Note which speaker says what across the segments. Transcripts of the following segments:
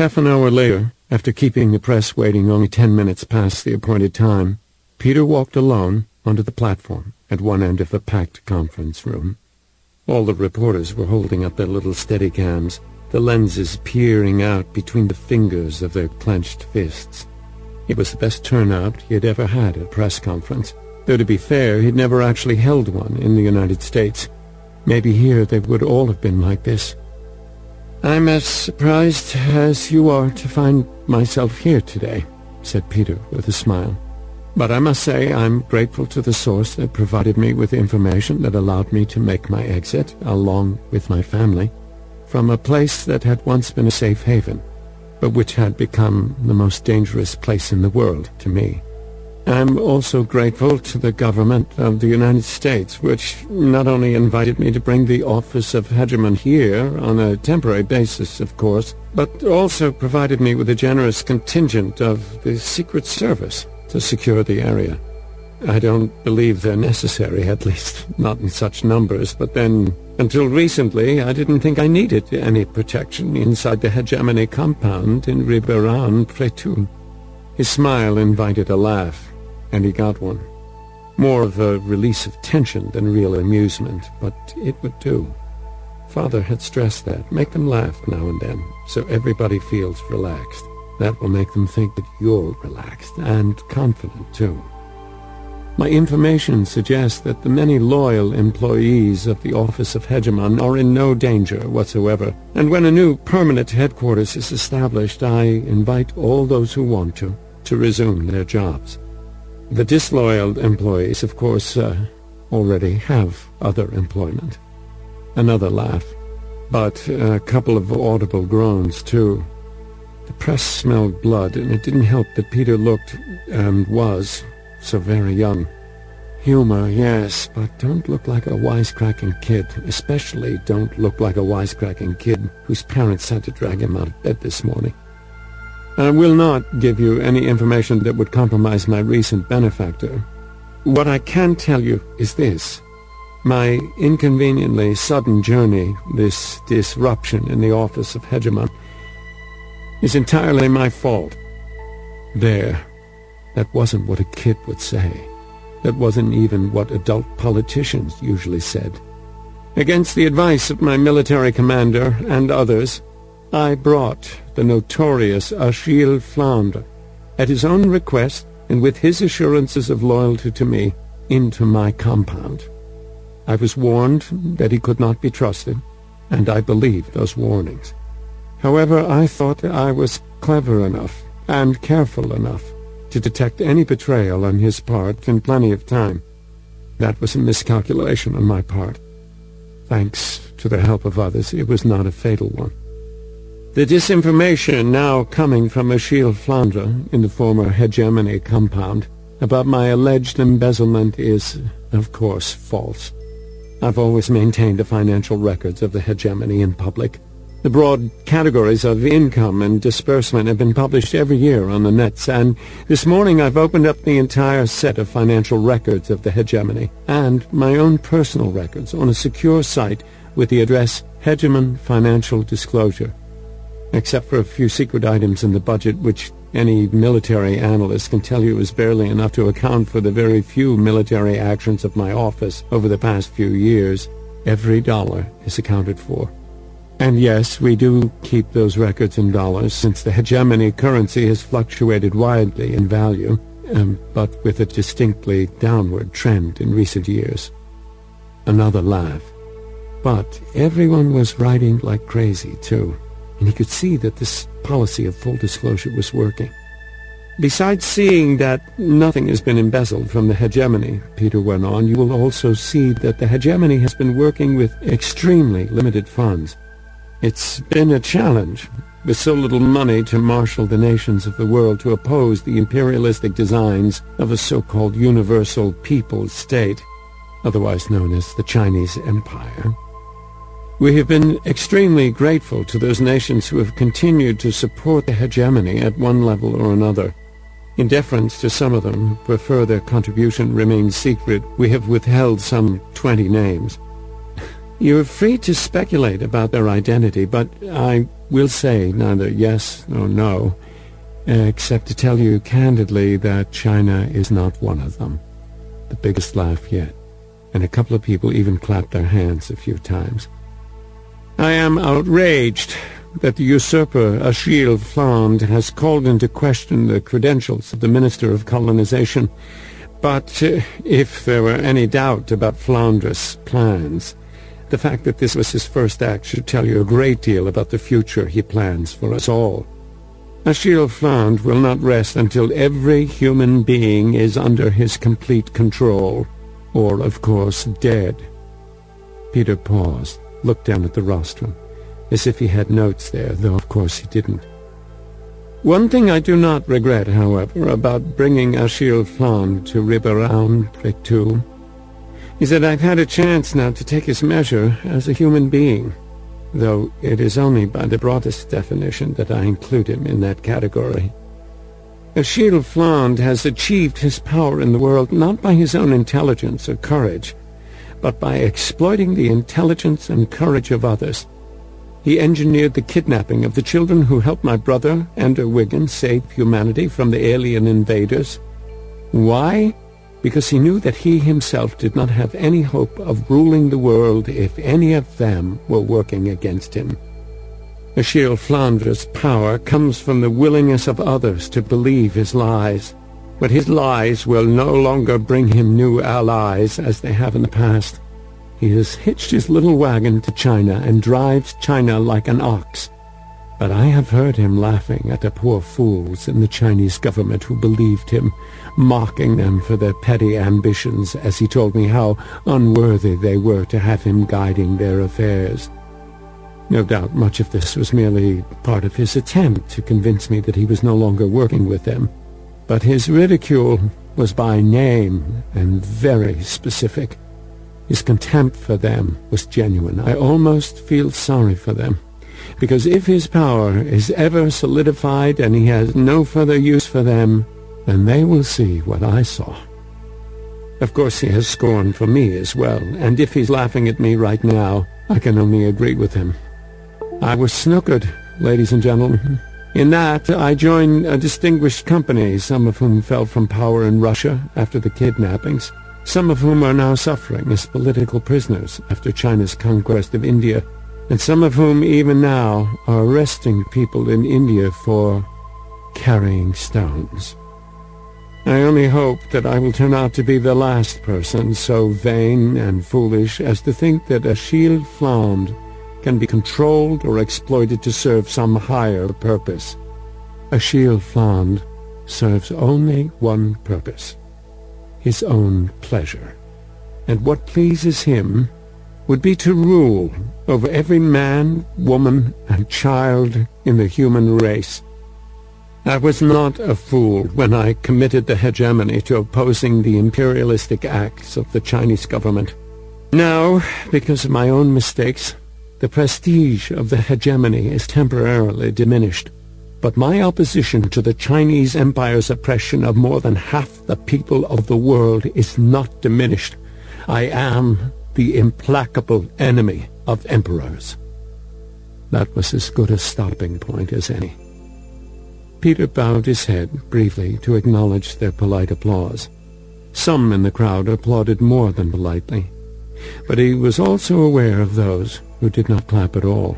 Speaker 1: Half an hour later, after keeping the press waiting only 10 minutes past the appointed time, Peter walked alone onto the platform at one end of the packed conference room. All the reporters were holding up their little Steadicams, the lenses peering out between the fingers of their clenched fists. It was the best turnout he had ever had at a press conference, though to be fair, he'd never actually held one in the United States. Maybe here they would all have been like this. "I'm as surprised as you are to find myself here today," said Peter with a smile. "But I must say I'm grateful to the source that provided me with information that allowed me to make my exit, along with my family, from a place that had once been a safe haven, but which had become the most dangerous place in the world to me. I'm also grateful to the government of the United States, which not only invited me to bring the office of hegemon here, on a temporary basis, of course, but also provided me with a generous contingent of the Secret Service to secure the area. I don't believe they're necessary, at least not in such numbers, but then, until recently, I didn't think I needed any protection inside the hegemony compound in Ribeirão-Preto." His smile invited a laugh, and he got one. More of a release of tension than real amusement, but it would do. Father had stressed that. Make them laugh now and then, so everybody feels relaxed. That will make them think that you're relaxed, and confident, too. My information suggests that the many loyal employees of the Office of Hegemon are in no danger whatsoever, and when a new permanent headquarters is established, I invite all those who want to resume their jobs. The disloyal employees, of course, already have other employment. Another laugh, but a couple of audible groans, too. The press smelled blood, and it didn't help that Peter looked, and was, so very young. Humor, yes, but don't look like a wisecracking kid. Especially don't look like a wisecracking kid whose parents had to drag him out of bed this morning. I will not give you any information that would compromise my recent benefactor. What I can tell you is this. My inconveniently sudden journey, this disruption in the office of hegemon, is entirely my fault. There. That wasn't what a kid would say. That wasn't even what adult politicians usually said. Against the advice of my military commander and others, I brought the notorious Achille Flandre, at his own request and with his assurances of loyalty to me, into my compound. I was warned that he could not be trusted, and I believed those warnings. However, I thought I was clever enough and careful enough to detect any betrayal on his part in plenty of time. That was a miscalculation on my part. Thanks to the help of others, it was not a fatal one. The disinformation now coming from Achille Flandre in the former hegemony compound about my alleged embezzlement is, of course, false. I've always maintained the financial records of the hegemony in public. The broad categories of income and disbursement have been published every year on the nets, and this morning I've opened up the entire set of financial records of the hegemony and my own personal records on a secure site with the address Hegemon Financial Disclosure. Except for a few secret items in the budget, which any military analyst can tell you is barely enough to account for the very few military actions of my office over the past few years, every dollar is accounted for. And yes, we do keep those records in dollars, since the hegemony currency has fluctuated widely in value, but with a distinctly downward trend in recent years. Another laugh. But everyone was writing like crazy, too, and he could see that this policy of full disclosure was working. Besides seeing that nothing has been embezzled from the hegemony, Peter went on, you will also see that the hegemony has been working with extremely limited funds. It's been a challenge, with so little money, to marshal the nations of the world to oppose the imperialistic designs of a so-called universal people's state, otherwise known as the Chinese Empire. We have been extremely grateful to those nations who have continued to support the hegemony at one level or another. In deference to some of them who prefer their contribution remain secret, we have withheld some 20 names. You're free to speculate about their identity, but I will say neither yes nor no, except to tell you candidly that China is not one of them. The biggest laugh yet, and a couple of people even clapped their hands a few times. I am outraged that the usurper Achille Fland has called into question the credentials of the Minister of Colonization, but if there were any doubt about Flandre's plans, the fact that this was his first act should tell you a great deal about the future he plans for us all. Achille Fland will not rest until every human being is under his complete control, or, of course, dead. Peter paused, looked down at the rostrum, as if he had notes there, though of course he didn't. One thing I do not regret, however, about bringing Achille Fland to Ribeirão-Preto is that I've had a chance now to take his measure as a human being, though it is only by the broadest definition that I include him in that category. Achille Fland has achieved his power in the world not by his own intelligence or courage, but by exploiting the intelligence and courage of others. He engineered the kidnapping of the children who helped my brother, Ender Wiggins, save humanity from the alien invaders. Why? Because he knew that he himself did not have any hope of ruling the world if any of them were working against him. Achille Flandre's power comes from the willingness of others to believe his lies, but his lies will no longer bring him new allies as they have in the past. He has hitched his little wagon to China and drives China like an ox. But I have heard him laughing at the poor fools in the Chinese government who believed him, mocking them for their petty ambitions as he told me how unworthy they were to have him guiding their affairs. No doubt much of this was merely part of his attempt to convince me that he was no longer working with them, but his ridicule was by name and very specific. His contempt for them was genuine. I almost feel sorry for them, because if his power is ever solidified and he has no further use for them, then they will see what I saw. Of course he has scorn for me as well, and if he's laughing at me right now, I can only agree with him. I was snookered, ladies and gentlemen. In that, I joined a distinguished company, some of whom fell from power in Russia after the kidnappings, some of whom are now suffering as political prisoners after China's conquest of India, and some of whom even now are arresting people in India for carrying stones. I only hope that I will turn out to be the last person so vain and foolish as to think that Achille Fland can be controlled or exploited to serve some higher purpose. Achille Fland serves only one purpose: his own pleasure. And what pleases him would be to rule over every man, woman, and child in the human race. I was not a fool when I committed the hegemony to opposing the imperialistic acts of the Chinese government. Now, because of my own mistakes, the prestige of the hegemony is temporarily diminished, but my opposition to the Chinese Empire's oppression of more than half the people of the world is not diminished. I am the implacable enemy of emperors. That was as good a stopping point as any. Peter bowed his head briefly to acknowledge their polite applause. Some in the crowd applauded more than politely, but he was also aware of those who did not clap at all.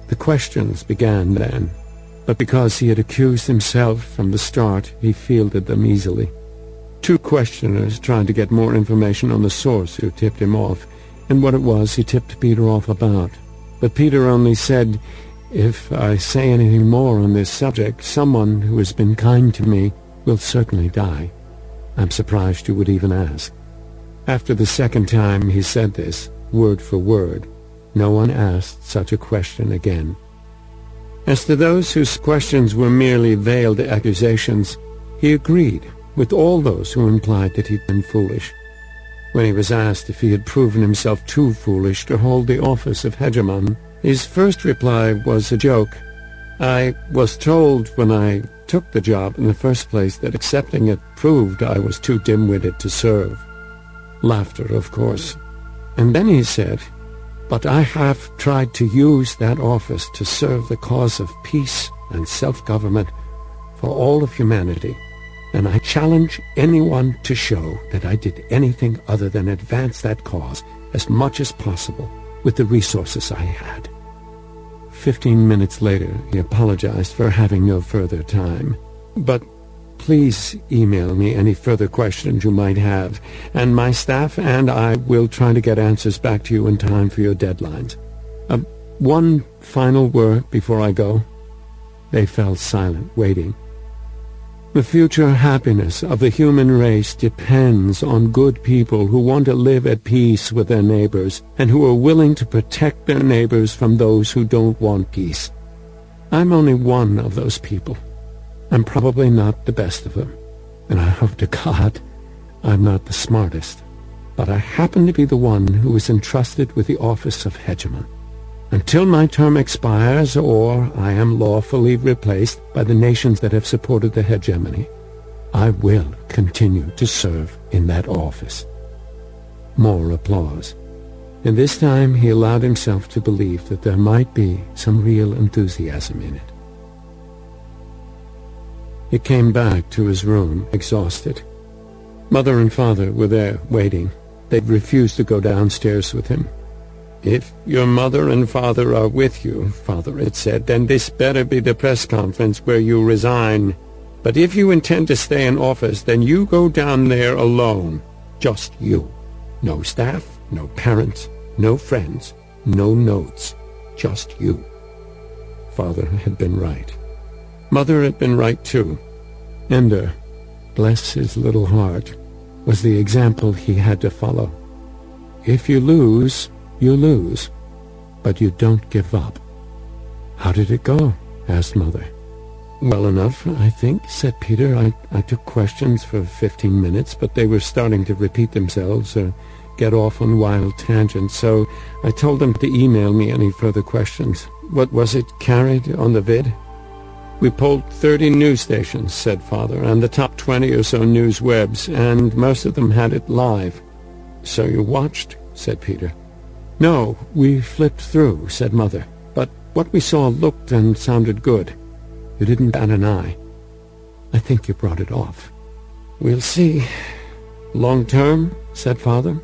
Speaker 1: The questions began then, but because he had accused himself from the start, he fielded them easily. Two questioners tried to get more information on the source who tipped him off, and what it was he tipped Peter off about. But Peter only said, "If I say anything more on this subject, someone who has been kind to me will certainly die. I'm surprised you would even ask." After the second time he said this, word for word, no one asked such a question again. As to those whose questions were merely veiled accusations, he agreed with all those who implied that he'd been foolish. When he was asked if he had proven himself too foolish to hold the office of hegemon, his first reply was a joke. "I was told when I took the job in the first place that accepting it proved I was too dim-witted to serve." Laughter, of course. And then he said, But I have tried to use that office to serve the cause of peace and self-government for all of humanity, and I challenge anyone to show that I did anything other than advance that cause as much as possible with the resources I had. 15 minutes later, he apologized for having no further time. But please email me any further questions you might have, and my staff and I will try to get answers back to you in time for your deadlines. One final word before I go. They fell silent, waiting. The future happiness of the human race depends on good people who want to live at peace with their neighbors and who are willing to protect their neighbors from those who don't want peace. I'm only one of those people. I'm probably not the best of them, and I hope to God I'm not the smartest, but I happen to be the one who is entrusted with the office of hegemon. Until my term expires or I am lawfully replaced by the nations that have supported the hegemony, I will continue to serve in that office. More applause. And this time he allowed himself to believe that there might be some real enthusiasm in it. He came back to his room, exhausted. Mother and father were there, waiting. They'd refused to go downstairs with him. "If your mother and father are with you," Father had said, "then this better be the press conference where you resign. But if you intend to stay in office, then you go down there alone. Just you. No staff, no parents, no friends, no notes. Just you." Father had been right. Mother had been right too. Ender, bless his little heart, was the example he had to follow. If you lose, you lose, but you don't give up. "How did it go?" asked Mother. "Well enough, I think," said Peter. I took questions for 15 minutes, but they were starting to repeat themselves or get off on wild tangents, so I told them to email me any further questions. What was it carried on the vid? "We polled 30 news stations," said Father, "and the top 20 or so news webs, and most of them had it live." "So you watched?" said Peter. "No, we flipped through," said Mother. "But what we saw looked and sounded good. You didn't bat an eye. I think you brought it off." "We'll see. Long term," said Father,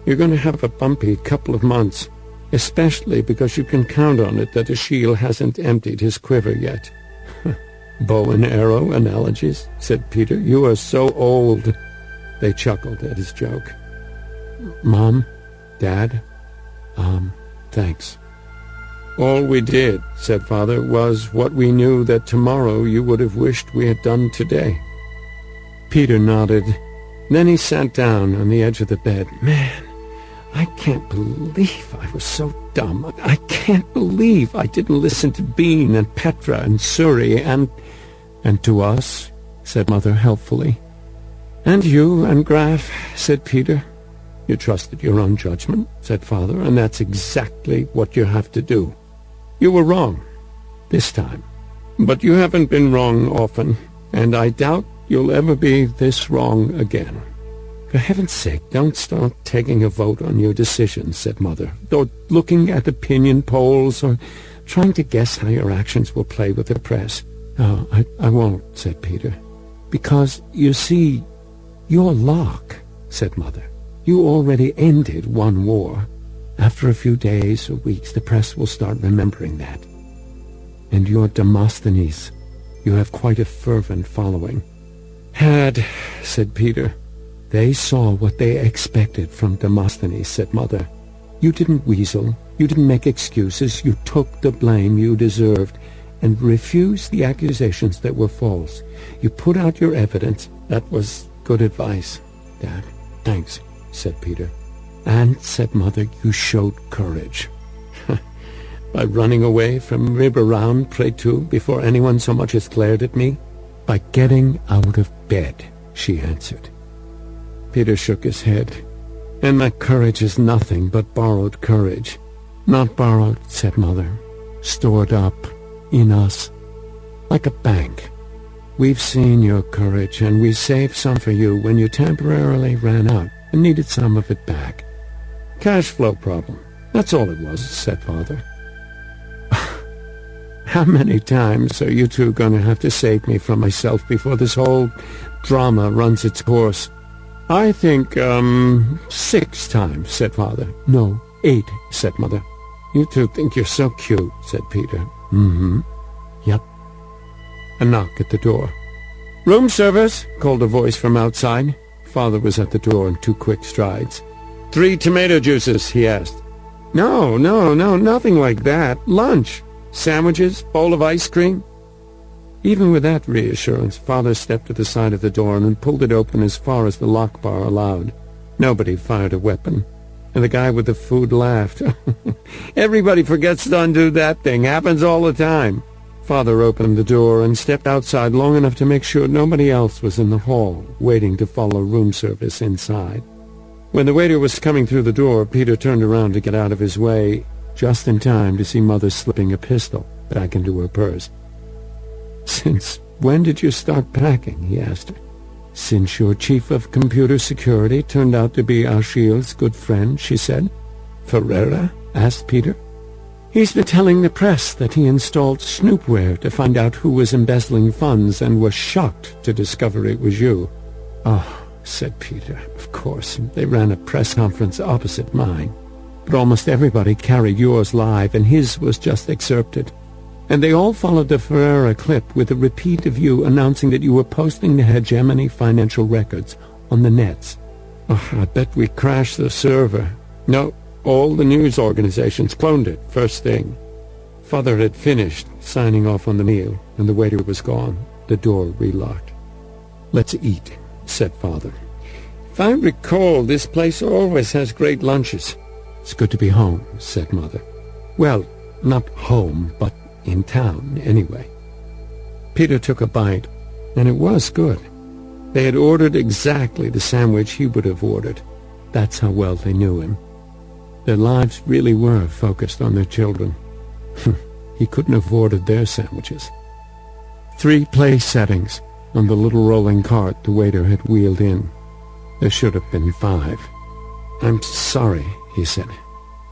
Speaker 1: "you're going to have a bumpy couple of months, especially because you can count on it that Ashiel hasn't emptied his quiver yet." "Bow and arrow analogies," said Peter. "You are so old." They chuckled at his joke. "Mom, Dad, thanks." "All we did," said Father, "was what we knew that tomorrow you would have wished we had done today." Peter nodded. Then he sat down on the edge of the bed. "Man, I can't believe I was so dumb. I can't believe I didn't listen to Bean and Petra and Suri and to us," said Mother helpfully. "And you and Graf," said Peter. "You trusted your own judgment," said Father, "and that's exactly what you have to do. You were wrong, this time. But you haven't been wrong often, and I doubt you'll ever be this wrong again. For heaven's sake, don't start taking a vote on your decisions," said Mother, "or looking at opinion polls, or trying to guess how your actions will play with the press." "Oh, I won't," said Peter. "Because, you see, you're Locke," said Mother. "You already ended one war. After a few days or weeks, the press will start remembering that. And you're Demosthenes. You have quite a fervent following." "Had," said Peter. "They saw what they expected from Demosthenes," said Mother. "You didn't weasel. You didn't make excuses. You took the blame you deserved and refused the accusations that were false. You put out your evidence. That was good advice, Dad." "Thanks," said Peter. "And," said Mother, "you showed courage." "By running away from Riberound, pray too, before anyone so much as glared at me?" "By getting out of bed," she answered. Peter shook his head. "And that courage is nothing but borrowed courage." "Not borrowed," said Mother. "Stored up in us. Like a bank. We've seen your courage, and we saved some for you when you temporarily ran out and needed some of it back. Cash flow problem. That's all it was, said Father. How many times are you two going to have to save me from myself before this whole drama runs its course? I think, 6 times, said Father. No, 8, said Mother. You two think you're so cute, said Peter. Mm-hmm. Yep. A knock at the door. Room service, called a voice from outside. Father was at the door in 2 quick strides. 3 tomato juices, he asked. No, nothing like that. Lunch. Sandwiches, bowl of ice cream. Even with that reassurance, Father stepped to the side of the door and pulled it open as far as the lock bar allowed. Nobody fired a weapon, and the guy with the food laughed. Everybody forgets to undo that thing. Happens all the time. Father opened the door and stepped outside long enough to make sure nobody else was in the hall, waiting to follow room service inside. When the waiter was coming through the door, Peter turned around to get out of his way, just in time to see Mother slipping a pistol back into her purse. "Since when did you start packing?" he asked her. "Since your chief of computer security turned out to be Achille's good friend," she said. "Ferreira?" asked Peter. "He's been telling the press that he installed snoopware to find out who was embezzling funds and was shocked to discover it was you." "Oh," said Peter, "of course. They ran a press conference opposite mine. But almost everybody carried yours live, and his was just excerpted. And they all followed the Ferreira clip with a repeat of you announcing that you were posting the hegemony financial records on the nets. Oh, I bet we crashed the server. No, all the news organizations cloned it first thing." Father had finished signing off on the meal, and the waiter was gone. The door relocked. "Let's eat," said Father. "If I recall, this place always has great lunches." "It's good to be home," said Mother. "Well, not home, but in town, anyway." Peter took a bite, and it was good. They had ordered exactly the sandwich he would have ordered. That's how well they knew him. Their lives really were focused on their children. He couldn't have ordered their sandwiches. 3 play settings on the little rolling cart the waiter had wheeled in. There should have been 5. "I'm sorry," he said.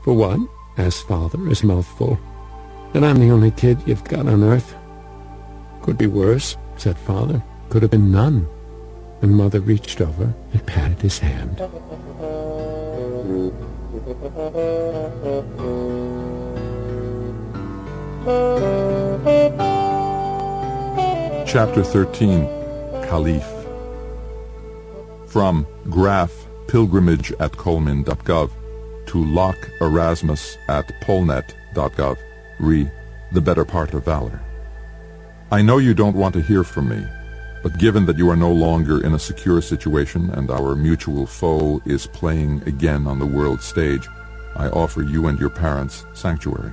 Speaker 1: "For what?" asked Father, his mouth full. "That I'm the only kid you've got on Earth." "Could be worse," said Father. "Could have been none." And Mother reached over and patted his hand.
Speaker 2: Chapter 13. Caliph. From Graph Pilgrimage at Colmin.gov to Locke Erasmus at Polnet.gov. Re. The Better Part of Valor. I know you don't want to hear from me, but given that you are no longer in a secure situation and our mutual foe is playing again on the world stage, I offer you and your parents sanctuary.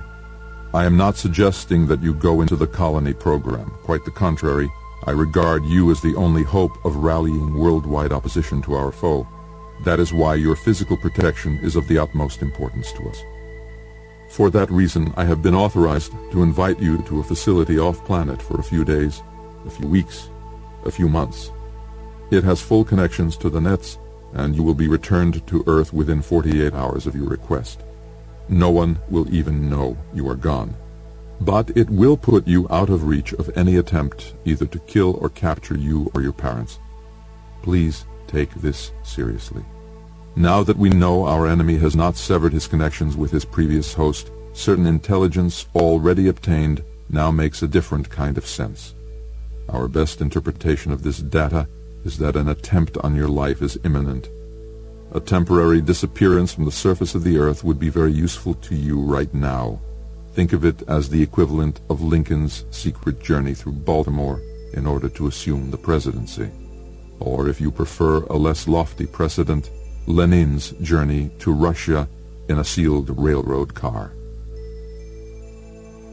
Speaker 2: I am not suggesting that you go into the colony program. Quite the contrary, I regard you as the only hope of rallying worldwide opposition to our foe. That is why your physical protection is of the utmost importance to us. For that reason, I have been authorized to invite you to a facility off-planet for a few days, a few weeks, a few months. It has full connections to the nets, and you will be returned to Earth within 48 hours of your request. No one will even know you are gone. But it will put you out of reach of any attempt either to kill or capture you or your parents. Please take this seriously. Now that we know our enemy has not severed his connections with his previous host, certain intelligence already obtained now makes a different kind of sense. Our best interpretation of this data is that an attempt on your life is imminent. A temporary disappearance from the surface of the Earth would be very useful to you right now. Think of it as the equivalent of Lincoln's secret journey through Baltimore in order to assume the presidency. Or, if you prefer a less lofty precedent, Lenin's journey to Russia in a sealed railroad car.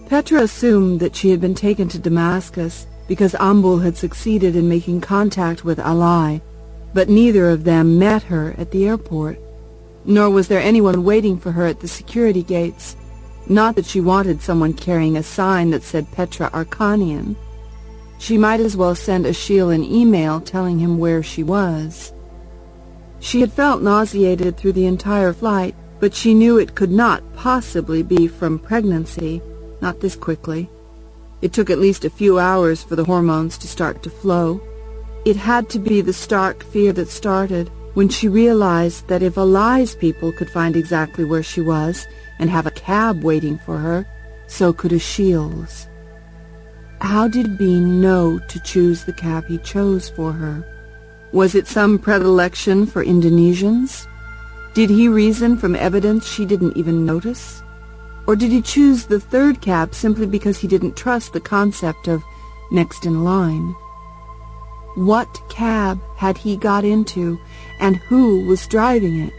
Speaker 3: Petra assumed that she had been taken to Damascus because Ambul had succeeded in making contact with Ali, but neither of them met her at the airport, nor was there anyone waiting for her at the security gates. Not that she wanted someone carrying a sign that said Petra Arkanian. She might as well send Achille an email telling him where she was. She had felt nauseated through the entire flight, but she knew it could not possibly be from pregnancy, not this quickly. It took at least a few hours for the hormones to start to flow. It had to be the stark fear that started when she realized that if Ali's people could find exactly where she was and have a cab waiting for her, so could Ashiel's. How did Bean know to choose the cab he chose for her? Was it some predilection for Indonesians? Did he reason from evidence she didn't even notice? Or did he choose the third cab simply because he didn't trust the concept of next in line? What cab had he got into, and who was driving it?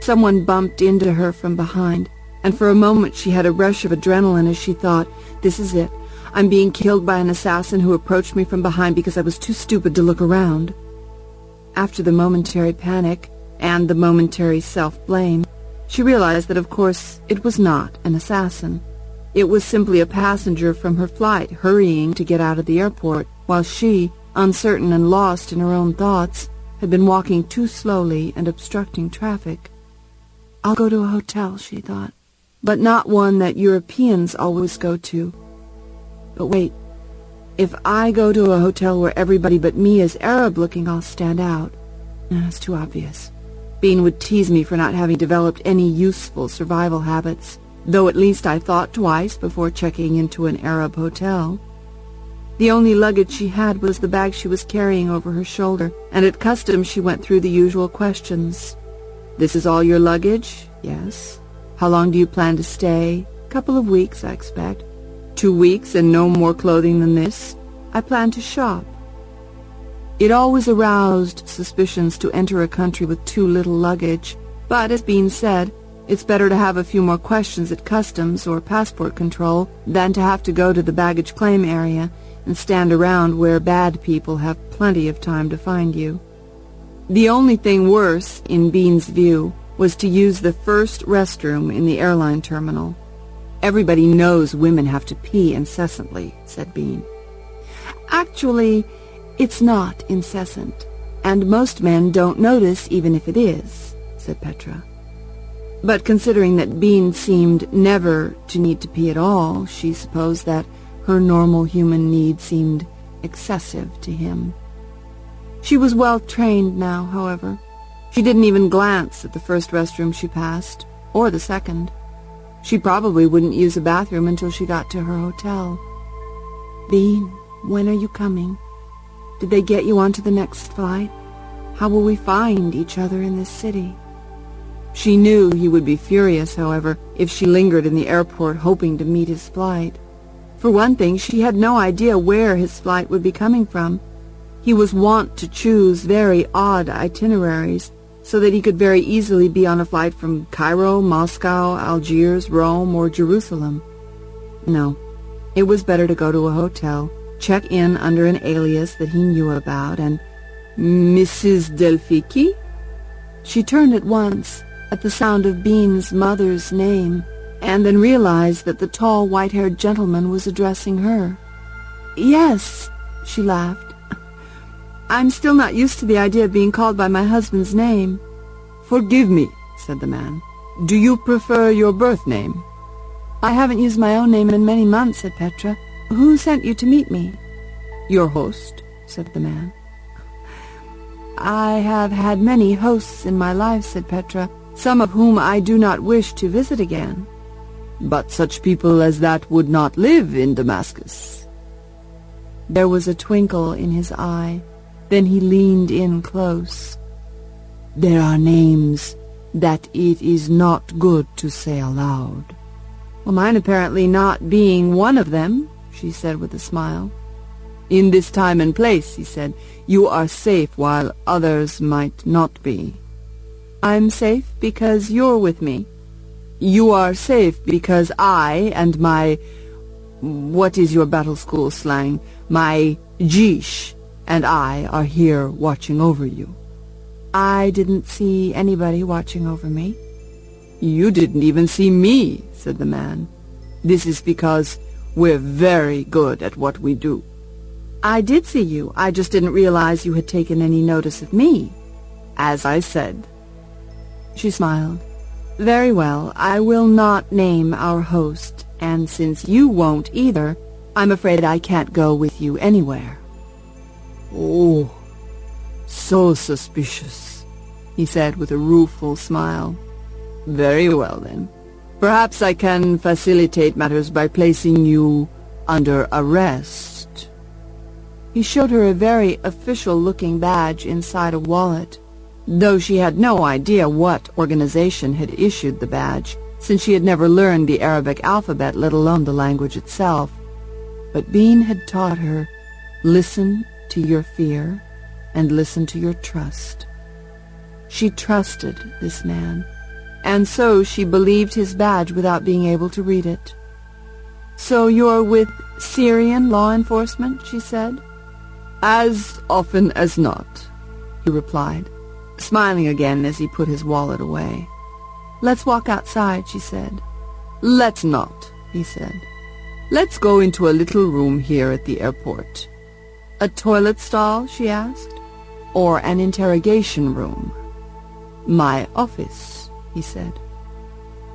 Speaker 3: Someone bumped into her from behind, and for a moment she had a rush of adrenaline as she thought, "This is it. I'm being killed by an assassin who approached me from behind because I was too stupid to look around." After the momentary panic and the momentary self-blame, she realized that, of course, it was not an assassin. It was simply a passenger from her flight hurrying to get out of the airport, while she, uncertain and lost in her own thoughts, had been walking too slowly and obstructing traffic. "I'll go to a hotel," she thought, "but not one that Europeans always go to. But wait, if I go to a hotel where everybody but me is Arab-looking, I'll stand out. It's too obvious. Bean would tease me for not having developed any useful survival habits, though at least I thought twice before checking into an Arab hotel. The only luggage she had was the bag she was carrying over her shoulder, and at customs she went through the usual questions. "This is all your luggage?" "Yes." "How long do you plan to stay?" "Couple of weeks, I expect." 2 weeks and no more clothing than this?" "I plan to shop." It always aroused suspicions to enter a country with too little luggage, but, as Bean said, it's better to have a few more questions at customs or passport control than to have to go to the baggage claim area and stand around where bad people have plenty of time to find you. The only thing worse, in Bean's view, was to use the first restroom in the airline terminal. "Everybody knows women have to pee incessantly," said Bean. "Actually, it's not incessant, and most men don't notice even if it is," said Petra. But considering that Bean seemed never to need to pee at all, she supposed that her normal human need seemed excessive to him. She was well trained now, however. She didn't even glance at the first restroom she passed, or the second. She probably wouldn't use a bathroom until she got to her hotel. "Bean, when are you coming? Did they get you onto the next flight? How will we find each other in this city?" She knew he would be furious, however, if she lingered in the airport hoping to meet his flight. For one thing, she had no idea where his flight would be coming from. He was wont to choose very odd itineraries, so that he could very easily be on a flight from Cairo, Moscow, Algiers, Rome, or Jerusalem. No, it was better to go to a hotel, check in under an alias that he knew about, and "Mrs. Delphiki?" She turned at once at the sound of Bean's mother's name, and then realized that the tall, white-haired gentleman was addressing her. "Yes," she laughed. "I'm still not used to the idea of being called by my husband's name." "Forgive me," said the man. "Do you prefer your birth name?" "I haven't used my own name in many months," said Petra. "Who sent you to meet me?" "Your host," said the man. "I have had many hosts in my life," said Petra, "some of whom I do not wish to visit again." "But such people as that would not live in Damascus." There was a twinkle in his eye. Then he leaned in close. "There are names that it is not good to say aloud." "Well, mine apparently not being one of them," she said with a smile. "In this time and place," he said, "you are safe while others might not be." "I'm safe because you're with me." "You are safe because I and my... what is your battle school slang? My Jish and I are here watching over you." "I didn't see anybody watching over me." "You didn't even see me," said the man. "This is because we're very good at what we do." "I did see you. I just didn't realize you had taken any notice of me." "As I said." She smiled. Very well, I will not name our host, and since you won't either, I'm afraid I can't go with you anywhere.
Speaker 4: Oh, so suspicious, he said with a rueful smile. Very well, then. Perhaps I can facilitate matters by placing you under arrest.
Speaker 3: He showed her a very official-looking badge inside a wallet, though she had no idea what organization had issued the badge, since she had never learned the Arabic alphabet, let alone the language itself. But Bean had taught her, listen to your fear and listen to your trust. She trusted this man, and so she believed his badge without being able to read it. So you're with Syrian law enforcement, she said.
Speaker 4: As often as not,
Speaker 3: he replied, smiling again as he put his wallet away. Let's walk outside, she said.
Speaker 4: Let's not, he said. Let's go into a little room here at the airport.
Speaker 3: A toilet stall, she asked, or an interrogation room?
Speaker 4: My office, he said.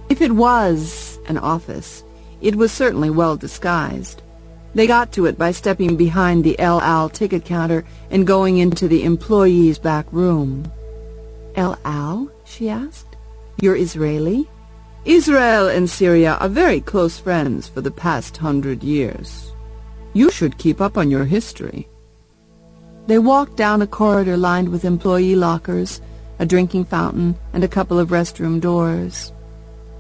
Speaker 3: If it was an office, it was certainly well disguised. They got to it by stepping behind the El Al ticket counter and going into the employee's back room. El Al? She asked. You're Israeli?
Speaker 4: Israel and Syria are very close friends for the past 100 years. You should keep up on your history.
Speaker 3: They walked down a corridor lined with employee lockers, a drinking fountain, and a couple of restroom doors.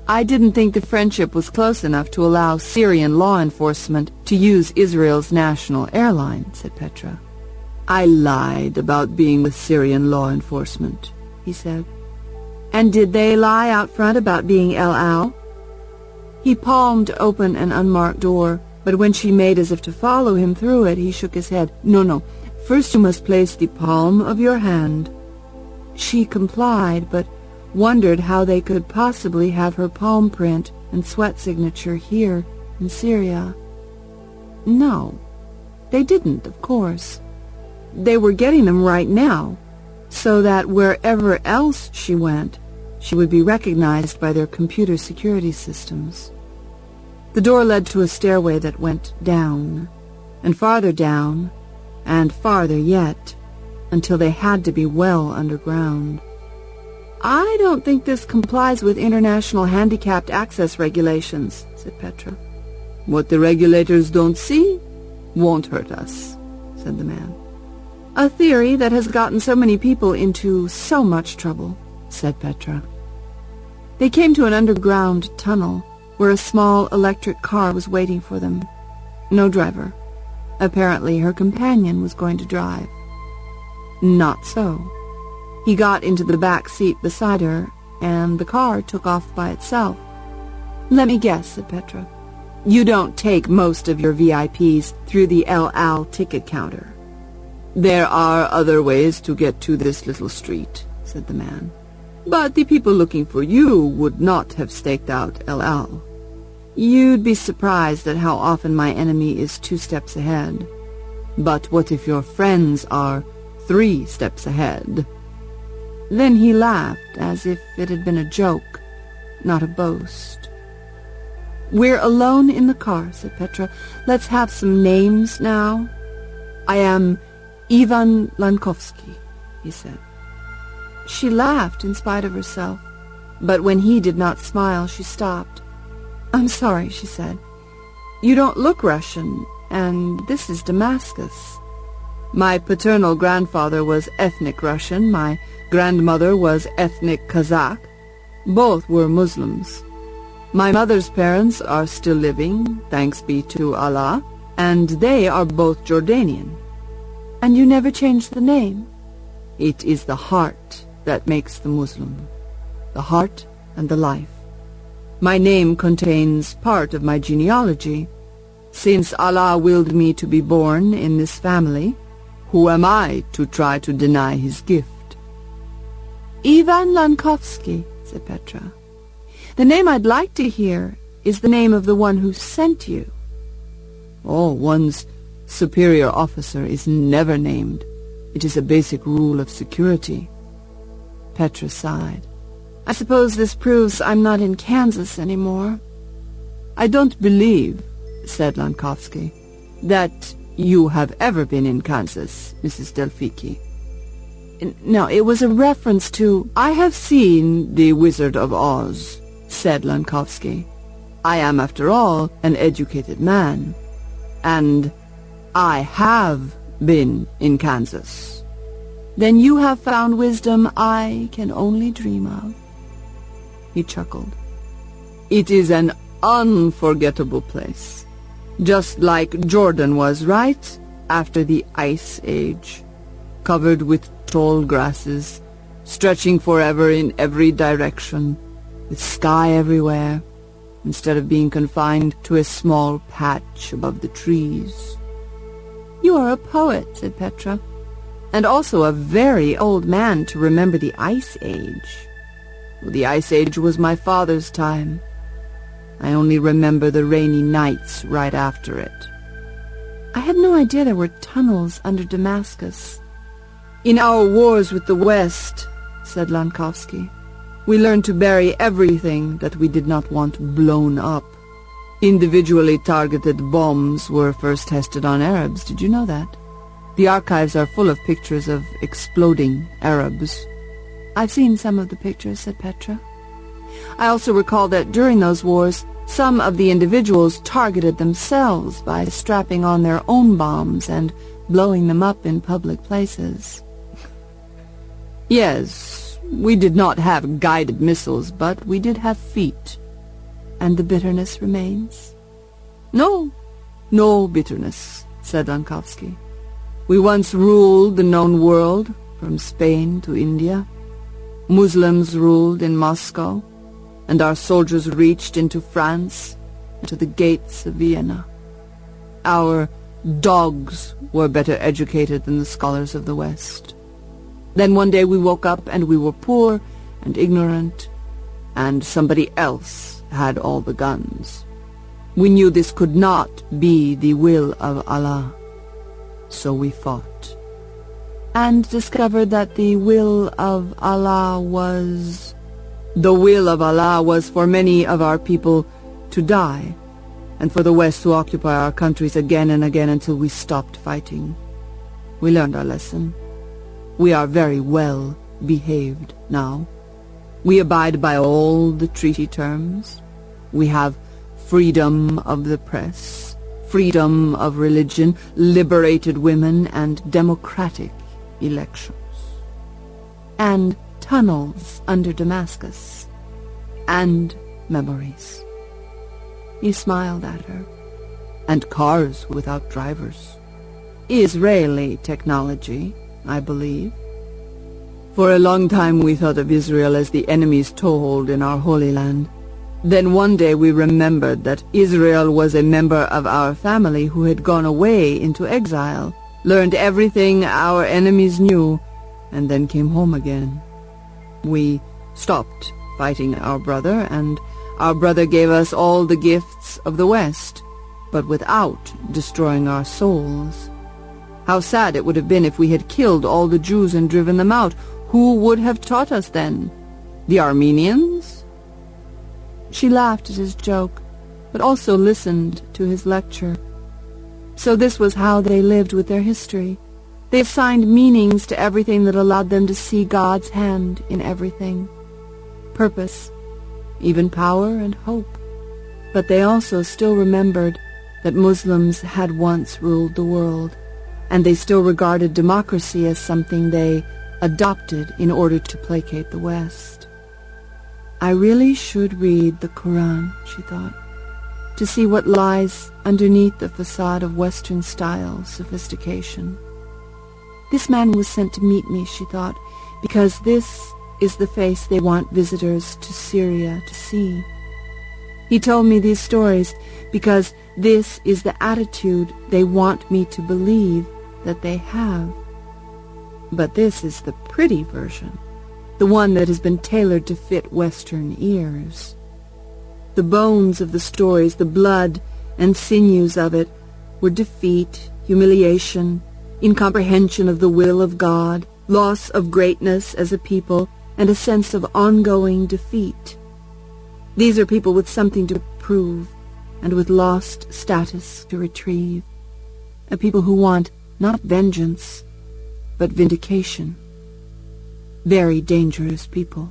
Speaker 3: I didn't think the friendship was close enough to allow Syrian law enforcement to use Israel's national airline, said Petra.
Speaker 4: I lied about being with Syrian law enforcement, he said.
Speaker 3: And did they lie out front about being El Al? He palmed open an unmarked door, but when she made as if to follow him through it, he shook his head.
Speaker 4: No. First you must place the palm of your hand.
Speaker 3: She complied, but wondered how they could possibly have her palm print and sweat signature here in Syria. No, they didn't, of course. They were getting them right now, so that wherever else she went, she would be recognized by their computer security systems. The door led to a stairway that went down, and farther yet, until they had to be well underground. I don't think this complies with international handicapped access regulations, said Petra.
Speaker 4: What the regulators don't see won't hurt us, said the man.
Speaker 3: A theory that has gotten so many people into so much trouble, said Petra. They came to an underground tunnel where a small electric car was waiting for them. No driver. Apparently her companion was going to drive. Not so. He got into the back seat beside her, and the car took off by itself. Let me guess, said Petra. You don't take most of your VIPs through the El Al ticket counter.
Speaker 4: There are other ways to get to this little street, said the man. But the people looking for you would not have staked out El Al.
Speaker 3: You'd be surprised at how often my enemy is 2 steps ahead.
Speaker 4: But what if your friends are 3 steps ahead?
Speaker 3: Then he laughed, as if it had been a joke, not a boast. We're alone in the car, said Petra. Let's have some names now.
Speaker 4: I am Ivan Lankovsky, he said.
Speaker 3: She laughed in spite of herself, but when he did not smile, she stopped. I'm sorry, she said. You don't look Russian, and this is Damascus.
Speaker 4: My paternal grandfather was ethnic Russian, my grandmother was ethnic Kazakh. Both were Muslims. My mother's parents are still living, thanks be to Allah, and they are both Jordanian.
Speaker 3: And you never changed the name?
Speaker 4: It is the heart that makes the Muslim. The heart and the life. My name contains part of my genealogy. Since Allah willed me to be born in this family, who am I to try to deny his gift?
Speaker 3: Ivan Lankovsky, said Petra. The name I'd like to hear is the name of the one who sent you.
Speaker 4: Oh, one's superior officer is never named. It is a basic rule of security.
Speaker 3: Petra sighed. I suppose this proves I'm not in Kansas anymore.
Speaker 4: I don't believe, said Lankovsky, that you have ever been in Kansas, Mrs. Delphiki.
Speaker 3: No, it was a reference to...
Speaker 4: I have seen The Wizard of Oz, said Lankovsky. I am, after all, an educated man. And I have been in Kansas.
Speaker 3: Then you have found wisdom I can only dream of. He chuckled.
Speaker 4: It is an unforgettable place. Just like Jordan was, right? After the Ice Age. Covered with tall grasses, stretching forever in every direction, with sky everywhere, instead of being confined to a small patch above the trees.
Speaker 3: You are a poet, said Petra,
Speaker 4: and also a very old man to remember the Ice Age. Well, the Ice Age was my father's time. I only remember the rainy nights right after it.
Speaker 3: I had no idea there were tunnels under Damascus.
Speaker 4: In our wars with the West, said Lankovsky, we learned to bury everything that we did not want blown up. Individually targeted bombs were first tested on Arabs. Did you know that? The archives are full of pictures of exploding Arabs.
Speaker 3: I've seen some of the pictures, said Petra.
Speaker 4: I also recall that during those wars, some of the individuals targeted themselves by strapping on their own bombs and blowing them up in public places. Yes, we did not have guided missiles, but we did have feet.
Speaker 3: And the bitterness remains?
Speaker 4: No, no bitterness, said Lankovsky. We once ruled the known world, from Spain to India. Muslims ruled in Moscow, and our soldiers reached into France and to the gates of Vienna. Our dogs were better educated than the scholars of the West. Then one day we woke up and we were poor and ignorant, and somebody else had all the guns. We knew this could not be the will of Allah, so we fought.
Speaker 3: And discovered that the will of Allah was...
Speaker 4: The will of Allah was for many of our people to die, and for the West to occupy our countries again and again until we stopped fighting. We learned our lesson. We are very well behaved now. We abide by all the treaty terms. We have freedom of the press, freedom of religion, liberated women, and democratic elections.
Speaker 3: And tunnels under Damascus.
Speaker 4: And memories.
Speaker 3: He smiled at her.
Speaker 4: And cars without drivers. Israeli technology, I believe. For a long time we thought of Israel as the enemy's toehold in our Holy Land. Then one day we remembered that Israel was a member of our family who had gone away into exile, learned everything our enemies knew, and then came home again. We stopped fighting our brother, and our brother gave us all the gifts of the West, but without destroying our souls. How sad it would have been if we had killed all the Jews and driven them out. Who would have taught us then? The Armenians?
Speaker 3: She laughed at his joke, but also listened to his lecture. So this was how they lived with their history. They assigned meanings to everything that allowed them to see God's hand in everything. Purpose, even power and hope. But they also still remembered that Muslims had once ruled the world, and they still regarded democracy as something they adopted in order to placate the West. I really should read the Quran, she thought, to see what lies underneath the facade of Western-style sophistication. This man was sent to meet me, she thought, because this is the face they want visitors to Syria to see. He told me these stories because this is the attitude they want me to believe that they have. But this is the pretty version, the one that has been tailored to fit Western ears. The bones of the stories, the blood and sinews of it, were defeat, humiliation, incomprehension of the will of God, loss of greatness as a people, and a sense of ongoing defeat. These are people with something to prove, and with lost status to retrieve. A people who want not vengeance, but vindication. Very dangerous people.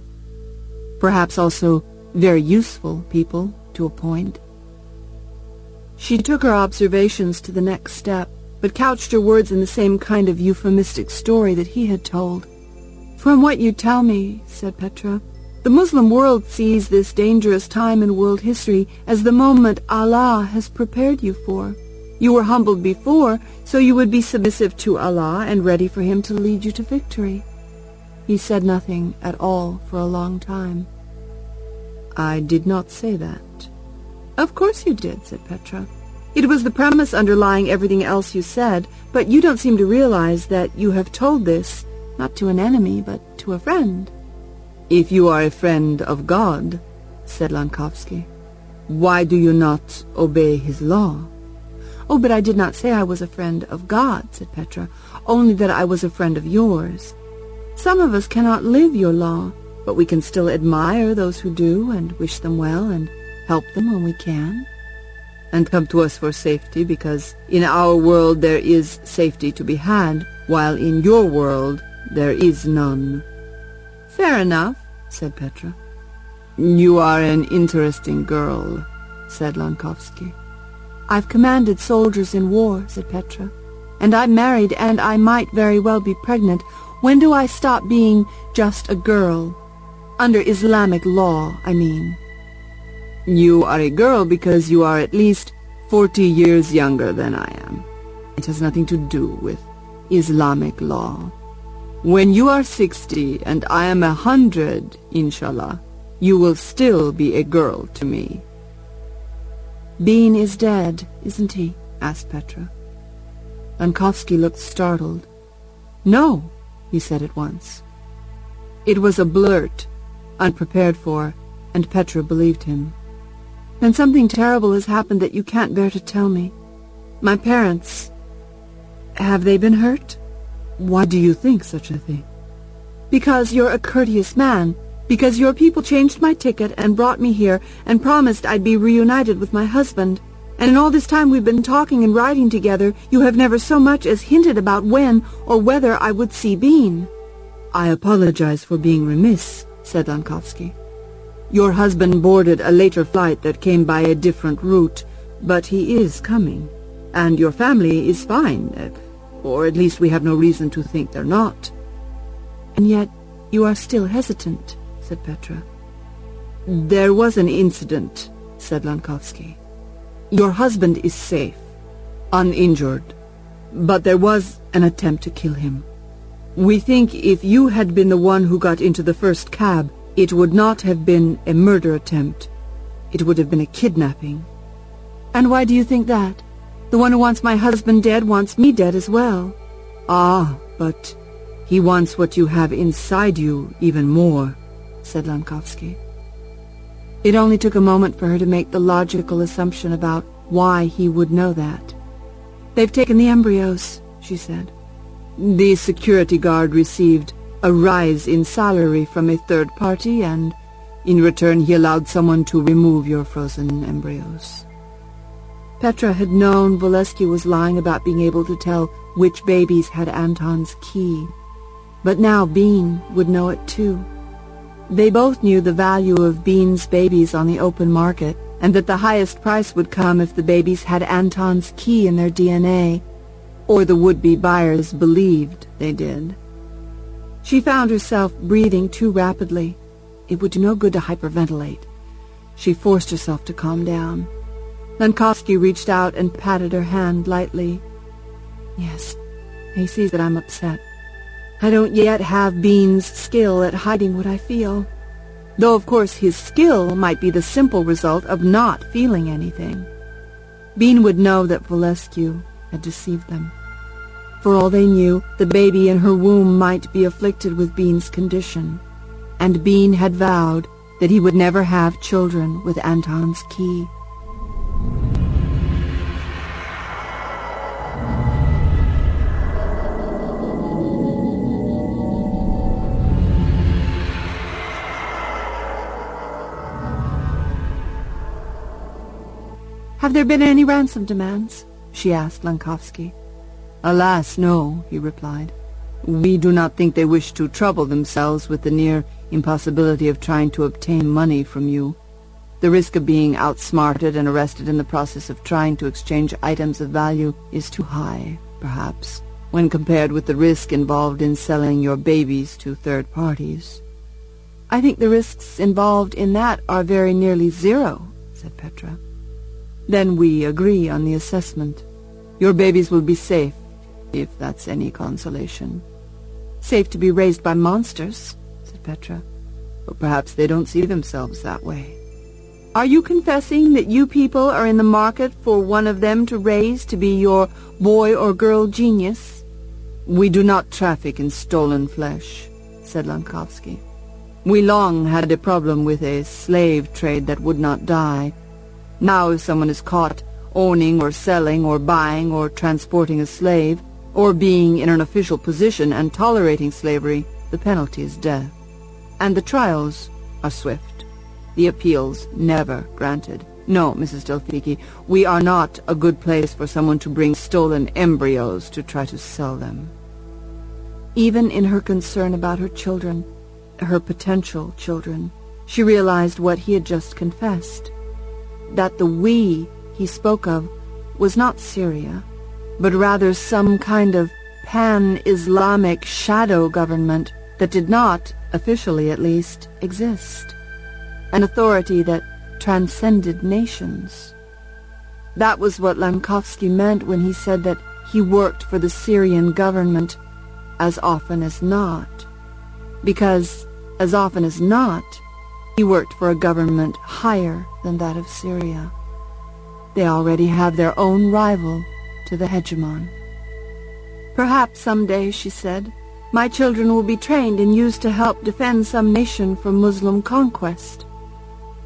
Speaker 3: Perhaps also very useful people to a point. She took her observations to the next step, but couched her words in the same kind of euphemistic story that he had told. "From what you tell me," said Petra, "the Muslim world sees this dangerous time in world history as the moment Allah has prepared you for. You were humbled before, so you would be submissive to Allah and ready for Him to lead you to victory." He said nothing at all for a long time. "I did not say that." "Of course you did," said Petra. "It was the premise underlying everything else you said, but you don't seem to realize that you have told this, not to an enemy, but to a friend." "If you are a friend of God," said Lankovsky, "why do you not obey His law?" "Oh, but I did not say I was a friend of God," said Petra, "only that I was a friend of yours. Some of us cannot live your law, but we can still admire those who do and wish them well and help them when we can. And come to us for safety, because in our world there is safety to be had, while in your world there is none." "Fair enough," said Petra. "You are an interesting girl," said Lankovsky. "I've commanded soldiers in war," said Petra, "and I'm married, and I might very well be pregnant. When do I stop being just a girl? Under Islamic law, I mean." "You are a girl because you are at least 40 years younger than I am. It has nothing to do with Islamic law. When you are 60 and I am 100, inshallah, you will still be a girl to me." "Bean is dead, isn't he?" asked Petra. Lankovsky looked startled. "No," he said at once. It was a blurt, unprepared for, and Petra believed him. "Then something terrible has happened that you can't bear to tell me. My parents, have they been hurt?" "Why do you think such a thing?" "Because you're a courteous man. Because your people changed my ticket and brought me here and promised I'd be reunited with my husband. And in all this time we've been talking and riding together, you have never so much as hinted about when or whether I would see Bean." "I apologize for being remiss," said Lankovsky. "Your husband boarded a later flight that came by a different route, but he is coming. And your family is fine, or at least we have no reason to think they're not." "And yet you are still hesitant," said Petra. "There was an incident," said Lankovsky. "Your husband is safe, uninjured, but there was an attempt to kill him. We think if you had been the one who got into the first cab, it would not have been a murder attempt. It would have been a kidnapping." "And why do you think that? The one who wants my husband dead wants me dead as well." "Ah, but he wants what you have inside you even more," said Lankovsky. It only took a moment for her to make the logical assumption about why he would know that. "They've taken the embryos," she said. "The security guard received a rise in salary from a third party, and in return he allowed someone to remove your frozen embryos." Petra had known Volesky was lying about being able to tell which babies had Anton's key, but now Bean would know it too. They both knew the value of Bean's babies on the open market, and that the highest price would come if the babies had Anton's key in their DNA, or the would-be buyers believed they did. She found herself breathing too rapidly. It would do no good to hyperventilate. She forced herself to calm down. Lankovsky reached out and patted her hand lightly. "Yes, he sees that I'm upset. I don't yet have Bean's skill at hiding what I feel. Though, of course, his skill might be the simple result of not feeling anything. Bean would know that Volesky had deceived them. For all they knew, the baby in her womb might be afflicted with Bean's condition, and Bean had vowed that he would never have children with Anton's key. Have there been any ransom demands? She asked Lankovsky.
Speaker 4: Alas, no, he replied. We do not think they wish to trouble themselves with the near impossibility of trying to obtain money from you. The risk of being outsmarted and arrested in the process of trying to exchange items of value is too high, perhaps, when compared with the risk involved in selling your babies to third parties.
Speaker 3: I think the risks involved in that are very nearly zero, said Petra.
Speaker 4: Then we agree on the assessment. Your babies will be safe, if that's any consolation.
Speaker 3: Safe to be raised by monsters, said Petra.
Speaker 4: But perhaps they don't see themselves that way.
Speaker 3: Are you confessing that you people are in the market for one of them to raise to be your boy or girl genius?
Speaker 4: We do not traffic in stolen flesh, said Lankovsky. We long had a problem with a slave trade that would not die. Now if someone is caught owning or selling or buying or transporting a slave, or being in an official position and tolerating slavery, the penalty is death. And the trials are swift. The appeals never granted. No, Mrs. Delphiki, we are not a good place for someone to bring stolen embryos to try to sell them.
Speaker 3: Even in her concern about her children, her potential children, she realized what he had just confessed. That the we he spoke of was not Syria, but rather some kind of pan-Islamic shadow government that did not, officially at least, exist. An authority that transcended nations. That was what Lankovsky meant when he said that he worked for the Syrian government as often as not. Because, as often as not, he worked for a government higher than that of Syria. They already have their own rival to the hegemon. Perhaps someday, she said, my children will be trained and used to help defend some nation from Muslim conquest.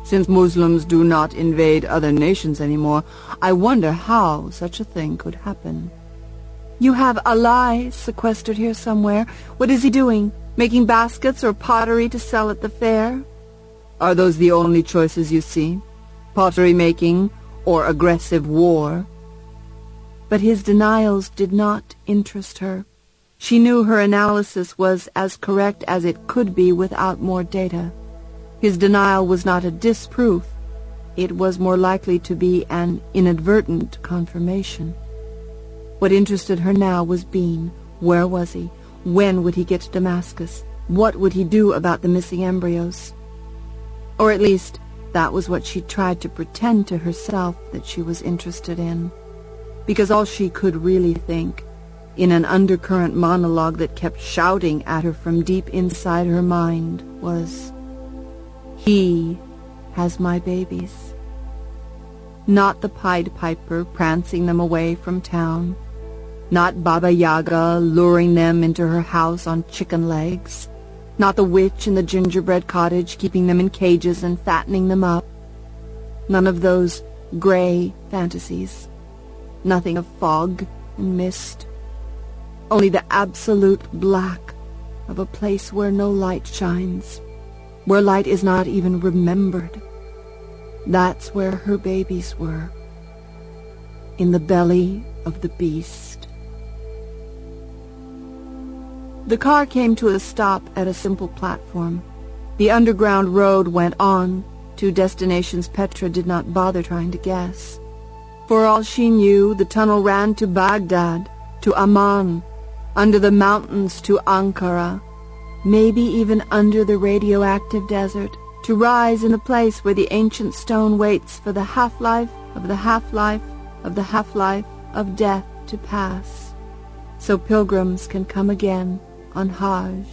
Speaker 4: Since Muslims do not invade other nations anymore, I wonder how such a thing could happen.
Speaker 3: You have Alai sequestered here somewhere. What is he doing? Making baskets or pottery to sell at the fair?
Speaker 4: Are those the only choices you see? Pottery making or aggressive war?
Speaker 3: But his denials did not interest her. She knew her analysis was as correct as it could be without more data. His denial was not a disproof. It was more likely to be an inadvertent confirmation. What interested her now was Bean. Where was he? When would he get to Damascus? What would he do about the missing embryos? Or at least, that was what she tried to pretend to herself that she was interested in. Because all she could really think, in an undercurrent monologue that kept shouting at her from deep inside her mind, was, "He has my babies." Not the Pied Piper prancing them away from town. Not Baba Yaga luring them into her house on chicken legs. Not the witch in the gingerbread cottage keeping them in cages and fattening them up. None of those gray fantasies. Nothing of fog and mist. Only the absolute black of a place where no light shines, where light is not even remembered. That's where her babies were, in the belly of the beast. The car came to a stop at a simple platform. The underground road went on to destinations Petra did not bother trying to guess. For all she knew, the tunnel ran to Baghdad, to Amman, under the mountains to Ankara, maybe even under the radioactive desert, to rise in the place where the ancient stone waits for the half-life of the half-life of the half-life of death to pass, so pilgrims can come again on Hajj.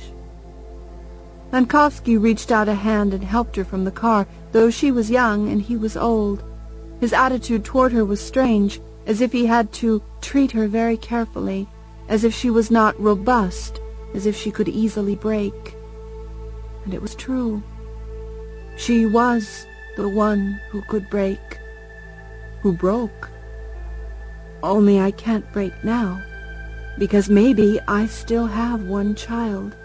Speaker 3: Lankovsky reached out a hand and helped her from the car, though she was young and he was old. His attitude toward her was strange, as if he had to treat her very carefully, as if she was not robust, as if she could easily break. And it was true. She was the one who could break, who broke. Only I can't break now, because maybe I still have one child.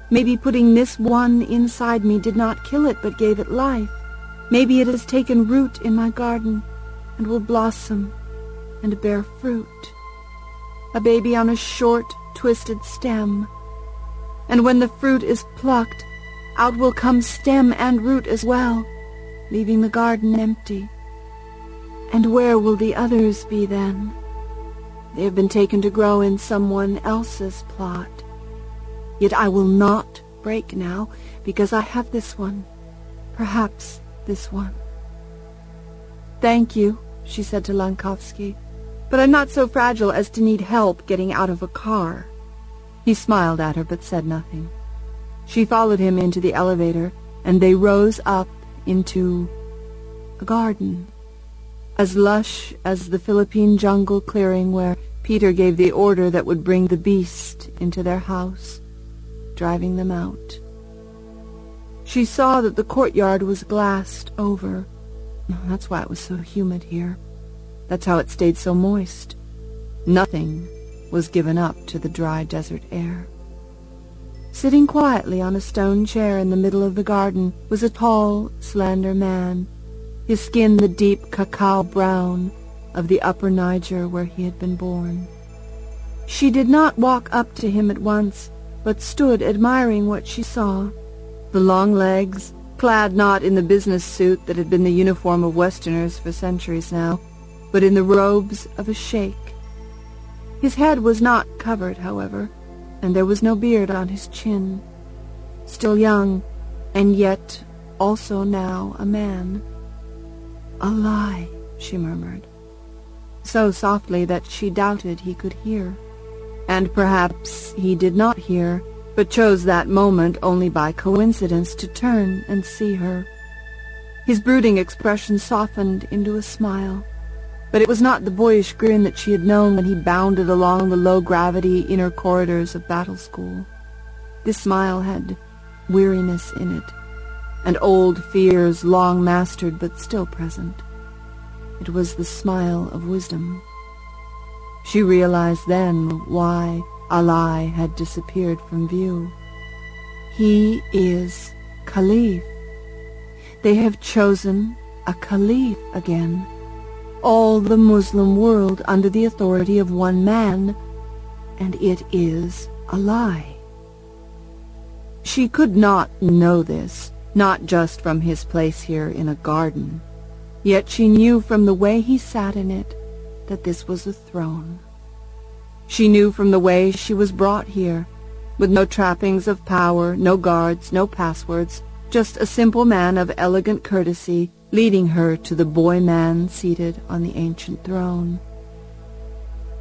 Speaker 3: Maybe putting this one inside me did not kill it, but gave it life. Maybe it has taken root in my garden, and will blossom and bear fruit. A baby on a short, twisted stem. And when the fruit is plucked, out will come stem and root as well, leaving the garden empty. And where will the others be then? They have been taken to grow in someone else's plot. Yet I will not break now, because I have this one. Perhaps this one. "Thank you," she said to Lankovsky, "but I'm not so fragile as to need help getting out of a car." He smiled at her but said nothing. She followed him into the elevator, and they rose up into a garden, as lush as the Philippine jungle clearing where Peter gave the order that would bring the beast into their house, driving them out. She saw that the courtyard was glassed over. That's why it was so humid here. That's how it stayed so moist. Nothing was given up to the dry desert air. Sitting quietly on a stone chair in the middle of the garden was a tall, slender man, his skin the deep cacao brown of the upper Niger where he had been born. She did not walk up to him at once, but stood admiring what she saw. The long legs, clad not in the business suit that had been the uniform of Westerners for centuries now, but in the robes of a sheikh. His head was not covered, however, and there was no beard on his chin. Still young, and yet also now a man. "A lie," she murmured, so softly that she doubted he could hear. And perhaps he did not hear, but chose that moment only by coincidence to turn and see her. His brooding expression softened into a smile, but it was not the boyish grin that she had known when he bounded along the low-gravity inner corridors of Battle School. This smile had weariness in it, and old fears long mastered but still present. It was the smile of wisdom. She realized then why Ali had disappeared from view. He is Caliph. They have chosen a Caliph again. All the Muslim world under the authority of one man, and it is Ali. She could not know this, not just from his place here in a garden, yet she knew from the way he sat in it that this was a throne. She knew from the way she was brought here, with no trappings of power, no guards, no passwords, just a simple man of elegant courtesy leading her to the boy-man seated on the ancient throne.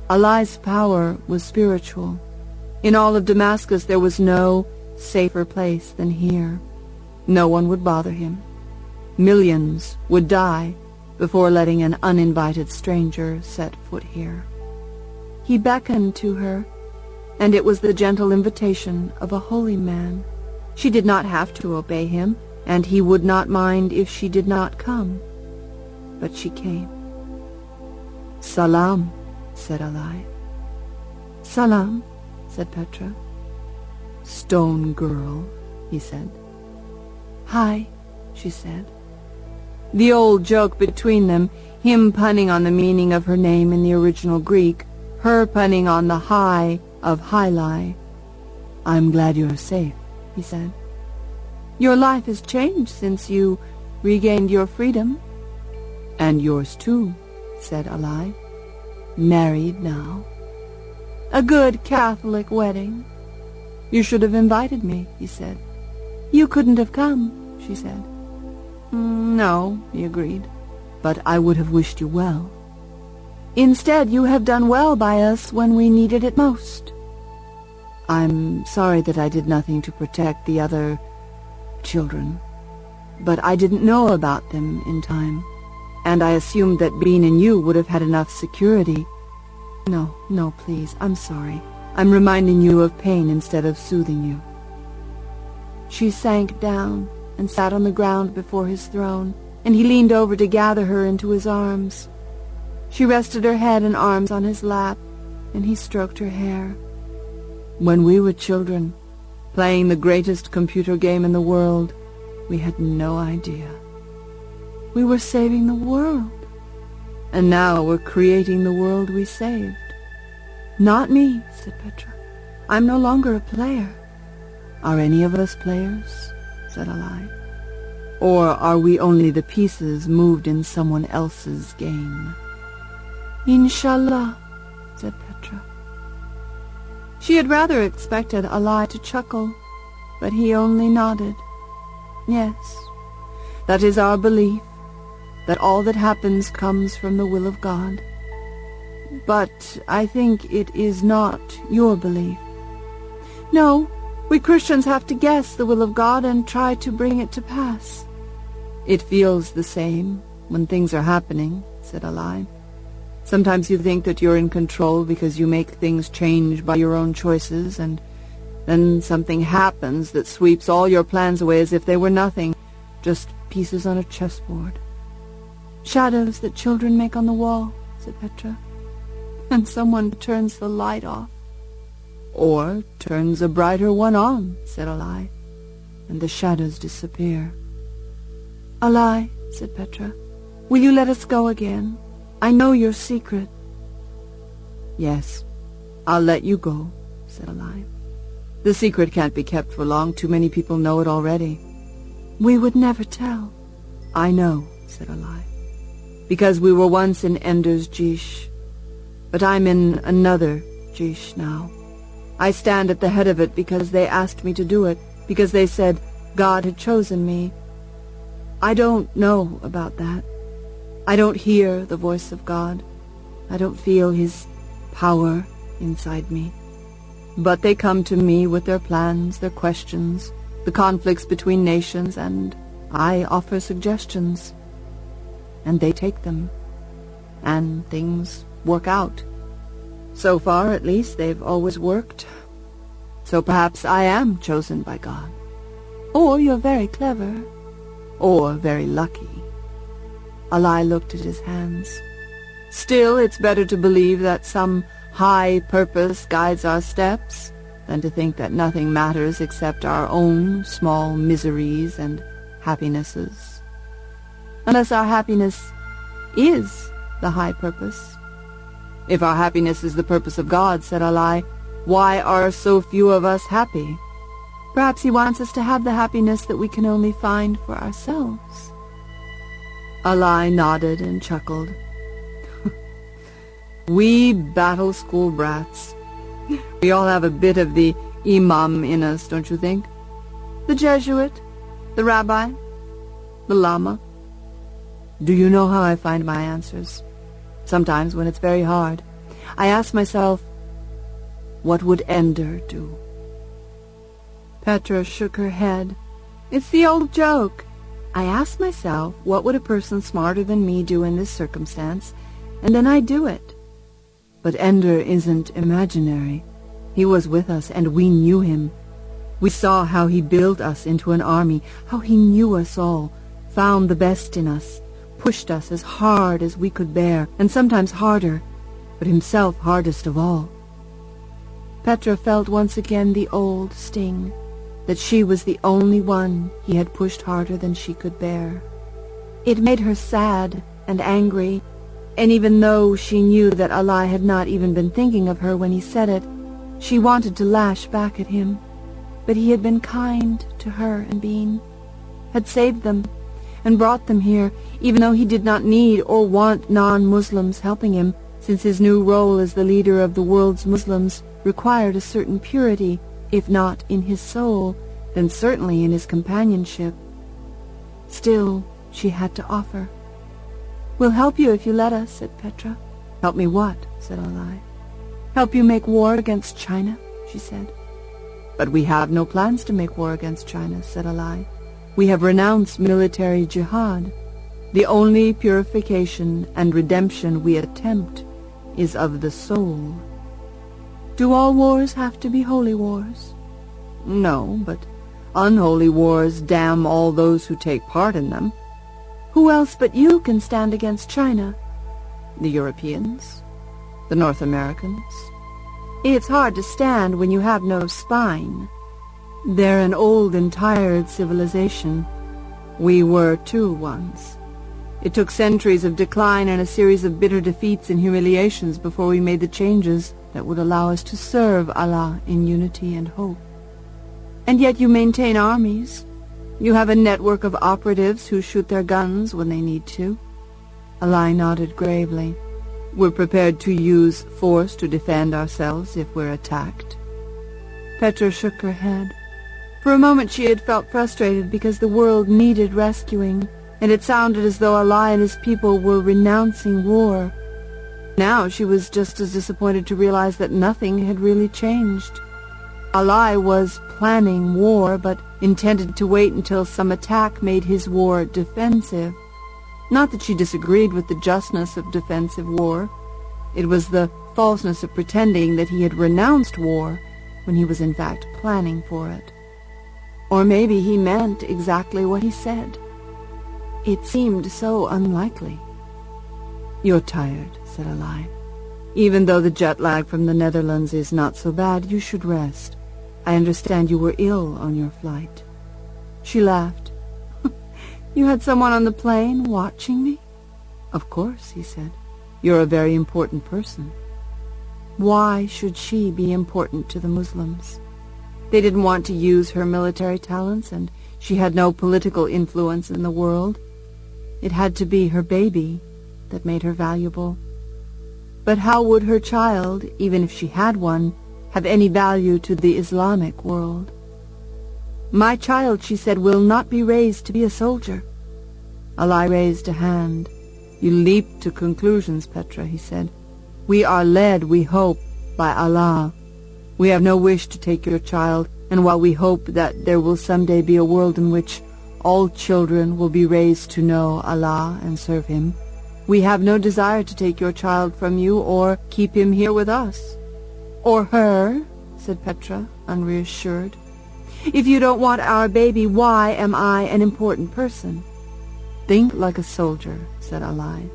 Speaker 3: Ali's power was spiritual. In all of Damascus there was no safer place than here. No one would bother him. Millions would die before letting an uninvited stranger set foot here. He beckoned to her, and it was the gentle invitation of a holy man. She did not have to obey him, and he would not mind if she did not come. But she came. "Salam," said Ali. "Salam," said Petra. "Stone girl," he said. "Hi," she said. The old joke between them, him punning on the meaning of her name in the original Greek, her punning on the high of Hylai. "I'm glad you're safe," he said. "Your life has changed since you regained your freedom." "And yours too," said Ali. "Married now." "A good Catholic wedding." "You should have invited me," he said. "You couldn't have come," she said. "No," he agreed, "but I would have wished you well." "Instead, you have done well by us when we needed it most." "I'm sorry that I did nothing to protect the other children, but I didn't know about them in time, and I assumed that Bean and you would have had enough security." No, please, I'm sorry. I'm reminding you of pain instead of soothing you." She sank down and sat on the ground before his throne, and he leaned over to gather her into his arms. She rested her head and arms on his lap, and he stroked her hair. "When we were children, playing the greatest computer game in the world, we had no idea. We were saving the world. And now we're creating the world we saved. Not me, said Petra. I'm no longer a player. Are any of us players? Said Alai. Or are we only the pieces moved in someone else's game? Inshallah, said Petra. She had rather expected Alai to chuckle, but he only nodded. Yes, that is our belief, that all that happens comes from the will of God. But I think it is not your belief. No, we Christians have to guess the will of God and try to bring it to pass. It feels the same when things are happening, said Alai. Sometimes you think that you're in control because you make things change by your own choices, and then something happens that sweeps all your plans away as if they were nothing, just pieces on a chessboard. Shadows that children make on the wall, said Petra. And someone turns the light off. Or turns a brighter one on, said Alai, and the shadows disappear. Alai, said Petra, will you let us go again? I know your secret. Yes, I'll let you go, said Alai. The secret can't be kept for long. Too many people know it already. We would never tell. I know, said Alai, because we were once in Ender's Jish. But I'm in another Jish now. I stand at the head of it because they asked me to do it, because they said God had chosen me. I don't know about that. I don't hear the voice of God. I don't feel his power inside me. But they come to me with their plans, their questions, the conflicts between nations, and I offer suggestions. And they take them. And things work out. So far, at least, they've always worked. So perhaps I am chosen by God. Or you're very clever. Or very lucky. Alai looked at his hands. Still, it's better to believe that some high purpose guides our steps than to think that nothing matters except our own small miseries and happinesses. Unless our happiness is the high purpose. If our happiness is the purpose of God, said Alai, why are so few of us happy? Perhaps he wants us to have the happiness that we can only find for ourselves. Alai nodded and chuckled. We battle school brats. We all have a bit of the imam in us, don't you think? The Jesuit, the rabbi, the lama. Do you know how I find my answers? Sometimes, when it's very hard, I ask myself, what would Ender do? Petra shook her head. It's the old joke. I ask myself, what would a person smarter than me do in this circumstance, and then I do it. But Ender isn't imaginary. He was with us, and we knew him. We saw how he built us into an army, how he knew us all, found the best in us, pushed us as hard as we could bear, and sometimes harder, but himself hardest of all. Petra felt once again the old sting, that she was the only one he had pushed harder than she could bear. It made her sad and angry, and even though she knew that Alai had not even been thinking of her when he said it, she wanted to lash back at him. But he had been kind to her and Bean, had saved them, and brought them here, even though he did not need or want non-Muslims helping him, since his new role as the leader of the world's Muslims required a certain purity, if not in his soul, then certainly in his companionship. Still, she had to offer. We'll help you if you let us, said Petra. Help me what? Said Alai. Help you make war against China, she said. But we have no plans to make war against China, said Alai. We have renounced military jihad. The only purification and redemption we attempt is of the soul. Do all wars have to be holy wars? No, but unholy wars damn all those who take part in them. Who else but you can stand against China? The Europeans? The North Americans? It's hard to stand when you have no spine. They're an old and tired civilization. We were too once. It took centuries of decline and a series of bitter defeats and humiliations before we made the changes that would allow us to serve Allah in unity and hope. And yet you maintain armies. You have a network of operatives who shoot their guns when they need to. Alai nodded gravely. We're prepared to use force to defend ourselves if we're attacked. Petra shook her head. For a moment she had felt frustrated because the world needed rescuing, and it sounded as though Alai and his people were renouncing war. Now she was just as disappointed to realize that nothing had really changed. Alai was planning war, but intended to wait until some attack made his war defensive. Not that she disagreed with the justness of defensive war. It was the falseness of pretending that he had renounced war when he was in fact planning for it. Or maybe he meant exactly what he said. It seemed so unlikely. You're tired, said Alai. Even though the jet lag from the Netherlands is not so bad, you should rest. I understand you were ill on your flight. She laughed. You had someone on the plane watching me? Of course, he said. You're a very important person. Why should she be important to the Muslims? They didn't want to use her military talents, and she had no political influence in the world. It had to be her baby that made her valuable. But how would her child, even if she had one, have any value to the Islamic world? My child, she said, will not be raised to be a soldier. Alai raised a hand. You leap to conclusions, Petra, he said. We are led, we hope, by Allah. We have no wish to take your child, and while we hope that there will someday be a world in which all children will be raised to know Allah and serve Him, we have no desire to take your child from you or keep him here with us. Or her, said Petra, unreassured. If you don't want our baby, why am I an important person? Think like a soldier, said Alai.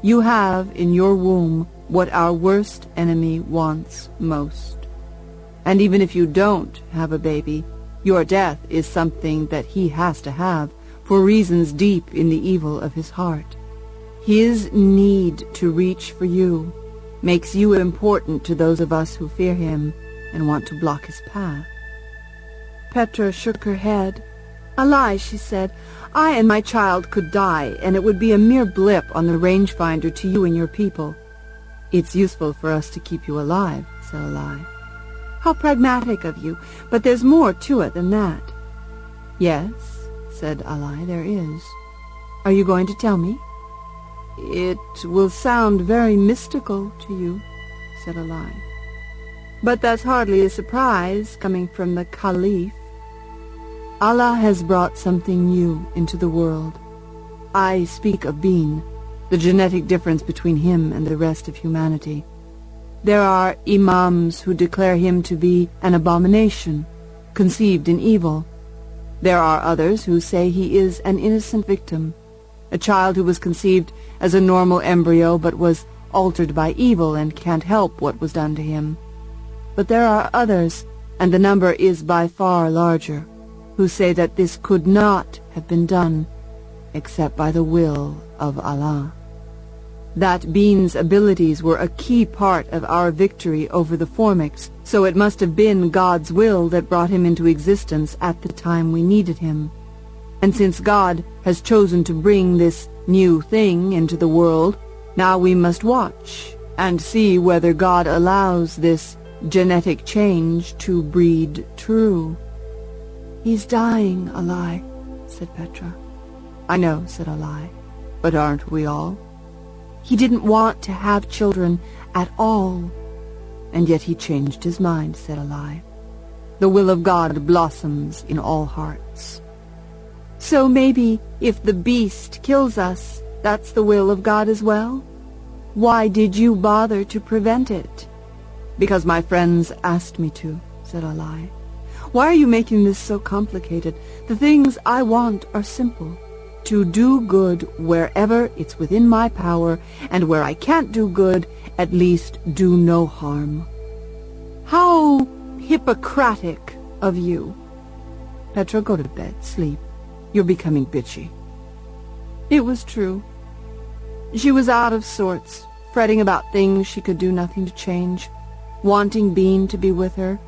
Speaker 3: You have in your womb what our worst enemy wants most. And even if you don't have a baby, your death is something that he has to have for reasons deep in the evil of his heart. His need to reach for you makes you important to those of us who fear him and want to block his path. Petra shook her head. Alai, she said, I and my child could die, and it would be a mere blip on the rangefinder to you and your people. It's useful for us to keep you alive, said Alai. How pragmatic of you, but there's more to it than that. Yes, said Alai, there is. Are you going to tell me? It will sound very mystical to you, said Alai. But that's hardly a surprise, coming from the Caliph. Allah has brought something new into the world. I speak of Bin, the genetic difference between him and the rest of humanity. There are imams who declare him to be an abomination, conceived in evil. There are others who say he is an innocent victim, a child who was conceived as a normal embryo but was altered by evil and can't help what was done to him. But there are others, and the number is by far larger, who say that this could not have been done except by the will of Allah. That Bin's abilities were a key part of our victory over the Formics, so it must have been God's will that brought him into existence at the time we needed him. And since God has chosen to bring this new thing into the world, now we must watch and see whether God allows this genetic change to breed true. He's dying, Alai, said Petra. I know, said Alai, but aren't we all? He didn't want to have children at all, and yet he changed his mind, said Alai. The will of God blossoms in all hearts. So maybe if the beast kills us, that's the will of God as well? Why did you bother to prevent it? Because my friends asked me to, said Alai. Why are you making this so complicated? The things I want are simple. To do good wherever it's within my power, and where I can't do good, at least do no harm. How Hippocratic of you. Petra, go to bed, sleep. You're becoming bitchy. It was true. She was out of sorts, fretting about things she could do nothing to change, wanting Bean to be with her,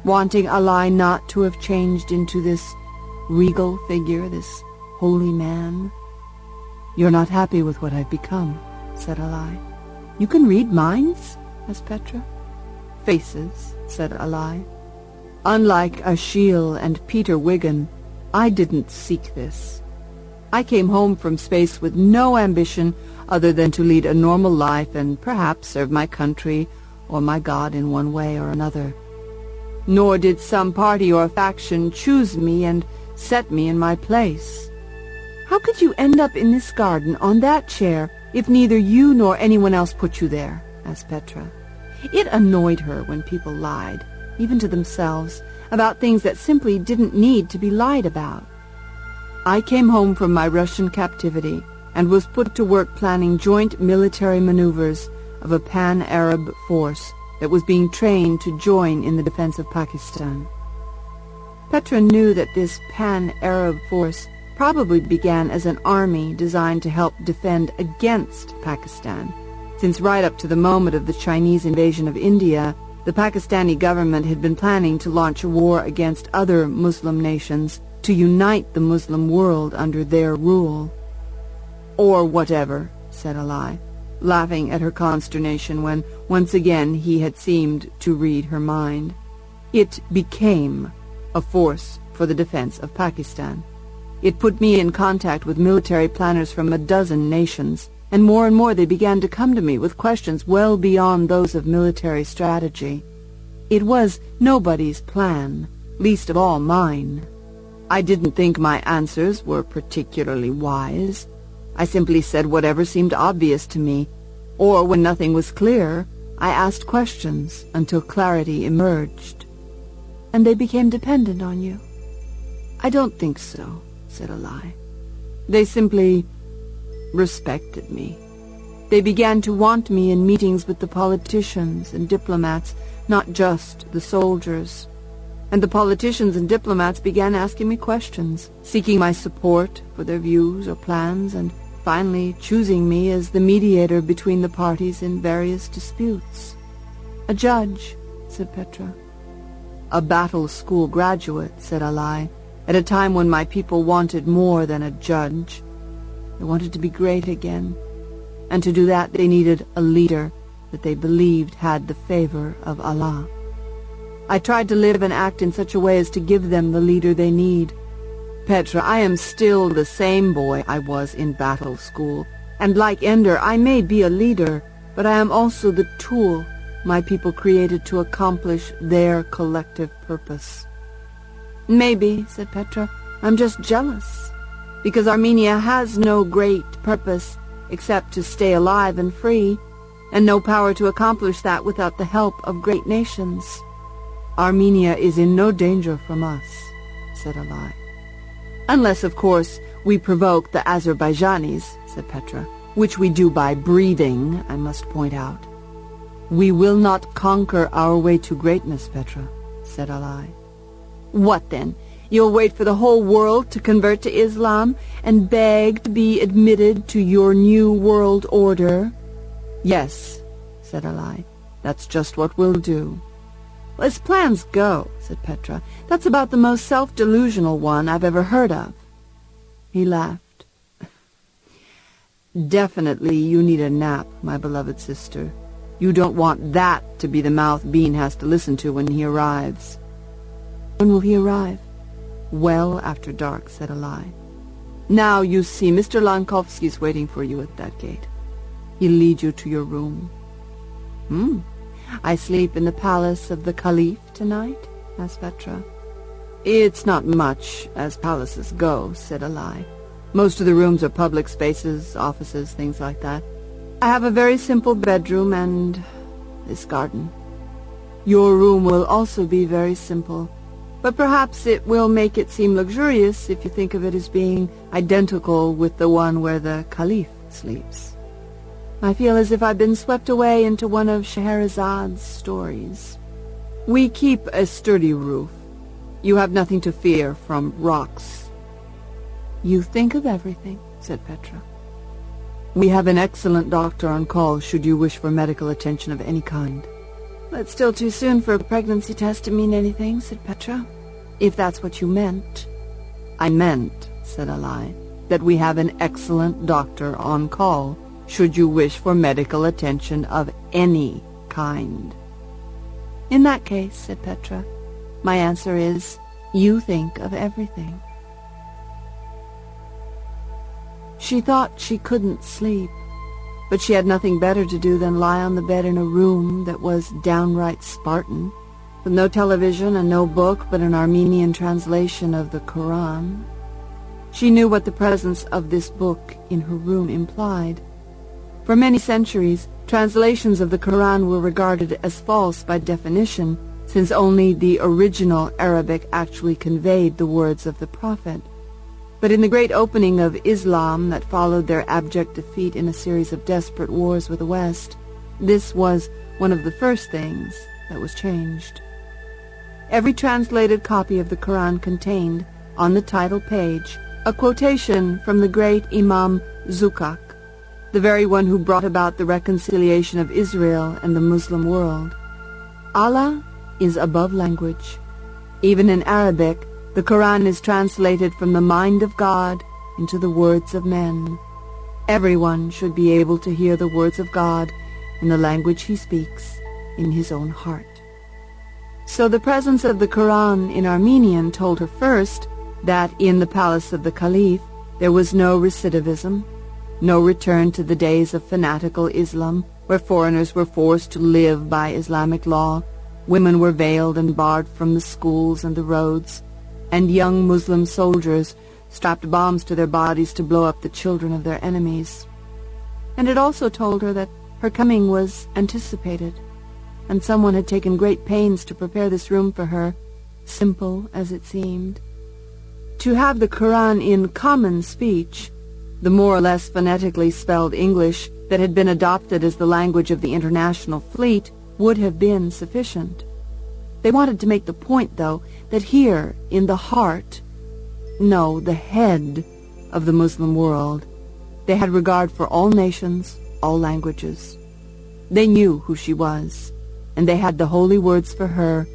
Speaker 3: wanting Alai not to have changed into this regal figure, this holy man. "You're not happy with what I've become," said Alai. "You can read minds?" asked Petra. "Faces," said Alai. "Unlike Ashiel and Peter Wiggin, I didn't seek this. I came home from space with no ambition other than to lead a normal life and perhaps serve my country or my God in one way or another. Nor did some party or faction choose me and set me in my place." "How could you end up in this garden on that chair if neither you nor anyone else put you there?" asked Petra. It annoyed her when people lied, even to themselves, about things that simply didn't need to be lied about. "I came home from my Russian captivity and was put to work planning joint military maneuvers of a pan-Arab force that was being trained to join in the defense of Pakistan." Petra knew that this pan-Arab force probably began as an army designed to help defend against Pakistan, since right up to the moment of the Chinese invasion of India, the Pakistani government had been planning to launch a war against other Muslim nations to unite the Muslim world under their rule. "Or whatever," said Alai, laughing at her consternation when once again he had seemed to read her mind. "It became a force for the defense of Pakistan. It put me in contact with military planners from a dozen nations, and more they began to come to me with questions well beyond those of military strategy. It was nobody's plan, least of all mine. I didn't think my answers were particularly wise. I simply said whatever seemed obvious to me, or when nothing was clear, I asked questions until clarity emerged." "And they became dependent on you?" "I don't think so," said Alai. "They simply respected me. They began to want me in meetings with the politicians and diplomats, not just the soldiers. And the politicians and diplomats began asking me questions, seeking my support for their views or plans, and finally choosing me as the mediator between the parties in various disputes." "A judge," said Petra. "A battle school graduate," said Alai, "at a time when my people wanted more than a judge. They wanted to be great again, and to do that they needed a leader that they believed had the favor of Allah. I tried to live and act in such a way as to give them the leader they need. Petra, I am still the same boy I was in battle school, and like Ender, I may be a leader, but I am also the tool my people created to accomplish their collective purpose." "Maybe," said Petra, "I'm just jealous, because Armenia has no great purpose except to stay alive and free, and no power to accomplish that without the help of great nations." "Armenia is in no danger from us," said Alai. "Unless, of course, we provoke the Azerbaijanis," said Petra, "which we do by breathing, I must point out." "We will not conquer our way to greatness, Petra," said Alai. "What then? You'll wait for the whole world to convert to Islam and beg to be admitted to your new world order?" "Yes," said Alai. "That's just what we'll do." "Well, as plans go," said Petra, "that's about the most self-delusional one I've ever heard of." He laughed. "Definitely you need a nap, my beloved sister. You don't want that to be the mouth Bean has to listen to when he arrives." "When will he arrive?" "Well after dark," said Alai. "Now, you see, Mr. Lankovsky's waiting for you at that gate. He'll lead you to your room." "I sleep in the palace of the Caliph tonight?" asked Petra. "It's not much, as palaces go," said Alai. "Most of the rooms are public spaces, offices, things like that. I have a very simple bedroom and this garden. Your room will also be very simple, but perhaps it will make it seem luxurious if you think of it as being identical with the one where the Caliph sleeps. I feel as if I've been swept away into one of Scheherazade's stories. We keep a sturdy roof. You have nothing to fear from rocks." "You think of everything," said Petra.
Speaker 4: We have an excellent doctor on call should you wish for medical attention of any kind.
Speaker 3: It's still too soon for a pregnancy test to mean anything, said Petra. If that's what you meant.
Speaker 4: I meant, said Alai, that we have an excellent doctor on call should you wish for medical attention of any kind.
Speaker 3: In that case, said Petra, my answer is, you think of everything. She thought she couldn't sleep, but she had nothing better to do than lie on the bed in a room that was downright Spartan, with no television and no book but an Armenian translation of the Quran. She knew what the presence of this book in her room implied. For many centuries, translations of the Quran were regarded as false by definition, since only the original Arabic actually conveyed the words of the Prophet. But in the great opening of Islam that followed their abject defeat in a series of desperate wars with the West, this was one of the first things that was changed. Every translated copy of the Quran contained, on the title page, a quotation from the great Imam Zukak, the very one who brought about the reconciliation of Israel and the Muslim world. Allah is above language. Even in Arabic, the Quran is translated from the mind of God into the words of men. Everyone should be able to hear the words of God in the language he speaks in his own heart. So the presence of the Quran in Armenian told her first that in the palace of the Caliph there was no recidivism, no return to the days of fanatical Islam, where foreigners were forced to live by Islamic law, women were veiled and barred from the schools and the roads, and young Muslim soldiers strapped bombs to their bodies to blow up the children of their enemies. And it also told her that her coming was anticipated, and someone had taken great pains to prepare this room for her, simple as it seemed. To have the Quran in common speech, the more or less phonetically spelled English that had been adopted as the language of the international fleet, would have been sufficient. They wanted to make the point, though, that here, in the heart, no, the head of the Muslim world, they had regard for all nations, all languages. They knew who she was, and they had the holy words for her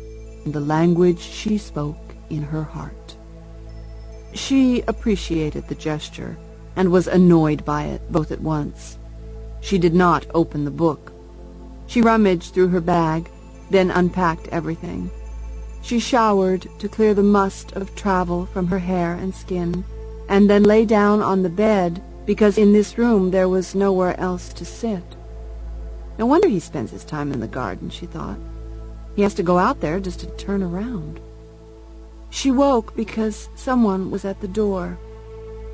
Speaker 3: in the language she spoke in her heart. She appreciated the gesture, and was annoyed by it both at once. She did not open the book. She rummaged through her bag, then unpacked everything. She showered to clear the must of travel from her hair and skin, and then lay down on the bed, because in this room there was nowhere else to sit. No wonder he spends his time in the garden, she thought. He has to go out there just to turn around. She woke because someone was at the door.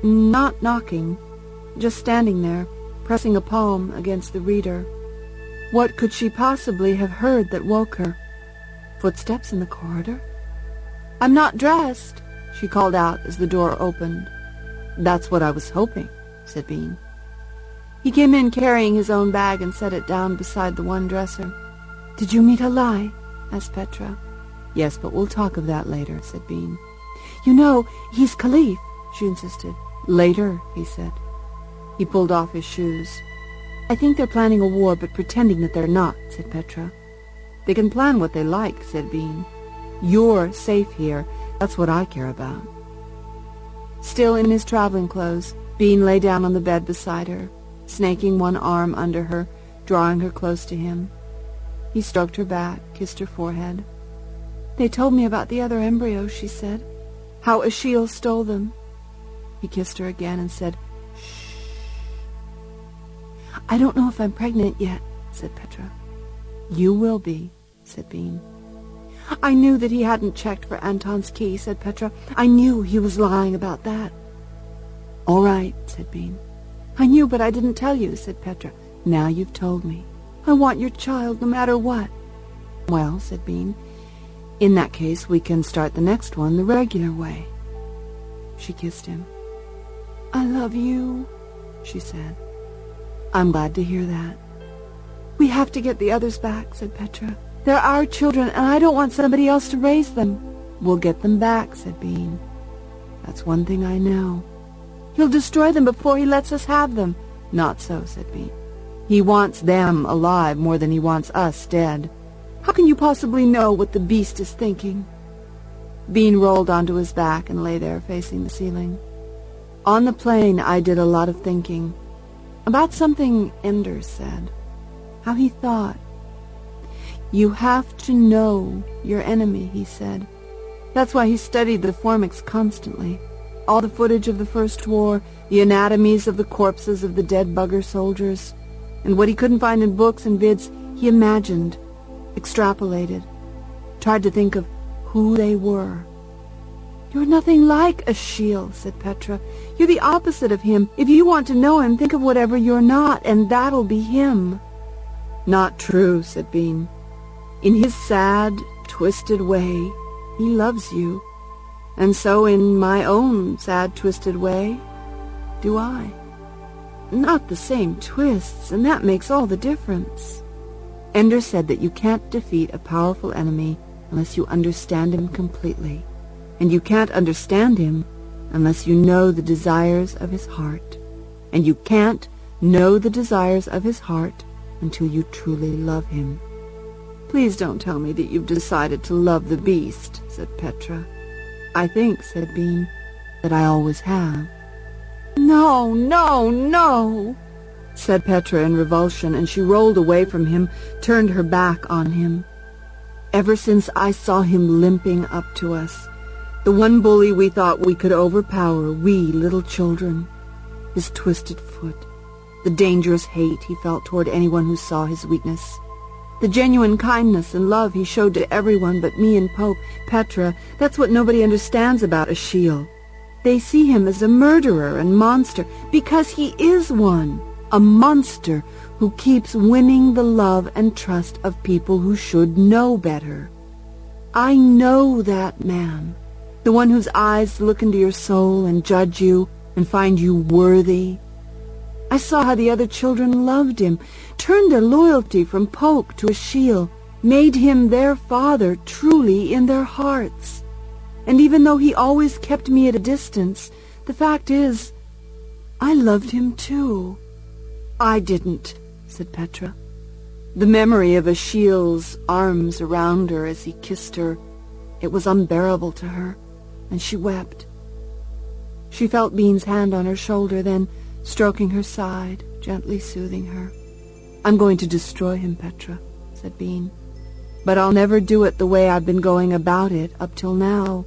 Speaker 3: Not knocking, just standing there, pressing a palm against the reader. What could she possibly have heard that woke her? Footsteps in the corridor? "I'm not dressed," she called out as the door opened. "That's what I was hoping," said Bean. He came in carrying his own bag and set it down beside the one dresser. "Did you meet Alai?" asked Petra. "Yes, but we'll talk of that later," said Bean. "You know, he's Caliph," she insisted. "Later," he said. He pulled off his shoes. "I think they're planning a war, but pretending that they're not," said Petra. "They can plan what they like," said Bean. "You're safe here. That's what I care about." Still in his traveling clothes, Bean lay down on the bed beside her, snaking one arm under her, drawing her close to him. He stroked her back, kissed her forehead. "They told me about the other embryos," she said. "How Ashiel stole them." He kissed her again and said, "Shh." "I don't know if I'm pregnant yet," said Petra. "You will be," said Bean. "I knew that he hadn't checked for Anton's key," said Petra. "I knew he was lying about that." "All right," said Bean. "I knew, but I didn't tell you," said Petra. "Now you've told me. I want your child no matter what." "Well," said Bean, "in that case we can start the next one the regular way." She kissed him. "I love you," she said. "I'm glad to hear that." "We have to get the others back," said Petra. "They're our children, and I don't want somebody else to raise them." "We'll get them back," said Bean. "That's one thing I know." "He'll destroy them before he lets us have them." Not so, said Bean. He wants them alive more than he wants us dead. How can you possibly know what the beast is thinking? Bean rolled onto his back and lay there facing the ceiling. On the plane, I did a lot of thinking. About something Ender said. How he thought. You have to know your enemy, he said. That's why he studied the Formics constantly. All the footage of the First War, the anatomies of the corpses of the dead bugger soldiers, and what he couldn't find in books and vids, he imagined, extrapolated, tried to think of who they were. You're nothing like Ashiel, said Petra. You're the opposite of him. If you want to know him, think of whatever you're not, and that'll be him. Not true, said Bean. In his sad, twisted way, he loves you. And so in my own sad, twisted way, do I. Not the same twists, and that makes all the difference. Ender said that you can't defeat a powerful enemy unless you understand him completely. And you can't understand him unless you know the desires of his heart. And you can't know the desires of his heart until you truly love him. Please don't tell me that you've decided to love the beast, said Petra. I think, said Bean, that I always have. No, no, no, said Petra in revulsion, and she rolled away from him, turned her back on him. Ever since I saw him limping up to us, the one bully we thought we could overpower, we little children, his twisted foot, the dangerous hate he felt toward anyone who saw his weakness, the genuine kindness and love he showed to everyone but me and Pope, Petra, that's what nobody understands about Ashiel. They see him as a murderer and monster because he is one, a monster who keeps winning the love and trust of people who should know better. I know that man. The one whose eyes look into your soul and judge you and find you worthy. I saw how the other children loved him, turned their loyalty from Pope to Ashiel, made him their father truly in their hearts. And even though he always kept me at a distance, the fact is, I loved him too. I didn't, said Petra. The memory of Ashiel's arms around her as he kissed her, it was unbearable to her. And she wept. She felt Bean's hand on her shoulder, then stroking her side, gently soothing her. I'm going to destroy him, Petra, said Bean. But I'll never do it the way I've been going about it up till now.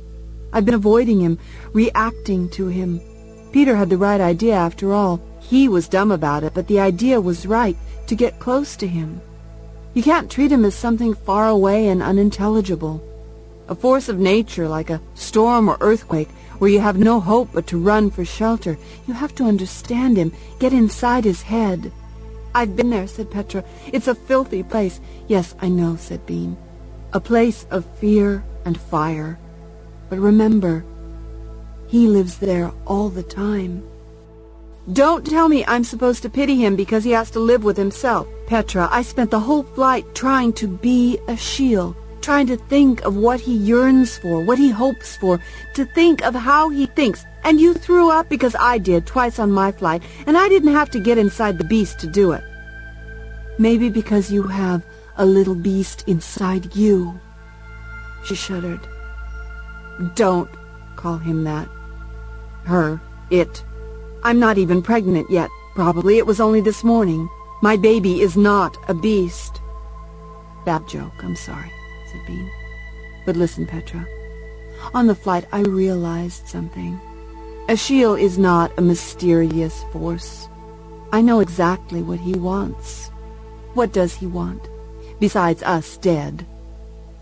Speaker 3: I've been avoiding him, reacting to him. Peter had the right idea after all. He was dumb about it, but the idea was right, to get close to him. You can't treat him as something far away and unintelligible. A force of nature like a storm or earthquake where you have no hope but to run for shelter. You have to understand him, get inside his head. I've been there, said Petra. It's a filthy place. Yes, I know, said Bean. A place of fear and fire. But remember, he lives there all the time. Don't tell me I'm supposed to pity him because he has to live with himself. Petra, I spent the whole flight trying to be Ashiel. Trying to think of what he yearns for, what he hopes for, to think of how he thinks. And you threw up because I did twice on my flight, and I didn't have to get inside the beast to do it. Maybe because you have a little beast inside you. She shuddered. Don't call him that. Her. It. I'm not even pregnant yet. Probably it was only this morning. My baby is not a beast. Bad joke, I'm sorry. Bean. But listen, Petra. On the flight, I realized something. Ashiel is not a mysterious force. I know exactly what he wants. What does he want, besides us dead?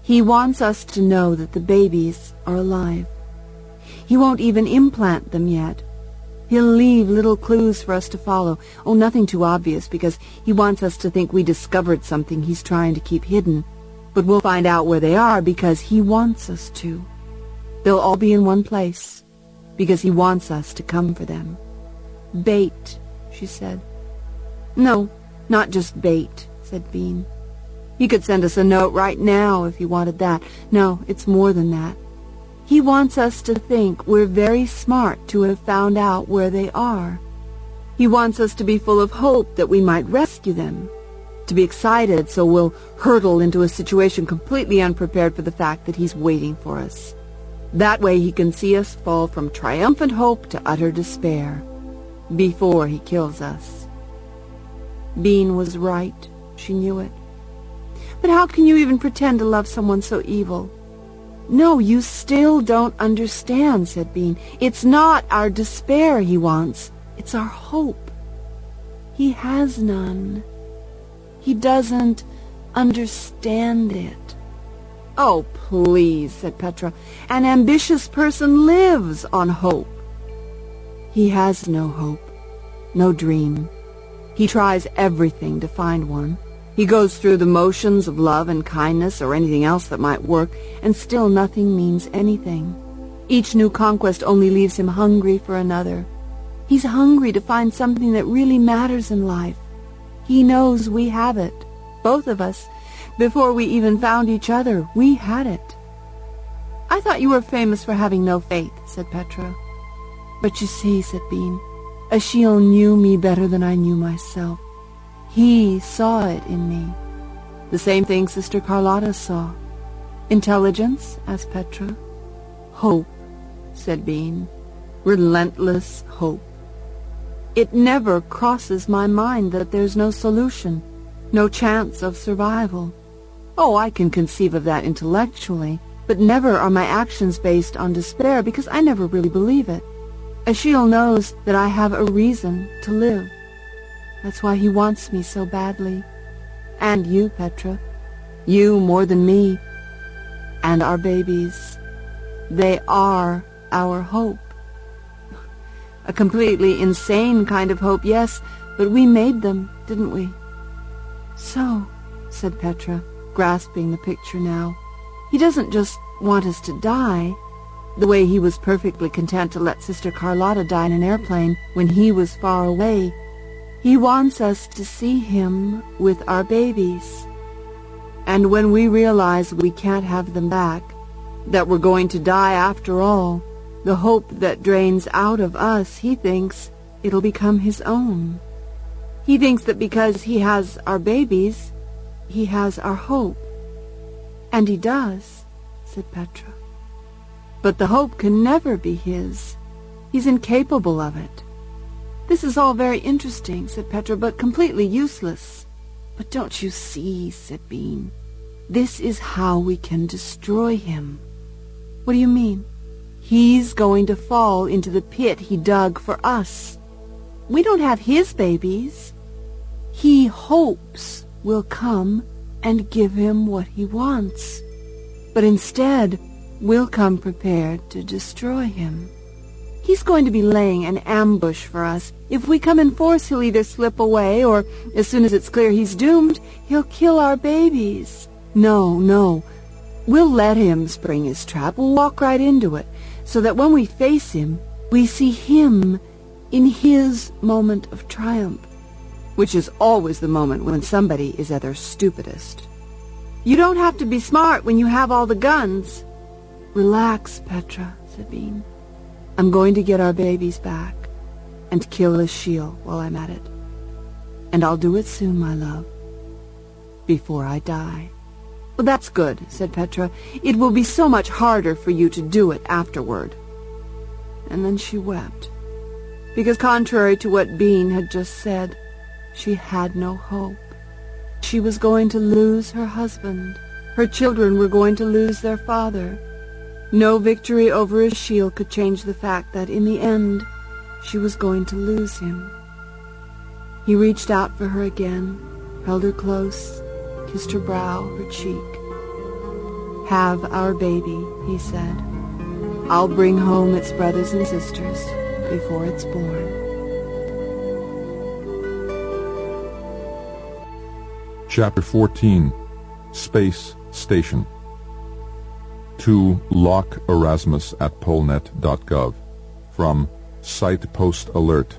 Speaker 3: He wants us to know that the babies are alive. He won't even implant them yet. He'll leave little clues for us to follow. Oh, nothing too obvious, because he wants us to think we discovered something he's trying to keep hidden. But we'll find out where they are because he wants us to. They'll all be in one place because he wants us to come for them. Bait, she said. No, not just bait, said Bean. He could send us a note right now if he wanted that. No, it's more than that. He wants us to think we're very smart to have found out where they are. He wants us to be full of hope that we might rescue them, to be excited so we'll hurtle into a situation completely unprepared for the fact that he's waiting for us. That way he can see us fall from triumphant hope to utter despair before he kills us. Bean was right. She knew it. But how can you even pretend to love someone so evil? No, you still don't understand, said Bean. It's not our despair he wants. It's our hope. He has none. He doesn't understand it. Oh, please, said Petra. An ambitious person lives on hope. He has no hope, no dream. He tries everything to find one. He goes through the motions of love and kindness or anything else that might work, and still nothing means anything. Each new conquest only leaves him hungry for another. He's hungry to find something that really matters in life. He knows we have it, both of us. Before we even found each other, we had it. I thought you were famous for having no faith, said Petra. But you see, said Bean, Ashiel knew me better than I knew myself. He saw it in me. The same thing Sister Carlotta saw. Intelligence? asked Petra. Hope, said Bean. Relentless hope. It never crosses my mind that there's no solution, no chance of survival. Oh, I can conceive of that intellectually, but never are my actions based on despair because I never really believe it. Ashiel knows that I have a reason to live. That's why he wants me so badly. And you, Petra. You more than me. And our babies. They are our hope. A completely insane kind of hope, yes, but we made them, didn't we? So, said Petra, grasping the picture now, he doesn't just want us to die, the way he was perfectly content to let Sister Carlotta die in an airplane when he was far away. He wants us to see him with our babies. And when we realize we can't have them back, that we're going to die after all, the hope that drains out of us, he thinks it'll become his own. He thinks that because he has our babies, he has our hope. And he does, said Petra. But the hope can never be his. He's incapable of it. This is all very interesting, said Petra, but completely useless. But don't you see, said Bean, this is how we can destroy him. What do you mean? He's going to fall into the pit he dug for us. We don't have his babies. He hopes we'll come and give him what he wants. But instead, we'll come prepared to destroy him. He's going to be laying an ambush for us. If we come in force, he'll either slip away, or as soon as it's clear he's doomed, he'll kill our babies. No. We'll let him spring his trap. We'll walk right into it, so that when we face him, we see him in his moment of triumph, which is always the moment when somebody is at their stupidest. You don't have to be smart when you have all the guns. Relax, Petra, said Bean. I'm going to get our babies back and kill Ashiel while I'm at it. And I'll do it soon, my love, before I die. Well, that's good, said Petra. It will be so much harder for you to do it afterward. And then she wept, because contrary to what Bean had just said, she had no hope. She was going to lose her husband. Her children were going to lose their father. No victory over Ashiel could change the fact that, in the end, she was going to lose him. He reached out for her again, held her close, kissed her brow, her cheek. Have our baby, he said. I'll bring home its brothers and sisters before it's born.
Speaker 2: Chapter 14. Space Station. To Locke Erasmus at polnet.gov. From Site Post Alert.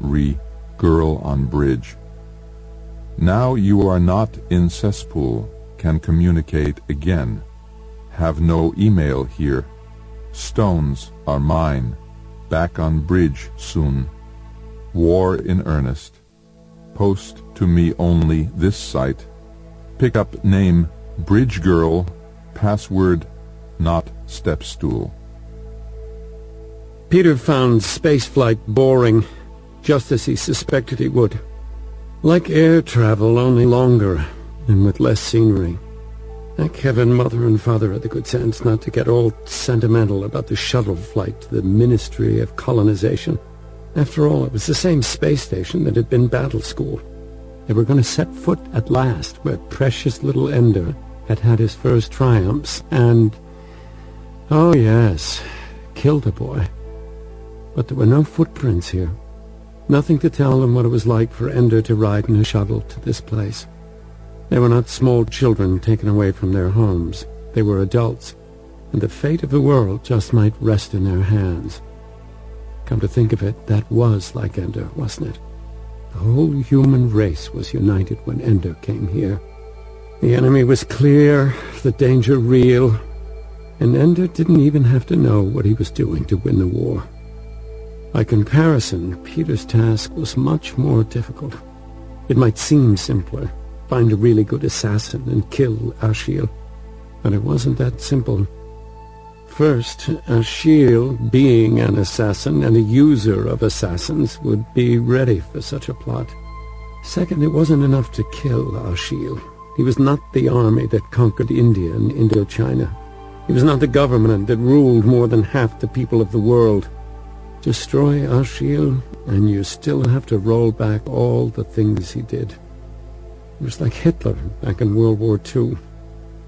Speaker 2: Re. Girl on Bridge. Now you are not in cesspool. Can communicate again. Have no email here. Stones are mine. Back on bridge soon. war in earnest. Post to me only this site. Pick up name Bridge Girl, password not step stool.
Speaker 1: Peter found spaceflight boring, just as he suspected he would. Like air travel, only longer, and with less scenery. Thank heaven Mother and Father had the good sense not to get all sentimental about the shuttle flight to the Ministry of Colonization. After all, it was the same space station that had been battle school. They were going to set foot at last where precious little Ender had had his first triumphs and, oh yes, killed a boy. But there were no footprints here. Nothing to tell them what it was like for Ender to ride in a shuttle to this place. They were not small children taken away from their homes. They were adults, and the fate of the world just might rest in their hands. Come to think of it, that was like Ender, wasn't it? The whole human race was united when Ender came here. The enemy was clear, the danger real, and Ender didn't even have to know what he was doing to win the war. By comparison, Peter's task was much more difficult. It might seem simpler. Find a really good assassin and kill Ashiel. But it wasn't that simple. First, Ashiel, being an assassin and a user of assassins, would be ready for such a plot. Second, it wasn't enough to kill Ashiel. He was not the army that conquered India and Indochina. He was not the government that ruled more than half the people of the world. Destroy Ashiel, and you still have to roll back all the things he did. It was like Hitler back in World War II.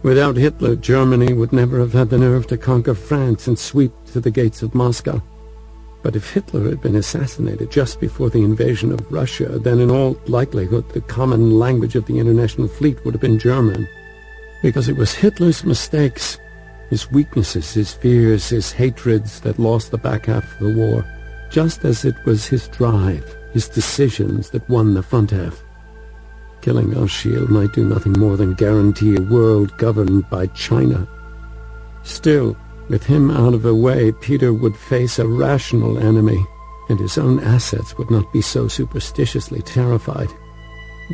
Speaker 1: Without Hitler, Germany would never have had the nerve to conquer France and sweep to the gates of Moscow. But if Hitler had been assassinated just before the invasion of Russia, then in all likelihood the common language of the international fleet would have been German. Because it was Hitler's mistakes, his weaknesses, his fears, his hatreds that lost the back half of the war, just as it was his drive, his decisions that won the front half. Killing Ashiel might do nothing more than guarantee a world governed by China. Still, with him out of the way, Peter would face a rational enemy, and his own assets would not be so superstitiously terrified.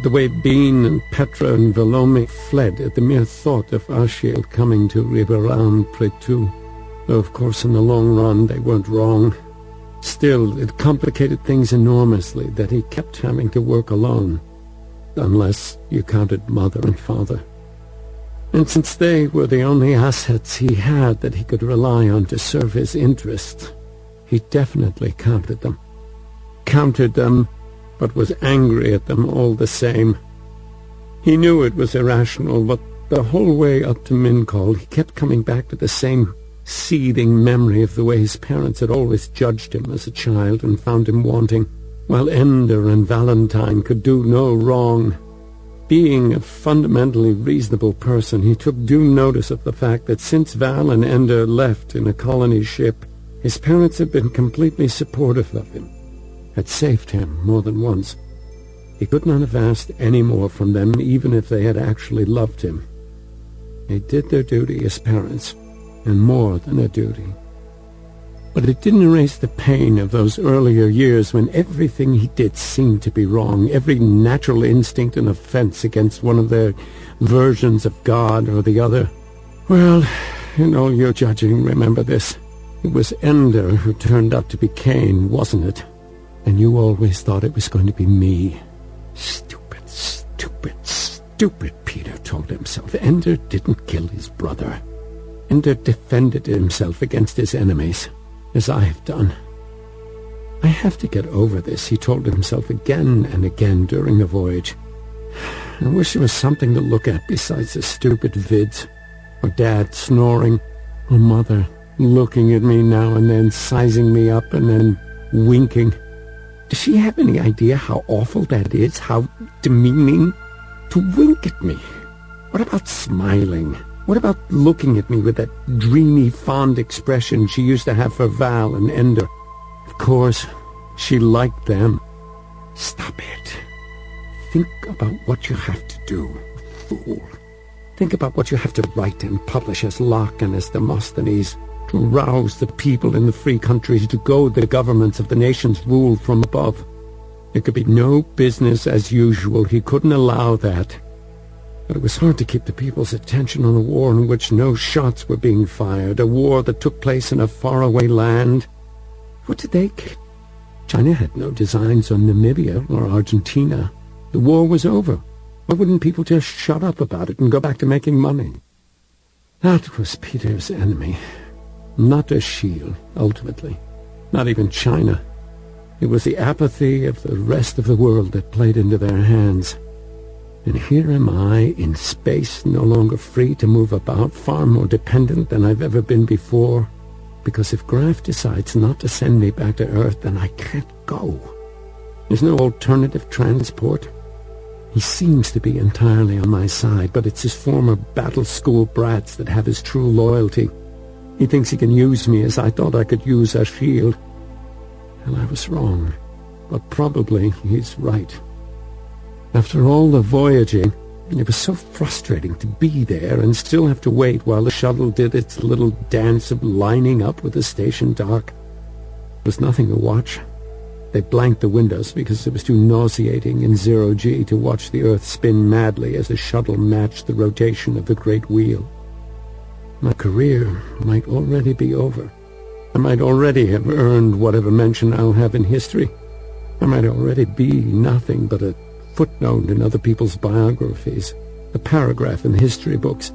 Speaker 1: The way Bean and Petra and Velome fled at the mere thought of Ashiel coming to Ribeirão-Preto. Though, of course, in the long run, they weren't wrong. Still, it complicated things enormously that he kept having to work alone. Unless you counted Mother and Father. And since they were the only assets he had that he could rely on to serve his interests, he definitely counted them. Counted them, but was angry at them all the same. He knew it was irrational, but the whole way up to Mincall he kept coming back to the same seething memory of the way his parents had always judged him as a child and found him wanting, while Ender and Valentine could do no wrong. Being a fundamentally reasonable person, he took due notice of the fact that since Val and Ender left in a colony ship, his parents had been completely supportive of him, had saved him more than once. He could not have asked any more from them, even if they had actually loved him. They did their duty as parents, and more than a duty. But it didn't erase the pain of those earlier years when everything he did seemed to be wrong, every natural instinct an offense against one of their versions of God or the other. Well, in all your judging, remember this. It was Ender who turned out to be Cain, wasn't it? And you always thought it was going to be me. Stupid, stupid, stupid, Peter told himself. Ender didn't kill his brother. Ender defended himself against his enemies, as I have done. I have to get over this, he told himself again and again during the voyage. I wish there was something to look at besides the stupid vids, or Dad snoring, or Mother looking at me now and then, sizing me up and then winking. Does she have any idea how awful that is, how demeaning? To wink at me. What about smiling? What about looking at me with that dreamy, fond expression she used to have for Val and Ender? Of course, she liked them. Stop it. Think about what you have to do, fool. Think about what you have to write and publish as Locke and as Demosthenes, to rouse the people in the free countries to goad the governments of the nations ruled from above. It could be no business as usual. He couldn't allow that. But it was hard to keep the people's attention on a war in which no shots were being fired, a war that took place in a faraway land. What did they care? China had no designs on Namibia or Argentina. The war was over. Why wouldn't people just shut up about it and go back to making money? That was Peter's enemy. Not Ashiel, ultimately. Not even China. It was the apathy of the rest of the world that played into their hands. And here am I, in space, no longer free to move about, far more dependent than I've ever been before. Because if Graf decides not to send me back to Earth, then I can't go. There's no alternative transport. He seems to be entirely on my side, but it's his former battle school brats that have his true loyalty. He thinks he can use me as I thought I could use Ashiel. And I was wrong, but probably he's right. After all the voyaging, it was so frustrating to be there and still have to wait while the shuttle did its little dance of lining up with the station dock. There was nothing to watch. They blanked the windows because it was too nauseating in zero-G to watch the Earth spin madly as the shuttle matched the rotation of the Great Wheel. My career might already be over. I might already have earned whatever mention I'll have in history. I might already be nothing but a footnote in other people's biographies, a paragraph in history books.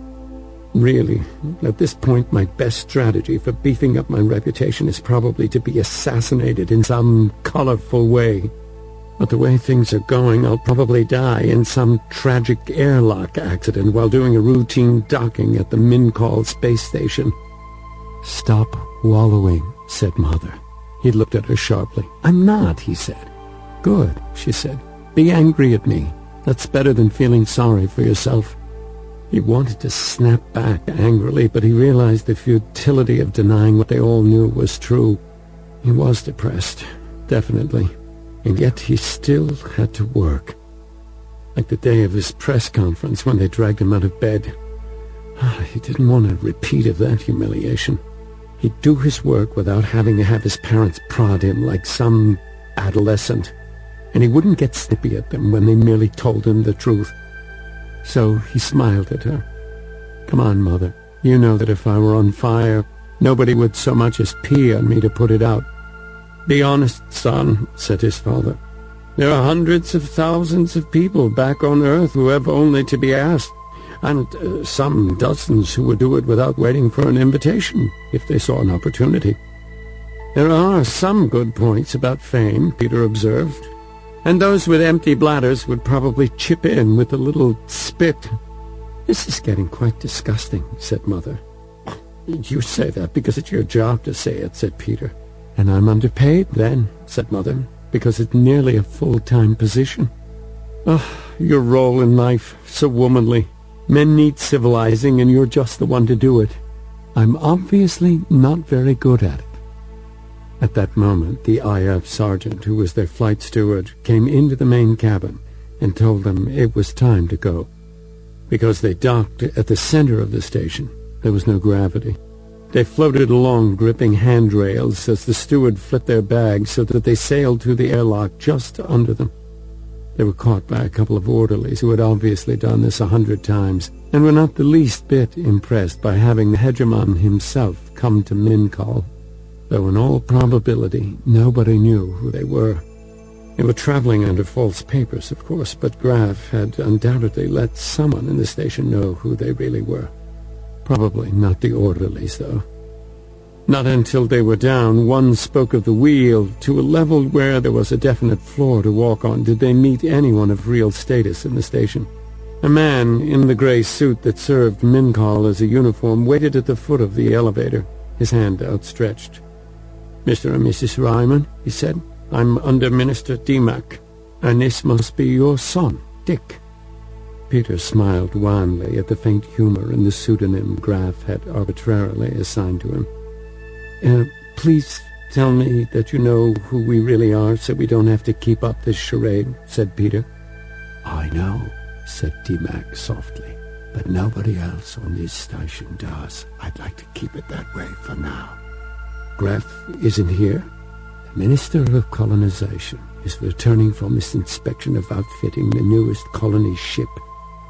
Speaker 1: Really, at this point, my best strategy for beefing up my reputation is probably to be assassinated in some colorful way. But the way things are going, I'll probably die in some tragic airlock accident while doing a routine docking at the Mincall space station. "Stop wallowing," said Mother. He looked at her sharply. "I'm not," he said. "Good," she said. "Be angry at me. That's better than feeling sorry for yourself." He wanted to snap back angrily, but he realized the futility of denying what they all knew was true. He was depressed, definitely, and yet he still had to work. Like the day of his press conference when they dragged him out of bed. He didn't want a repeat of that humiliation. He'd do his work without having to have his parents prod him like some adolescent, and he wouldn't get snippy at them when they merely told him the truth. So he smiled at her. "Come on, Mother. You know that if I were on fire, nobody would so much as pee on me to put it out." "Be honest, son," said his father. "There are hundreds of thousands of people back on Earth who have only to be asked, and some dozens who would do it without waiting for an invitation if they saw an opportunity." "There are some good points about fame," Peter observed. "And those with empty bladders would probably chip in with a little spit." "This is getting quite disgusting," said Mother. "You say that because it's your job to say it," said Peter. "And I'm underpaid then," said Mother, "because it's nearly a full-time position." Your role in life, so womanly. Men need civilizing, and you're just the one to do it. I'm obviously not very good at it." At that moment, the IF sergeant, who was their flight steward, came into the main cabin and told them it was time to go. Because they docked at the center of the station, there was no gravity. They floated along, gripping handrails as the steward flipped their bags so that they sailed through the airlock just under them. They were caught by a couple of orderlies who had obviously done this 100 times and were not the least bit impressed by having the hegemon himself come to Mincall. Though in all probability nobody knew who they were. They were traveling under false papers, of course, but Graf had undoubtedly let someone in the station know who they really were. Probably not the orderlies, though. Not until they were down, one spoke of the wheel, to a level where there was a definite floor to walk on, did they meet anyone of real status in the station. A man in the gray suit that served Mincall as a uniform waited at the foot of the elevator, his hand outstretched. "Mr. and Mrs. Ryman," he said, "I'm Under Minister Dimak, and this must be your son, Dick." Peter smiled wanly at the faint humor in the pseudonym Graf had arbitrarily assigned to him. Please tell me that you know who we really are so we don't have to keep up this charade," said Peter. "I know," said Dimak softly, "but nobody else on this station does. I'd like to keep it that way for now." "Graf isn't here?" Minister of Colonization is returning from his inspection of outfitting the newest colony ship.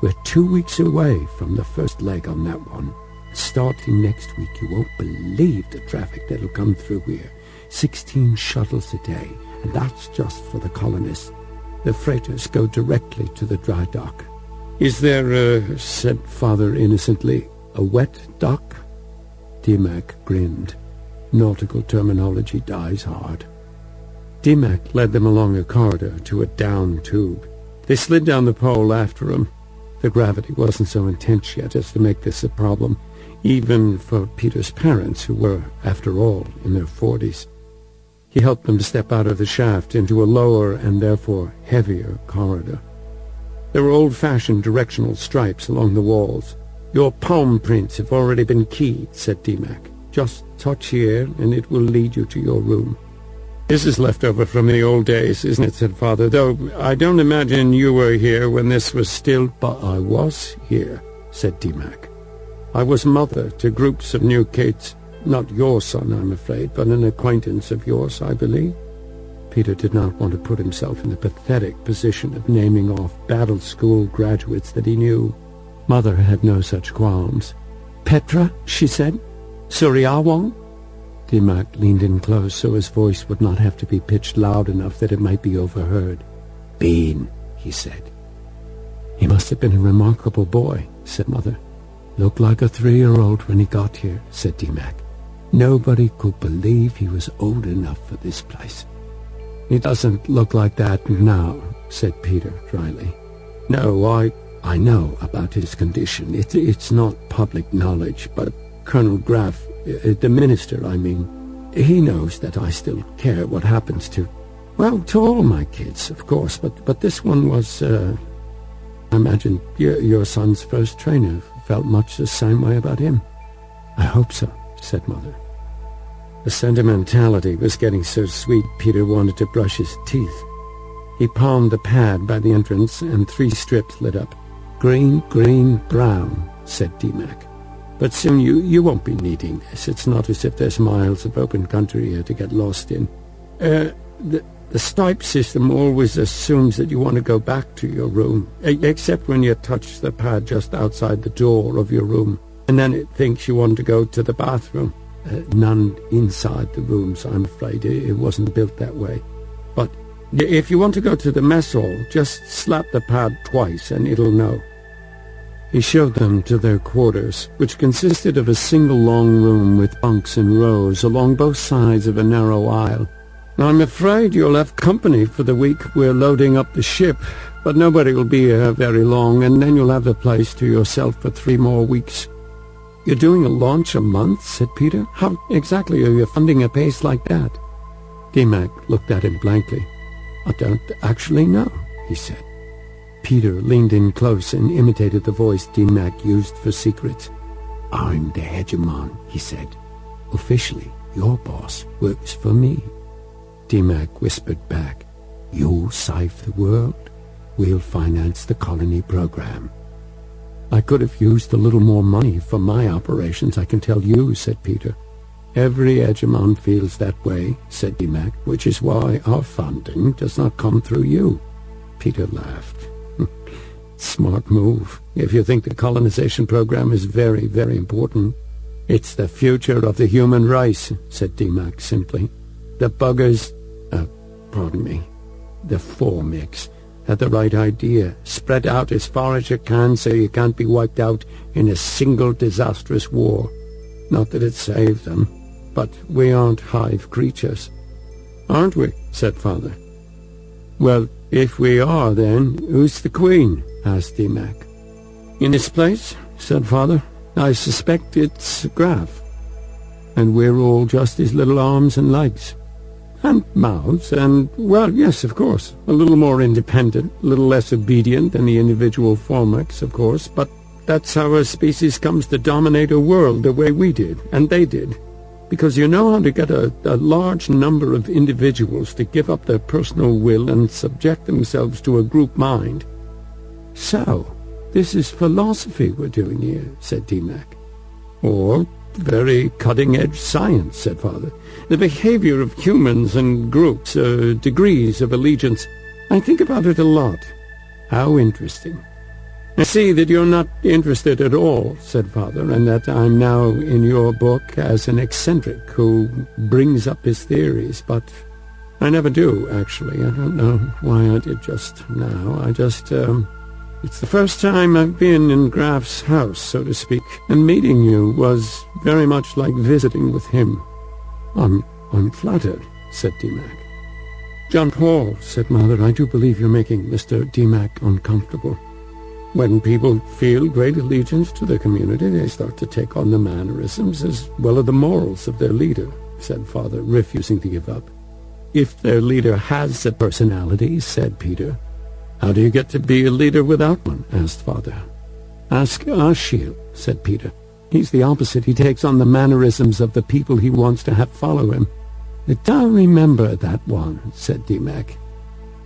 Speaker 1: We're 2 weeks away from the first leg on that one. Starting next week, you won't believe the traffic that'll come through here. 16 shuttles a day, and that's just for the colonists. The freighters go directly to the dry dock. Is there, said Father innocently, a wet dock? DMAC grinned. Nautical terminology dies hard. DMAC led them along a corridor to a down tube. They slid down the pole after him. The gravity wasn't so intense yet as to make this a problem, even for Peter's parents, who were, after all, in their 40s. He helped them to step out of the shaft into a lower and therefore heavier corridor. There were old-fashioned directional stripes along the walls. Your palm prints have already been keyed, said DMAC. Just touch here and it will lead you to your room. This is left over from the old days, isn't it, said Father, though I don't imagine you were here when this was still... But I was here, said DMAC. I was mother to groups of new kids. Not your son, I'm afraid, but an acquaintance of yours, I believe. Peter did not want to put himself in the pathetic position of naming off battle school graduates that he knew. Mother had no such qualms. Petra, she said. Suryawong? DMAC leaned in close so his voice would not have to be pitched loud enough that it might be overheard. Bean, he said. He must have been a remarkable boy, said Mother. Looked like a 3-year-old when he got here, said DMAC. Nobody could believe he was old enough for this place. He doesn't look like that now, said Peter dryly. No, I know about his condition. It's not public knowledge, but Colonel Graff, the minister, I mean, he knows that I still care what happens to all my kids, of course, but this one was, I imagine your son's first trainer felt much the same way about him. I hope so, said Mother. The sentimentality was getting so sweet Peter wanted to brush his teeth. He palmed the pad by the entrance and 3 strips lit up. Green, green, brown, said DMAC. But soon you won't be needing this. It's not as if there's miles of open country here to get lost in. The stripe system always assumes that you want to go back to your room, except when you touch the pad just outside the door of your room, and then it thinks you want to go to the bathroom. None inside the rooms, I'm afraid. It wasn't built that way. But if you want to go to the mess hall, just slap the pad twice and it'll know. He showed them to their quarters, which consisted of a single long room with bunks in rows along both sides of a narrow aisle. I'm afraid you'll have company for the week we're loading up the ship, but nobody will be here very long, and then you'll have the place to yourself for 3 more weeks. You're doing a launch a month, said Peter. How exactly are you funding a pace like that? DMAC looked at him blankly. I don't actually know, he said. Peter leaned in close and imitated the voice DMAC used for secrets. I'm the hegemon, he said. Officially, your boss works for me. DMAC whispered back. You'll save the world. We'll finance the colony program. I could have used a little more money for my operations, I can tell you, said Peter. Every hegemon feels that way, said DMAC, which is why our funding does not come through you. Peter laughed. Smart move, if you think the colonization program is very, very important. It's the future of the human race, said DMAC simply. The buggers, the Formics, had the right idea. Spread out as far as you can so you can't be wiped out in a single disastrous war. Not that it saved them, but we aren't hive creatures. Aren't we? Said Father. Well, if we are, then who's the Queen? Asked DMAC. In this place, said Father, I suspect it's Graff. And we're all just his little arms and legs. And mouths, and, well, yes, of course. A little more independent, a little less obedient than the individual Formics, of course, but that's how a species comes to dominate a world the way we did, and they did. Because you know how to get a large number of individuals to give up their personal will and subject themselves to a group mind. So, this is philosophy we're doing here, said DMAC. Or very cutting-edge science, said Father. The behavior of humans and groups, degrees of allegiance. I think about it a lot. How interesting. I see that you're not interested at all, said Father, and that I'm now in your book as an eccentric who brings up his theories, but I never do, actually. I don't know why I did just now. It's the first time I've been in Graf's house, so to speak, and meeting you was very much like visiting with him. I'm flattered, said DeMac. John Paul, said Mother, I do believe you're making Mr. DeMac uncomfortable. When people feel great allegiance to their community, they start to take on the mannerisms as well as the morals of their leader, said Father, refusing to give up. If their leader has a personality, said Peter. How do you get to be a leader without one? Asked Father. Ask Ashiel, said Peter. He's the opposite. He takes on the mannerisms of the people he wants to have follow him. I don't remember that one, said DeMac.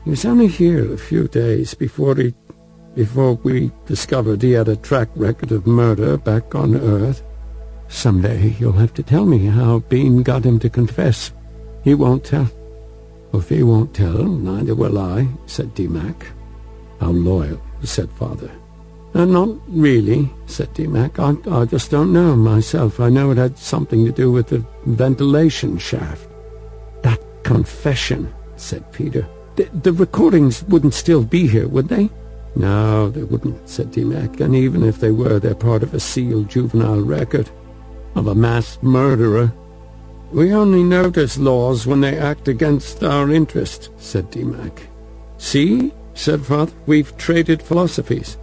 Speaker 1: He was only here a few days before we discovered he had a track record of murder back on Earth. Someday you'll have to tell me how Bean got him to confess. He won't tell. If he won't tell, neither will I, said DeMac. How loyal, said Father. Not really, said DeMac. I just don't know myself. I know it had something to do with the ventilation shaft. That confession, said Peter. The recordings wouldn't still be here, would they? No, they wouldn't, said DeMac. And even if they were, they're part of a sealed juvenile record of a masked murderer. We only notice laws when they act against our interest, said DeMac. See, said Father, we've traded philosophies.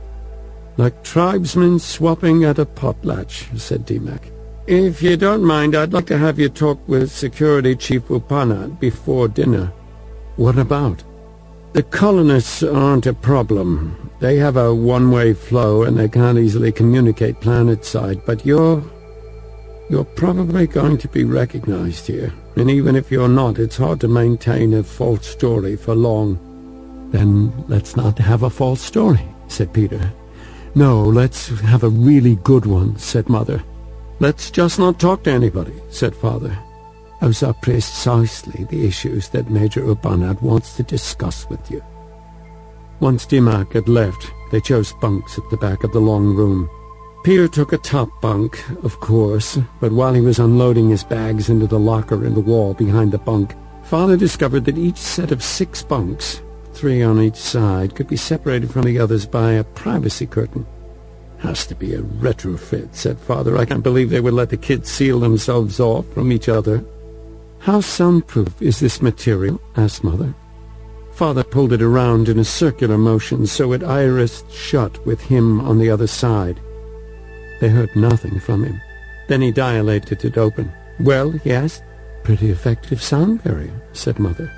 Speaker 1: Like tribesmen swapping at a potlatch, said DeMac. If you don't mind, I'd like to have you talk with Security Chief Upanat before dinner. What about? The colonists aren't a problem. They have a one-way flow and they can't easily communicate planet-side, but you're probably going to be recognized here. And even if you're not, it's hard to maintain a false story for long. Then let's not have a false story, said Peter. No, let's have a really good one, said Mother. Let's just not talk to anybody, said Father. Those are precisely the issues that Major Upanat wants to discuss with you. Once DeMac had left, they chose bunks at the back of the long room. Peter took a top bunk, of course, but while he was unloading his bags into the locker in the wall behind the bunk, Father discovered that each set of 6 bunks, 3 on each side, could be separated from the others by a privacy curtain. Has to be a retrofit, said Father. I can't believe they would let the kids seal themselves off from each other. How soundproof is this material? Asked Mother. Father pulled it around in a circular motion so it irised shut with him on the other side. They heard nothing from him. Then he dilated it open. Well, he asked. Pretty effective sound barrier, said Mother.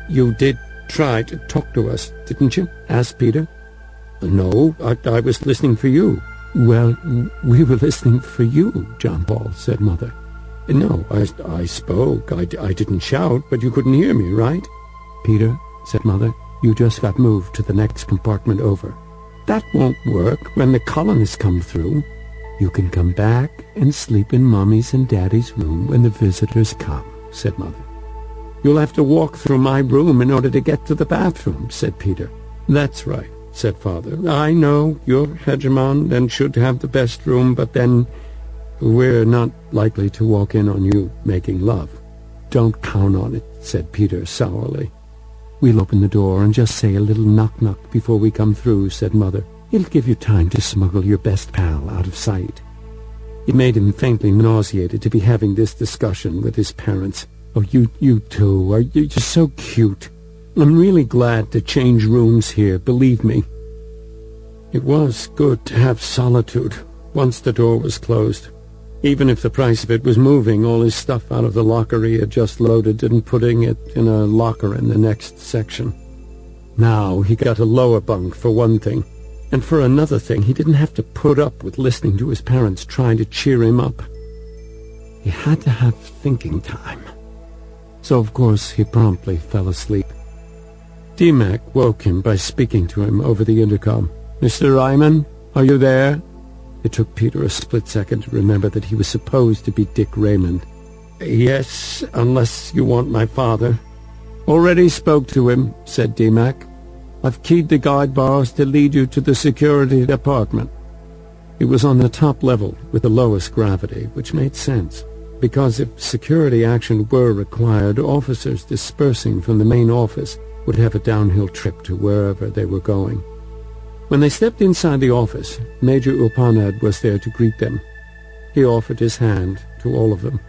Speaker 1: You did try to talk to us, didn't you? Asked Peter. No, I was listening for you. Well, we were listening for you, John Paul, said Mother. No, I spoke. I didn't shout, but you couldn't hear me, right? Peter, said Mother, you just got moved to the next compartment over. That won't work when the colonists come through. You can come back and sleep in Mommy's and Daddy's room when the visitors come, said Mother. You'll have to walk through my room in order to get to the bathroom, said Peter. That's right, said Father. I know you're hegemon and should have the best room, but then we're not likely to walk in on you making love. Don't count on it, said Peter sourly. We'll open the door and just say a little knock-knock before we come through, said Mother. It'll give you time to smuggle your best pal out of sight. It made him faintly nauseated to be having this discussion with his parents. Oh, you two, are you just so cute? I'm really glad to change rooms here, believe me. It was good to have solitude once the door was closed. Even if the price of it was moving all his stuff out of the locker he had just loaded and putting it in a locker in the next section. Now he got a lower bunk, for one thing. And for another thing, he didn't have to put up with listening to his parents trying to cheer him up. He had to have thinking time. So, of course, he promptly fell asleep. DeMac woke him by speaking to him over the intercom. Mr. Ryman, are you there? It took Peter a split second to remember that he was supposed to be Dick Raymond. "Yes, unless you want my father." "Already spoke to him," said D-Mac. "I've keyed the guide bars to lead you to the security department." It was on the top level with the lowest gravity, which made sense, because if security action were required, officers dispersing from the main office would have a downhill trip to wherever they were going. When they stepped inside the office, Major Upanad was there to greet them. He offered his hand to all of them.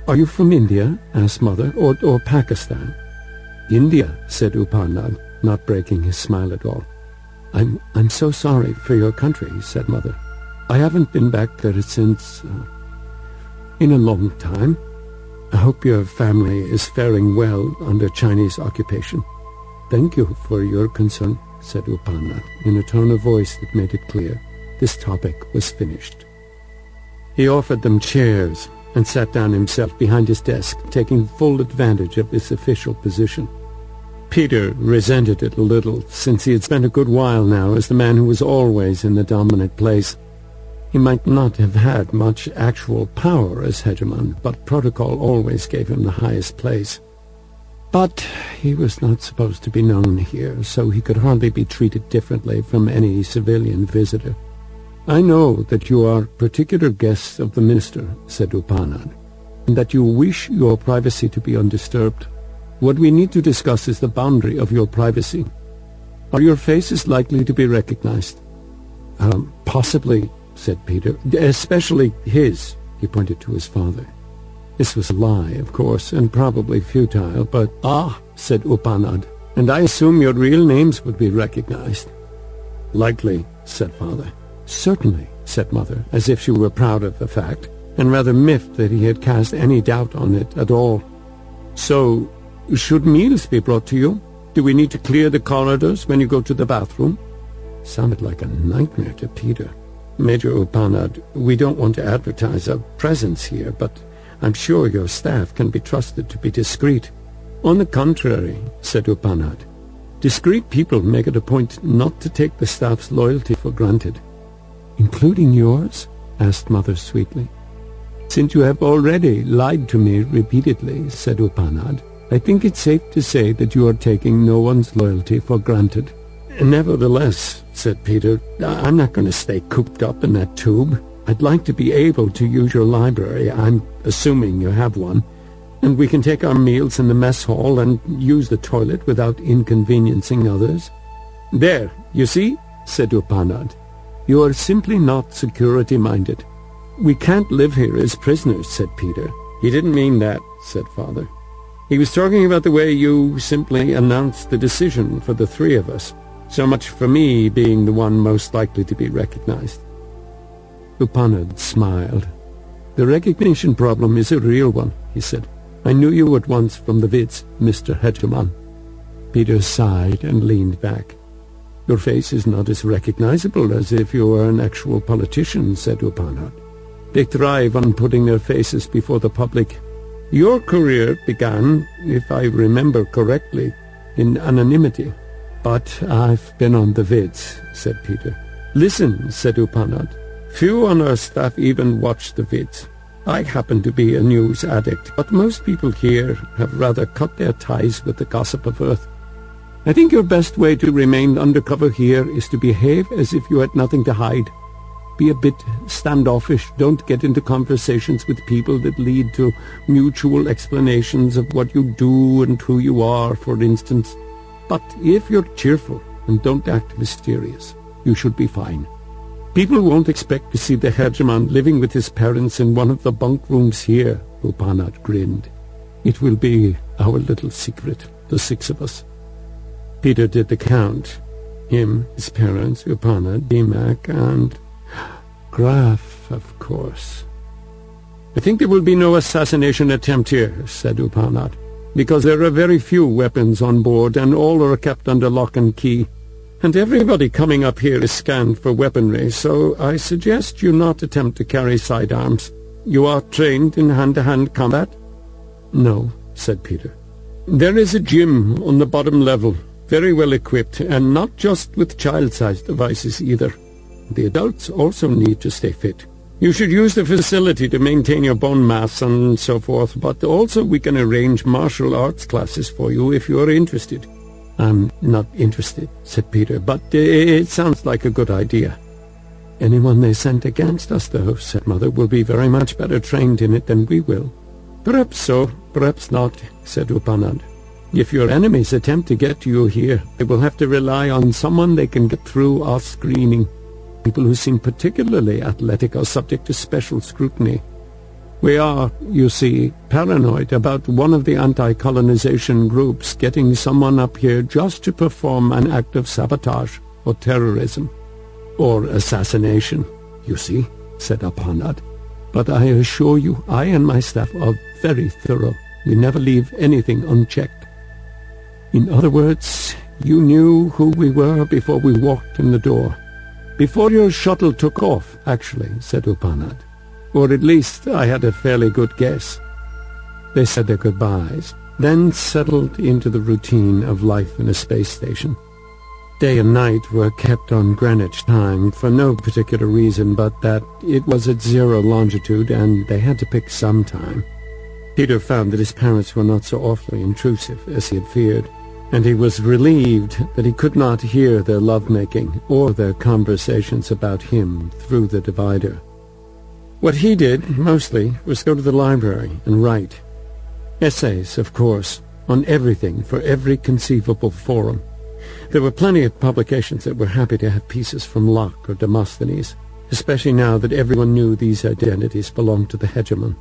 Speaker 1: "Are you from India?" asked Mother, or Pakistan?" "India," said Upanad, not breaking his smile at all. I'm so sorry for your country," said Mother. "I haven't been back there since... in a long time. I hope your family is faring well under Chinese occupation." "Thank you for your concern," said Upanad, in a tone of voice that made it clear this topic was finished. He offered them chairs and sat down himself behind his desk, taking full advantage of his official position. Peter resented it a little, since he had spent a good while now as the man who was always in the dominant place. He might not have had much actual power as hegemon, but protocol always gave him the highest place. But he was not supposed to be known here, so he could hardly be treated differently from any civilian visitor. "I know that you are particular guests of the minister," said Upanad, "and that you wish your privacy to be undisturbed. What we need to discuss is the boundary of your privacy. Are your faces likely to be recognized?" Possibly," said Peter. "Especially his," he pointed to his father. This was a lie, of course, and probably futile, but... "Ah," said Upanad, "and I assume your real names would be recognized." "Likely," said Father. "Certainly," said Mother, as if she were proud of the fact, and rather miffed that he had cast any doubt on it at all. "So, should meals be brought to you? Do we need to clear the corridors when you go to the bathroom?" Sounded like a nightmare to Peter. "Major Upanad, we don't want to advertise our presence here, but I'm sure your staff can be trusted to be discreet." "On the contrary," said Upanad, "discreet people make it a point not to take the staff's loyalty for granted." "Including yours?" asked Mother sweetly. "Since you have already lied to me repeatedly," said Upanad, "I think it's safe to say that you are taking no one's loyalty for granted." "Nevertheless," said Peter, "I'm not going to stay cooped up in that tube. I'd like to be able to use your library, I'm assuming you have one, and we can take our meals in the mess hall and use the toilet without inconveniencing others." "There, you see," said Upanad. "You are simply not security-minded." "We can't live here as prisoners," said Peter. "He didn't mean that," said Father. "He was talking about the way you simply announced the decision for the three of us. So much for me being the one most likely to be recognized." Upanad smiled. "The recognition problem is a real one," he said. "I knew you at once from the vids, Mr. Hegemon." Peter sighed and leaned back. "Your face is not as recognizable as if you were an actual politician," said Upanad. "They thrive on putting their faces before the public. Your career began, if I remember correctly, in anonymity." "But I've been on the vids," said Peter. "Listen," said Upanad. "Few on our staff even watch the vids. I happen to be a news addict, but most people here have rather cut their ties with the gossip of Earth. I think your best way to remain undercover here is to behave as if you had nothing to hide. Be a bit standoffish. Don't get into conversations with people that lead to mutual explanations of what you do and who you are, for instance. But if you're cheerful and don't act mysterious, you should be fine. People won't expect to see the hegemon living with his parents in one of the bunk rooms here." Upanad grinned. "It will be our little secret, the six of us." Peter did the count. Him, his parents, Upanad, D-Mac, and... Graf, of course. "I think there will be no assassination attempt here," said Upanad, "because there are very few weapons on board and all are kept under lock and key. And everybody coming up here is scanned for weaponry, so I suggest you not attempt to carry sidearms. You are trained in hand-to-hand combat?" "No," said Peter. "There is a gym on the bottom level, very well equipped, and not just with child-sized devices either. The adults also need to stay fit. You should use the facility to maintain your bone mass and so forth, but also we can arrange martial arts classes for you if you're interested." "I'm not interested," said Peter, "but it sounds like a good idea." "Anyone they send against us, though," said Mother, "will be very much better trained in it than we will." "Perhaps so, perhaps not," said Upanad. "If your enemies attempt to get you here, they will have to rely on someone they can get through our screening. People who seem particularly athletic are subject to special scrutiny. We are, you see, paranoid about one of the anti-colonization groups getting someone up here just to perform an act of sabotage or terrorism. Or assassination, you see," said Upanad. "But I assure you, I and my staff are very thorough. We never leave anything unchecked." "In other words, you knew who we were before we walked in the door." "Before your shuttle took off, actually," said Upanad. "Or at least I had a fairly good guess." They said their goodbyes, then settled into the routine of life in a space station. Day and night were kept on Greenwich time for no particular reason but that it was at 0 longitude and they had to pick some time. Peter found that his parents were not so awfully intrusive as he had feared, and he was relieved that he could not hear their love-making or their conversations about him through the divider. What he did, mostly, was go to the library and write. Essays, of course, on everything for every conceivable forum. There were plenty of publications that were happy to have pieces from Locke or Demosthenes, especially now that everyone knew these identities belonged to the hegemon.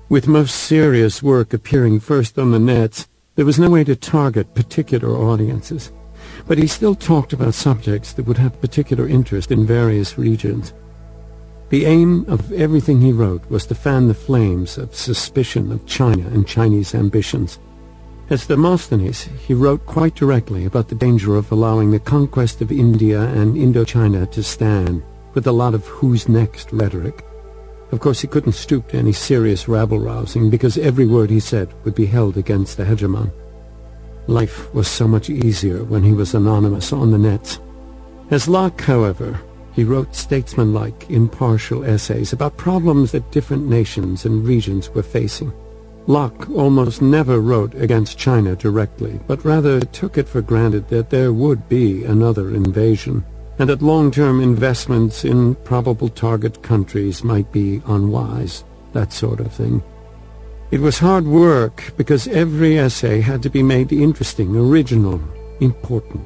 Speaker 1: With most serious work appearing first on the nets, there was no way to target particular audiences, but he still talked about subjects that would have particular interest in various regions. The aim of everything he wrote was to fan the flames of suspicion of China and Chinese ambitions. As Demosthenes, he wrote quite directly about the danger of allowing the conquest of India and Indochina to stand, with a lot of who's next rhetoric. Of course, he couldn't stoop to any serious rabble-rousing, because every word he said would be held against the hegemon. Life was so much easier when he was anonymous on the nets. As Locke, however, he wrote statesmanlike, impartial essays about problems that different nations and regions were facing. Locke almost never wrote against China directly, but rather took it for granted that there would be another invasion, and that long-term investments in probable target countries might be unwise, that sort of thing. It was hard work, because every essay had to be made interesting, original, important,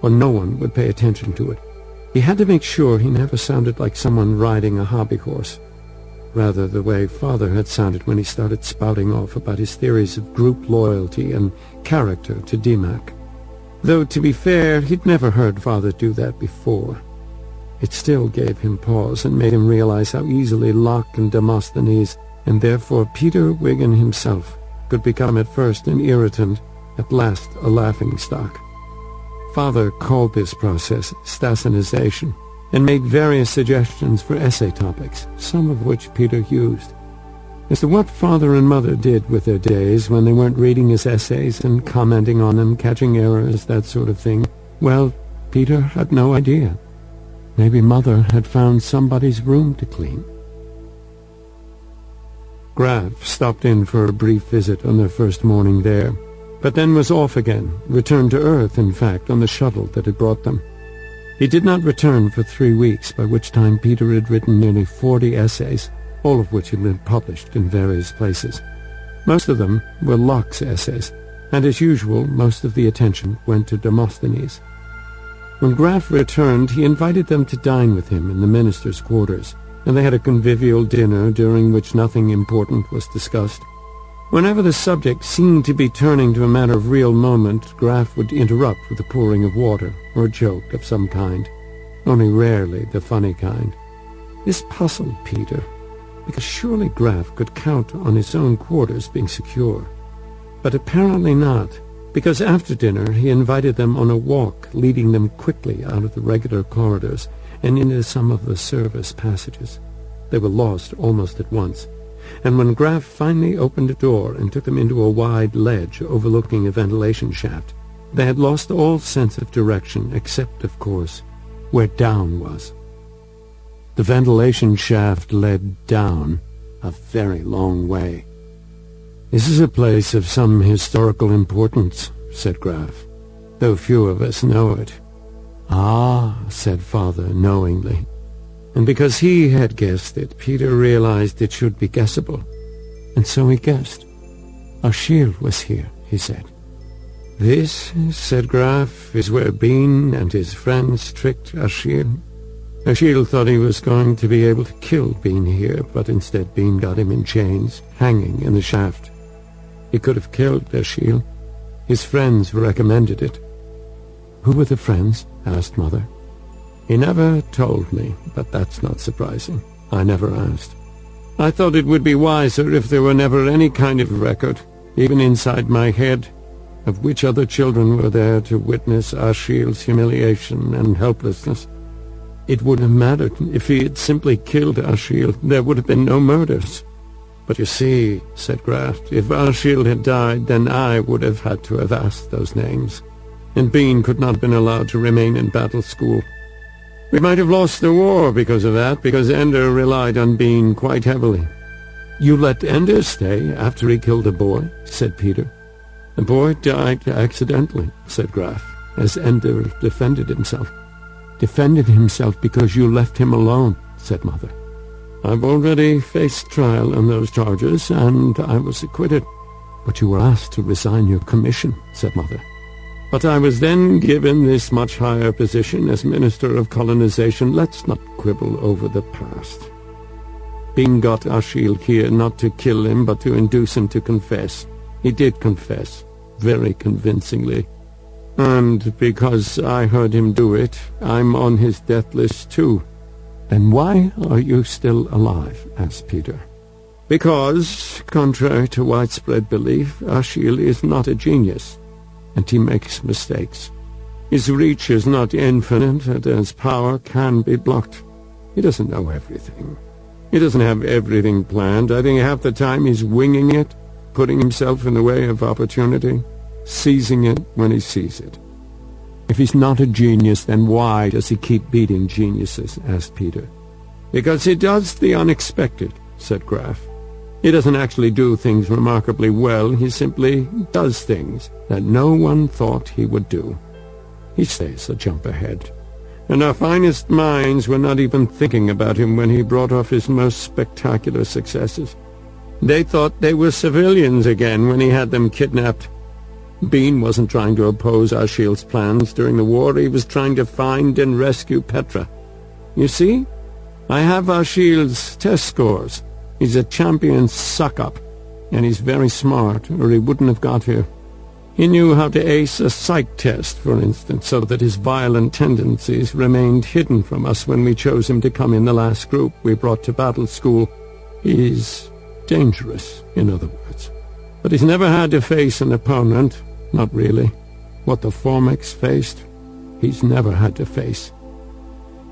Speaker 1: or no one would pay attention to it. He had to make sure he never sounded like someone riding a hobby horse, rather the way Father had sounded when he started spouting off about his theories of group loyalty and character to DMAC. Though, to be fair, he'd never heard Father do that before. It still gave him pause and made him realize how easily Locke and Demosthenes, and therefore Peter Wiggin himself, could become at first an irritant, at last a laughingstock. Father called this process Stasinization, and made various suggestions for essay topics, some of which Peter used. As to what Father and Mother did with their days when they weren't reading his essays and commenting on them, catching errors, that sort of thing, well, Peter had no idea. Maybe Mother had found somebody's room to clean. Graf stopped in for a brief visit on their first morning there, but then was off again, returned to Earth, in fact, on the shuttle that had brought them. He did not return for 3 weeks, by which time Peter had written nearly 40 essays, all of which had been published in various places. Most of them were Locke's essays, and as usual, most of the attention went to Demosthenes. When Graf returned, he invited them to dine with him in the minister's quarters, and they had a convivial dinner during which nothing important was discussed. Whenever the subject seemed to be turning to a matter of real moment, Graf would interrupt with the pouring of water or a joke of some kind, only rarely the funny kind. This puzzled Peter, because surely Graf could count on his own quarters being secure. But apparently not, because after dinner he invited them on a walk, leading them quickly out of the regular corridors and into some of the service passages. They were lost almost at once, and when Graf finally opened a door and took them into a wide ledge overlooking a ventilation shaft, they had lost all sense of direction except, of course, where down was. The ventilation shaft led down a very long way. "This is a place of some historical importance," said Graf, "though few of us know it." "Ah," said Father knowingly. And because he had guessed it, Peter realized it should be guessable. And so he guessed. "Ashiel was here," he said. "This," said Graf, "is where Bean and his friends tricked Ashiel. Ashiel thought he was going to be able to kill Bean here, but instead Bean got him in chains, hanging in the shaft. He could have killed Ashiel. His friends recommended it." "Who were the friends?" asked Mother. "He never told me, but that's not surprising. I never asked. I thought it would be wiser if there were never any kind of record, even inside my head, of which other children were there to witness Ashiel's humiliation and helplessness. It would have mattered if he had simply killed Ashiel. There would have been no murders. But you see," said Graf, "if Ashiel had died, then I would have had to have asked those names, and Bean could not have been allowed to remain in battle school. We might have lost the war because of that, because Ender relied on Bean quite heavily." "You let Ender stay after he killed a boy?" said Peter. "The boy died accidentally," said Graf, as Ender defended himself. "Defended himself because you left him alone," said Mother. "I've already faced trial on those charges, and I was acquitted." "But you were asked to resign your commission," said Mother. "But I was then given this much higher position as Minister of Colonization. Let's not quibble over the past. Bean got Ashiel here not to kill him, but to induce him to confess. He did confess, very convincingly. And because I heard him do it, I'm on his death list too." "Then why are you still alive?" asked Peter. "Because, contrary to widespread belief, Ashiel is not a genius, and he makes mistakes. His reach is not infinite, and his power can be blocked. He doesn't know everything. He doesn't have everything planned. I think half the time he's winging it, putting himself in the way of opportunity, seizing it when he sees it." "If he's not a genius, then why does he keep beating geniuses?" asked Peter. "Because he does the unexpected," said Graf. "He doesn't actually do things remarkably well. He simply does things that no one thought he would do. He stays a jump ahead. And our finest minds were not even thinking about him when he brought off his most spectacular successes. They thought they were civilians again when he had them kidnapped. Bean wasn't trying to oppose Ashiel's plans during the war. He was trying to find and rescue Petra. You see, I have Ashiel's test scores. He's a champion suck-up, and he's very smart, or he wouldn't have got here. He knew how to ace a psych test, for instance, so that his violent tendencies remained hidden from us when we chose him to come in the last group we brought to battle school. He's dangerous, in other words. But he's never had to face an opponent, not really. What the Formex faced, he's never had to face."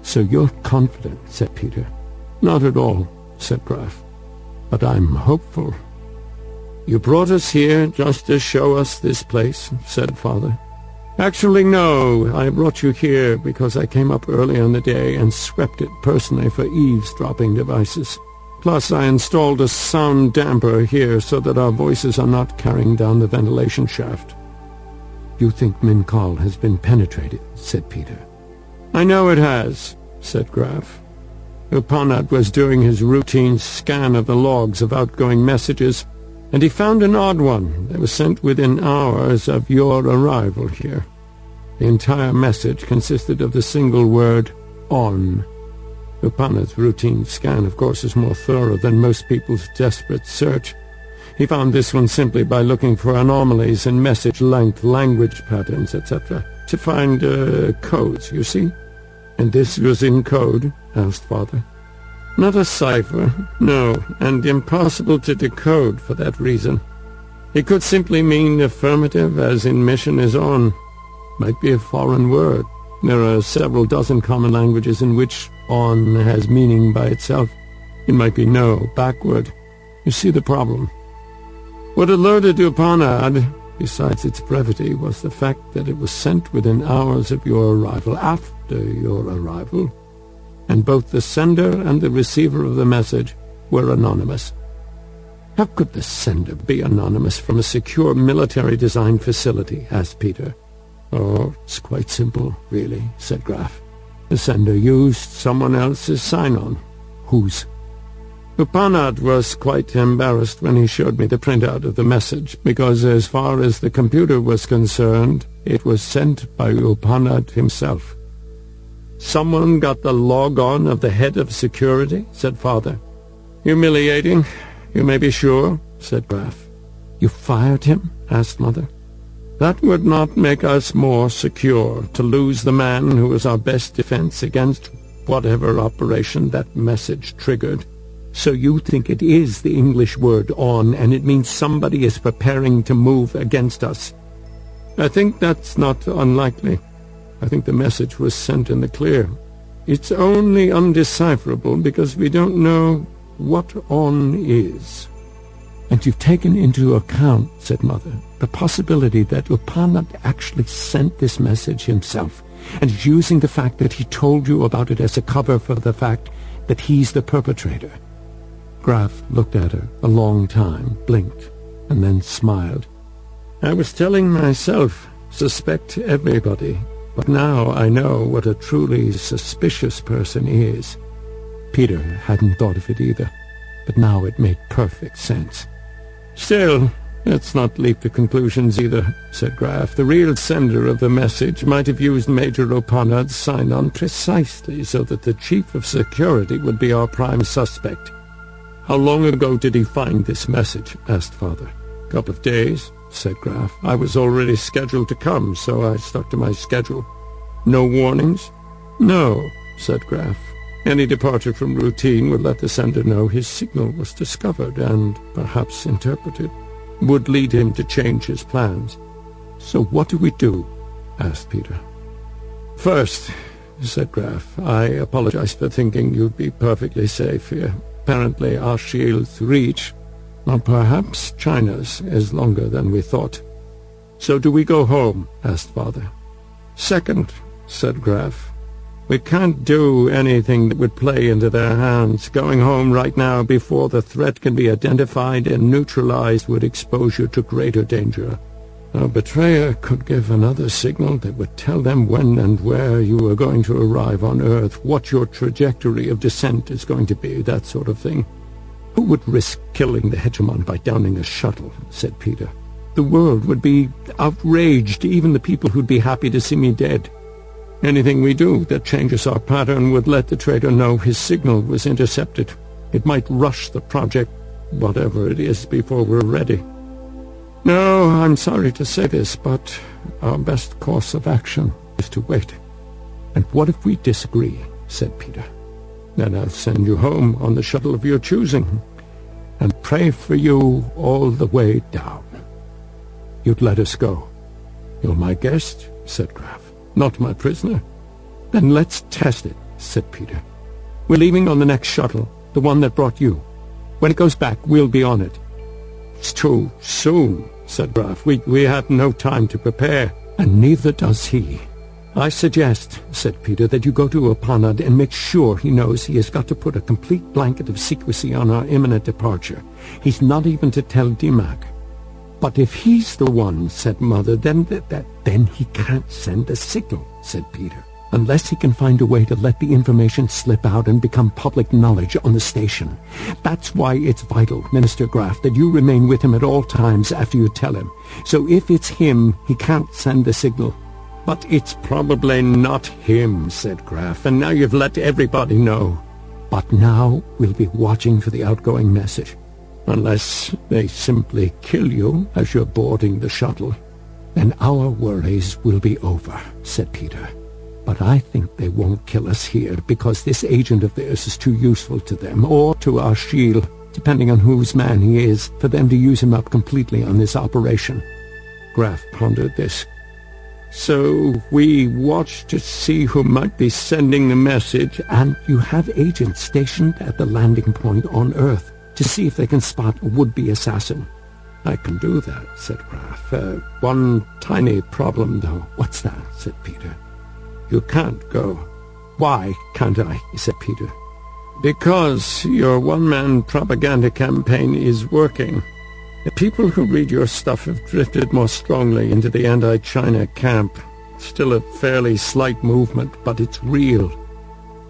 Speaker 1: "So you're confident," said Peter. "Not at all," said Graf. "But I'm hopeful." "You brought us here just to show us this place," said Father. "Actually, no. I brought you here because I came up early on the day and swept it personally for eavesdropping devices. Plus, I installed a sound damper here so that our voices are not carrying down the ventilation shaft." "You think Minkal has been penetrated," said Peter. "I know it has," said Graf. "Upanat was doing his routine scan of the logs of outgoing messages, and he found an odd one that was sent within hours of your arrival here. The entire message consisted of the single word, 'on.' Upanat's routine scan, of course, is more thorough than most people's desperate search. He found this one simply by looking for anomalies in message length, language patterns, etc., to find codes, you see." "And this was in code?" asked Father. "Not a cipher, no, and impossible to decode for that reason. It could simply mean affirmative, as in mission is on. Might be a foreign word. There are several dozen common languages in which on has meaning by itself. It might be no, backward. You see the problem. What alerted Upanat, besides its brevity, was the fact that it was sent within hours of your arrival, after your arrival. and both the sender and the receiver of the message were anonymous. How could the sender be anonymous from a secure military-designed facility? Asked Peter. Oh, it's quite simple, really, said Graf. The sender used someone else's sign-on. Whose? Upanad was quite embarrassed when he showed me the printout of the message, because as far as the computer was concerned, it was sent by Upanad himself. Someone got the log-on of the head of security, said Father. Humiliating, you may be sure, said Graf. You fired him? Asked Mother. That would not make us more secure, to lose the man who was our best defense against whatever operation that message triggered. So you think it is the English word on, and it means somebody is preparing to move against us? I think that's not unlikely. I think the message was sent in the clear. It's only undecipherable because we don't know what on is. And you've taken into account, said Mother, the possibility that Upanad actually sent this message himself, and is using the fact that he told you about it as a cover for the fact that he's the perpetrator. Graf looked at her a long time, blinked, and then smiled. I was telling myself, suspect everybody, but now I know what a truly suspicious person is. Peter hadn't thought of it either, but now it made perfect sense. Still, let's not leap to conclusions either, said Graf. The real sender of the message might have used Major Upanad's sign-on precisely so that the Chief of Security would be our prime suspect. How long ago did he find this message? Asked Father. Couple of days, said Graf. I was already scheduled to come, so I stuck to my schedule. No warnings? No, said Graf. Any departure from routine would let the sender know his signal was discovered and, perhaps interpreted, would lead him to change his plans. So what do we do? Asked Peter. First, said Graf, I apologize for thinking you'd be perfectly safe here. Apparently our shield's reach, or perhaps China's, is longer than we thought. So do we go home? Asked Father. Second, said Graf, we can't do anything that would play into their hands. Going home right now before the threat can be identified and neutralized would expose you to greater danger. A betrayer could give another signal that would tell them when and where you are going to arrive on Earth, what your trajectory of descent is going to be, that sort of thing. Who would risk killing the hegemon by downing a shuttle? Said Peter. The world would be outraged, even the people who'd be happy to see me dead. Anything we do that changes our pattern would let the traitor know his signal was intercepted. It might rush the project, whatever it is, before we're ready. No, I'm sorry to say this, but our best course of action is to wait. And what if we disagree? Said Peter. Then I'll send you home on the shuttle of your choosing, and pray for you all the way down. You'd let us go. You're my guest, said Graf. Not my prisoner. Then let's test it, said Peter. We're leaving on the next shuttle, the one that brought you. When it goes back, we'll be on it. It's too soon, said Graf. We have no time to prepare, and neither does he. I suggest, said Peter, that you go to Upanad and make sure he knows he has got to put a complete blanket of secrecy on our imminent departure. He's not even to tell Dimak. But if he's the one, said Mother, then he can't send a signal, said Peter, unless he can find a way to let the information slip out and become public knowledge on the station. That's why it's vital, Minister Graf, that you remain with him at all times after you tell him. So if it's him, he can't send the signal. But it's probably not him, said Graf, and now you've let everybody know. But now we'll be watching for the outgoing message. Unless they simply kill you as you're boarding the shuttle, then our worries will be over, said Peter. But I think they won't kill us here because this agent of theirs is too useful to them, or to our shield, depending on whose man he is, for them to use him up completely on this operation. Graf pondered this. So we watch to see who might be sending the message, and you have agents stationed at the landing point on Earth to see if they can spot a would-be assassin. I can do that, said Graf. One tiny problem, though. What's that? Said Peter. You can't go. Why can't I? Said Peter. Because your one-man propaganda campaign is working. The people who read your stuff have drifted more strongly into the anti-China camp. Still a fairly slight movement, but it's real.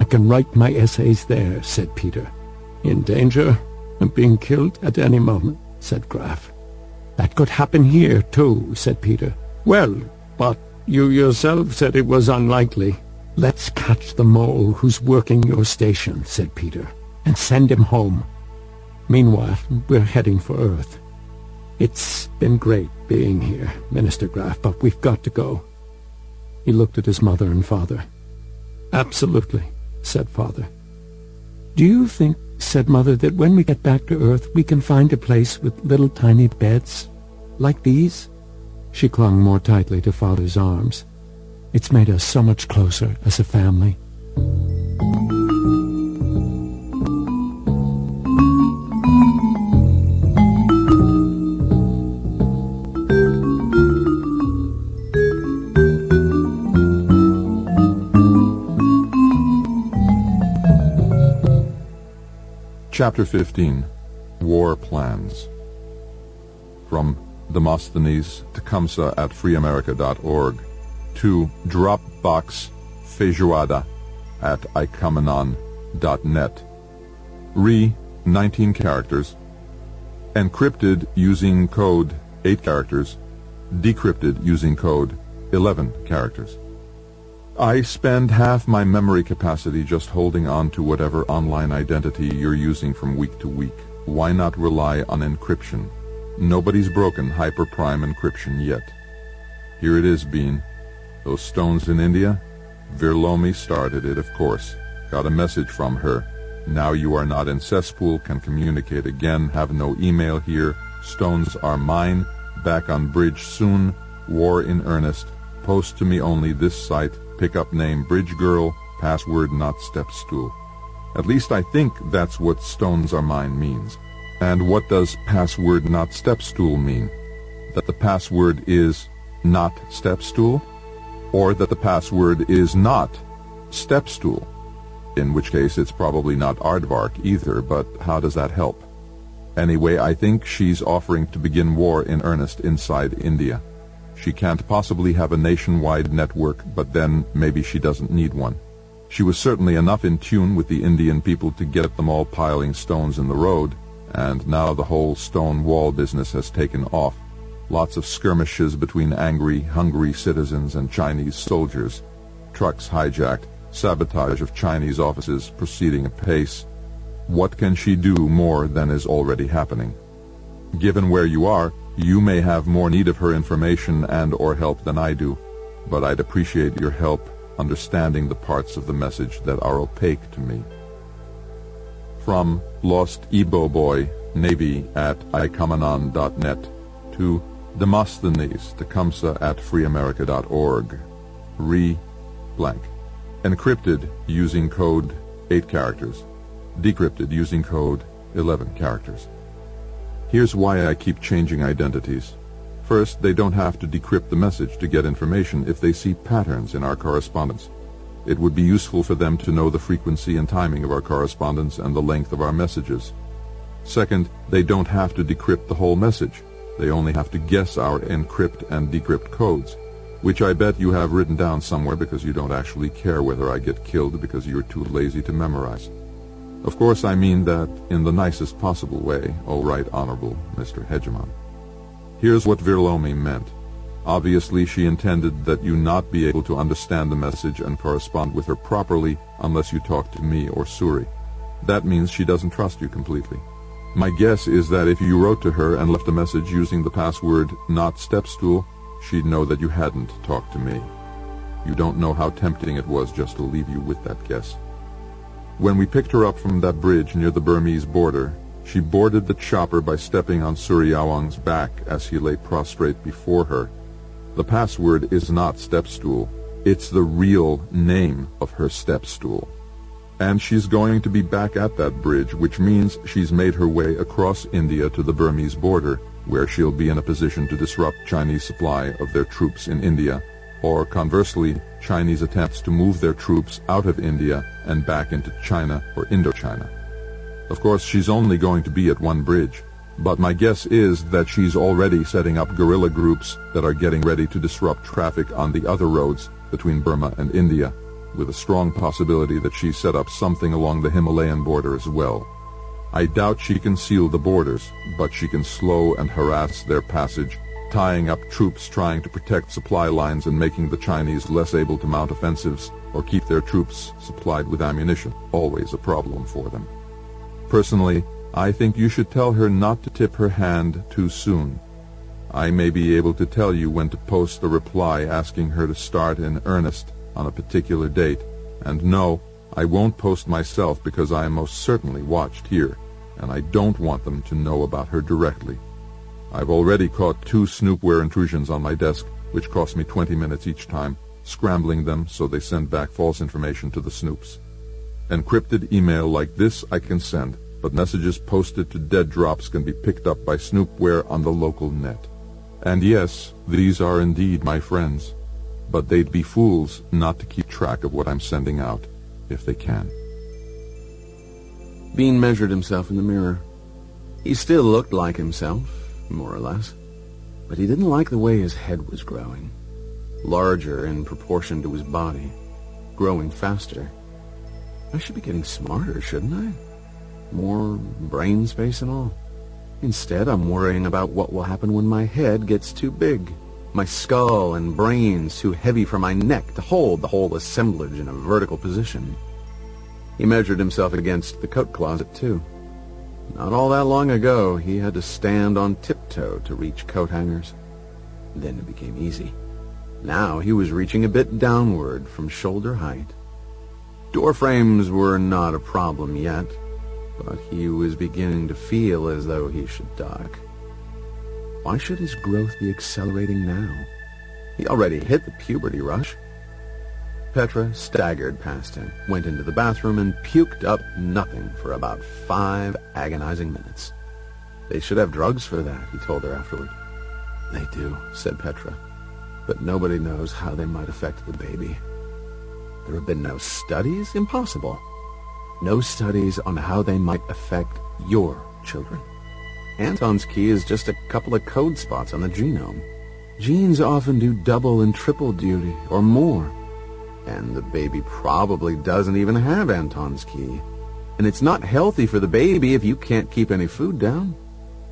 Speaker 1: I can write my essays there, said Peter. In danger and being killed at any moment, said Graf. That could happen here, too, said Peter. Well, but you yourself said it was unlikely. Let's catch the mole who's working your station, said Peter, and send him home. Meanwhile, we're heading for Earth. It's been great being here, Minister Graf, but we've got to go. He looked at his mother and father. Absolutely, said Father. Do you think, said Mother, that when we get back to Earth we can find a place with little tiny beds? Like these? She clung more tightly to Father's arms. It's made us so much closer as a family.
Speaker 2: Chapter 15. War Plans. From Demosthenes Tecumseh at freeamerica.org to Dropbox Feijoada at icamanon.net. 19 characters. Encrypted using code 8 characters. Decrypted using code 11 characters. I spend half my memory capacity just holding on to whatever online identity you're using from week to week. Why not rely on encryption? Nobody's broken hyperprime encryption yet. Here it is, Bean. Those stones in India? Virlomi started it, of course. Got a message from her. Now you are not in cesspool, can communicate again, have no email here. Stones are mine. Back on bridge soon. War in earnest. Post to me only this site. Pickup name Bridge Girl. Password not stepstool. At least I think that's what stones are mine means. And what does password not stepstool mean? That the password is not stepstool? Or that the password is not stepstool? In which case it's probably not aardvark either, but how does that help? Anyway, I think she's offering to begin war in earnest inside India. She can't possibly have a nationwide network, but then maybe she doesn't need one. She was certainly enough in tune with the Indian people to get them all piling stones in the road, and now the whole stone wall business has taken off. Lots of skirmishes between angry, hungry citizens and Chinese soldiers. Trucks hijacked, sabotage of Chinese offices proceeding apace. What can she do more than is already happening? Given where you are, you may have more need of her information and or help than I do, but I'd appreciate your help understanding the parts of the message that are opaque to me. From Lost Ebo Boy, Navy at icamanon.net to Demosthenes Tecumseh at freeamerica.org. Blank. Encrypted using code 8 characters. Decrypted using code 11 characters. Here's why I keep changing identities. First, they don't have to decrypt the message to get information if they see patterns in our correspondence. It would be useful for them to know the frequency and timing of our correspondence and the length of our messages. Second, they don't have to decrypt the whole message. They only have to guess our encrypt and decrypt codes, which I bet you have written down somewhere because you don't actually care whether I get killed because you're too lazy to memorize. Of course, I mean that in the nicest possible way, oh right honorable Mr. Hegemon. Here's what Virlomi meant. Obviously, she intended that you not be able to understand the message and correspond with her properly unless you talk to me or Suri. That means she doesn't trust you completely. My guess is that if you wrote to her and left a message using the password not stepstool, she'd know that you hadn't talked to me. You don't know how tempting it was just to leave you with that guess. When we picked her up from that bridge near the Burmese border, she boarded the chopper by stepping on Suryawang's back as he lay prostrate before her. The password is not stepstool. It's the real name of her stepstool. And she's going to be back at that bridge, which means she's made her way across India to the Burmese border, where she'll be in a position to disrupt Chinese supply of their troops in India, or conversely, Chinese attempts to move their troops out of India and back into China or Indochina. Of course, she's only going to be at one bridge, but my guess is that she's already setting up guerrilla groups that are getting ready to disrupt traffic on the other roads between Burma and India, with a strong possibility that she set up something along the Himalayan border as well. I doubt she can seal the borders, but she can slow and harass their passage, tying up troops trying to protect supply lines and making the Chinese less able to mount offensives or keep their troops supplied with ammunition, always a problem for them. Personally, I think you should tell her not to tip her hand too soon. I may be able to tell you when to post a reply asking her to start in earnest on a particular date, and no, I won't post myself because I am most certainly watched here, and I don't want them to know about her directly. I've already caught 2 snoopware intrusions on my desk, which cost me 20 minutes each time, scrambling them so they send back false information to the snoops. Encrypted email like this I can send, but messages posted to dead drops can be picked up by snoopware on the local net. And yes, these are indeed my friends, but they'd be fools not to keep track of what I'm sending out, if they can.
Speaker 5: Bean measured himself in the mirror. He still looked like himself, more or less, but he didn't like the way his head was growing. Larger in proportion to his body, growing faster. I should be getting smarter, shouldn't I? More brain space and all. Instead, I'm worrying about what will happen when my head gets too big. My skull and brains too heavy for my neck to hold the whole assemblage in a vertical position. He measured himself against the coat closet, too. Not all that long ago, he had to stand on tiptoe to reach coat hangers. Then it became easy. Now he was reaching a bit downward from shoulder height. Door frames were not a problem yet, but he was beginning to feel as though he should duck. Why should his growth be accelerating now? He already hit the puberty rush. Petra staggered past him, went into the bathroom, and puked up nothing for about 5 agonizing minutes. They should have drugs for that, he told her afterward. They do, said Petra, but nobody knows how they might affect the baby. There have been no studies? Impossible. No studies on how they might affect your children. Anton's key is just a couple of code spots on the genome. Genes often do double and triple duty, or more. And the baby probably doesn't even have Anton's key. And it's not healthy for the baby if you can't keep any food down.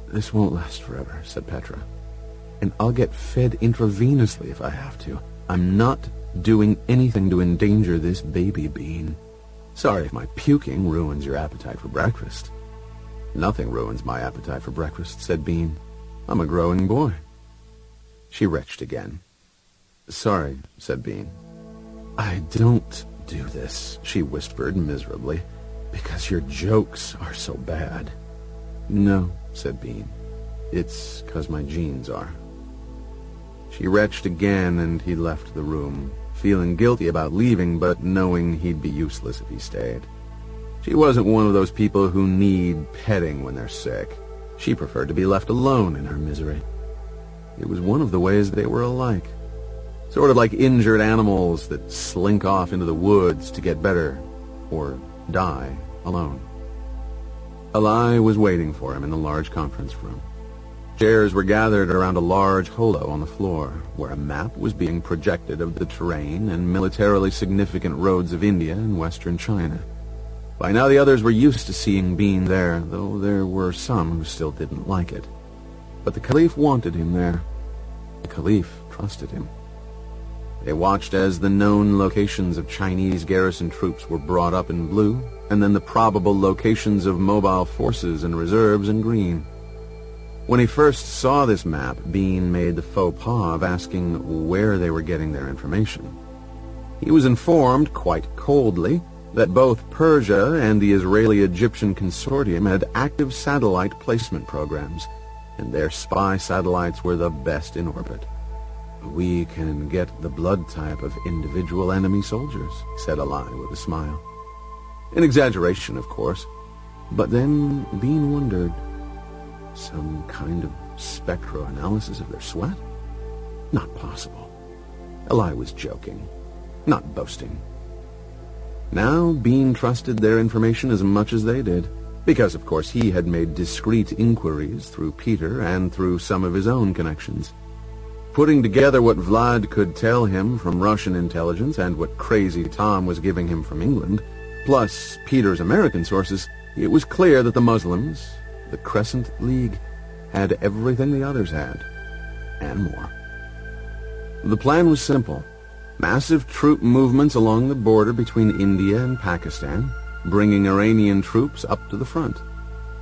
Speaker 5: This won't last forever, said Petra. And I'll get fed intravenously if I have to. I'm not doing anything to endanger this baby, Bean. Sorry if my puking ruins your appetite for breakfast. Nothing ruins my appetite for breakfast, said Bean. I'm a growing boy. She retched again. Sorry, said Bean. I don't do this, she whispered miserably, because your jokes are so bad. No, said Bean. It's 'cause my genes are. She retched again, and he left the room, feeling guilty about leaving, but knowing he'd be useless if he stayed. She wasn't one of those people who need petting when they're sick. She preferred to be left alone in her misery. It was one of the ways they were alike. Sort of like injured animals that slink off into the woods to get better, or die alone. Alai was waiting for him in the large conference room. Chairs were gathered around a large holo on the floor, where a map was being projected of the terrain and militarily significant roads of India and western China. By now the others were used to seeing Bean there, though there were some who still didn't like it. But the Caliph wanted him there. The Caliph trusted him. They watched as the known locations of Chinese garrison troops were brought up in blue, and then the probable locations of mobile forces and reserves in green. When he first saw this map, Bean made the faux pas of asking where they were getting their information. He was informed, quite coldly, that both Persia and the Israeli-Egyptian consortium had active satellite placement programs, and their spy satellites were the best in orbit. We can get the blood type of individual enemy soldiers, said Alai with a smile. An exaggeration, of course, but then Bean wondered, some kind of spectroanalysis of their sweat? Not possible. Alai was joking. not boasting. Now Bean trusted their information as much as they did, because of course he had made discreet inquiries through Peter and through some of his own connections. Putting together what Vlad could tell him from Russian intelligence and what Crazy Tom was giving him from England, plus Peter's American sources, it was clear that the Muslims, the Crescent League, had everything the others had, and more. The plan was simple. Massive troop movements along the border between India and Pakistan, bringing Iranian troops up to the front.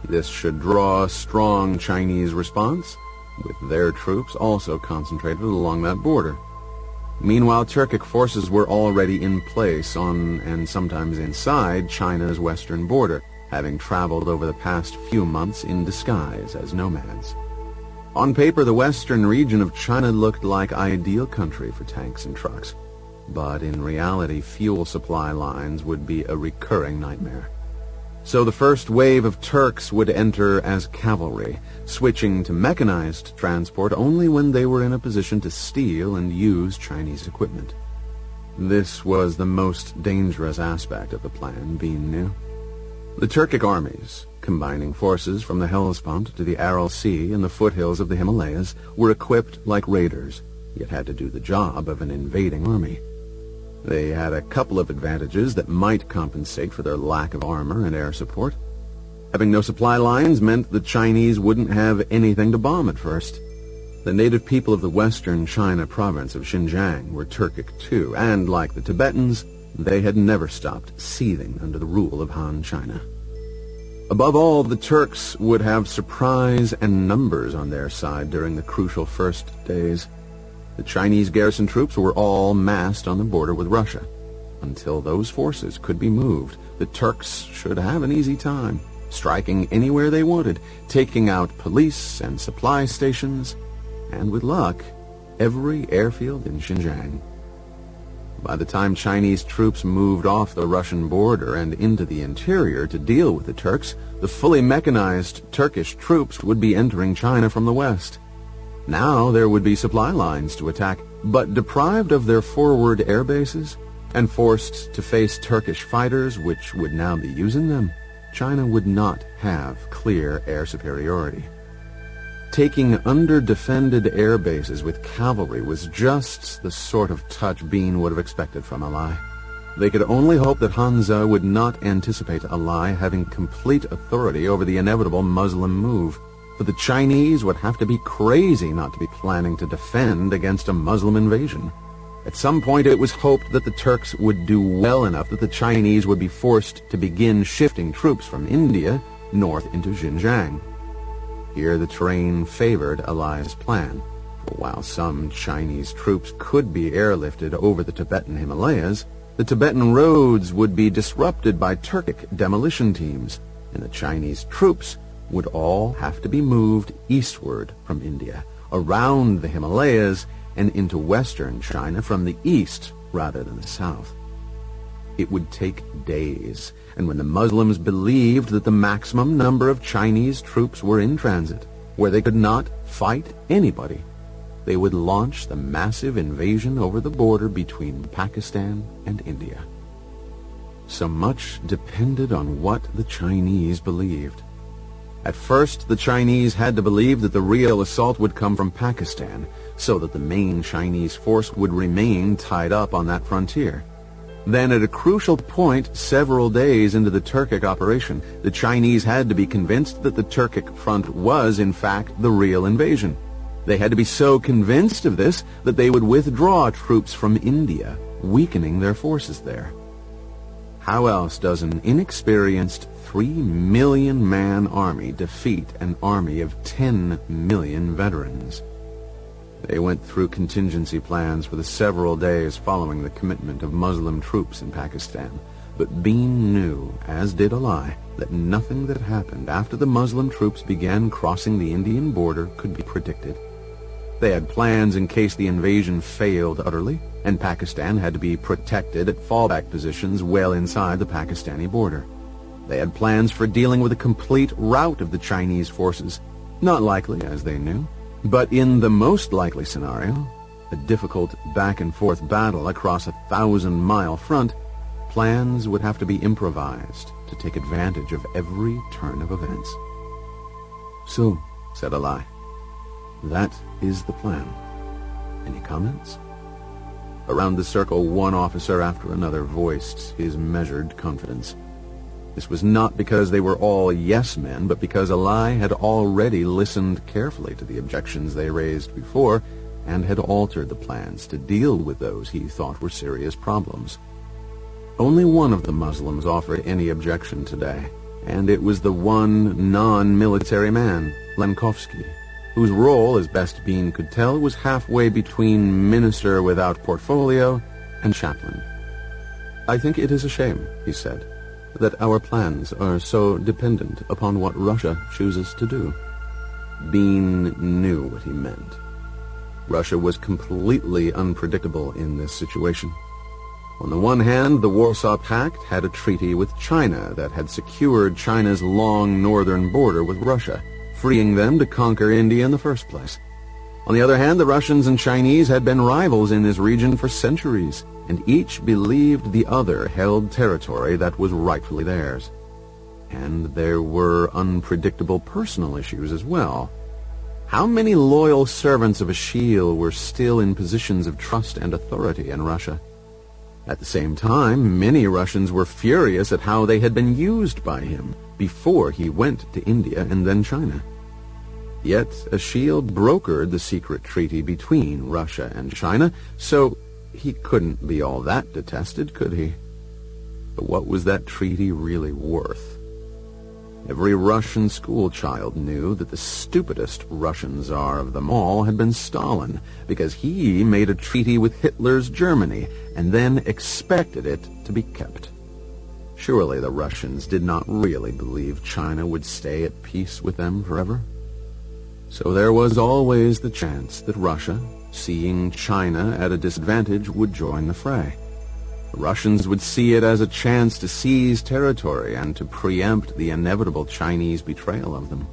Speaker 5: This should draw a strong Chinese response, with their troops also concentrated along that border. Meanwhile, Turkic forces were already in place on, and sometimes inside, China's western border, having traveled over the past few months in disguise as nomads. On paper, the western region of China looked like ideal country for tanks and trucks, but in reality, fuel supply lines would be a recurring nightmare. So the first wave of Turks would enter as cavalry, switching to mechanized transport only when they were in a position to steal and use Chinese equipment. This was the most dangerous aspect of the plan, Bean knew. The Turkic armies, combining forces from the Hellespont to the Aral Sea and the foothills of the Himalayas, were equipped like raiders, yet had to do the job of an invading army. They had a couple of advantages that might compensate for their lack of armor and air support. Having no supply lines meant the Chinese wouldn't have anything to bomb at first. The native people of the western China province of Xinjiang were Turkic too, and like the Tibetans, they had never stopped seething under the rule of Han China. Above all, the Turks would have surprise and numbers on their side during the crucial first days. The Chinese garrison troops were all massed on the border with Russia. Until those forces could be moved, the Turks should have an easy time, striking anywhere they wanted, taking out police and supply stations, and with luck, every airfield in Xinjiang. By the time Chinese troops moved off the Russian border and into the interior to deal with the Turks, the fully mechanized Turkish troops would be entering China from the west. Now there would be supply lines to attack, but deprived of their forward air bases and forced to face Turkish fighters which would now be using them, China would not have clear air superiority. Taking under-defended air bases with cavalry was just the sort of touch Bean would have expected from Ally. They could only hope that Hansa would not anticipate Ally having complete authority over the inevitable Muslim move. But the Chinese would have to be crazy not to be planning to defend against a Muslim invasion. At some point it was hoped that the Turks would do well enough that the Chinese would be forced to begin shifting troops from India north into Xinjiang. Here the terrain favored Ally's plan, for while some Chinese troops could be airlifted over the Tibetan Himalayas, the Tibetan roads would be disrupted by Turkic demolition teams, and the Chinese troops would all have to be moved eastward from India, around the Himalayas, and into western China from the east rather than the south. It would take days, and when the Muslims believed that the maximum number of Chinese troops were in transit, where they could not fight anybody, they would launch the massive invasion over the border between Pakistan and India. So much depended on what the Chinese believed. At first, the Chinese had to believe that the real assault would come from Pakistan, so that the main Chinese force would remain tied up on that frontier. Then, at a crucial point, several days into the Turkic operation, the Chinese had to be convinced that the Turkic front was, in fact, the real invasion. They had to be so convinced of this that they would withdraw troops from India, weakening their forces there. How else does an inexperienced 3 million-man army defeat an army of 10 million veterans? They went through contingency plans for the several days following the commitment of Muslim troops in Pakistan, but Bean knew, as did Ally, that nothing that happened after the Muslim troops began crossing the Indian border could be predicted. They had plans in case the invasion failed utterly, and Pakistan had to be protected at fallback positions well inside the Pakistani border. They had plans for dealing with a complete rout of the Chinese forces, not likely, as they knew, but in the most likely scenario, a difficult back-and-forth battle across a 1,000-mile front, plans would have to be improvised to take advantage of every turn of events. "So," said Alai, "that is the plan. Any comments?" Around the circle, one officer after another voiced his measured confidence. This was not because they were all yes-men, but because Alai had already listened carefully to the objections they raised before and had altered the plans to deal with those he thought were serious problems. Only one of the Muslims offered any objection today, and it was the one non-military man, Lenkovsky, whose role, as best Bean could tell, was halfway between minister without portfolio and chaplain. "I think it is a shame," he said, "that our plans are so dependent upon what Russia chooses to do." Bean knew what he meant. Russia was completely unpredictable in this situation. On the one hand, the Warsaw Pact had a treaty with China that had secured China's long northern border with Russia, freeing them to conquer India in the first place. On the other hand, the Russians and Chinese had been rivals in this region for centuries, and each believed the other held territory that was rightfully theirs. And there were unpredictable personal issues as well. How many loyal servants of Ashiel were still in positions of trust and authority in Russia? At the same time, many Russians were furious at how they had been used by him before he went to India and then China. Yet Ashiel brokered the secret treaty between Russia and China, so he couldn't be all that detested, could he? But what was that treaty really worth? Every Russian schoolchild knew that the stupidest Russian Tsar of them all had been Stalin, because he made a treaty with Hitler's Germany and then expected it to be kept. Surely the Russians did not really believe China would stay at peace with them forever. So there was always the chance that Russia, seeing China at a disadvantage, would join the fray. The Russians would see it as a chance to seize territory and to preempt the inevitable Chinese betrayal of them.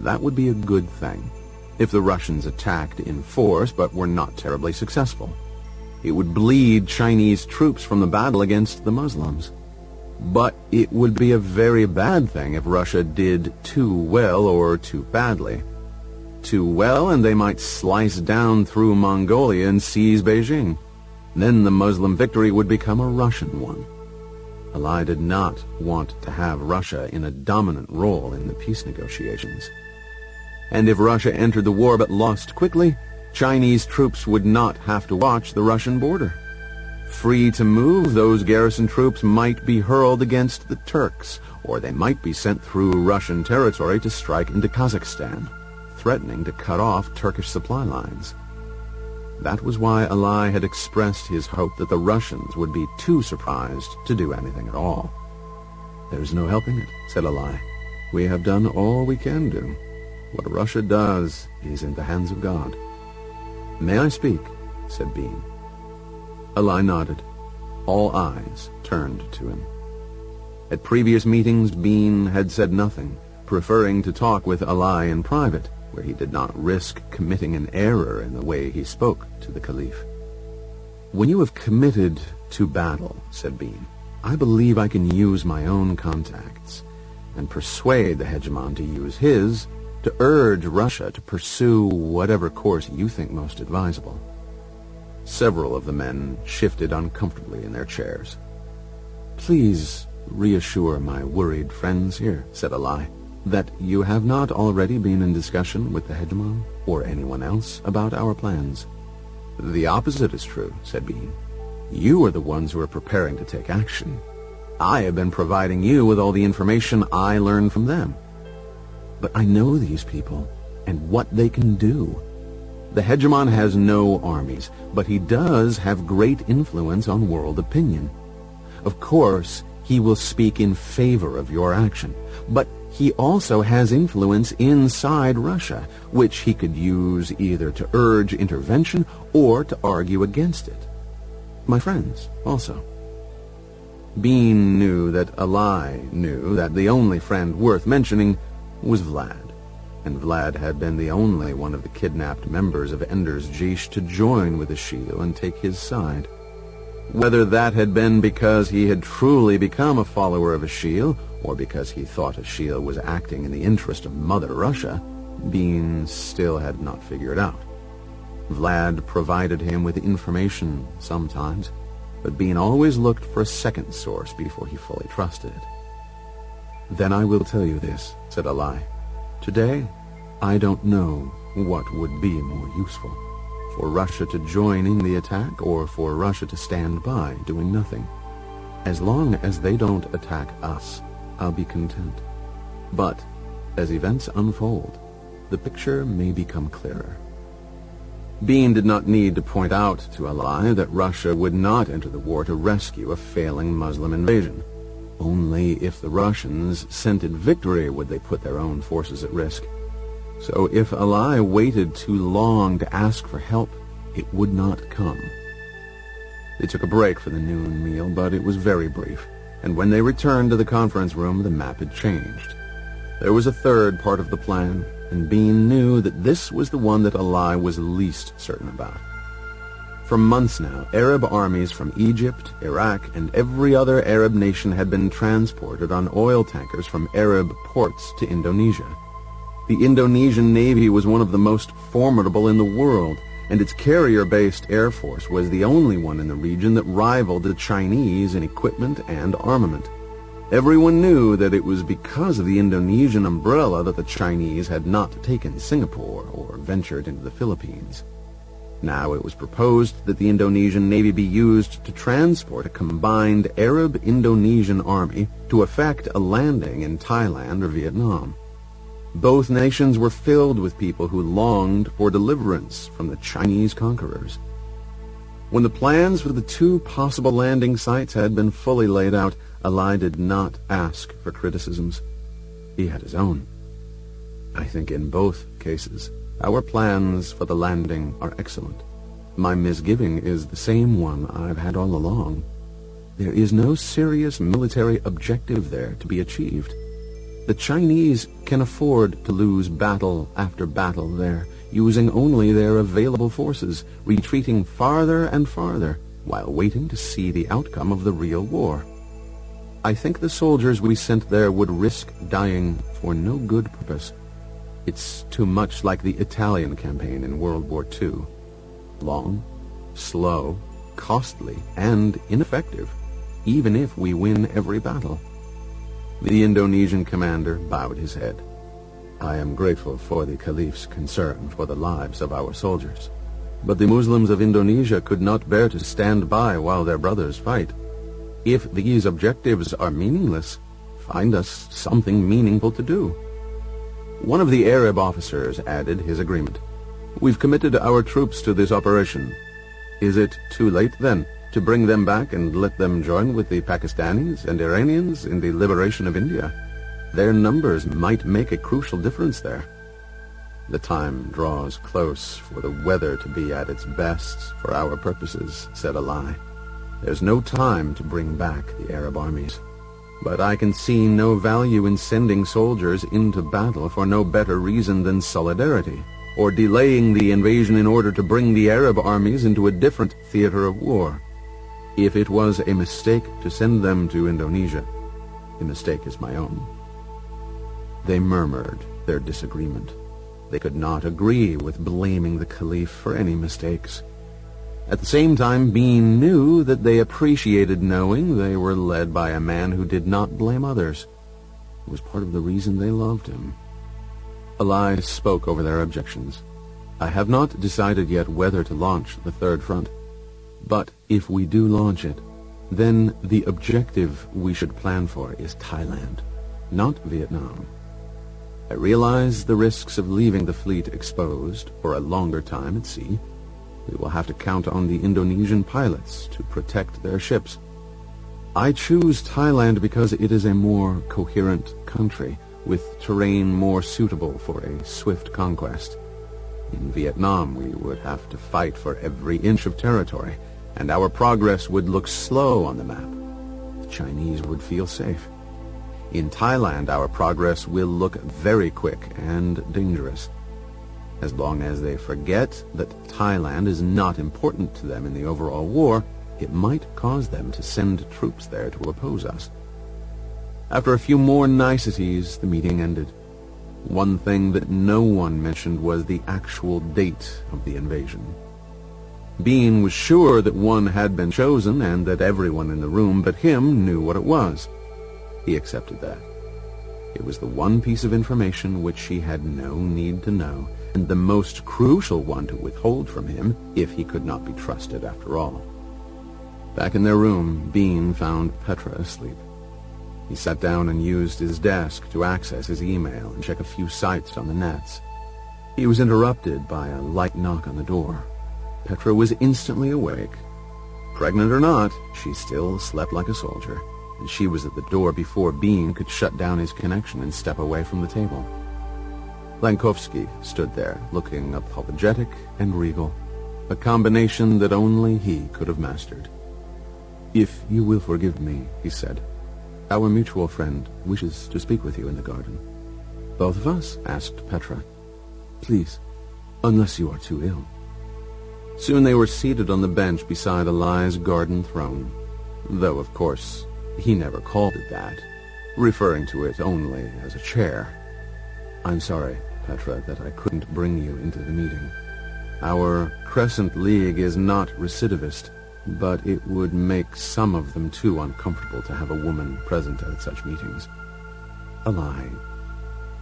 Speaker 5: That would be a good thing, if the Russians attacked in force but were not terribly successful. It would bleed Chinese troops from the battle against the Muslims. But it would be a very bad thing if Russia did too well or too badly. Too well, and they might slice down through Mongolia and seize Beijing. Then the Muslim victory would become a Russian one. Alai did not want to have Russia in a dominant role in the peace negotiations. And if Russia entered the war but lost quickly, Chinese troops would not have to watch the Russian border. Free to move, those garrison troops might be hurled against the Turks, or they might be sent through Russian territory to strike into Kazakhstan, threatening to cut off Turkish supply lines. That was why Alai had expressed his hope that the Russians would be too surprised to do anything at all. "There's no helping it," said Alai. "We have done all we can do. What Russia does is in the hands of God." "May I speak?" said Bean. Alai nodded. All eyes turned to him. At previous meetings, Bean had said nothing, preferring to talk with Alai in private, where he did not risk committing an error in the way he spoke to the Caliph. "When you have committed to battle," said Bean, "I believe I can use my own contacts and persuade the hegemon to use his to urge Russia to pursue whatever course you think most advisable." Several of the men shifted uncomfortably in their chairs. "Please reassure my worried friends here," said Alai, "that you have not already been in discussion with the hegemon or anyone else about our plans." "The opposite is true," said Bean. "You are the ones who are preparing to take action. I have been providing you with all the information I learned from them. But I know these people and what they can do. The hegemon has no armies, but he does have great influence on world opinion. Of course, he will speak in favor of your action, but he also has influence inside Russia, which he could use either to urge intervention or to argue against it. My friends, also." Bean knew that Alai knew that the only friend worth mentioning was Vlad. and Vlad had been the only one of the kidnapped members of Ender's Geesh to join with Ashiel and take his side. Whether that had been because he had truly become a follower of Ashiel, or because he thought Ashiel was acting in the interest of Mother Russia, Bean still had not figured out. Vlad provided him with information sometimes, but Bean always looked for a second source before he fully trusted it. "Then I will tell you this," said Alai. "Today, I don't know what would be more useful, for Russia to join in the attack or for Russia to stand by, doing nothing. As long as they don't attack us, I'll be content. But, as events unfold, the picture may become clearer." Bean did not need to point out to Alai that Russia would not enter the war to rescue a failing Muslim invasion. Only if the Russians scented victory would they put their own forces at risk. So if Alai waited too long to ask for help, it would not come. They took a break for the noon meal, but it was very brief, and when they returned to the conference room, the map had changed. There was a third part of the plan, and Bean knew that this was the one that Alai was least certain about. For months now, Arab armies from Egypt, Iraq, and every other Arab nation had been transported on oil tankers from Arab ports to Indonesia. The Indonesian Navy was one of the most formidable in the world, and its carrier-based air force was the only one in the region that rivaled the Chinese in equipment and armament. Everyone knew that it was because of the Indonesian umbrella that the Chinese had not taken Singapore or ventured into the Philippines. Now it was proposed that the Indonesian Navy be used to transport a combined Arab-Indonesian army to effect a landing in Thailand or Vietnam. Both nations were filled with people who longed for deliverance from the Chinese conquerors. When the plans for the two possible landing sites had been fully laid out, Alai did not ask for criticisms. He had his own. "I think in both cases, our plans for the landing are excellent. My misgiving is the same one I've had all along. There is no serious military objective there to be achieved. The Chinese can afford to lose battle after battle there, using only their available forces, retreating farther and farther, while waiting to see the outcome of the real war. I think the soldiers we sent there would risk dying for no good purpose. It's too much like the Italian campaign in World War II. Long, slow, costly, and ineffective, even if we win every battle." The Indonesian commander bowed his head. "I am grateful for the Caliph's concern for the lives of our soldiers. But the Muslims of Indonesia could not bear to stand by while their brothers fight. If these objectives are meaningless, find us something meaningful to do." One of the Arab officers added his agreement. "We've committed our troops to this operation. Is it too late, then, to bring them back and let them join with the Pakistanis and Iranians in the liberation of India? Their numbers might make a crucial difference there." "The time draws close for the weather to be at its best for our purposes," said Alai. "There's no time to bring back the Arab armies. But I can see no value in sending soldiers into battle for no better reason than solidarity, or delaying the invasion in order to bring the Arab armies into a different theater of war. If it was a mistake to send them to Indonesia, the mistake is my own." They murmured their disagreement. They could not agree with blaming the Caliph for any mistakes. At the same time, Bean knew that they appreciated knowing they were led by a man who did not blame others. It was part of the reason they loved him. Alai spoke over their objections. "I have not decided yet whether to launch the Third Front. But if we do launch it, then the objective we should plan for is Thailand, not Vietnam. I realize the risks of leaving the fleet exposed for a longer time at sea. We will have to count on the Indonesian pilots to protect their ships. I choose Thailand because it is a more coherent country, with terrain more suitable for a swift conquest. In Vietnam, we would have to fight for every inch of territory, and our progress would look slow on the map. The Chinese would feel safe. In Thailand, our progress will look very quick and dangerous. As long as they forget that Thailand is not important to them in the overall war, it might cause them to send troops there to oppose us. After a few more niceties, the meeting ended. One thing that no one mentioned was the actual date of the invasion. Bean was sure that one had been chosen and that everyone in the room but him knew what it was. He accepted that. It was the one piece of information which she had no need to know, and the most crucial one to withhold from him if he could not be trusted after all. Back in their room, Bean found Petra asleep. He sat down and used his desk to access his email and check a few sites on the nets. He was interrupted by a light knock on the door. Petra was instantly awake. Pregnant or not, she still slept like a soldier, and she was at the door before Bean could shut down his connection and step away from the table. Lankovsky stood there, looking apologetic and regal, a combination that only he could have mastered. "If you will forgive me," he said, "our mutual friend wishes to speak with you in the garden." "Both of us?" asked Petra. "Please, unless you are too ill." Soon they were seated on the bench beside Eli's garden throne, though, of course, he never called it that, referring to it only as a chair. "I'm sorry, Petra, that I couldn't bring you into the meeting. Our Crescent League is not recidivist, but it would make some of them too uncomfortable to have a woman present at such meetings." "Eli,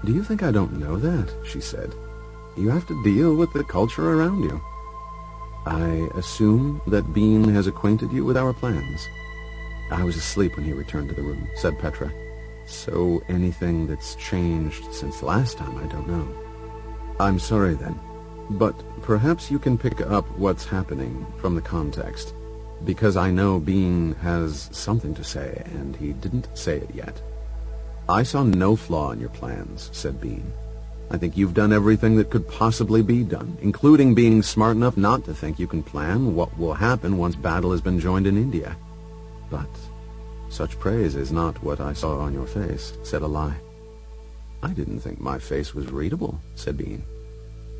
Speaker 5: do you think I don't know that?" she said. "You have to deal with the culture around you." "I assume that Bean has acquainted you with our plans." "I was asleep when he returned to the room," said Petra. "So anything that's changed since last time, I don't know." "I'm sorry then, but perhaps you can pick up what's happening from the context, because I know Bean has something to say, and he didn't say it yet." "I saw no flaw in your plans," said Bean. "I think you've done everything that could possibly be done, including being smart enough not to think you can plan what will happen once battle has been joined in India. But such praise is not what I saw on your face," said Eli. "I didn't think my face was readable," said Bean.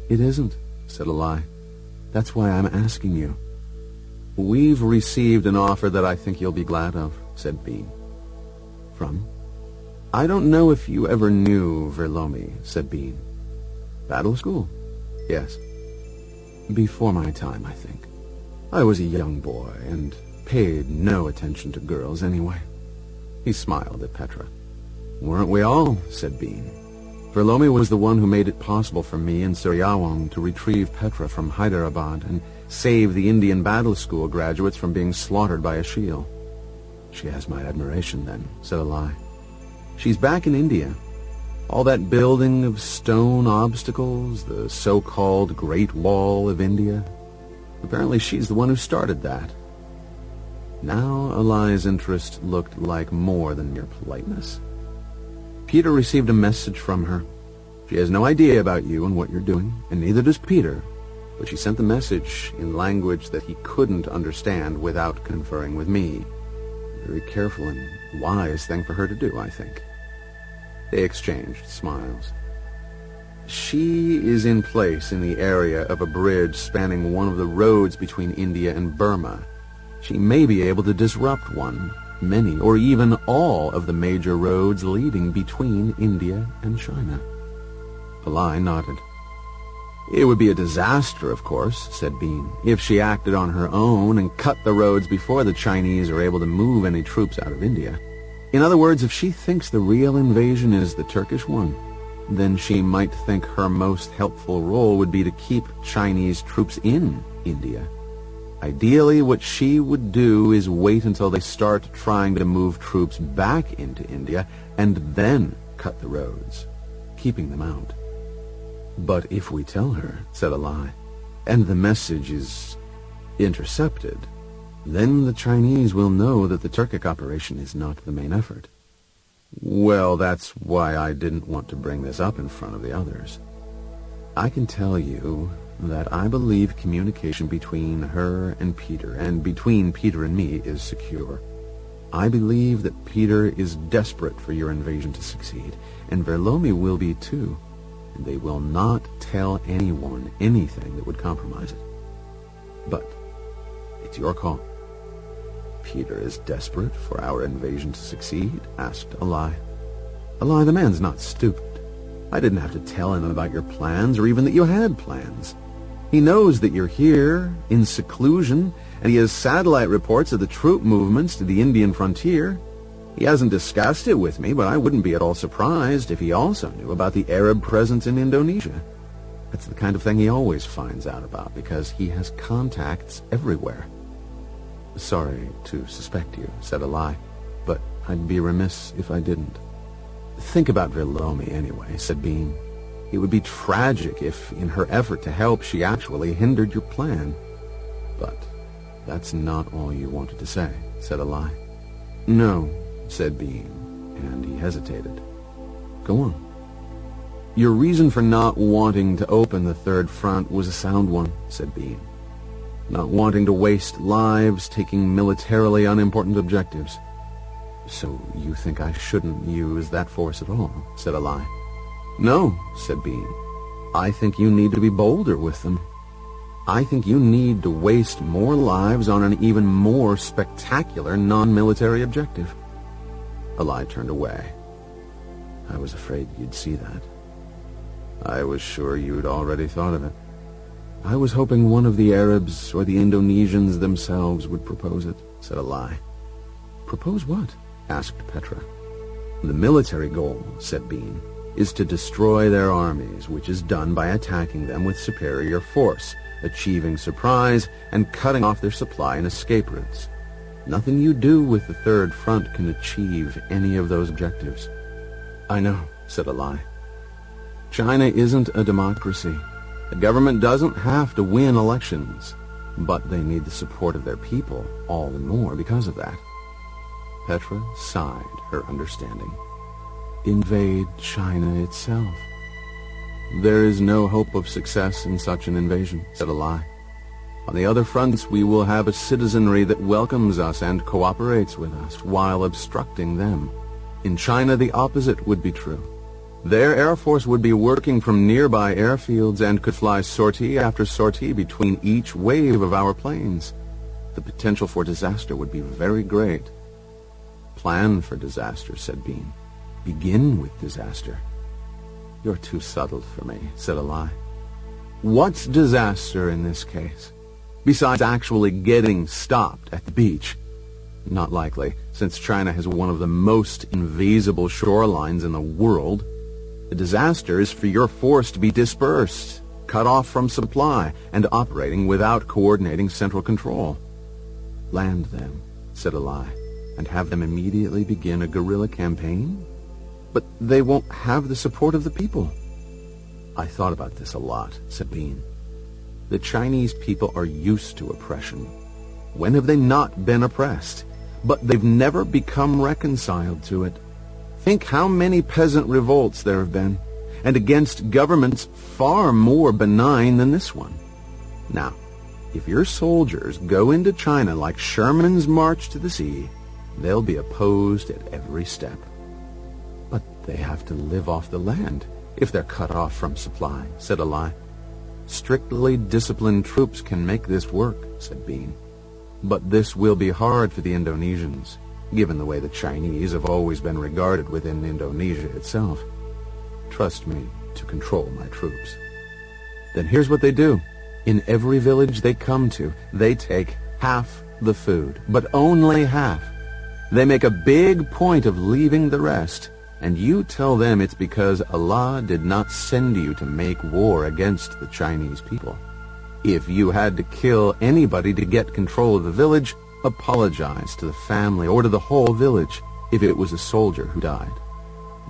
Speaker 5: "It isn't," said Eli. "That's why I'm asking you." "We've received an offer that I think you'll be glad of," said Bean. "From?" "I don't know if you ever knew Verlomi," said Bean. "Battle school?" "Yes." "Before my time, I think. I was a young boy and paid no attention to girls anyway." He smiled at Petra. "Weren't we all?" said Bean. "Verlomi was the one who made it possible for me and Suryawong to retrieve Petra from Hyderabad and save the Indian battle school graduates from being slaughtered by a Shield." "She has my admiration, then," said Eli. "She's back in India. All that building of stone obstacles, the so-called Great Wall of India, apparently she's the one who started that." Now Eli's interest looked like more than mere politeness. "Peter received a message from her. She has no idea about you and what you're doing, and neither does Peter, but she sent the message in language that he couldn't understand without conferring with me. A very careful and wise thing for her to do, I think." They exchanged smiles. "She is in place in the area of a bridge spanning one of the roads between India and Burma. She may be able to disrupt one, many, or even all of the major roads leading between India and China." Eli nodded. "It would be a disaster, of course," said Bean, "if she acted on her own and cut the roads before the Chinese are able to move any troops out of India. In other words, if she thinks the real invasion is the Turkish one, then she might think her most helpful role would be to keep Chinese troops in India. Ideally, what she would do is wait until they start trying to move troops back into India and then cut the roads, keeping them out." "But if we tell her," said Eli, "and the message is intercepted, then the Chinese will know that the Turkic operation is not the main effort." "Well, that's why I didn't want to bring this up in front of the others. I can tell you that I believe communication between her and Peter, and between Peter and me, is secure. I believe that Peter is desperate for your invasion to succeed, and Verlomi will be too, and they will not tell anyone anything that would compromise it. But it's your call. Peter is desperate for our invasion to succeed? Asked Alai. Alai, the man's not stupid. I didn't have to tell him about your plans, or even that you had plans. He knows that you're here, in seclusion, and he has satellite reports of the troop movements to the Indian frontier. He hasn't discussed it with me, but I wouldn't be at all surprised if he also knew about the Arab presence in Indonesia. That's the kind of thing he always finds out about, because he has contacts everywhere. Sorry to suspect you, said Alai, but I'd be remiss if I didn't. Think about Verlomi anyway, said Bean. It would be tragic if, in her effort to help, she actually hindered your plan. But that's not all you wanted to say, said Alai. No, said Bean, and he hesitated. Go on. Your reason for not wanting to open the Third Front was a sound one, said Bean. Not wanting to waste lives taking militarily unimportant objectives. So you think I shouldn't use that force at all, said Alai. No, said Bean. I think you need to be bolder with them. I think you need to waste more lives on an even more spectacular non-military objective. Alai turned away. I was afraid you'd see that. I was sure you'd already thought of it. I was hoping one of the Arabs or the Indonesians themselves would propose it, said Alai. Propose what? Asked Petra. The military goal, said Bean, is to destroy their armies, which is done by attacking them with superior force, achieving surprise, and cutting off their supply and escape routes. Nothing you do with the Third Front can achieve any of those objectives. I know, said Alai. China isn't a democracy. The government doesn't have to win elections, but they need the support of their people all the more because of that. Petra sighed her understanding. Invade China itself. There is no hope of success in such an invasion, said Alai. On the other fronts, we will have a citizenry that welcomes us and cooperates with us while obstructing them. In China, the opposite would be true. Their air force would be working from nearby airfields and could fly sortie after sortie between each wave of our planes. The potential for disaster would be very great. Plan for disaster, said Bean. Begin with disaster. You're too subtle for me, said Alai. What's disaster in this case? Besides actually getting stopped at the beach? Not likely, since China has one of the most invasible shorelines in the world. The disaster is for your force to be dispersed, cut off from supply, and operating without coordinating central control. Land them, said Alai, and have them immediately begin a guerrilla campaign? But they won't have the support of the people. I thought about this a lot, said Bean. The Chinese people are used to oppression. When have they not been oppressed? But they've never become reconciled to it. Think how many peasant revolts there have been, and against governments far more benign than this one. Now, if your soldiers go into China like Sherman's march to the sea, they'll be opposed at every step. But they have to live off the land if they're cut off from supply, said Alai. Strictly disciplined troops can make this work, said Bean. But this will be hard for the Indonesians, given the way the Chinese have always been regarded within Indonesia itself. Trust me to control my troops. Then here's what they do. In every village they come to, they take half the food, but only half. They make a big point of leaving the rest, and you tell them it's because Allah did not send you to make war against the Chinese people. If you had to kill anybody to get control of the village, apologize to the family or to the whole village if it was a soldier who died.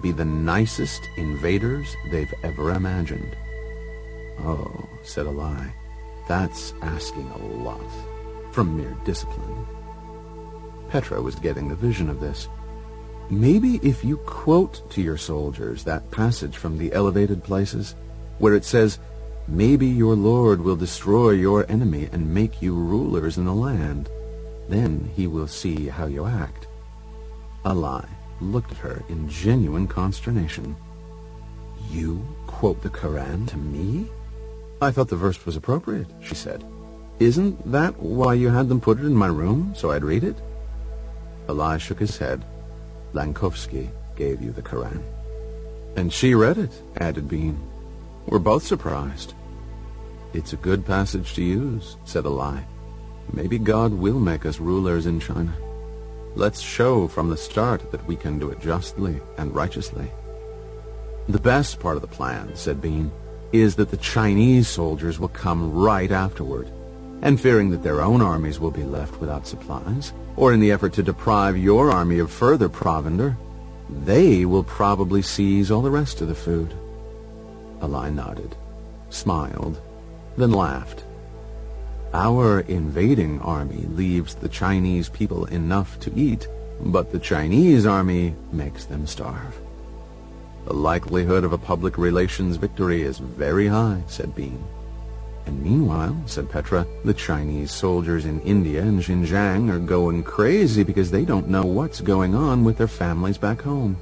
Speaker 5: Be the nicest invaders they've ever imagined. Oh, said Alai, that's asking a lot from mere discipline. Petra was getting the vision of this. Maybe if you quote to your soldiers that passage from the Elevated Places, where it says, maybe your Lord will destroy your enemy and make you rulers in the land. Then he will see how you act. Alai looked at her in genuine consternation. You quote the Koran to me? I thought the verse was appropriate, she said. Isn't that why you had them put it in my room, so I'd read it? Alai shook his head. Lankovsky gave you the Koran. And she read it, added Bean. We're both surprised. It's a good passage to use, said Alai. Maybe God will make us rulers in China. Let's show from the start that we can do it justly and righteously. The best part of the plan, said Bean, is that the Chinese soldiers will come right afterward, and fearing that their own armies will be left without supplies, or in the effort to deprive your army of further provender, they will probably seize all the rest of the food. Alai nodded, smiled, then laughed. Our invading army leaves the Chinese people enough to eat, but the Chinese army makes them starve. The likelihood of a public relations victory is very high, said Bean. And meanwhile, said Petra, the Chinese soldiers in India and Xinjiang are going crazy because they don't know what's going on with their families back home.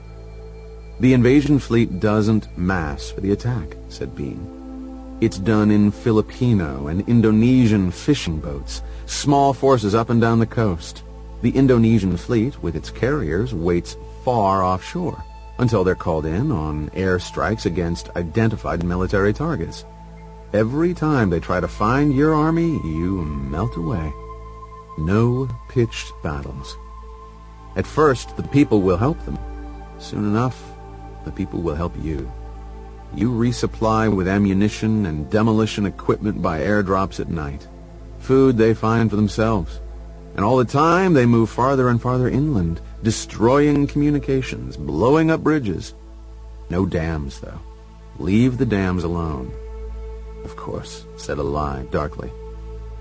Speaker 5: The invasion fleet doesn't mass for the attack, said Bean. It's done in Filipino and Indonesian fishing boats, small forces up and down the coast. The Indonesian fleet, with its carriers, waits far offshore until they're called in on air strikes against identified military targets. Every time they try to find your army, you melt away. No pitched battles. At first, the people will help them. Soon enough, the people will help you. You resupply with ammunition and demolition equipment by airdrops at night. Food they find for themselves. And all the time they move farther and farther inland, destroying communications, blowing up bridges. No dams, though. Leave the dams alone. Of course, said Alai darkly.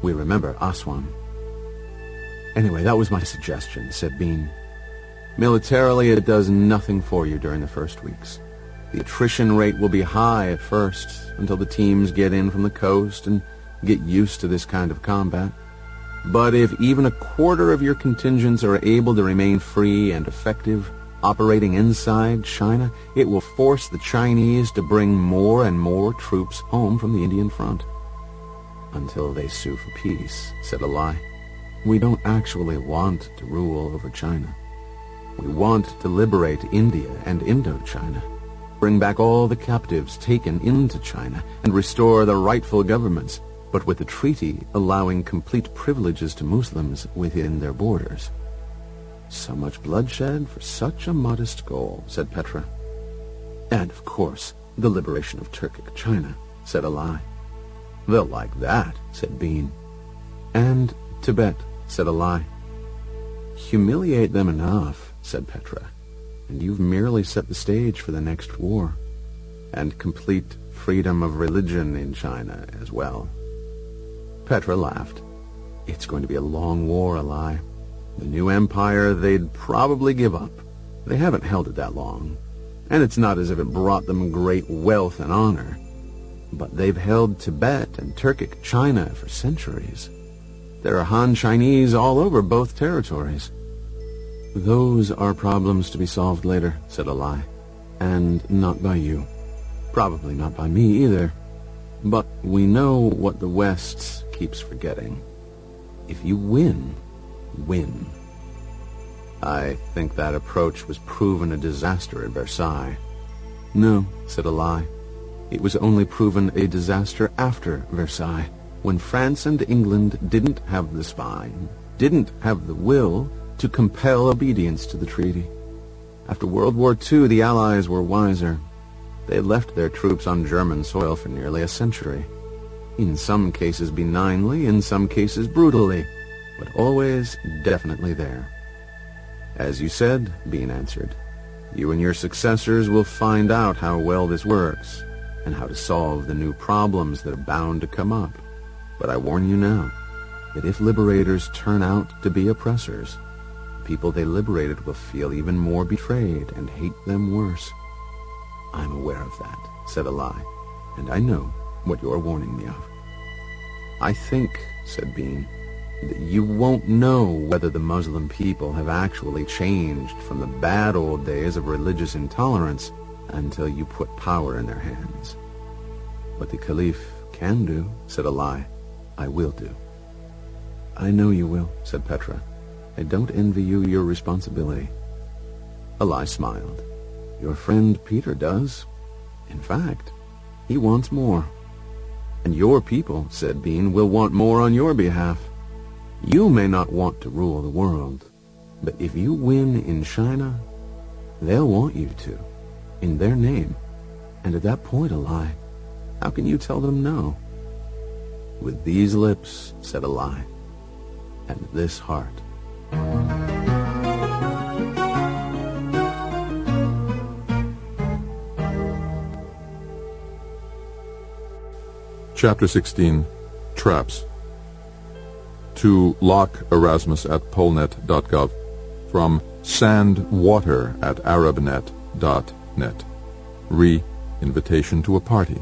Speaker 5: We remember Aswan. Anyway, that was my suggestion, said Bean. Militarily, it does nothing for you during the first weeks. The attrition rate will be high at first, until the teams get in from the coast and get used to this kind of combat. But if even a quarter of your contingents are able to remain free and effective, operating inside China, it will force the Chinese to bring more and more troops home from the Indian front. Until they sue for peace, said Alai. We don't actually want to rule over China. We want to liberate India and Indochina, bring back all the captives taken into China, and restore the rightful governments, but with the treaty allowing complete privileges to Muslims within their borders. So much bloodshed for such a modest goal, said Petra. And, of course, the liberation of Turkic China, said Alai. They'll like that, said Bean. And Tibet, said Alai. Humiliate them enough, said Petra, and you've merely set the stage for the next war, and complete freedom of religion in China as well. Petra laughed. It's going to be a long war, Alai. The new empire they'd probably give up. They haven't held it that long, and it's not as if it brought them great wealth and honor. But they've held Tibet and Turkic China for centuries. There are Han Chinese all over both territories. Those are problems to be solved later, said Alai, and not by you. Probably not by me either. But we know what the West keeps forgetting. If you win, win. I think that approach was proven a disaster at Versailles. No, said Alai. It was only proven a disaster after Versailles, when France and England didn't have the spine, didn't have the will to compel obedience to the treaty. After World War II, the Allies were wiser. They left their troops on German soil for nearly a century. In some cases benignly, in some cases brutally, but always definitely there. As you said, Bean answered, you and your successors will find out how well this works, and how to solve the new problems that are bound to come up. But I warn you now, that if liberators turn out to be oppressors, the people they liberated will feel even more betrayed and hate them worse. I'm aware of that, said Alai, and I know what you're warning me of. I think, said Bean, You won't know whether the Muslim people have actually changed from the bad old days of religious intolerance until you put power in their hands. What the Caliph can do, said Ali, I will do. I know you will, said Petra. I don't envy you your responsibility. Ali smiled. Your friend Peter does. In fact, he wants more. And your people, said Bean, will want more on your behalf. You may not want to rule the world, but if you win in China, they'll want you to, in their name. And at that point, Ali, how can you tell them no? With these lips, said Ali, and this heart.
Speaker 2: Chapter 16. Traps. To lock Erasmus at polnet.gov from sandwater at arabnet.net. Invitation to a party.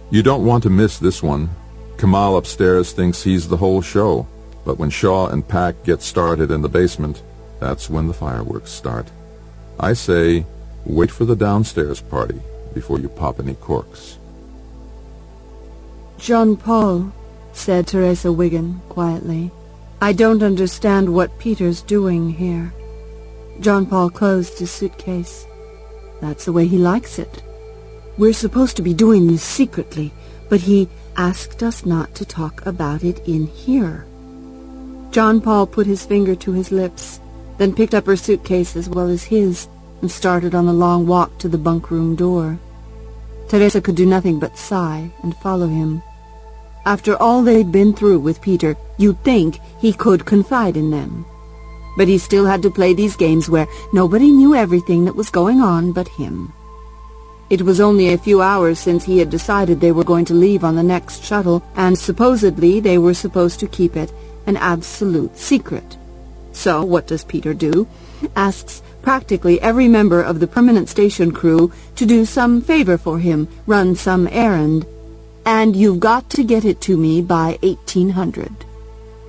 Speaker 2: You don't want to miss this one. Kamal upstairs thinks he's the whole show, but when Shaw and Pack get started in the basement, that's when the fireworks start. I say, wait for the downstairs party before you pop any corks.
Speaker 3: John Paul, said Teresa Wiggin quietly, I don't understand what Peter's doing here. John Paul closed his suitcase. That's the way he likes it. We're supposed to be doing this secretly, but he asked us not to talk about it in here. John Paul put his finger to his lips, then picked up her suitcase as well as his, and started on the long walk to the bunk room door. Teresa could do nothing but sigh and follow him. After all they'd been through with Peter, you'd think he could confide in them. But he still had to play these games where nobody knew everything that was going on but him. It was only a few hours since he had decided they were going to leave on the next shuttle, and supposedly they were supposed to keep it an absolute secret. So what does Peter do? Asks practically every member of the permanent station crew to do some favor for him, run some errand. And you've got to get it to me by 1800.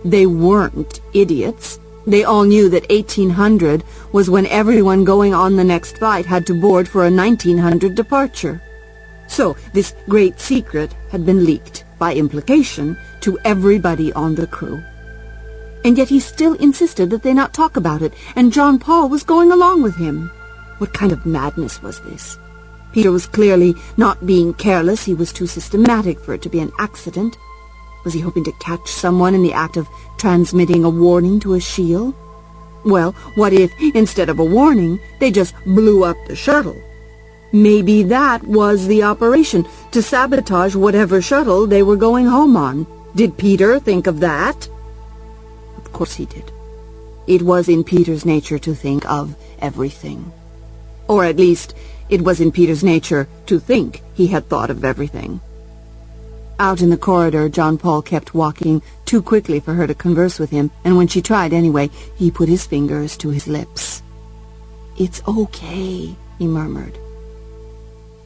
Speaker 3: They weren't idiots. They all knew that 1800 was when everyone going on the next flight had to board for a 1900 departure. So this great secret had been leaked, by implication, to everybody on the crew. And yet he still insisted that they not talk about it, and John Paul was going along with him. What kind of madness was this? Peter was clearly not being careless. He was too systematic for it to be an accident. Was he hoping to catch someone in the act of transmitting a warning to a shield? Well, what if, instead of a warning, they just blew up the shuttle? Maybe that was the operation, to sabotage whatever shuttle they were going home on. Did Peter think of that? Of course he did. It was in Peter's nature to think of everything. Or at least, it was in Peter's nature to think he had thought of everything. Out in the corridor, John Paul kept walking too quickly for her to converse with him, and when she tried anyway, he put his fingers to his lips. "It's okay," he murmured.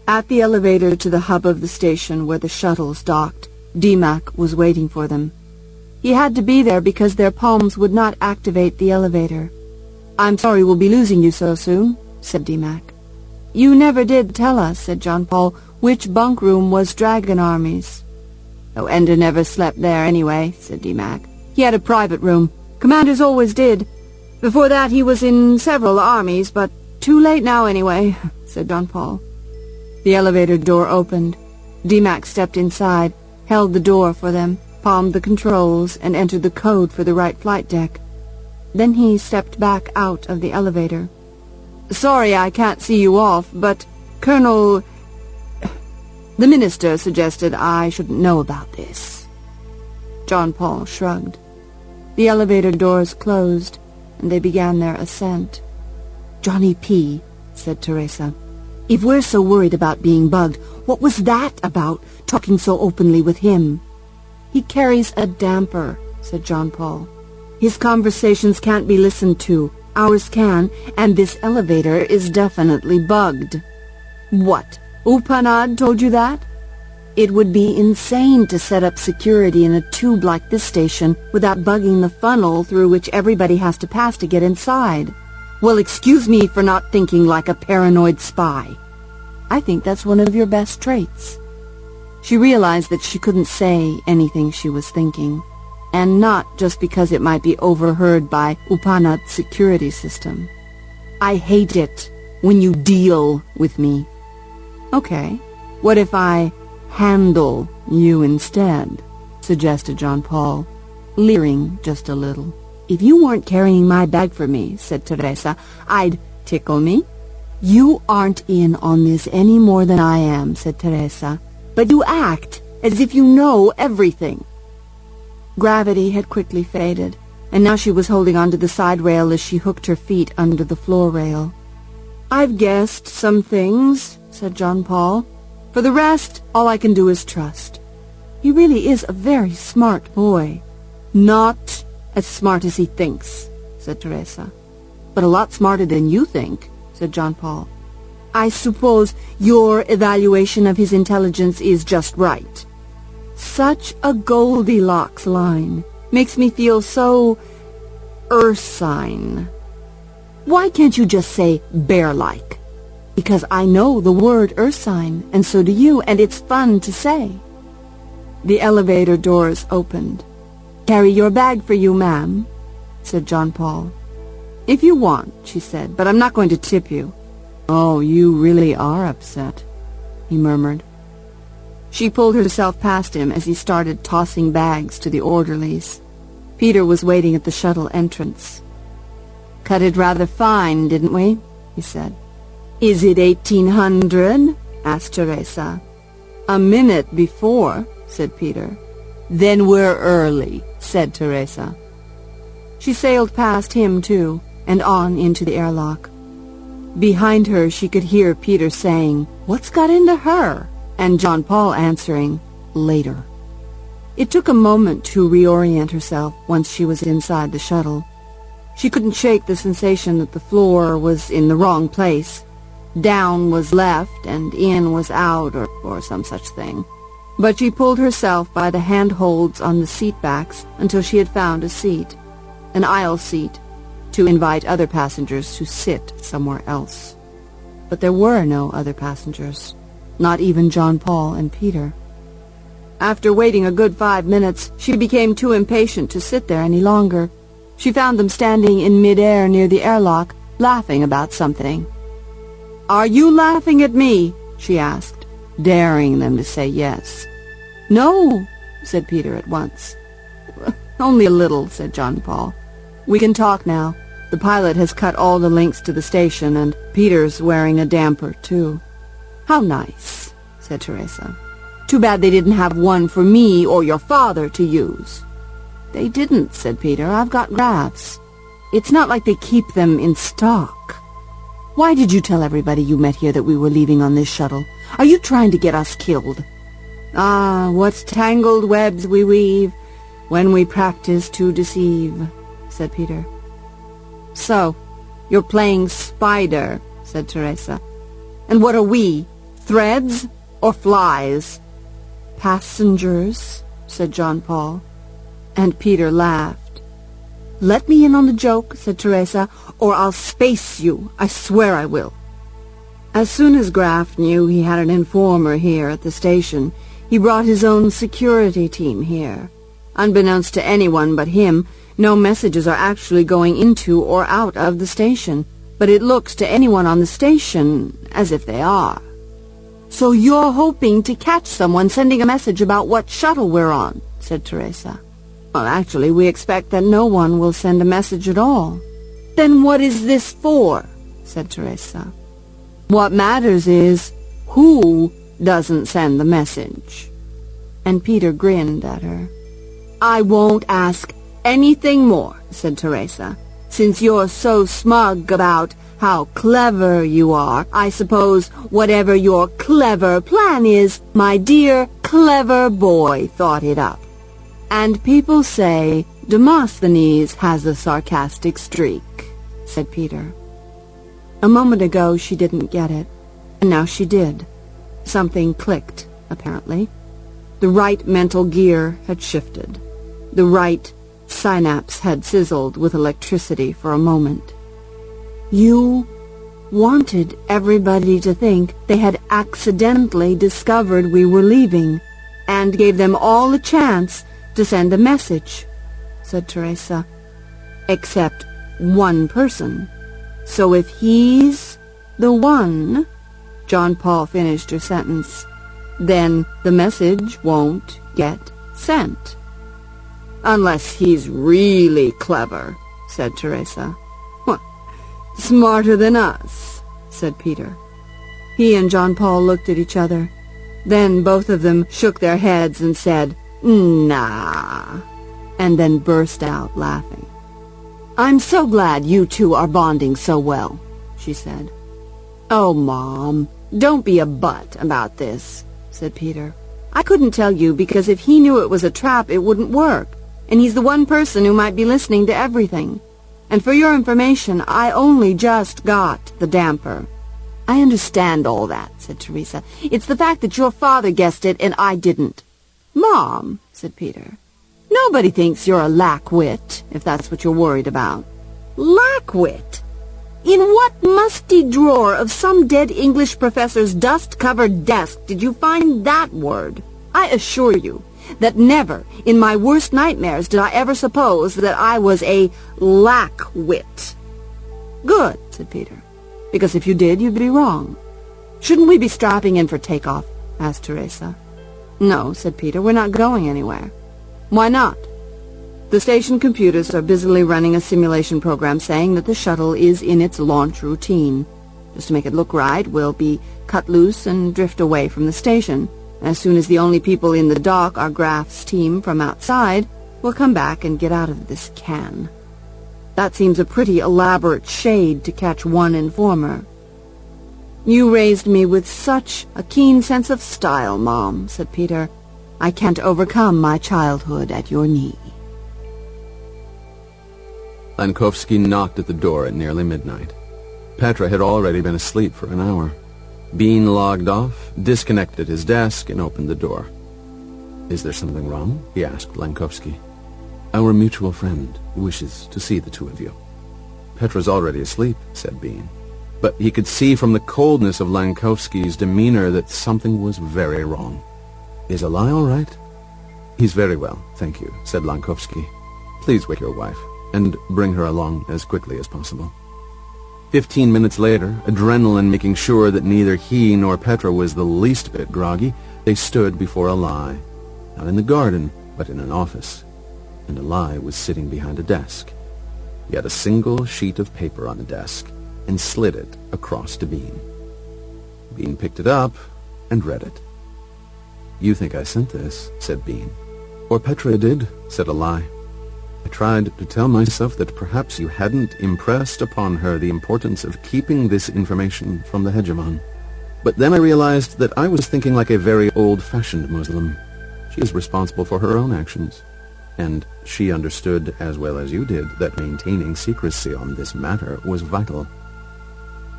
Speaker 3: At the elevator to the hub of the station where the shuttles docked, DeMac was waiting for them. He had to be there because their palms would not activate the elevator. "I'm sorry we'll be losing you so soon," said DeMac. "You never did tell us," said John Paul, "which bunk room was Dragon Army's." "Oh, Ender never slept there anyway," said DeMac. "He had a private room. Commanders always did. Before that he was in several armies, but too late now anyway," said John Paul. The elevator door opened. DeMac stepped inside, held the door for them, palmed the controls, and entered the code for the right flight deck. Then he stepped back out of the elevator. "Sorry I can't see you off, but Colonel... the minister suggested I shouldn't know about this." John Paul shrugged. The elevator doors closed, and they began their ascent. "Johnny P.," said Teresa. "If we're so worried about being bugged, what was that about, talking so openly with him?" "He carries a damper," said John Paul. "His conversations can't be listened to. Ours can, and this elevator is definitely bugged." "What? Upanad told you that?" It would be insane to set up security in a tube like this station without bugging the funnel through which everybody has to pass to get inside. Well, excuse me for not thinking like a paranoid spy. I think that's one of your best traits. She realized that she couldn't say anything she was thinking, and not just because it might be overheard by Upanat's security system. I hate it when you deal with me. Okay, what if I handle you instead? Suggested Jean Paul, leering just a little. If you weren't carrying my bag for me, said Teresa, I'd tickle me. You aren't in on this any more than I am, said Teresa, but you act as if you know everything. Gravity had quickly faded, and now she was holding onto the side rail as she hooked her feet under the floor rail. I've guessed some things, said Jean Paul. For the rest, all I can do is trust. He really is a very smart boy. Not as smart as he thinks, said Teresa. But a lot smarter than you think, said Jean Paul. I suppose your evaluation of his intelligence is just right. Such a Goldilocks line. Makes me feel so ursine. Why can't you just say bear-like? Because I know the word ursine, and so do you, and it's fun to say. The elevator doors opened. Carry your bag for you, ma'am, said Jean Paul. If you want, she said, but I'm not going to tip you. Oh, you really are upset, he murmured. She pulled herself past him as he started tossing bags to the orderlies. Peter was waiting at the shuttle entrance. Cut it rather fine, didn't we? He said. Is it 1800? Asked Teresa. A minute before, said Peter. Then we're early, said Teresa. She sailed past him, too, and on into the airlock. Behind her she could hear Peter saying, "What's got into her?" and Jean Paul answering, "Later." It took a moment to reorient herself once she was inside the shuttle. She couldn't shake the sensation that the floor was in the wrong place. Down was left and in was out, or some such thing. But she pulled herself by the handholds on the seat backs until she had found a seat, an aisle seat, to invite other passengers to sit somewhere else. But there were no other passengers, not even Jean Paul and Peter. After waiting a good 5 minutes, she became too impatient to sit there any longer. She found them standing in mid-air near the airlock, laughing about something. "Are you laughing at me?" she asked, daring them to say yes. "No," said Peter at once. "Only a little," said Jean Paul. "We can talk now. The pilot has cut all the links to the station, and Peter's wearing a damper, too." "How nice," said Teresa. "Too bad they didn't have one for me or your father to use." "They didn't," said Peter. "I've got graphs. It's not like they keep them in stock. Why did you tell everybody you met here that we were leaving on this shuttle? Are you trying to get us killed?" "Ah, what tangled webs we weave when we practice to deceive," said Peter. "So, you're playing spider," said Teresa. "And what are we, threads or flies?" "Passengers," said Jean Paul. And Peter laughed. "Let me in on the joke," said Teresa, "or I'll space you. I swear I will." As soon as Graff knew he had an informer here at the station, he brought his own security team here. Unbeknownst to anyone but him, no messages are actually going into or out of the station, but it looks to anyone on the station as if they are. "So you're hoping to catch someone sending a message about what shuttle we're on," said Teresa. "Well, actually, we expect that no one will send a message at all." "Then what is this for?" said Teresa. "What matters is who doesn't send the message." And Peter grinned at her. "I won't ask anything more," said Teresa. "Since you're so smug about how clever you are, I suppose whatever your clever plan is, my dear clever boy thought it up. And people say Demosthenes has a sarcastic streak," said Peter. A moment ago she didn't get it, and now she did. Something clicked, apparently. The right mental gear had shifted. The right synapse had sizzled with electricity for a moment. You wanted everybody to think they had accidentally discovered we were leaving, and gave them all a chance to send a message, said Teresa. Except one person. So if he's the one, John Paul finished her sentence, then the message won't get sent. Unless he's really clever, said Teresa. What? Smarter than us, said Peter. He and John Paul looked at each other. Then both of them shook their heads and said, "Nah," and then burst out laughing. "I'm so glad you two are bonding so well," she said. "Oh, Mom, don't be a butt about this," said Peter. "I couldn't tell you because if he knew it was a trap, it wouldn't work. And he's the one person who might be listening to everything. And for your information, I only just got the damper." "I understand all that," said Teresa. "It's the fact that your father guessed it and I didn't." "Mom," said Peter, "nobody thinks you're a lack-wit, if that's what you're worried about." "Lack-wit? In what musty drawer of some dead English professor's dust-covered desk did you find that word? I assure you that never in my worst nightmares did I ever suppose that I was a lack-wit." "Good," said Peter, "because if you did, you'd be wrong." "Shouldn't we be strapping in for takeoff?" asked Teresa. "No," said Peter, "we're not going anywhere." "Why not?" "The station computers are busily running a simulation program saying that the shuttle is in its launch routine. Just to make it look right, we'll be cut loose and drift away from the station. As soon as the only people in the dock are Graf's team from outside, we'll come back and get out of this can. That seems a pretty elaborate shade to catch one informer." "You raised me with such a keen sense of style, Mom," said Peter. "I can't overcome my childhood at your knee."
Speaker 5: Lankovsky knocked at the door at nearly midnight. Petra had already been asleep for an hour. Bean logged off, disconnected his desk, and opened the door. "Is there something wrong?" he asked Lankovsky. "Our mutual friend wishes to see the two of you." "Petra's already asleep," said Bean. But he could see from the coldness of Lankovsky's demeanor that something was very wrong. "Is Alai all right?" "He's very well, thank you," said Lankovsky. "Please wake your wife, and bring her along as quickly as possible." 15 minutes later, adrenaline making sure that neither he nor Petra was the least bit groggy, they stood before Alai. Not in the garden, but in an office. And Alai was sitting behind a desk. He had a single sheet of paper on the desk and slid it across to Bean. Bean picked it up and read it. "You think I sent this," said Bean. "Or Petra did," said Alai. "I tried to tell myself that perhaps you hadn't impressed upon her the importance of keeping this information from the hegemon. But then I realized that I was thinking like a very old-fashioned Muslim. She is responsible for her own actions. And she understood as well as you did that maintaining secrecy on this matter was vital."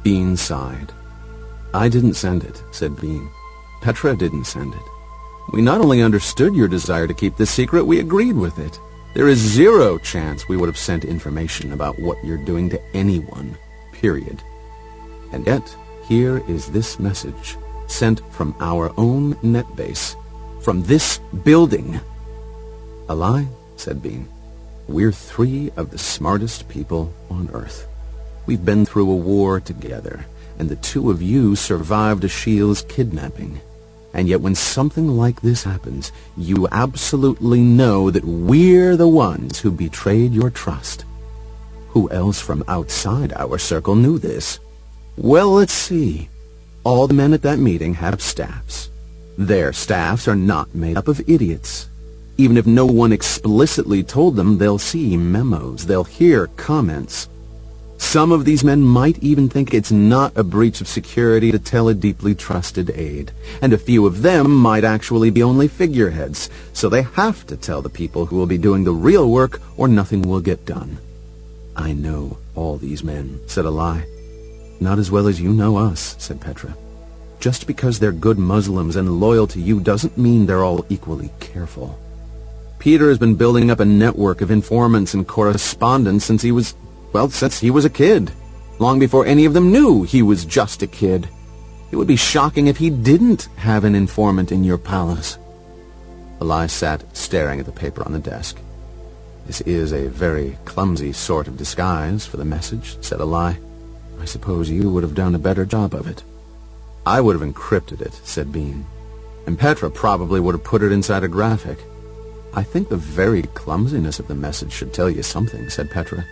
Speaker 5: Bean sighed. "I didn't send it," said Bean. "Petra didn't send it. We not only understood your desire to keep this secret, we agreed with it. There is zero chance we would have sent information about what you're doing to anyone, period. And yet, here is this message, sent from our own netbase, from this building." "Alai," said Bean, "we're 3 of the smartest people on Earth. We've been through a war together, and the 2 of you survived Achille's kidnapping. And yet when something like this happens, you absolutely know that we're the ones who betrayed your trust. Who else from outside our circle knew this? Well, let's see. All the men at that meeting have staffs. Their staffs are not made up of idiots. Even if no one explicitly told them, they'll see memos, they'll hear comments. Some of these men might even think it's not a breach of security to tell a deeply trusted aide, and a few of them might actually be only figureheads, so they have to tell the people who will be doing the real work or nothing will get done. I know all these men, said Alai. Not as well as you know us, said Petra. Just because they're good Muslims and loyal to you doesn't mean they're all equally careful. Peter has been building up a network of informants and correspondents since he was a kid. Long before any of them knew he was just a kid. It would be shocking if he didn't have an informant in your palace. Alai sat staring at the paper on the desk. This is a very clumsy sort of disguise for the message, said Alai. I suppose you would have done a better job of it. I would have encrypted it, said Bean. And Petra probably would have put it inside a graphic. I think the very clumsiness of the message should tell you something, said Petra.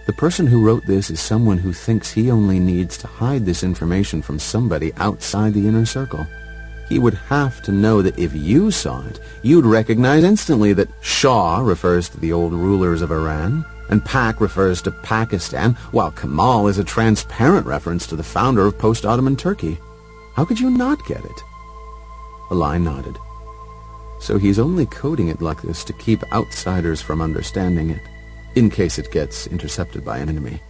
Speaker 5: The person who wrote this is someone who thinks he only needs to hide this information from somebody outside the inner circle. He would have to know that if you saw it, you'd recognize instantly that Shah refers to the old rulers of Iran, and Pak refers to Pakistan, while Kemal is a transparent reference to the founder of post-Ottoman Turkey. How could you not get it? Alai nodded. So he's only coding it like this to keep outsiders from understanding it, in case it gets intercepted by an enemy.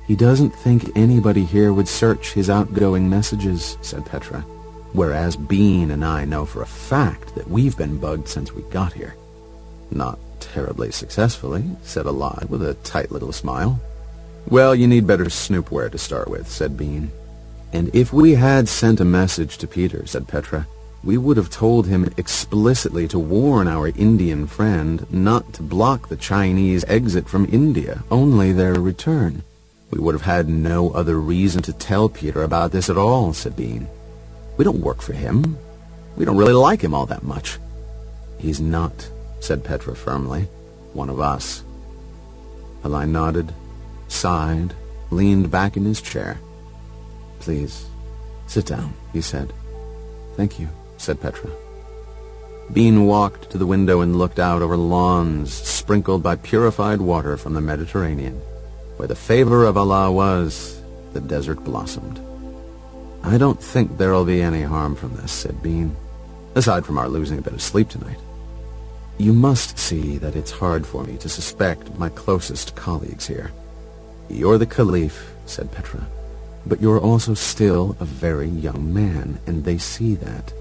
Speaker 5: He doesn't think anybody here would search his outgoing messages, said Petra, whereas Bean and I know for a fact that we've been bugged since we got here. Not terribly successfully, said Alai with a tight little smile. Well, you need better snoopware to start with, said Bean. And if we had sent a message to Peter, said Petra, we would have told him explicitly to warn our Indian friend not to block the Chinese exit from India, only their return. We would have had no other reason to tell Peter about this at all, said Bean. We don't work for him. We don't really like him all that much. He's not, said Petra firmly, one of us. Alai nodded, sighed, leaned back in his chair. Please, sit down, he said. Thank you, said Petra. Bean walked to the window and looked out over lawns sprinkled by purified water from the Mediterranean. Where the favor of Allah was, the desert blossomed. I don't think there'll be any harm from this, said Bean, aside from our losing a bit of sleep tonight. You must see that it's hard for me to suspect my closest colleagues here. You're the Caliph, said Petra. But you're also still a very young man, and they see that.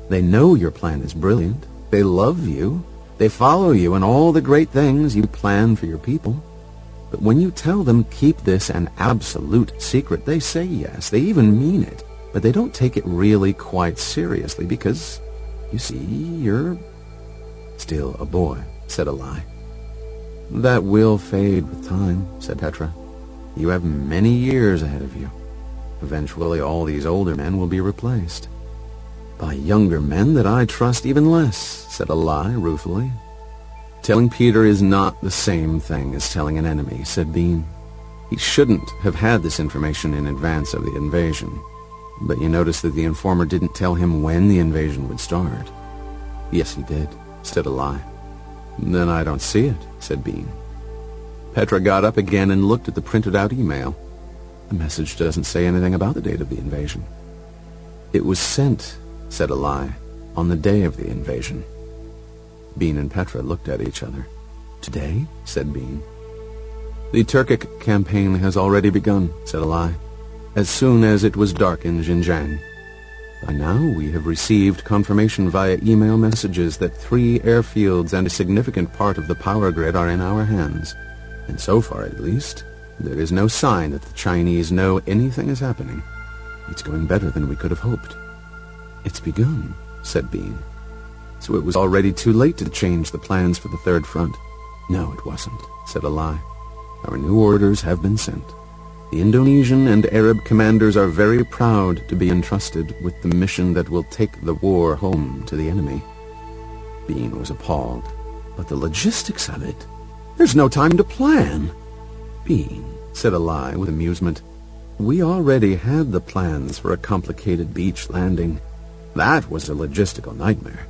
Speaker 5: They know your plan is brilliant. They love you. They follow you in all the great things you plan for your people. But when you tell them keep this an absolute secret, they say yes. They even mean it. But they don't take it really quite seriously because, you see, you're still a boy, said Alai. That will fade with time, said Petra. You have many years ahead of you. Eventually all these older men will be replaced by younger men that I trust even less, said Alai ruefully. Telling Peter is not the same thing as telling an enemy, said Bean. He shouldn't have had this information in advance of the invasion. But you notice that the informer didn't tell him when the invasion would start. Yes, he did, said Alai. Then I don't see it, said Bean. Petra got up again and looked at the printed-out email. The message doesn't say anything about the date of the invasion. It was sent, said Alai, on the day of the invasion. Bean and Petra looked at each other. Today? Said Bean. The Turkic campaign has already begun, said Alai, as soon as it was dark in Xinjiang. By now we have received confirmation via email messages that 3 airfields and a significant part of the power grid are in our hands. And so far, at least, there is no sign that the Chinese know anything is happening. It's going better than we could have hoped. It's begun, said Bean. So it was already too late to change the plans for the Third Front. No, it wasn't, said Alai. Our new orders have been sent. The Indonesian and Arab commanders are very proud to be entrusted with the mission that will take the war home to the enemy. Bean was appalled. But the logistics of it? There's no time to plan. Bean, said Alai with amusement, we already had the plans for a complicated beach landing. That was a logistical nightmare.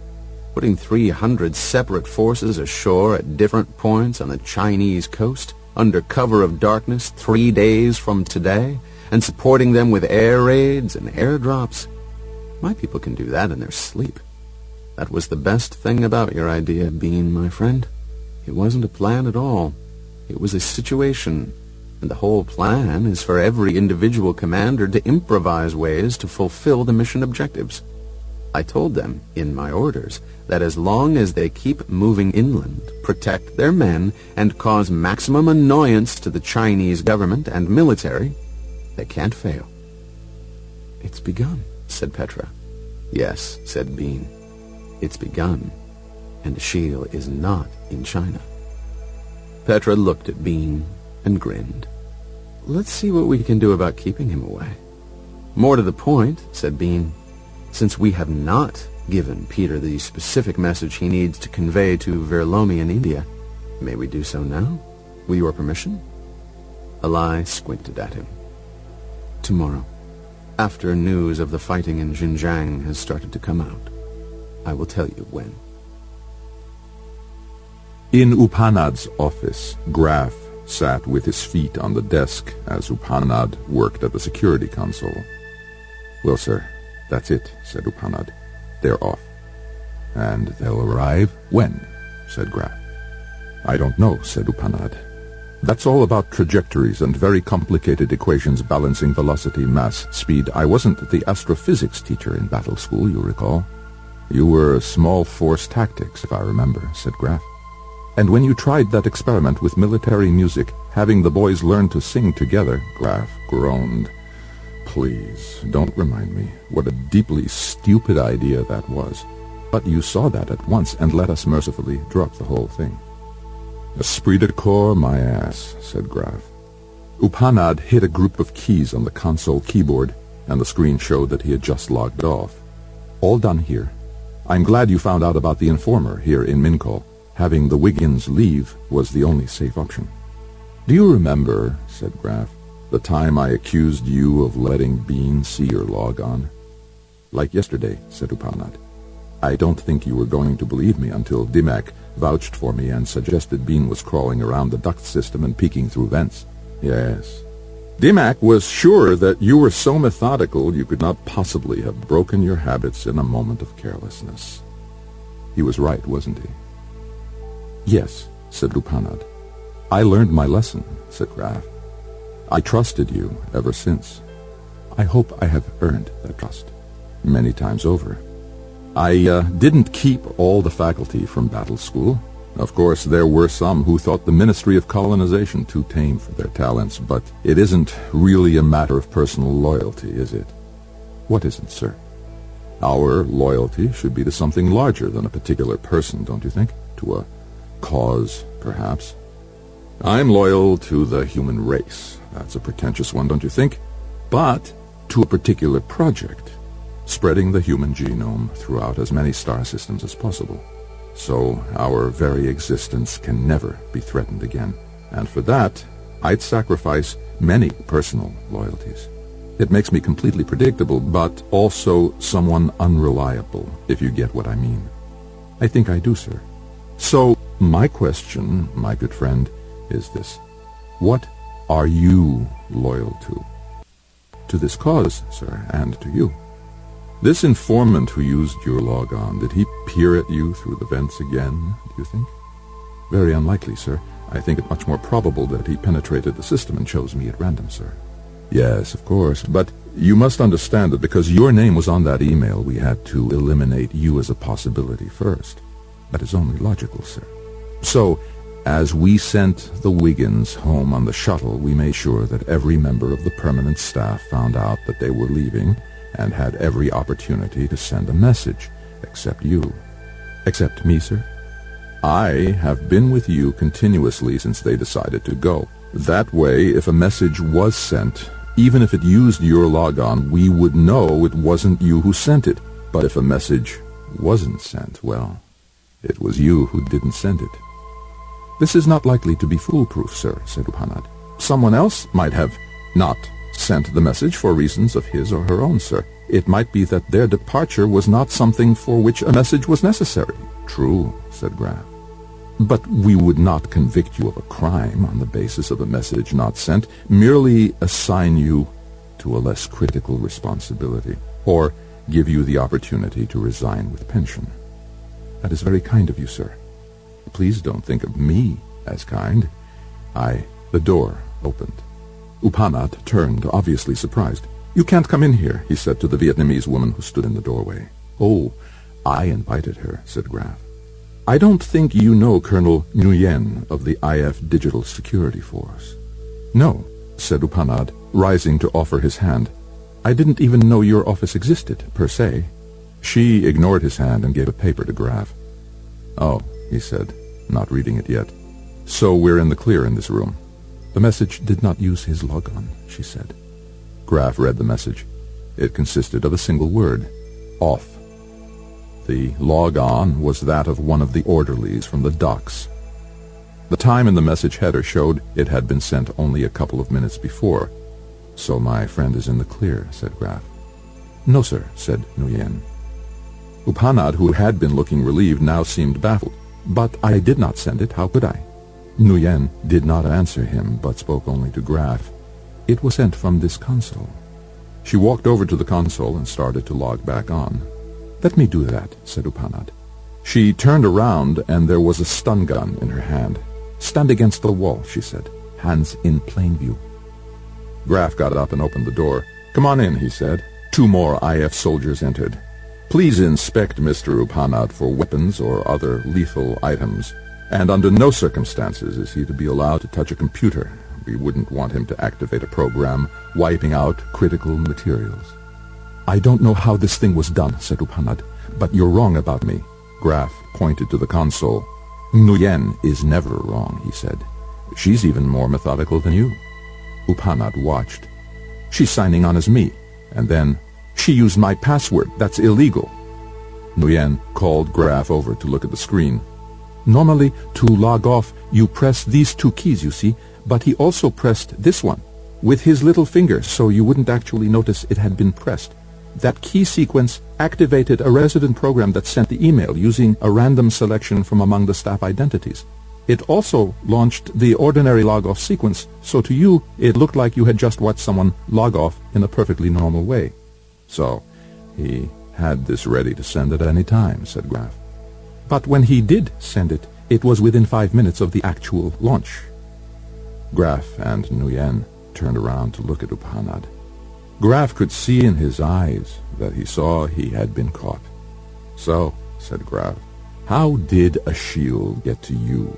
Speaker 5: Putting 300 separate forces ashore at different points on the Chinese coast, under cover of darkness 3 days from today, and supporting them with air raids and airdrops. My people can do that in their sleep. That was the best thing about your idea, Bean, my friend. It wasn't a plan at all. It was a situation, And the whole plan is for every individual commander to improvise ways to fulfill the mission objectives. I told them, in my orders, that as long as they keep moving inland, protect their men, and cause maximum annoyance to the Chinese government and military, they can't fail. "It's begun," said Petra. "Yes," said Bean. "It's begun, and Ashiel is not in China." Petra looked at Bean and grinned. "Let's see what we can do about keeping him away." "More to the point," said Bean, "since we have not given Peter the specific message he needs to convey to Verlomi in India, may we do so now, with your permission?" Alai squinted at him. "Tomorrow, after news of the fighting in Xinjiang has started to come out, I will tell you when."
Speaker 2: In Upanad's office, Graf sat with his feet on the desk as Upanad worked at the security console. "Well, sir, that's it," said Upanad. "They're off." "And they'll arrive when?" said Graf. "I don't know," said Upanad. "That's all about trajectories and very complicated equations balancing velocity, mass, speed. I wasn't the astrophysics teacher in battle school, you recall. You were small force tactics, if I remember," said Graf. "And when you tried that experiment with military music, having the boys learn to sing together," Graf groaned. "Please, don't remind me. What a deeply stupid idea that was. But you saw that at once and let us mercifully drop the whole thing." "Esprit de corps, my ass," said Graf. Upanad hit a group of keys on the console keyboard, and the screen showed that he had just logged off. "All done here. I'm glad you found out about the informer here in Minkol. Having the Wiggins leave was the only safe option." "Do you remember," said Graf, "the time I accused you of letting Bean see your log on?" "Like yesterday," said Upanad. "I don't think you were going to believe me until Dimak vouched for me and suggested Bean was crawling around the duct system and peeking through vents." "Yes. Dimak was sure that you were so methodical you could not possibly have broken your habits in a moment of carelessness. He was right, wasn't he?" "Yes," said Upanad. "I learned my lesson," said Graf. "I trusted you ever since. I hope I have earned that trust many times over. I didn't keep all the faculty from battle school. Of course, there were some who thought the Ministry of Colonization too tame for their talents, but it isn't really a matter of personal loyalty, is it?" "What isn't, sir?" "Our loyalty should be to something larger than a particular person, don't you think? To a cause, perhaps. I'm loyal to the human race. That's a pretentious one, don't you think? But to a particular project, spreading the human genome throughout as many star systems as possible, so our very existence can never be threatened again. And for that, I'd sacrifice many personal loyalties. It makes me completely predictable, but also someone unreliable, if you get what I mean." "I think I do, sir." "So, my question, my good friend, is this. What are you loyal to?" "To this cause, sir, and to you." "This informant who used your log-on, did he peer at you through the vents again, do you think?" "Very unlikely, sir. I think it much more probable that he penetrated the system and chose me at random, sir." "Yes, of course, but you must understand that because your name was on that email, we had to eliminate you as a possibility first. That is only logical, sir. So, as we sent the Wiggins home on the shuttle, we made sure that every member of the permanent staff found out that they were leaving and had every opportunity to send a message, except you." "Except me, sir?" "I have been with you continuously since they decided to go. That way, if a message was sent, even if it used your logon, we would know it wasn't you who sent it. But if a message wasn't sent, well, it was you who didn't send it." "This is not likely to be foolproof, sir," said Upanad. "Someone else might have not sent the message for reasons of his or her own, sir. It might be that their departure was not something for which a message was necessary." "True," said Graf. "But we would not convict you of a crime on the basis of a message not sent, merely assign you to a less critical responsibility, or give you the opportunity to resign with pension." "That is very kind of you, sir." "Please don't think of me as kind." The door opened, Upanat turned, obviously surprised. "You can't come in here," he said to the Vietnamese woman who stood in the doorway. "Oh, I invited her," said Graf. "I don't think you know Colonel Nguyen of the IF Digital Security Force." "No," said Upanat, rising to offer his hand. "I didn't even know your office existed, per se." She ignored his hand and gave a paper to Graf. "Oh," he said, not reading it yet. "So we're in the clear in this room." "The message did not use his logon," she said. Graf read the message. It consisted of a single word, "off." The logon was that of one of the orderlies from the docks. The time in the message header showed it had been sent only a couple of minutes before. "So my friend is in the clear," said Graf. "No, sir," said Nguyen. Upanat, who had been looking relieved, now seemed baffled. "But I did not send it. How could I?" Nguyen did not answer him, but spoke only to Graf. "It was sent from this console." She walked over to the console and started to log back on. "Let me do that," said Upanat. She turned around, and there was a stun gun in her hand. "Stand against the wall," she said. "Hands in plain view." Graf got up and opened the door. "Come on in," he said. 2 more IF soldiers entered. "Please inspect Mr. Upanat for weapons or other lethal items, and under no circumstances is he to be allowed to touch a computer. We wouldn't want him to activate a program wiping out critical materials." "I don't know how this thing was done," said Upanat, "but you're wrong about me." Graf pointed to the console. "Nguyen is never wrong," he said. "She's even more methodical than you." Upanat watched. "She's signing on as me. And then, she used my password. That's illegal." Nguyen called Graf over to look at the screen. "Normally, to log off, you press these 2 keys, you see, but he also pressed this one with his little finger, so you wouldn't actually notice it had been pressed. That key sequence activated a resident program that sent the email using a random selection from among the staff identities. It also launched the ordinary log-off sequence, so to you it looked like you had just watched someone log off in a perfectly normal way." "So, he had this ready to send at any time," said Graf. "But when he did send it, it was within 5 minutes of the actual launch." Graf and Nguyen turned around to look at Upanat. Graf could see in his eyes that he saw he had been caught. "So," said Graf, "how did Ashiel get to you?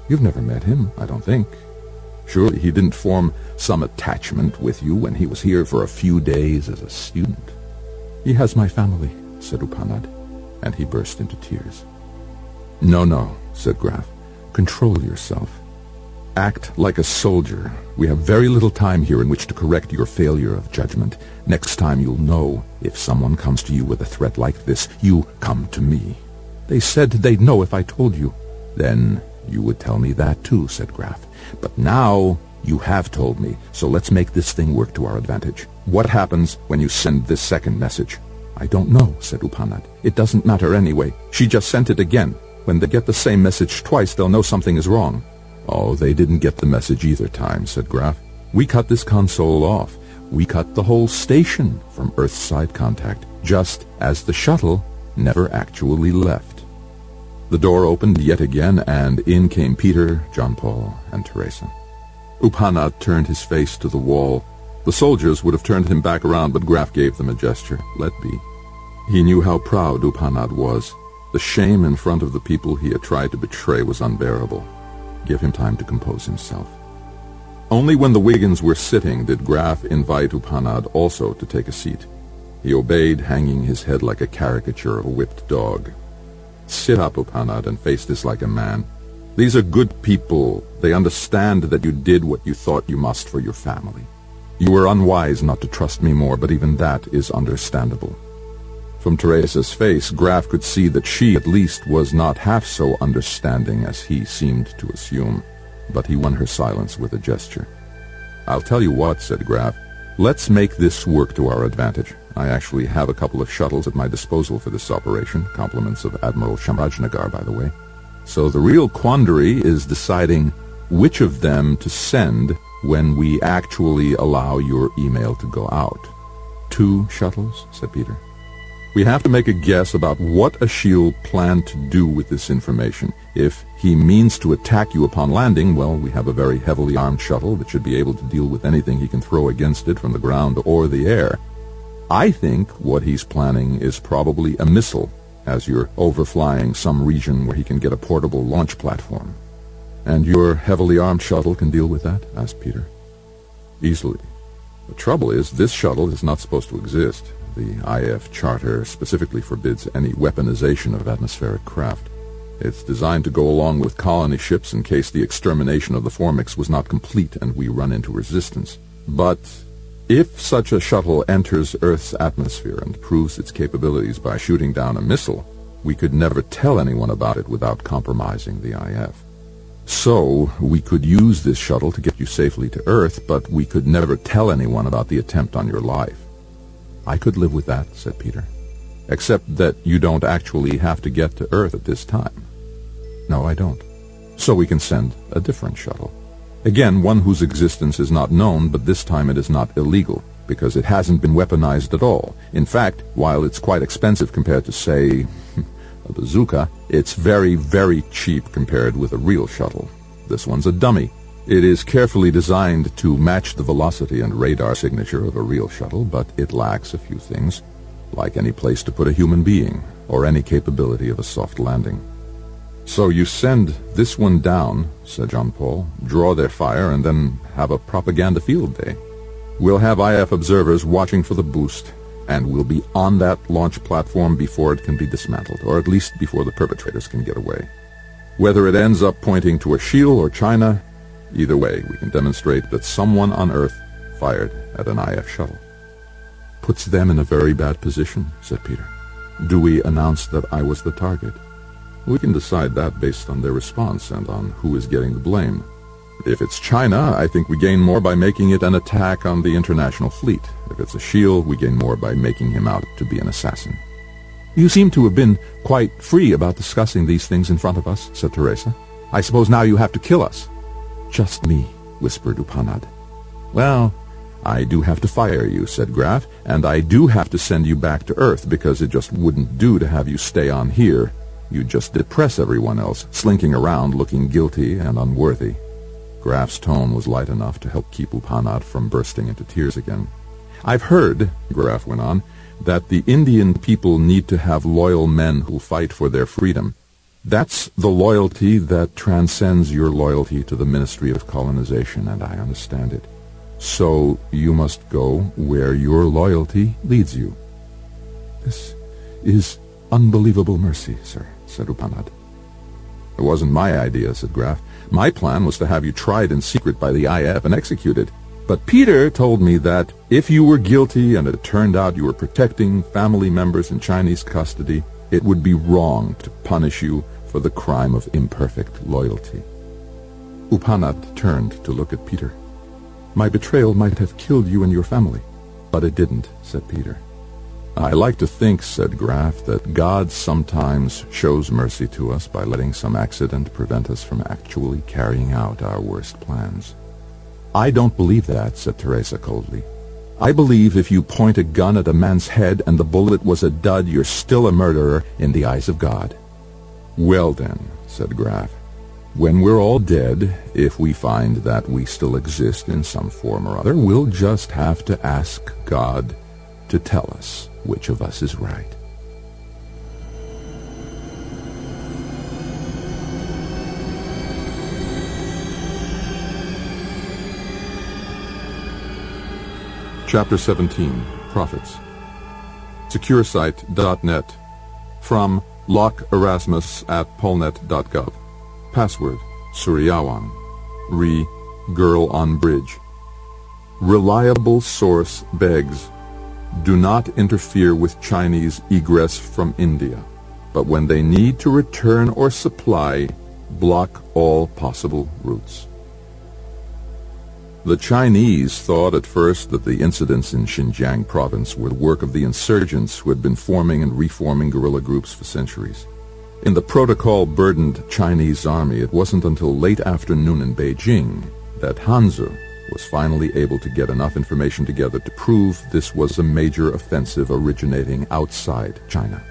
Speaker 2: You've never met him, I don't think. Surely he didn't form some attachment with you when he was here for a few days as a student." "He has my family," said Upanat, and he burst into tears. No, said Graf. "Control yourself. Act like a soldier. We have very little time here in which to correct your failure of judgment. Next time you'll know if someone comes to you with a threat like this, you come to me." "They said they'd know if I told you." "Then you would tell me that too," said Graf. "But now you have told me, so let's make this thing work to our advantage. What happens when you send this second message?" "I don't know," said Upanat. "It doesn't matter anyway. She just sent it again. When they get the same message twice, they'll know something is wrong." "Oh, they didn't get the message either time," said Graf. "We cut this console off. We cut the whole station from Earthside contact, just as the shuttle never actually left." The door opened yet again, and in came Peter, John Paul, and Teresa. Upanat turned his face to the wall. The soldiers would have turned him back around, but Graf gave them a gesture. Let be. He knew how proud Upanat was. The shame in front of the people he had tried to betray was unbearable. Give him time to compose himself. Only when the Wiggins were sitting did Graf invite Upanat also to take a seat. He obeyed, hanging his head like a caricature of a whipped dog. "Sit up, Upanat, and face this like a man. These are good people. They understand that you did what you thought you must for your family. You were unwise not to trust me more, but even that is understandable." From Teresa's face, Graf could see that she, at least, was not half so understanding as he seemed to assume, but he won her silence with a gesture. "I'll tell you what," said Graf. "Let's make this work to our advantage. I actually have a couple of shuttles at my disposal for this operation, compliments of Admiral Shamrajnagar, by the way. So the real quandary is deciding which of them to send when we actually allow your email to go out." "2 shuttles?" said Peter. We have to make a guess about what Ashiel planned to do with this information. If he means to attack you upon landing, well, we have a very heavily armed shuttle that should be able to deal with anything he can throw against it from the ground or the air. I think what he's planning is probably a missile, as you're overflying some region where he can get a portable launch platform. And your heavily armed shuttle can deal with that? Asked Peter. Easily. The trouble is, this shuttle is not supposed to exist. The IF Charter specifically forbids any weaponization of atmospheric craft. It's designed to go along with colony ships in case the extermination of the Formix was not complete and we run into resistance. But if such a shuttle enters Earth's atmosphere and proves its capabilities by shooting down a missile, we could never tell anyone about it without compromising the IF. So, we could use this shuttle to get you safely to Earth, but we could never tell anyone about the attempt on your life. I could live with that, said Peter. Except that you don't actually have to get to Earth at this time. No, I don't. So we can send a different shuttle. Again, one whose existence is not known, but this time it is not illegal, because it hasn't been weaponized at all. In fact, while it's quite expensive compared to, say, a bazooka, it's very, very cheap compared with a real shuttle. This one's a dummy. It is carefully designed to match the velocity and radar signature of a real shuttle, but it lacks a few things, like any place to put a human being, or any capability of a soft landing. So you send this one down, said Jean-Paul, draw their fire, and then have a propaganda field day. We'll have IF observers watching for the boost, and we'll be on that launch platform before it can be dismantled, or at least before the perpetrators can get away. Whether it ends up pointing to Ashiel or China, either way, we can demonstrate that someone on Earth fired at an IF shuttle. Puts them in a very bad position, said Peter. Do we announce that I was the target? We can decide that based on their response and on who is getting the blame. If it's China, I think we gain more by making it an attack on the international fleet. If it's Ashiel, we gain more by making him out to be an assassin. You seem to have been quite free about discussing these things in front of us, said Teresa. I suppose now you have to kill us. Just me, whispered Upanad. Well, I do have to fire you, said Graf, and I do have to send you back to Earth, because it just wouldn't do to have you stay on here. You'd just depress everyone else, slinking around looking guilty and unworthy. Graf's tone was light enough to help keep Upanad from bursting into tears again. I've heard, Graf went on, that the Indian people need to have loyal men who fight for their freedom. That's the loyalty that transcends your loyalty to the Ministry of Colonization, and I understand it. So you must go where your loyalty leads you. This is unbelievable mercy, sir, said Upanad. It wasn't my idea, said Graf. My plan was to have you tried in secret by the IF and executed. But Peter told me that if you were guilty and it turned out you were protecting family members in Chinese custody, it would be wrong to punish you for the crime of imperfect loyalty. Upanad turned to look at Peter. My betrayal might have killed you and your family, but it didn't, said Peter. I like to think, said Graf, that God sometimes shows mercy to us by letting some accident prevent us from actually carrying out our worst plans. I don't believe that, said Teresa coldly. I believe if you point a gun at a man's head and the bullet was a dud, you're still a murderer in the eyes of God. Well then, said Graf, when we're all dead, if we find that we still exist in some form or other, we'll just have to ask God to tell us which of us is right. Chapter 17, Prophets. SecureSite.net. From LockeErasmus@polnet.gov. Password, Suryawan. Girl on bridge. Reliable source begs, do not interfere with Chinese egress from India, but when they need to return or supply, block all possible routes. The Chinese thought at first that the incidents in Xinjiang province were the work of the insurgents who had been forming and reforming guerrilla groups for centuries. In the protocol-burdened Chinese army, it wasn't until late afternoon in Beijing that Hanzu, was finally able to get enough information together to prove this was a major offensive originating outside China.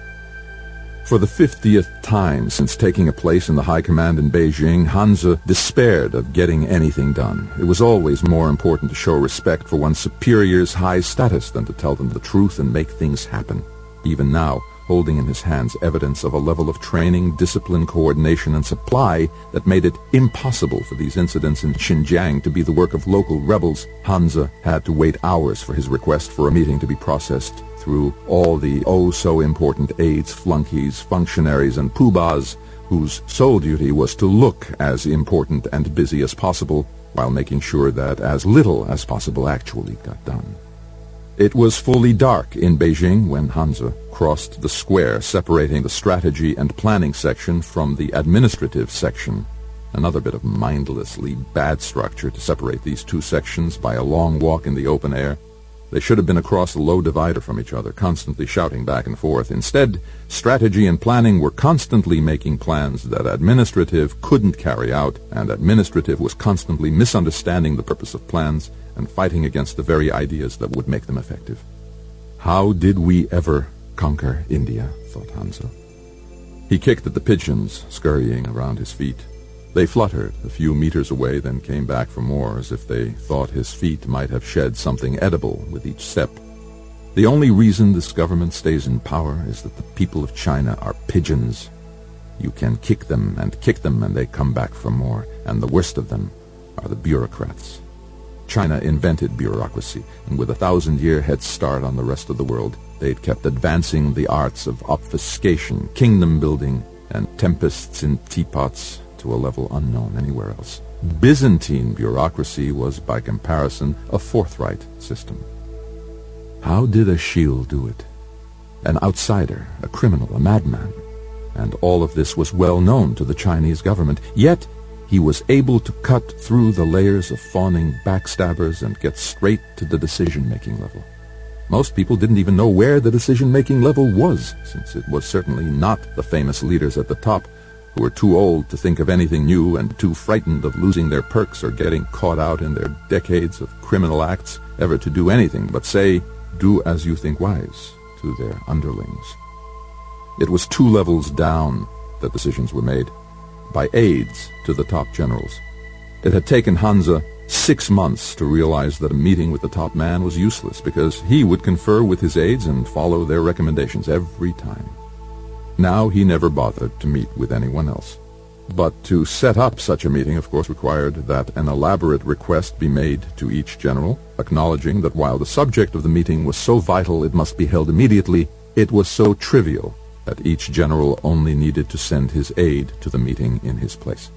Speaker 2: For the 50th time since taking a place in the high command in Beijing, Hansa despaired of getting anything done. It was always more important to show respect for one's superiors' high status than to tell them the truth and make things happen. Even now, holding in his hands evidence of a level of training, discipline, coordination, and supply that made it impossible for these incidents in Xinjiang to be the work of local rebels, Hansa had to wait hours for his request for a meeting to be processed through all the oh-so-important aides, flunkies, functionaries, and poobahs whose sole duty was to look as important and busy as possible while making sure that as little as possible actually got done. It was fully dark in Beijing when Hansa crossed the square separating the strategy and planning section from the administrative section. Another bit of mindlessly bad structure to separate these two sections by a long walk in the open air. They should have been across a low divider from each other, constantly shouting back and forth. Instead, strategy and planning were constantly making plans that administrative couldn't carry out, and administrative was constantly misunderstanding the purpose of plans and fighting against the very ideas that would make them effective. How did we ever conquer India, thought Hansa. He kicked at the pigeons scurrying around his feet. They fluttered a few meters away, then came back for more, as if they thought his feet might have shed something edible with each step. The only reason this government stays in power is that the people of China are pigeons. You can kick them, and they come back for more, and the worst of them are the bureaucrats. China invented bureaucracy, and with a 1,000-year head start on the rest of the world, they'd kept advancing the arts of obfuscation, kingdom-building, and tempests in teapots to a level unknown anywhere else. Byzantine bureaucracy was, by comparison, a forthright system. How did Achille do it? An outsider, a criminal, a madman. And all of this was well known to the Chinese government, yet he was able to cut through the layers of fawning backstabbers and get straight to the decision-making level. Most people didn't even know where the decision-making level was, since it was certainly not the famous leaders at the top, who were too old to think of anything new and too frightened of losing their perks or getting caught out in their decades of criminal acts ever to do anything but say, "Do as you think wise," to their underlings. It was 2 levels down that decisions were made, by aides to the top generals. It had taken Hansa 6 months to realize that a meeting with the top man was useless, because he would confer with his aides and follow their recommendations every time. Now he never bothered to meet with anyone else. But to set up such a meeting, of course, required that an elaborate request be made to each general, acknowledging that while the subject of the meeting was so vital it must be held immediately, it was so trivial that each general only needed to send his aide to the meeting in his place.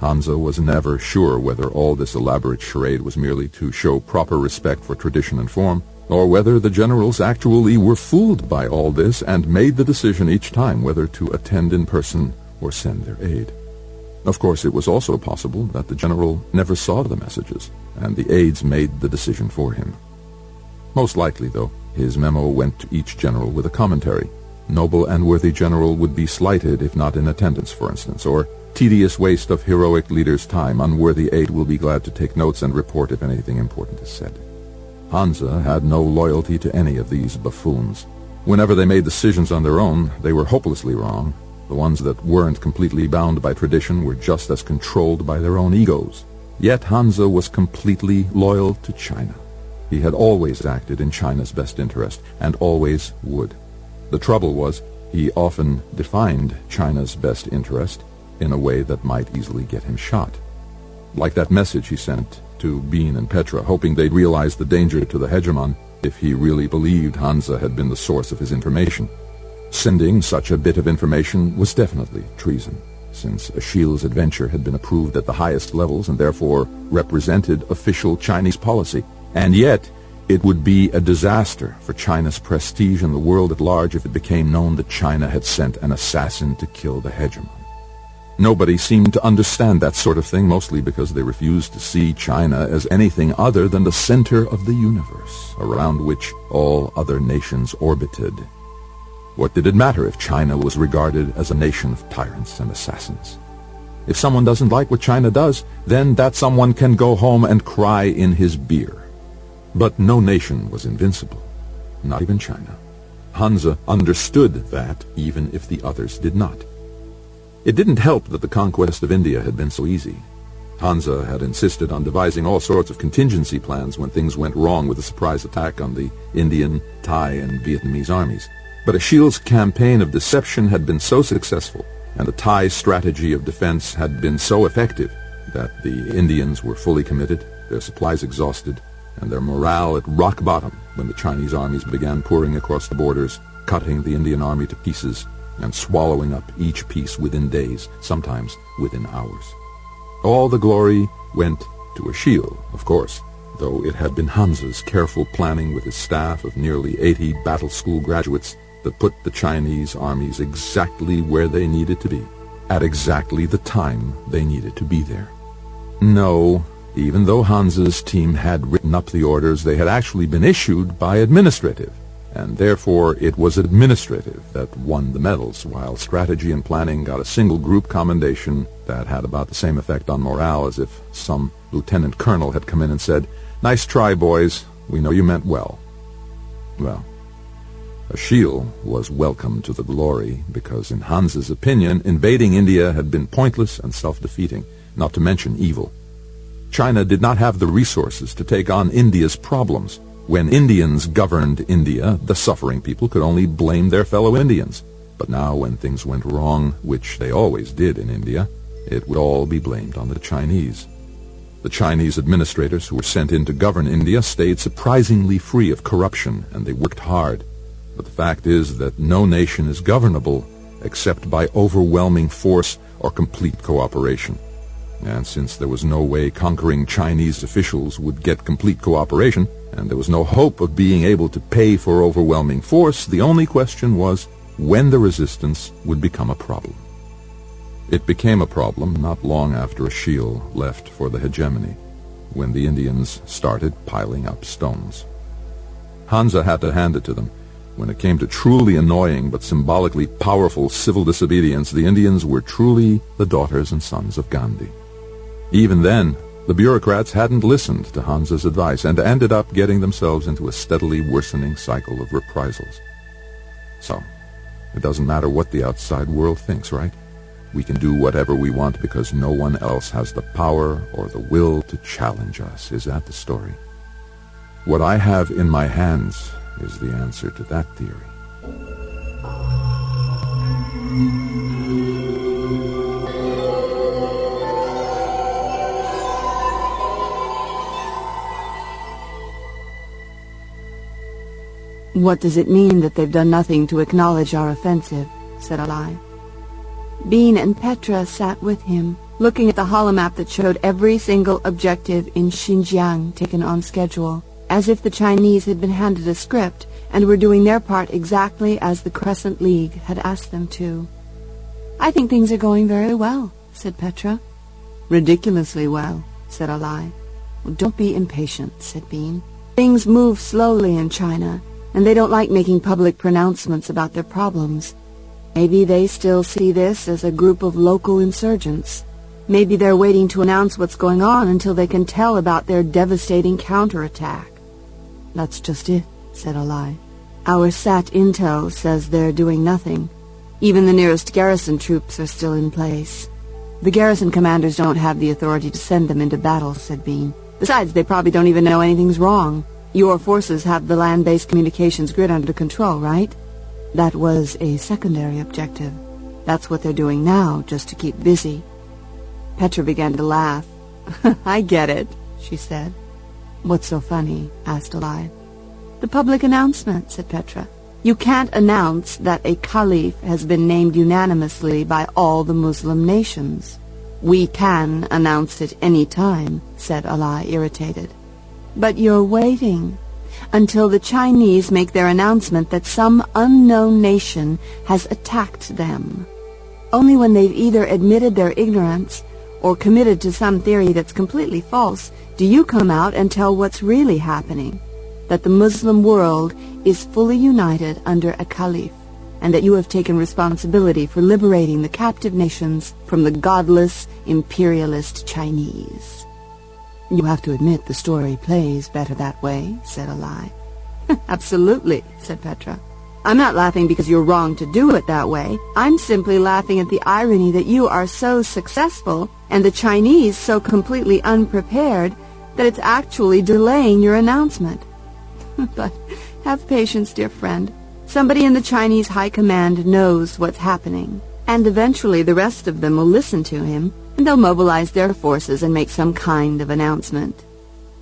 Speaker 2: Hansa was never sure whether all this elaborate charade was merely to show proper respect for tradition and form, or whether the generals actually were fooled by all this and made the decision each time whether to attend in person or send their aide. Of course, it was also possible that the general never saw the messages, and the aides made the decision for him. Most likely, though, his memo went to each general with a commentary. Noble and worthy general would be slighted if not in attendance, for instance, or tedious waste of heroic leader's time. Unworthy aide will be glad to take notes and report if anything important is said. Hansa had no loyalty to any of these buffoons. Whenever they made decisions on their own, they were hopelessly wrong. The ones that weren't completely bound by tradition were just as controlled by their own egos. Yet Hansa was completely loyal to China. He had always acted in China's best interest, and always would. The trouble was, he often defined China's best interest in a way that might easily get him shot. Like that message he sent to Bean and Petra, hoping they'd realize the danger to the hegemon if he really believed Hansa had been the source of his information. Sending such a bit of information was definitely treason, since Achille's adventure had been approved at the highest levels and therefore represented official Chinese policy. And yet, it would be a disaster for China's prestige in the world at large if it became known that China had sent an assassin to kill the hegemon. Nobody seemed to understand that sort of thing, mostly because they refused to see China as anything other than the center of the universe, around which all other nations orbited. What did it matter if China was regarded as a nation of tyrants and assassins? If someone doesn't like what China does, then that someone can go home and cry in his beer. But no nation was invincible, not even China. Hansa understood that, even if the others did not. It didn't help that the conquest of India had been so easy. Hansa had insisted on devising all sorts of contingency plans when things went wrong with a surprise attack on the Indian, Thai, and Vietnamese armies. But Achille's campaign of deception had been so successful, and the Thai strategy of defense had been so effective, that the Indians were fully committed, their supplies exhausted, and their morale at rock bottom when the Chinese armies began pouring across the borders, cutting the Indian army to pieces, and swallowing up each piece within days, sometimes within hours. All the glory went to Achille, of course, though it had been Hansa's careful planning with his staff of nearly 80 battle school graduates that put the Chinese armies exactly where they needed to be, at exactly the time they needed to be there. No, even though Hansa's team had written up the orders, they had actually been issued by administrative, and therefore it was administrative that won the medals, while strategy and planning got a single group commendation that had about the same effect on morale as if some lieutenant colonel had come in and said, "Nice try, boys. We know you meant well." Well, Achille was welcome to the glory because, in Hansa's opinion, invading India had been pointless and self-defeating, not to mention evil. China did not have the resources to take on India's problems. When Indians governed India, the suffering people could only blame their fellow Indians. But now, when things went wrong, which they always did in India, it would all be blamed on the Chinese. The Chinese administrators who were sent in to govern India stayed surprisingly free of corruption, and they worked hard. But the fact is that no nation is governable except by overwhelming force or complete cooperation. And since there was no way conquering Chinese officials would get complete cooperation, and there was no hope of being able to pay for overwhelming force, the only question was when the resistance would become a problem. It became a problem not long after Achille left for the hegemony, when the Indians started piling up stones. Hansa had to hand it to them. When it came to truly annoying but symbolically powerful civil disobedience, the Indians were truly the daughters and sons of Gandhi. Even then, the bureaucrats hadn't listened to Hansa's advice and ended up getting themselves into a steadily worsening cycle of reprisals. So, it doesn't matter what the outside world thinks, right? We can do whatever we want because no one else has the power or the will to challenge us. Is that the story? What I have in my hands is the answer to that theory.
Speaker 3: What does it mean that they've done nothing to acknowledge our offensive? Said Ali. Bean and Petra sat with him, looking at the holomap that showed every single objective in Xinjiang taken on schedule, as if the Chinese had been handed a script and were doing their part exactly as the Crescent League had asked them to. I think things are going very well, said Petra. Ridiculously well, said Ali. Well, don't be impatient, said Bean. Things move slowly in China, and they don't like making public pronouncements about their problems. Maybe they still see this as a group of local insurgents. Maybe they're waiting to announce what's going on until they can tell about their devastating counterattack. That's just it, said Ali. Our SAT intel says they're doing nothing. Even the nearest garrison troops are still in place. The garrison commanders don't have the authority to send them into battle, said Bean. Besides, they probably don't even know anything's wrong. Your forces have the land-based communications grid under control, right? That was a secondary objective. That's what they're doing now, just to keep busy. Petra began to laugh. I get it, she said. What's so funny? Asked Ali. The public announcement, said Petra. You can't announce that a caliph has been named unanimously by all the Muslim nations. We can announce it any time, said Ali, irritated. But you're waiting until the Chinese make their announcement that some unknown nation has attacked them. Only when they've either admitted their ignorance or committed to some theory that's completely false do you come out and tell what's really happening, that the Muslim world is fully united under a caliph. and that you have taken responsibility for liberating the captive nations from the godless, imperialist Chinese. You have to admit the story plays better that way, said Alai. Absolutely, said Petra. I'm not laughing because you're wrong to do it that way. I'm simply laughing at the irony that you are so successful and the Chinese so completely unprepared that it's actually delaying your announcement. But have patience, dear friend. Somebody in the Chinese high command knows what's happening, and eventually the rest of them will listen to him, and they'll mobilize their forces and make some kind of announcement.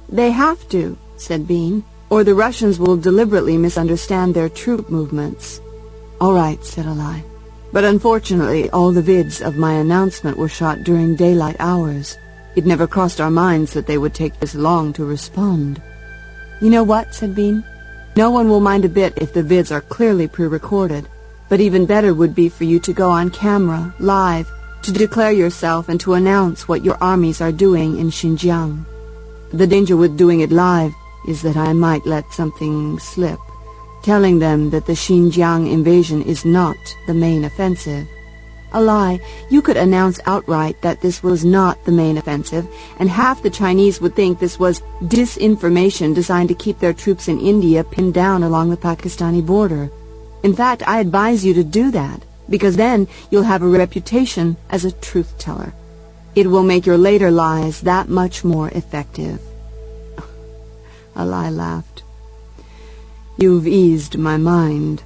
Speaker 3: They have to, said Bean, or the Russians will deliberately misunderstand their troop movements. All right, said Alai. But unfortunately, all the vids of my announcement were shot during daylight hours. It never crossed our minds that they would take this long to respond. You know what, said Bean? No one will mind a bit if the vids are clearly pre-recorded, but even better would be for you to go on camera, live, to declare yourself and to announce what your armies are doing in Xinjiang. The danger with doing it live is that I might let something slip, telling them that the Xinjiang invasion is not the main offensive. Alai, you could announce outright that this was not the main offensive, and half the Chinese would think this was disinformation designed to keep their troops in India pinned down along the Pakistani border. In fact, I advise you to do that, because then you'll have a reputation as a truth-teller. It will make your later lies that much more effective. Alai laughed. You've eased my mind.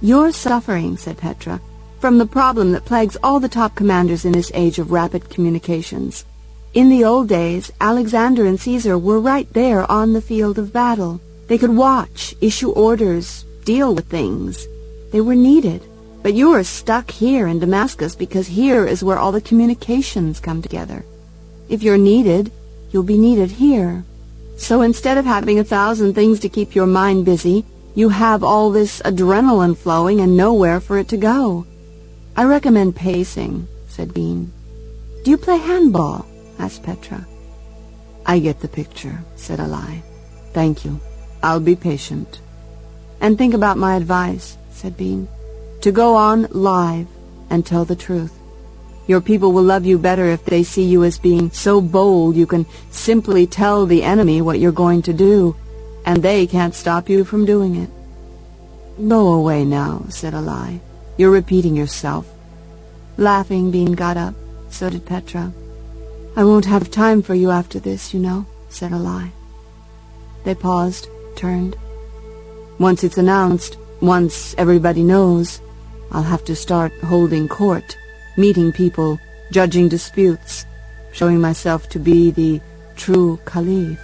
Speaker 3: You're suffering, said Petra, from the problem that plagues all the top commanders in this age of rapid communications. In the old days, Alexander and Caesar were right there on the field of battle. They could watch, issue orders, deal with things. They were needed. But you are stuck here in Damascus because here is where all the communications come together. If you're needed, you'll be needed here. So instead of having 1,000 things to keep your mind busy, you have all this adrenaline flowing and nowhere for it to go. I recommend pacing, said Bean. Do you play handball? Asked Petra. I get the picture, said Alai. Thank you. I'll be patient. And think about my advice, said Bean. To go on live and tell the truth. Your people will love you better if they see you as being so bold you can simply tell the enemy what you're going to do, and they can't stop you from doing it. Go away now, said Alai. You're repeating yourself. Laughing, Bean got up. So did Petra. I won't have time for you after this, you know, said Alai. They paused, turned. Once it's announced, once everybody knows, I'll have to start holding court, meeting people, judging disputes, showing myself to be the true Caliph.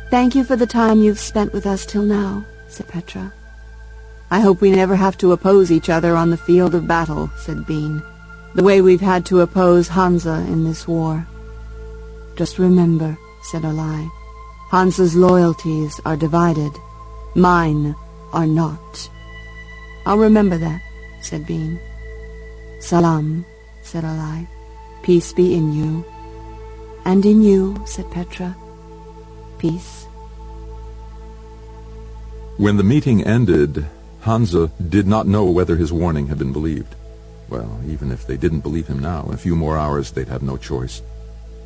Speaker 3: Thank you for the time you've spent with us till now, said Petra. I hope we never have to oppose each other on the field of battle, said Bean, the way we've had to oppose Hansa in this war. Just remember, said Alai, Hansa's loyalties are divided. Mine are not. I'll remember that, said Bean. Salam, said Alai. Peace be in you. And in you, said Petra. Peace.
Speaker 2: When the meeting ended, Hansa did not know whether his warning had been believed. Well, even if they didn't believe him now, in a few more hours they'd have no choice.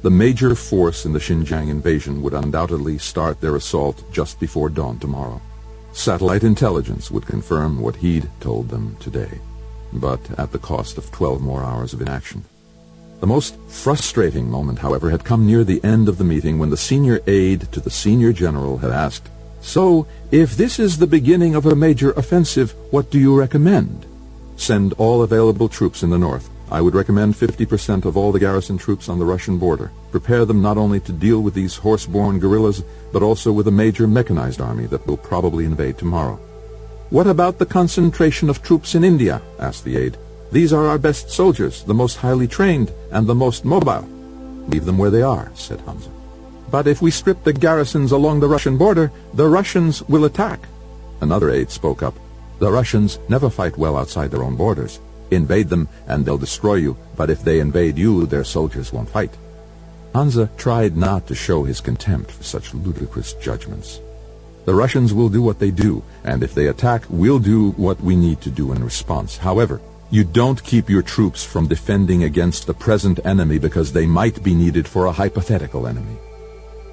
Speaker 2: The major force in the Xinjiang invasion would undoubtedly start their assault just before dawn tomorrow. Satellite intelligence would confirm what he'd told them today, but at the cost of 12 more hours of inaction. The most frustrating moment, however, had come near the end of the meeting when the senior aide to the senior general had asked, "So, if this is the beginning of a major offensive, what do you recommend?" "Send all available troops in the north. I would recommend 50% of all the garrison troops on the Russian border. Prepare them not only to deal with these horse-borne guerrillas, but also with a major mechanized army that will probably invade tomorrow." "What about the concentration of troops in India?" asked the aide. "These are our best soldiers, the most highly trained, and the most mobile." "Leave them where they are," said Hansa. "But if we strip the garrisons along the Russian border, the Russians will attack." Another aide spoke up. "The Russians never fight well outside their own borders. Invade them and they'll destroy you, but if they invade you, their soldiers won't fight." Hansa tried not to show his contempt for such ludicrous judgments. The Russians will do what they do, and if they attack, we'll do what we need to do in response. However, you don't keep your troops from defending against the present enemy because they might be needed for a hypothetical enemy.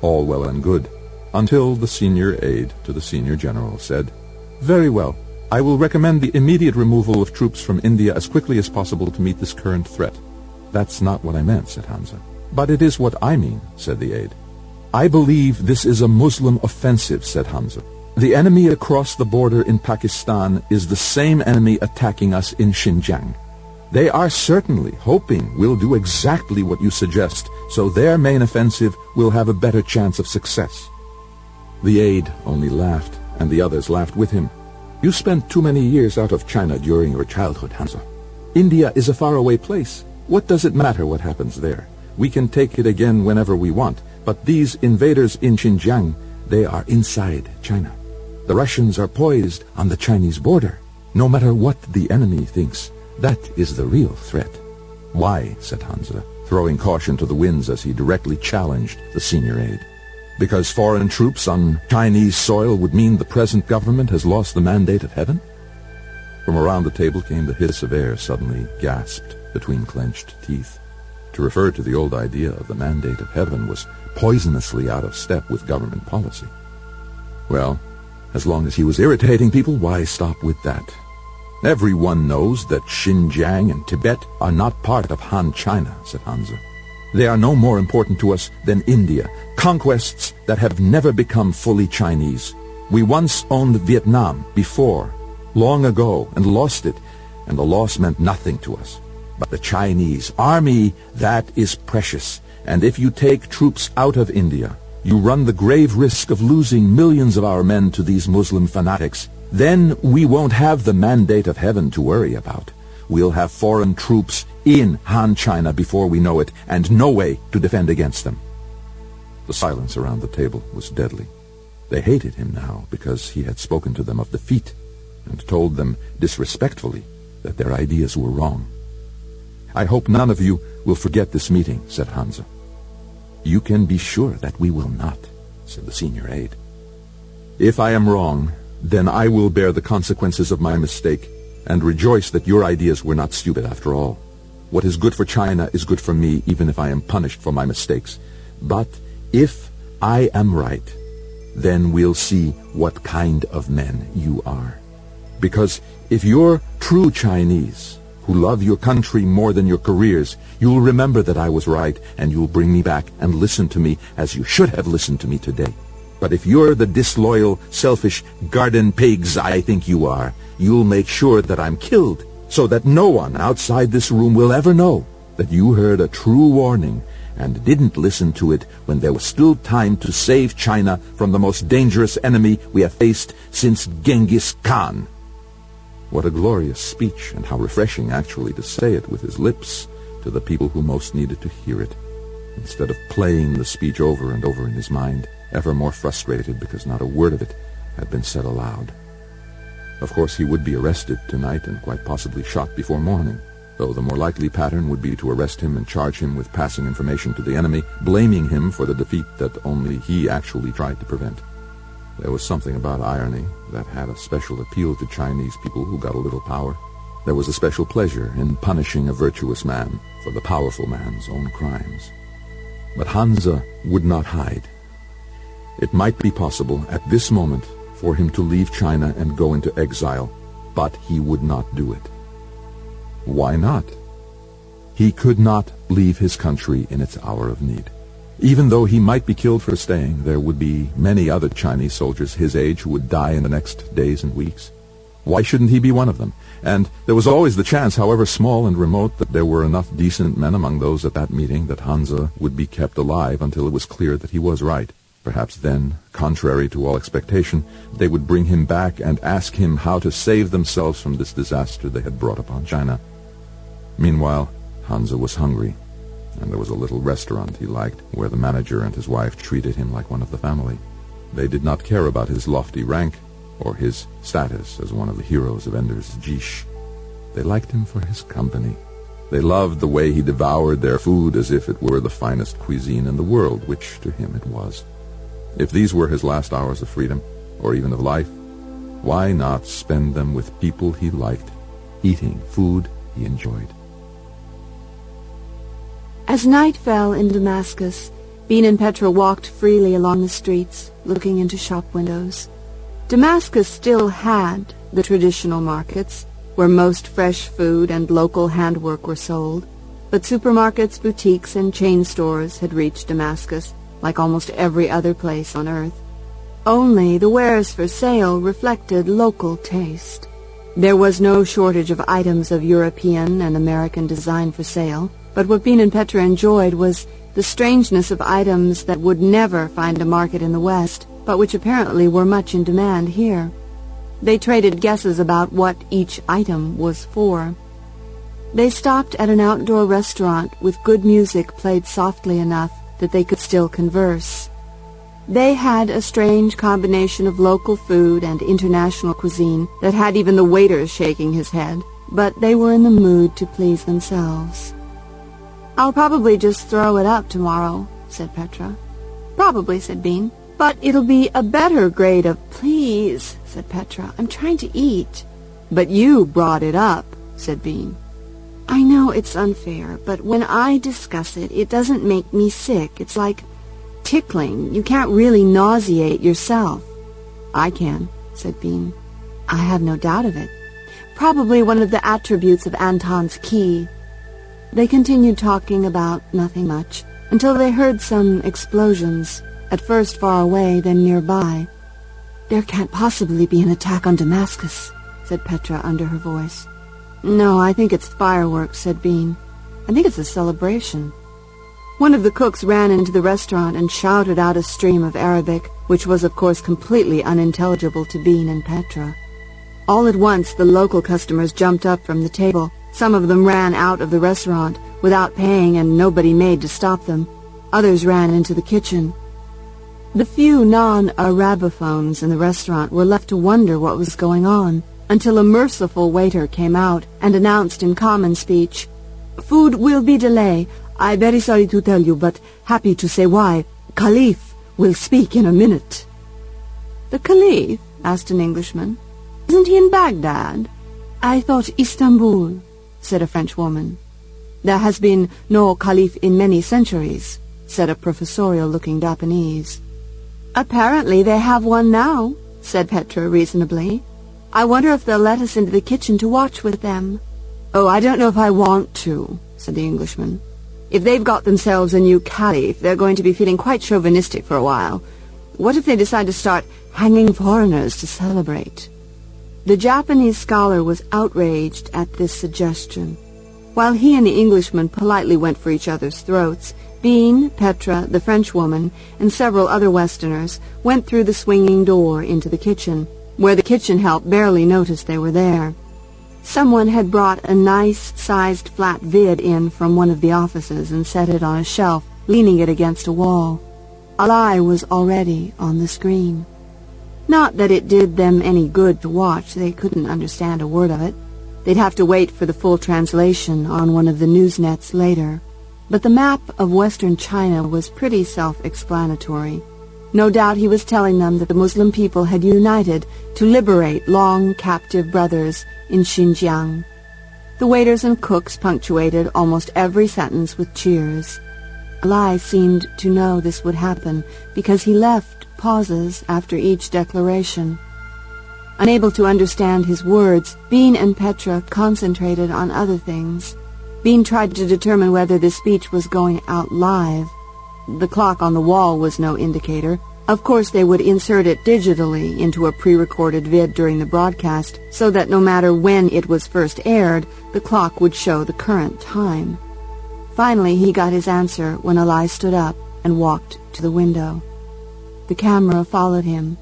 Speaker 2: All well and good, until the senior aide to the senior general said, "Very well. I will recommend the immediate removal of troops from India as quickly as possible to meet this current threat." "That's not what I meant," said Hansa. "But it is what I mean," said the aide. "I believe this is a Muslim offensive," said Hansa. "The enemy across the border in Pakistan is the same enemy attacking us in Xinjiang. They are certainly hoping we'll do exactly what you suggest, so their main offensive will have a better chance of success." The aide only laughed, and the others laughed with him. "You spent too many years out of China during your childhood, Hansa. India is a faraway place. What does it matter what happens there? We can take it again whenever we want. But these invaders in Xinjiang, they are inside China. The Russians are poised on the Chinese border. No matter what the enemy thinks, that is the real threat." "Why?" said Hansa, throwing caution to the winds as he directly challenged the senior aide. "Because foreign troops on Chinese soil would mean the present government has lost the mandate of heaven?" From around the table came the hiss of air suddenly gasped between clenched teeth. To refer to the old idea of the mandate of heaven was poisonously out of step with government policy. Well, as long as he was irritating people, why stop with that? "Everyone knows that Xinjiang and Tibet are not part of Han China," said Hansa. "They are no more important to us than India, conquests that have never become fully Chinese. We once owned Vietnam before, long ago, and lost it, and the loss meant nothing to us. But the Chinese army, that is precious, and if you take troops out of India, you run the grave risk of losing millions of our men to these Muslim fanatics. Then we won't have the mandate of heaven to worry about. We'll have foreign troops in Han China before we know it, and no way to defend against them." The silence around the table was deadly. They hated him now because he had spoken to them of defeat, and told them disrespectfully that their ideas were wrong. "I hope none of you will forget this meeting," said Hansa. "You can be sure that we will not," said the senior aide. "If I am wrong, then I will bear the consequences of my mistake, and rejoice that your ideas were not stupid after all. What is good for China is good for me, even if I am punished for my mistakes. But if I am right, then we'll see what kind of men you are. Because if you're true Chinese, who love your country more than your careers, you'll remember that I was right, and you'll bring me back and listen to me as you should have listened to me today. But if you're the disloyal, selfish garden pigs I think you are, you'll make sure that I'm killed, so that no one outside this room will ever know that you heard a true warning and didn't listen to it when there was still time to save China from the most dangerous enemy we have faced since Genghis Khan." What a glorious speech, and how refreshing actually to say it with his lips to the people who most needed to hear it, instead of playing the speech over and over in his mind, ever more frustrated because not a word of it had been said aloud. Of course, he would be arrested tonight and quite possibly shot before morning, though the more likely pattern would be to arrest him and charge him with passing information to the enemy, blaming him for the defeat that only he actually tried to prevent. There was something about irony that had a special appeal to Chinese people who got a little power. There was a special pleasure in punishing a virtuous man for the powerful man's own crimes. But Hansa would not hide. It might be possible at this moment for him to leave China and go into exile, but he would not do it. Why not? He could not leave his country in its hour of need. Even though he might be killed for staying, there would be many other Chinese soldiers his age who would die in the next days and weeks. Why shouldn't he be one of them? And there was always the chance, however small and remote, that there were enough decent men among those at that meeting that Hansa would be kept alive until it was clear that he was right. Perhaps then, contrary to all expectation, they would bring him back and ask him how to save themselves from this disaster they had brought upon China. Meanwhile, Hansa was hungry, and there was a little restaurant he liked where the manager and his wife treated him like one of the family. They did not care about his lofty rank or his status as one of the heroes of Ender's Geesh. They liked him for his company. They loved the way he devoured their food as if it were the finest cuisine in the world, which to him it was. If these were his last hours of freedom, or even of life, why not spend them with people he liked, eating food he enjoyed?
Speaker 3: As night fell in Damascus, Bean and Petra walked freely along the streets, looking into shop windows. Damascus still had the traditional markets, where most fresh food and local handwork were sold, but supermarkets, boutiques, and chain stores had reached Damascus, like almost every other place on earth. Only the wares for sale reflected local taste. There was no shortage of items of European and American design for sale, but what Bean and Petra enjoyed was the strangeness of items that would never find a market in the West, but which apparently were much in demand here. They traded guesses about what each item was for. They stopped at an outdoor restaurant with good music played softly enough that they could still converse. They had a strange combination of local food and international cuisine that had even the waiter shaking his head, but they were in the mood to please themselves. "I'll probably just throw it up tomorrow," said Petra. "Probably," said Bean. "But it'll be a better grade of—" "Please," said Petra, "I'm trying to eat." "But you brought it up," said Bean. "I know it's unfair, but when I discuss it, it doesn't make me sick. It's like tickling. You can't really nauseate yourself." "I can," said Bean. "I have no doubt of it. Probably one of the attributes of Anton's key." They continued talking about nothing much, until they heard some explosions, at first far away, then nearby. "There can't possibly be an attack on Damascus," said Petra under her voice. "No, I think it's fireworks," said Bean. "I think it's a celebration." One of the cooks ran into the restaurant and shouted out a stream of Arabic, which was of course completely unintelligible to Bean and Petra. All at once the local customers jumped up from the table. Some of them ran out of the restaurant without paying, and nobody made to stop them. Others ran into the kitchen. The few non-Arabophones in the restaurant were left to wonder what was going on, until a merciful waiter came out and announced in common speech, "Food will be delayed. I'm very sorry to tell you, but happy to say why. Caliph will speak in a minute." "The Caliph?" asked an Englishman. "Isn't he in Baghdad?" "I thought Istanbul," said a French woman. "There has been no Caliph in many centuries," said a professorial-looking Japanese. "Apparently they have one now," said Petra reasonably. "I wonder if they'll let us into the kitchen to watch with them." "Oh, I don't know if I want to," said the Englishman. "If they've got themselves a new caliph, they're going to be feeling quite chauvinistic for a while. What if they decide to start hanging foreigners to celebrate?" The Japanese scholar was outraged at this suggestion. While he and the Englishman politely went for each other's throats, Bean, Petra, the Frenchwoman, and several other Westerners went through the swinging door into the kitchen, where the kitchen help barely noticed they were there. Someone had brought a nice-sized flat vid in from one of the offices and set it on a shelf, leaning it against a wall. Ali was already on the screen. Not that it did them any good to watch. They couldn't understand a word of it. They'd have to wait for the full translation on one of the news nets later. But the map of Western China was pretty self-explanatory. No doubt he was telling them that the Muslim people had united to liberate long captive brothers in Xinjiang. The waiters and cooks punctuated almost every sentence with cheers. Ali seemed to know this would happen because he left pauses after each declaration. Unable to understand his words, Bean and Petra concentrated on other things. Bean tried to determine whether the speech was going out live. The clock on the wall was no indicator. Of course, they would insert it digitally into a pre-recorded vid during the broadcast, so that no matter when it was first aired, the clock would show the current time. Finally, he got his answer when Ali stood up and walked to the window. The camera followed him,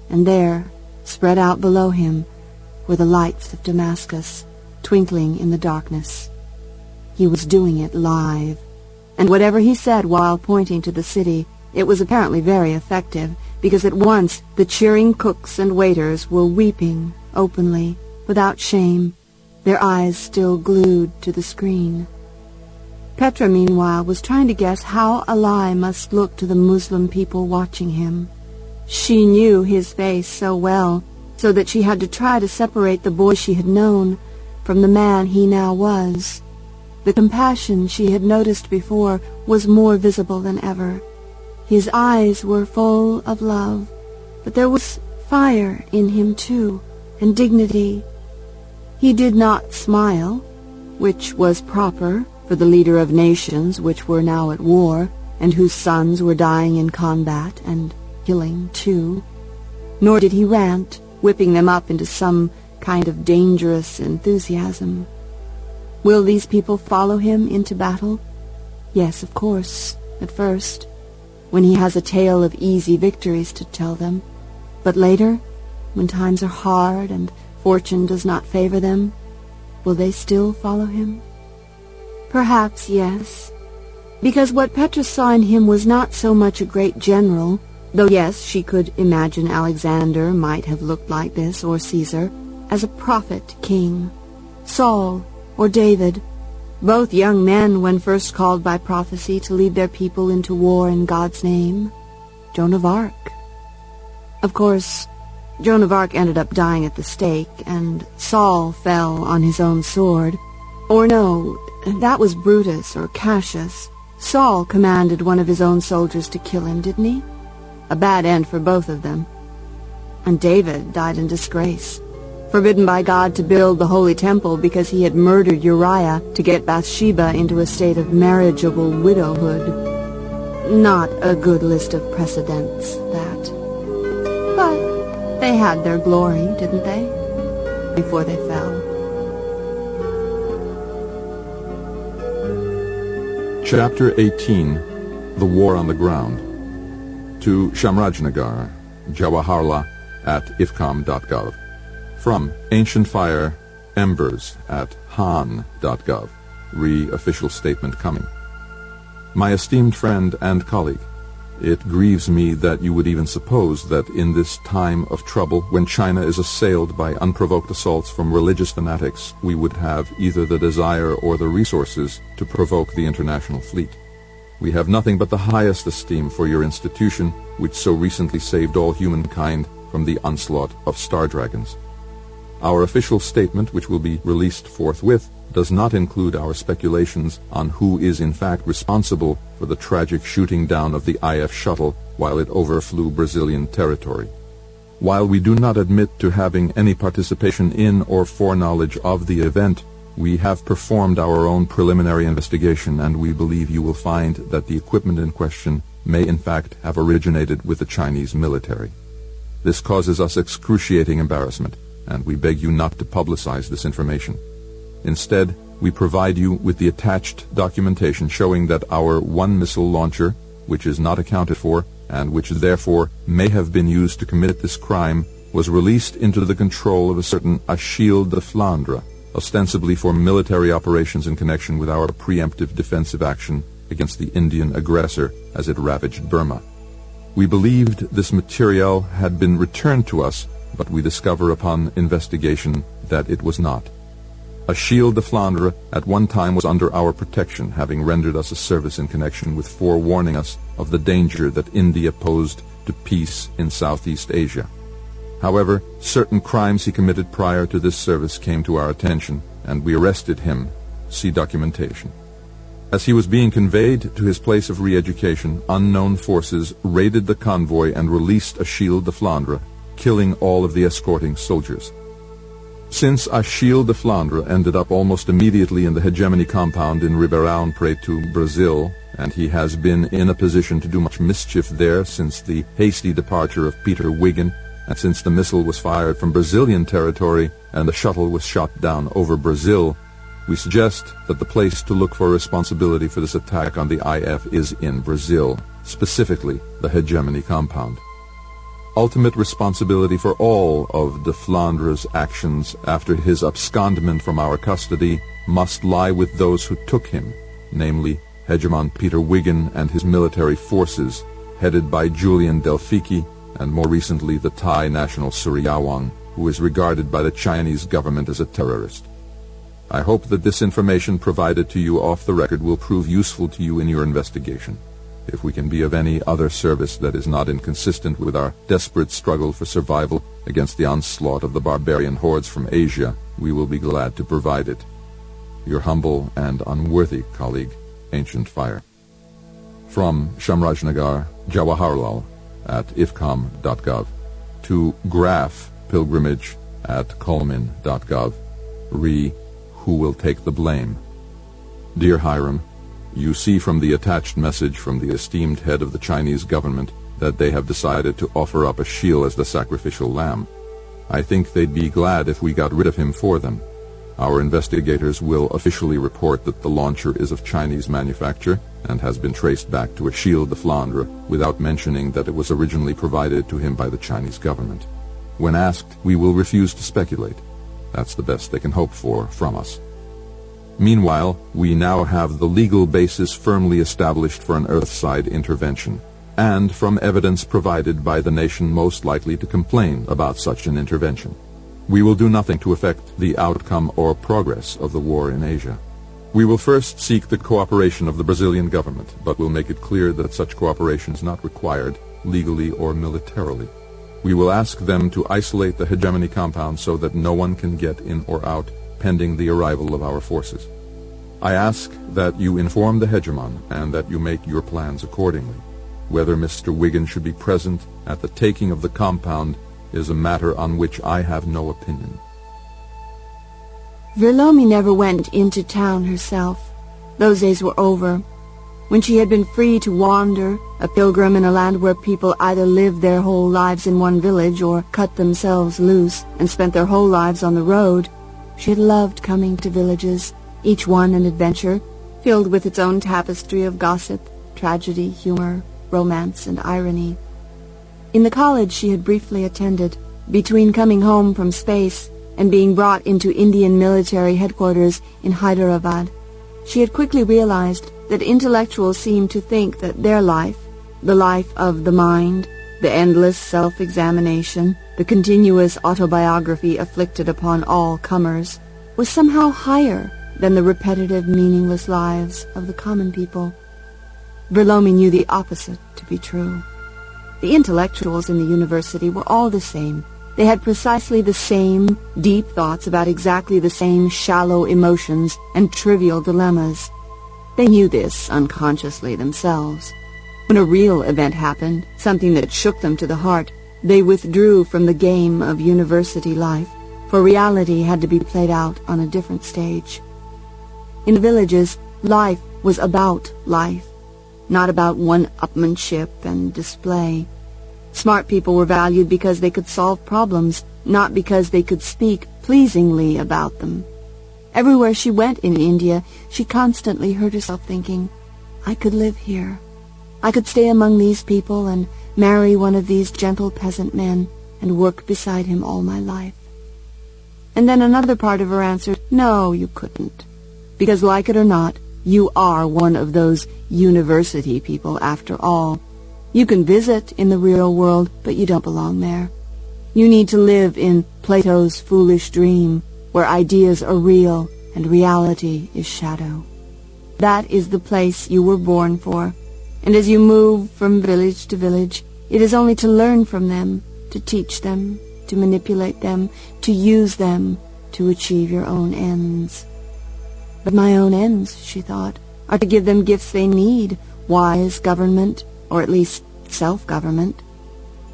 Speaker 3: and there, spread out below him, were the lights of Damascus, twinkling in the darkness. He was doing it live, and whatever he said while pointing to the city, it was apparently very effective, because at once the cheering cooks and waiters were weeping openly, without shame, their eyes still glued to the screen. Petra, meanwhile, was trying to guess how Ali must look to the Muslim people watching him. She knew his face so well, so that she had to try to separate the boy she had known from the man he now was. The compassion she had noticed before was more visible than ever. His eyes were full of love, but there was fire in him too, and dignity. He did not smile, which was proper for the leader of nations which were now at war, and whose sons were dying in combat and killing too. Nor did he rant, whipping them up into some kind of dangerous enthusiasm. Will these people follow him into battle? Yes, of course, at first, when he has a tale of easy victories to tell them. But later, when times are hard and fortune does not favor them, will they still follow him? Perhaps yes, because what Petra saw in him was not so much a great general, though yes, she could imagine Alexander might have looked like this, or Caesar, as a prophet king. Saul or David, both young men when first called by prophecy to lead their people into war in God's name. Joan of Arc. Of course, Joan of Arc ended up dying at the stake, and Saul fell on his own sword. Or no, that was Brutus or Cassius. Saul commanded one of his own soldiers to kill him, didn't he? A bad end for both of them. And David died in disgrace, forbidden by God to build the Holy Temple because he had murdered Uriah to get Bathsheba into a state of marriageable widowhood. Not a good list of precedents, that. But they had their glory, didn't they? Before they fell.
Speaker 2: Chapter 18, The War on the Ground. To Shamrajnagar, Jawaharlal at ifcom.gov. From Ancient Fire, Embers at han.gov. Official statement coming. My esteemed friend and colleague, it grieves me that you would even suppose that in this time of trouble, when China is assailed by unprovoked assaults from religious fanatics, we would have either the desire or the resources to provoke the international fleet. We have nothing but the highest esteem for your institution, which so recently saved all humankind from the onslaught of star dragons. Our official statement, which will be released forthwith, does not include our speculations on who is in fact responsible for the tragic shooting down of the IF shuttle while it overflew Brazilian territory. While we do not admit to having any participation in or foreknowledge of the event, we have performed our own preliminary investigation, and we believe you will find that the equipment in question may in fact have originated with the Chinese military. This causes us excruciating embarrassment, and we beg you not to publicize this information. Instead, we provide you with the attached documentation showing that our one missile launcher, which is not accounted for, and which therefore may have been used to commit this crime, was released into the control of a certain Achille de Flandre, ostensibly for military operations in connection with our preemptive defensive action against the Indian aggressor as it ravaged Burma. We believed this material had been returned to us, but we discover upon investigation that it was not. Achille de Flandre at one time was under our protection, having rendered us a service in connection with forewarning us of the danger that India posed to peace in Southeast Asia. However, certain crimes he committed prior to this service came to our attention, and we arrested him. See documentation. As he was being conveyed to his place of re-education, unknown forces raided the convoy and released Achille de Flandre, killing all of the escorting soldiers. Since Achille de Flandre ended up almost immediately in the hegemony compound in Ribeirão Preto, Brazil, and he has been in a position to do much mischief there since the hasty departure of Peter Wiggin, and since the missile was fired from Brazilian territory and the shuttle was shot down over Brazil, we suggest that the place to look for responsibility for this attack on the IF is in Brazil, specifically the hegemony compound. Ultimate responsibility for all of de Flandre's actions after his abscondment from our custody must lie with those who took him, namely Hegemon Peter Wiggin and his military forces, headed by Julian Delphiki, and more recently the Thai national Suryawang, who is regarded by the Chinese government as a terrorist. I hope that this information provided to you off the record will prove useful to you in your investigation. If we can be of any other service that is not inconsistent with our desperate struggle for survival against the onslaught of the barbarian hordes from Asia, we will be glad to provide it. Your humble and unworthy colleague, Ancient Fire. From Shamrajnagar, Jawaharlal at ifcom.gov to Graph Pilgrimage at Colmin.gov. Re, who will take the blame? Dear Hiram, you see from the attached message from the esteemed head of the Chinese government that they have decided to offer up Ashiel as the sacrificial lamb. I think they'd be glad if we got rid of him for them. Our investigators will officially report that the launcher is of Chinese manufacture and has been traced back to Ashiel de Flandre without mentioning that it was originally provided to him by the Chinese government. When asked, we will refuse to speculate. That's the best they can hope for from us. Meanwhile, we now have the legal basis firmly established for an Earthside intervention, and from evidence provided by the nation most likely to complain about such an intervention. We will do nothing to affect the outcome or progress of the war in Asia. We will first seek the cooperation of the Brazilian government, but will make it clear that such cooperation is not required, legally or militarily. We will ask them to isolate the hegemony compound so that no one can get in or out pending the arrival of our forces. I ask that you inform the hegemon and that you make your plans accordingly. Whether Mr. Wiggin should be present at the taking of the compound is a matter on which I have no opinion.
Speaker 3: Vrlomi never went into town herself. Those days were over. When she had been free to wander, a pilgrim in a land where people either lived their whole lives in one village or cut themselves loose and spent their whole lives on the road, she had loved coming to villages, each one an adventure, filled with its own tapestry of gossip, tragedy, humor, romance, and irony. In the college she had briefly attended, between coming home from space and being brought into Indian military headquarters in Hyderabad, she had quickly realized that intellectuals seemed to think that their life, the life of the mind, the endless self-examination, the continuous autobiography afflicted upon all comers, was somehow higher than the repetitive, meaningless lives of the common people. Vrlomi knew the opposite to be true. The intellectuals in the university were all the same. They had precisely the same deep thoughts about exactly the same shallow emotions and trivial dilemmas. They knew this unconsciously themselves. When a real event happened, something that shook them to the heart, they withdrew from the game of university life, for reality had to be played out on a different stage. In the villages, life was about life, not about one-upmanship and display. Smart people were valued because they could solve problems, not because they could speak pleasingly about them. Everywhere she went in India, she constantly heard herself thinking, I could live here. I could stay among these people and marry one of these gentle peasant men and work beside him all my life. And then another part of her answered, no, you couldn't. Because like it or not, you are one of those university people after all. You can visit in the real world, but you don't belong there. You need to live in Plato's foolish dream, where ideas are real and reality is shadow. That is the place you were born for, and as you move from village to village, it is only to learn from them, to teach them, to manipulate them, to use them, to achieve your own ends. But my own ends, she thought, are to give them gifts they need, wise government, or at least self-government.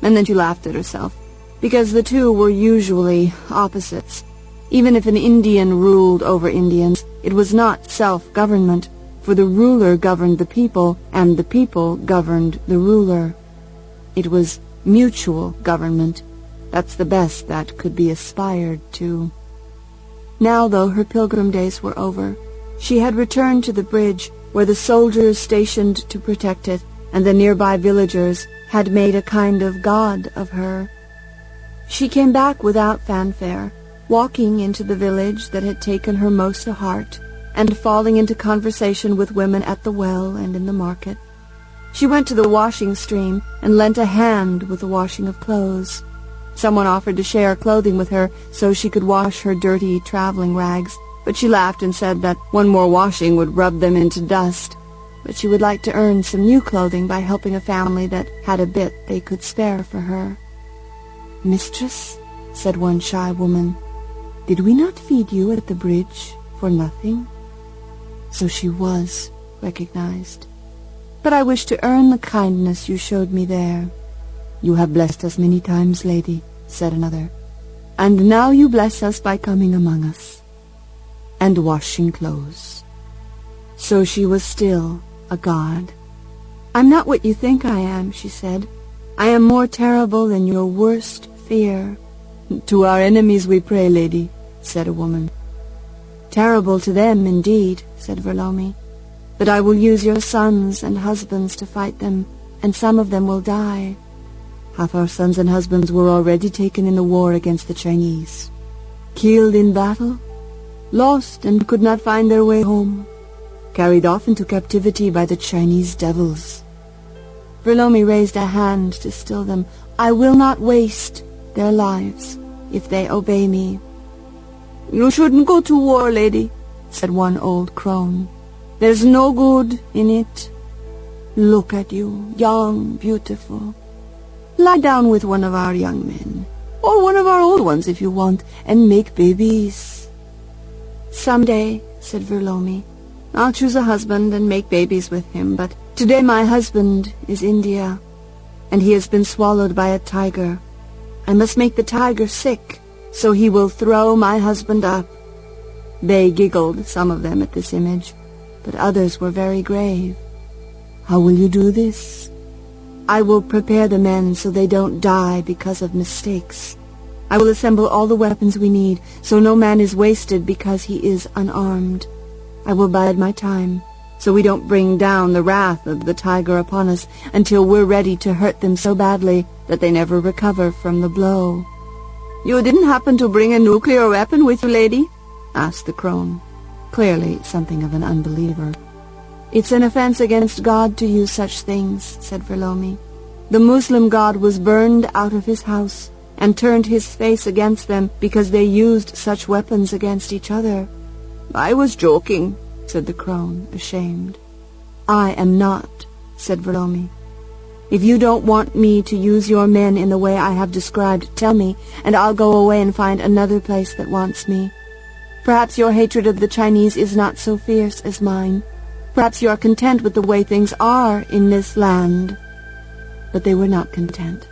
Speaker 3: And then she laughed at herself, because the two were usually opposites. Even if an Indian ruled over Indians, it was not self-government, for the ruler governed the people, and the people governed the ruler. It was mutual government. That's the best that could be aspired to. Now, though her pilgrim days were over, she had returned to the bridge where the soldiers stationed to protect it and the nearby villagers had made a kind of god of her. She came back without fanfare, walking into the village that had taken her most to heart, and falling into conversation with women at the well and in the market. She went to the washing stream and lent a hand with the washing of clothes. Someone offered to share clothing with her so she could wash her dirty traveling rags, but she laughed and said that one more washing would rub them into dust. but she would like to earn some new clothing by helping a family that had a bit they could spare for her. "Mistress," said one shy woman, "did we not feed you at the bridge for nothing?" So she was recognized. "But I wish to earn the kindness you showed me there." "You have blessed us many times, lady," said another, "and now you bless us by coming among us and washing clothes." So she was still a god. "I'm not what you think I am," she said. "I am more terrible than your worst fear." "To our enemies we pray, lady," said a woman. "Terrible to them, indeed," said Vrlomi. "But I will use your sons and husbands to fight them, and some of them will die." "Half our sons and husbands were already taken in the war against the Chinese." "Killed in battle, lost and could not find their way home, carried off into captivity by the Chinese devils." Vrlomi raised a hand to still them. "I will not waste their lives if they obey me." "You shouldn't go to war, lady," said one old crone. "There's no good in it. Look at you, young, beautiful. Lie down with one of our young men, or one of our old ones if you want, and make babies." "Someday," said Vrlomi, "I'll choose a husband and make babies with him, but today my husband is India, and he has been swallowed by a tiger. I must make the tiger sick, so he will throw my husband up." They giggled, some of them, at this image, but others were very grave. "How will you do this?" "I will prepare the men so they don't die because of mistakes. I will assemble all the weapons we need, so no man is wasted because he is unarmed. I will bide my time, so we don't bring down the wrath of the tiger upon us until we're ready to hurt them so badly that they never recover from the blow." "You didn't happen to bring a nuclear weapon with you, lady?" asked the crone, clearly something of an unbeliever. "It's an offense against God to use such things," said Vrlomi. "The Muslim god was burned out of his house and turned his face against them because they used such weapons against each other." "I was joking," said the crone, ashamed. "I am not," said Vrlomi. "If you don't want me to use your men in the way I have described, tell me, and I'll go away and find another place that wants me. Perhaps your hatred of the Chinese is not so fierce as mine. Perhaps you are content with the way things are in this land." But they were not content,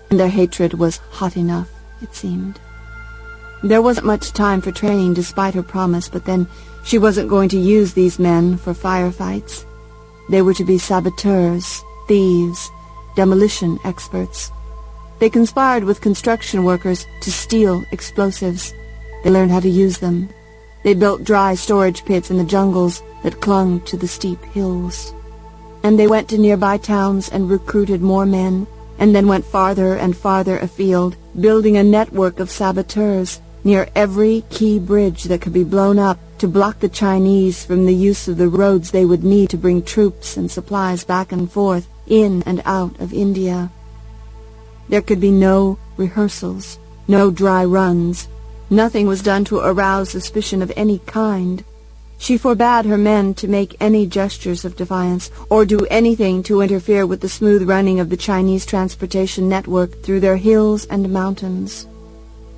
Speaker 3: and their hatred was hot enough, it seemed. There wasn't much time for training despite her promise, but then she wasn't going to use these men for firefights. They were to be saboteurs, thieves, demolition experts. They conspired with construction workers to steal explosives. They learned how to use them. They built dry storage pits in the jungles that clung to the steep hills. And they went to nearby towns and recruited more men, and then went farther and farther afield, building a network of saboteurs near every key bridge that could be blown up to block the Chinese from the use of the roads they would need to bring troops and supplies back and forth, in and out of India. There could be no rehearsals, no dry runs. Nothing was done to arouse suspicion of any kind. She forbade her men to make any gestures of defiance or do anything to interfere with the smooth running of the Chinese transportation network through their hills and mountains.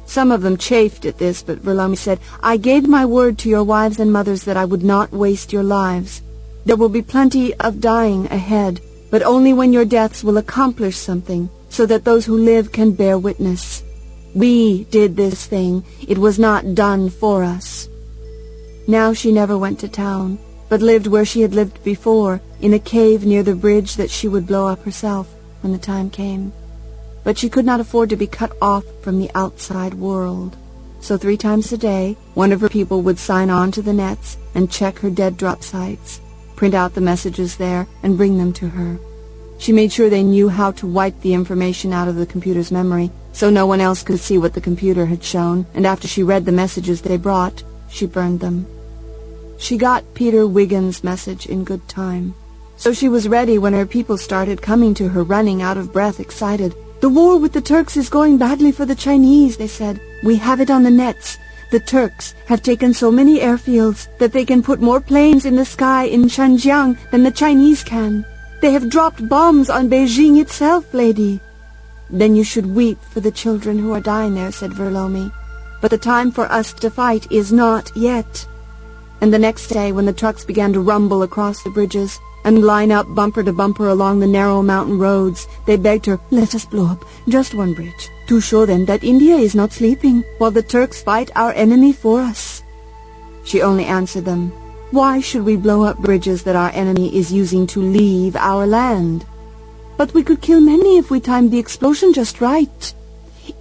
Speaker 3: Some of them chafed at this, but Vrlomi said, "I gave my word to your wives and mothers that I would not waste your lives. There will be plenty of dying ahead, but only when your deaths will accomplish something, so that those who live can bear witness. We did this thing. It was not done for us." Now she never went to town, but lived where she had lived before, in a cave near the bridge that she would blow up herself when the time came. But she could not afford to be cut off from the outside world. So 3 times a day, one of her people would sign on to the nets and check her dead drop sites, print out the messages there, and bring them to her. She made sure they knew how to wipe the information out of the computer's memory, so no one else could see what the computer had shown, and after she read the messages they brought, she burned them. She got Peter Wiggins' message in good time. So she was ready when her people started coming to her, running out of breath, excited. "The war with the Turks is going badly for the Chinese," they said. "We have it on the nets. The Turks have taken so many airfields that they can put more planes in the sky in Xinjiang than the Chinese can. They have dropped bombs on Beijing itself, lady." "Then you should weep for the children who are dying there," said Vrlomi. "But the time for us to fight is not yet." And the next day, when the trucks began to rumble across the bridges and line up bumper to bumper along the narrow mountain roads, they begged her, "Let us blow up just one bridge, to show them that India is not sleeping while the Turks fight our enemy for us." She only answered them, "Why should we blow up bridges that our enemy is using to leave our land?" "But we could kill many if we timed the explosion just right."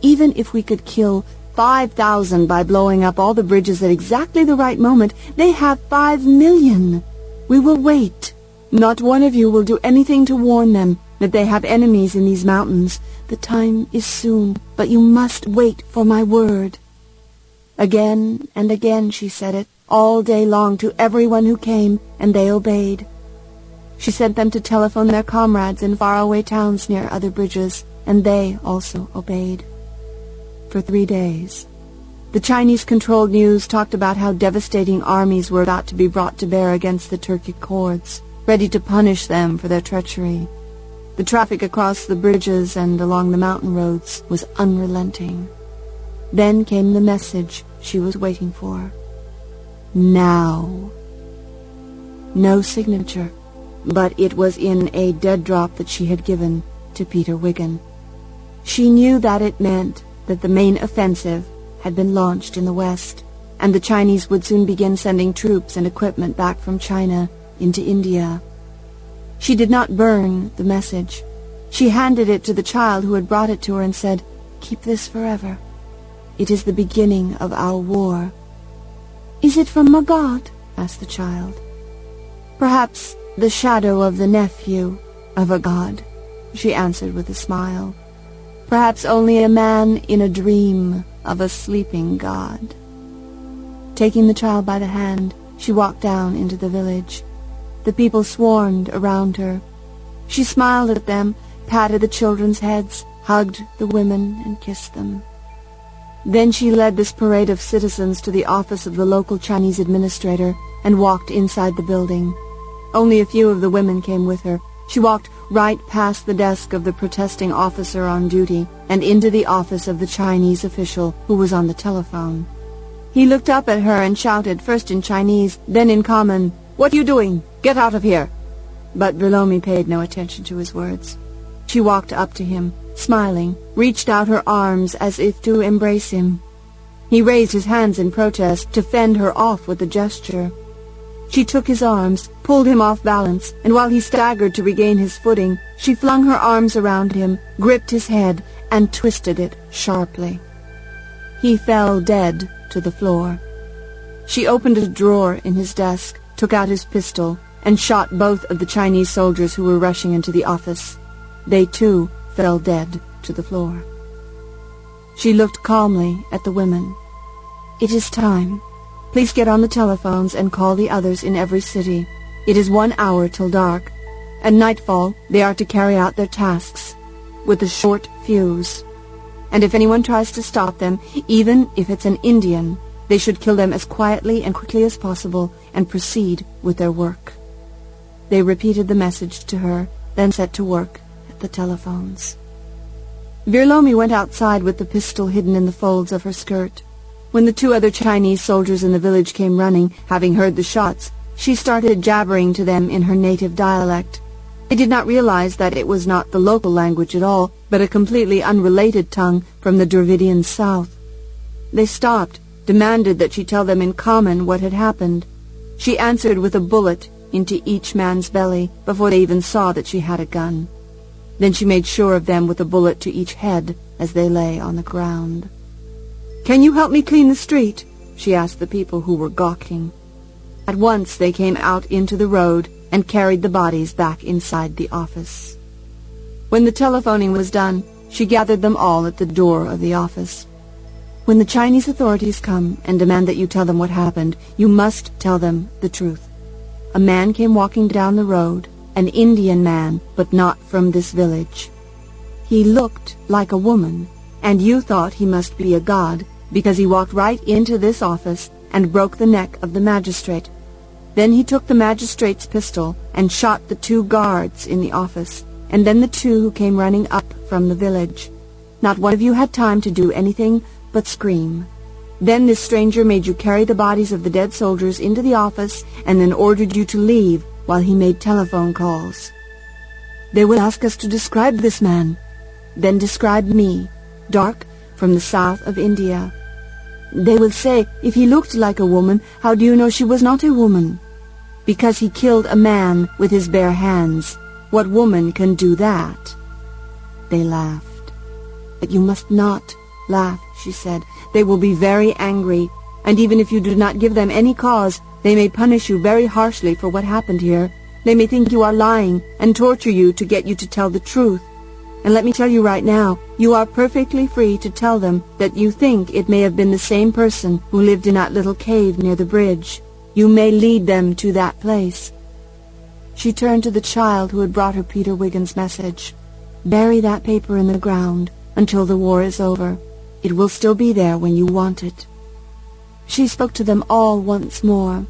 Speaker 3: "Even if we could kill 5,000 by blowing up all the bridges at exactly the right moment, they have 5 million. We will wait. Not one of you will do anything to warn them that they have enemies in these mountains. The time is soon, but you must wait for my word." Again and again she said it, all day long, to everyone who came, and they obeyed. She sent them to telephone their comrades in faraway towns near other bridges, and they also obeyed. For 3 days, the Chinese-controlled news talked about how devastating armies were about to be brought to bear against the Turkic hordes, ready to punish them for their treachery. The traffic across the bridges and along the mountain roads was unrelenting. Then came the message she was waiting for. Now. No signature, but it was in a dead drop that she had given to Peter Wiggin. She knew that it meant that the main offensive had been launched in the west, and the Chinese would soon begin sending troops and equipment back from China into India. She did not burn the message. She handed it to the child who had brought it to her and said, "Keep this forever. It is the beginning of our war." "Is it from a god?" asked the child. "Perhaps the shadow of the nephew of a god," she answered with a smile. "Perhaps only a man in a dream of a sleeping god." Taking the child by the hand, she walked down into the village. The people swarmed around her. She smiled at them, patted the children's heads, hugged the women, and kissed them. Then she led this parade of citizens to the office of the local Chinese administrator and walked inside the building. Only a few of the women came with her. She walked right past the desk of the protesting officer on duty and into the office of the Chinese official who was on the telephone. He looked up at her and shouted, first in Chinese, then in common, "What are you doing? Get out of here!" But Vrlomi paid no attention to his words. She walked up to him, smiling, reached out her arms as if to embrace him. He raised his hands in protest to fend her off with a gesture. She took his arms, pulled him off balance, and while he staggered to regain his footing, she flung her arms around him, gripped his head, and twisted it sharply. He fell dead to the floor. She opened a drawer in his desk, took out his pistol, and shot both of the Chinese soldiers who were rushing into the office. They, too, fell dead to the floor. She looked calmly at the women. "It is time. Please get on the telephones and call the others in every city. It is 1 hour till dark. At nightfall, they are to carry out their tasks, with a short fuse. And if anyone tries to stop them, even if it's an Indian, they should kill them as quietly and quickly as possible and proceed with their work." They repeated the message to her, then set to work at the telephones. Vrlomi went outside with the pistol hidden in the folds of her skirt. When the 2 other Chinese soldiers in the village came running, having heard the shots, she started jabbering to them in her native dialect. They did not realize that it was not the local language at all, but a completely unrelated tongue from the Dravidian south. They stopped, demanded that she tell them in common what had happened. She answered with a bullet into each man's belly before they even saw that she had a gun. Then she made sure of them with a bullet to each head as they lay on the ground. "Can you help me clean the street?" she asked the people who were gawking. At once they came out into the road and carried the bodies back inside the office. When the telephoning was done, she gathered them all at the door of the office. "When the Chinese authorities come and demand that you tell them what happened, you must tell them the truth. A man came walking down the road, an Indian man, but not from this village. He looked like a woman, and you thought he must be a god because he walked right into this office and broke the neck of the magistrate. Then he took the magistrate's pistol and shot the 2 guards in the office, and then the 2 who came running up from the village. Not one of you had time to do anything but scream. Then this stranger made you carry the bodies of the dead soldiers into the office and then ordered you to leave while he made telephone calls. They will ask us to describe this man. Then describe me, dark, from the south of India. They will say, if he looked like a woman, how do you know she was not a woman? Because he killed a man with his bare hands. What woman can do that? They laughed. But you must not laugh, she said. They will be very angry, and even if you do not give them any cause, they may punish you very harshly for what happened here. They may think you are lying and torture you to get you to tell the truth. And let me tell you right now, you are perfectly free to tell them that you think it may have been the same person who lived in that little cave near the bridge. You may lead them to that place. She turned to the child who had brought her Peter Wiggins' message. Bury that paper in the ground until the war is over. It will still be there when you want it. She spoke to them all once more.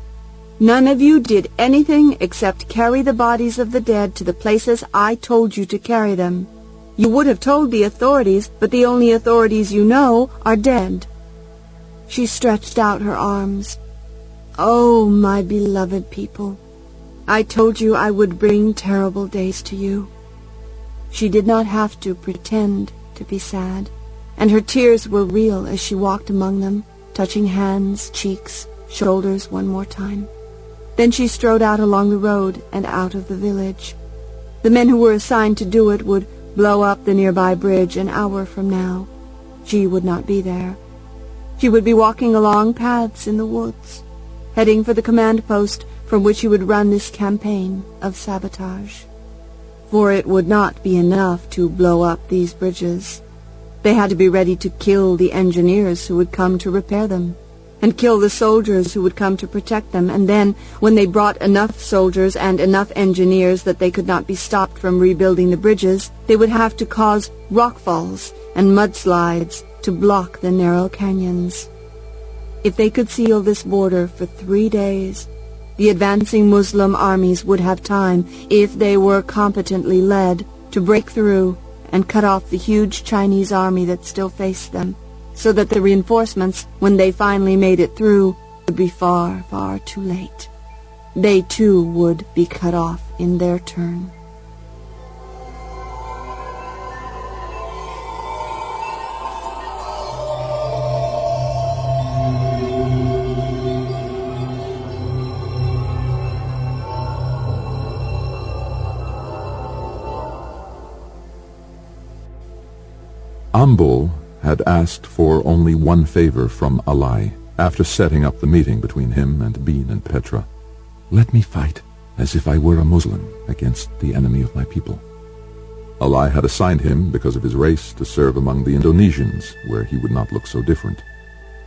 Speaker 3: None of you did anything except carry the bodies of the dead to the places I told you to carry them. You would have told the authorities, but the only authorities you know are dead. She stretched out her arms. Oh, my beloved people, I told you I would bring terrible days to you. She did not have to pretend to be sad, and her tears were real as she walked among them, touching hands, cheeks, shoulders one more time. Then she strode out along the road and out of the village. The men who were assigned to do it would blow up the nearby bridge an hour from now. She would not be there. She would be walking along paths in the woods, heading for the command post from which she would run this campaign of sabotage. For it would not be enough to blow up these bridges. They had to be ready to kill the engineers who would come to repair them, and kill the soldiers who would come to protect them, and then, when they brought enough soldiers and enough engineers that they could not be stopped from rebuilding the bridges, they would have to cause rockfalls and mudslides to block the narrow canyons. If they could seal this border for 3 days, the advancing Muslim armies would have time, if they were competently led, to break through and cut off the huge Chinese army that still faced them, so that the reinforcements, when they finally made it through, would be far, far too late. They too would be cut off in their turn.
Speaker 2: Ambul had asked for only one favor from Ali after setting up the meeting between him and Bean and Petra. Let me fight as if I were a Muslim against the enemy of my people. Ali had assigned him, because of his race, to serve among the Indonesians, where he would not look so different.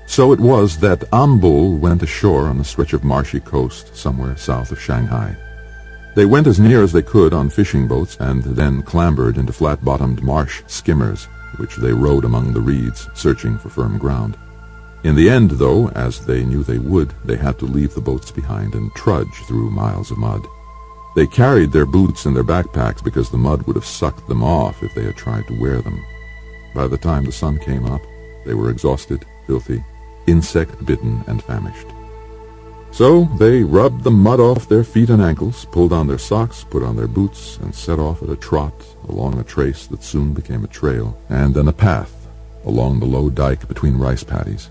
Speaker 2: So it was that Ambul went ashore on a stretch of marshy coast somewhere south of Shanghai. They went as near as they could on fishing boats and then clambered into flat-bottomed marsh skimmers, which they rowed among the reeds, searching for firm ground. In the end, though, as they knew they would, they had to leave the boats behind and trudge through miles of mud. They carried their boots in their backpacks because the mud would have sucked them off if they had tried to wear them. By the time the sun came up, they were exhausted, filthy, insect-bitten, and famished. So they rubbed the mud off their feet and ankles, pulled on their socks, put on their boots, and set off at a trot along a trace that soon became a trail, and then a path along the low dike between rice paddies.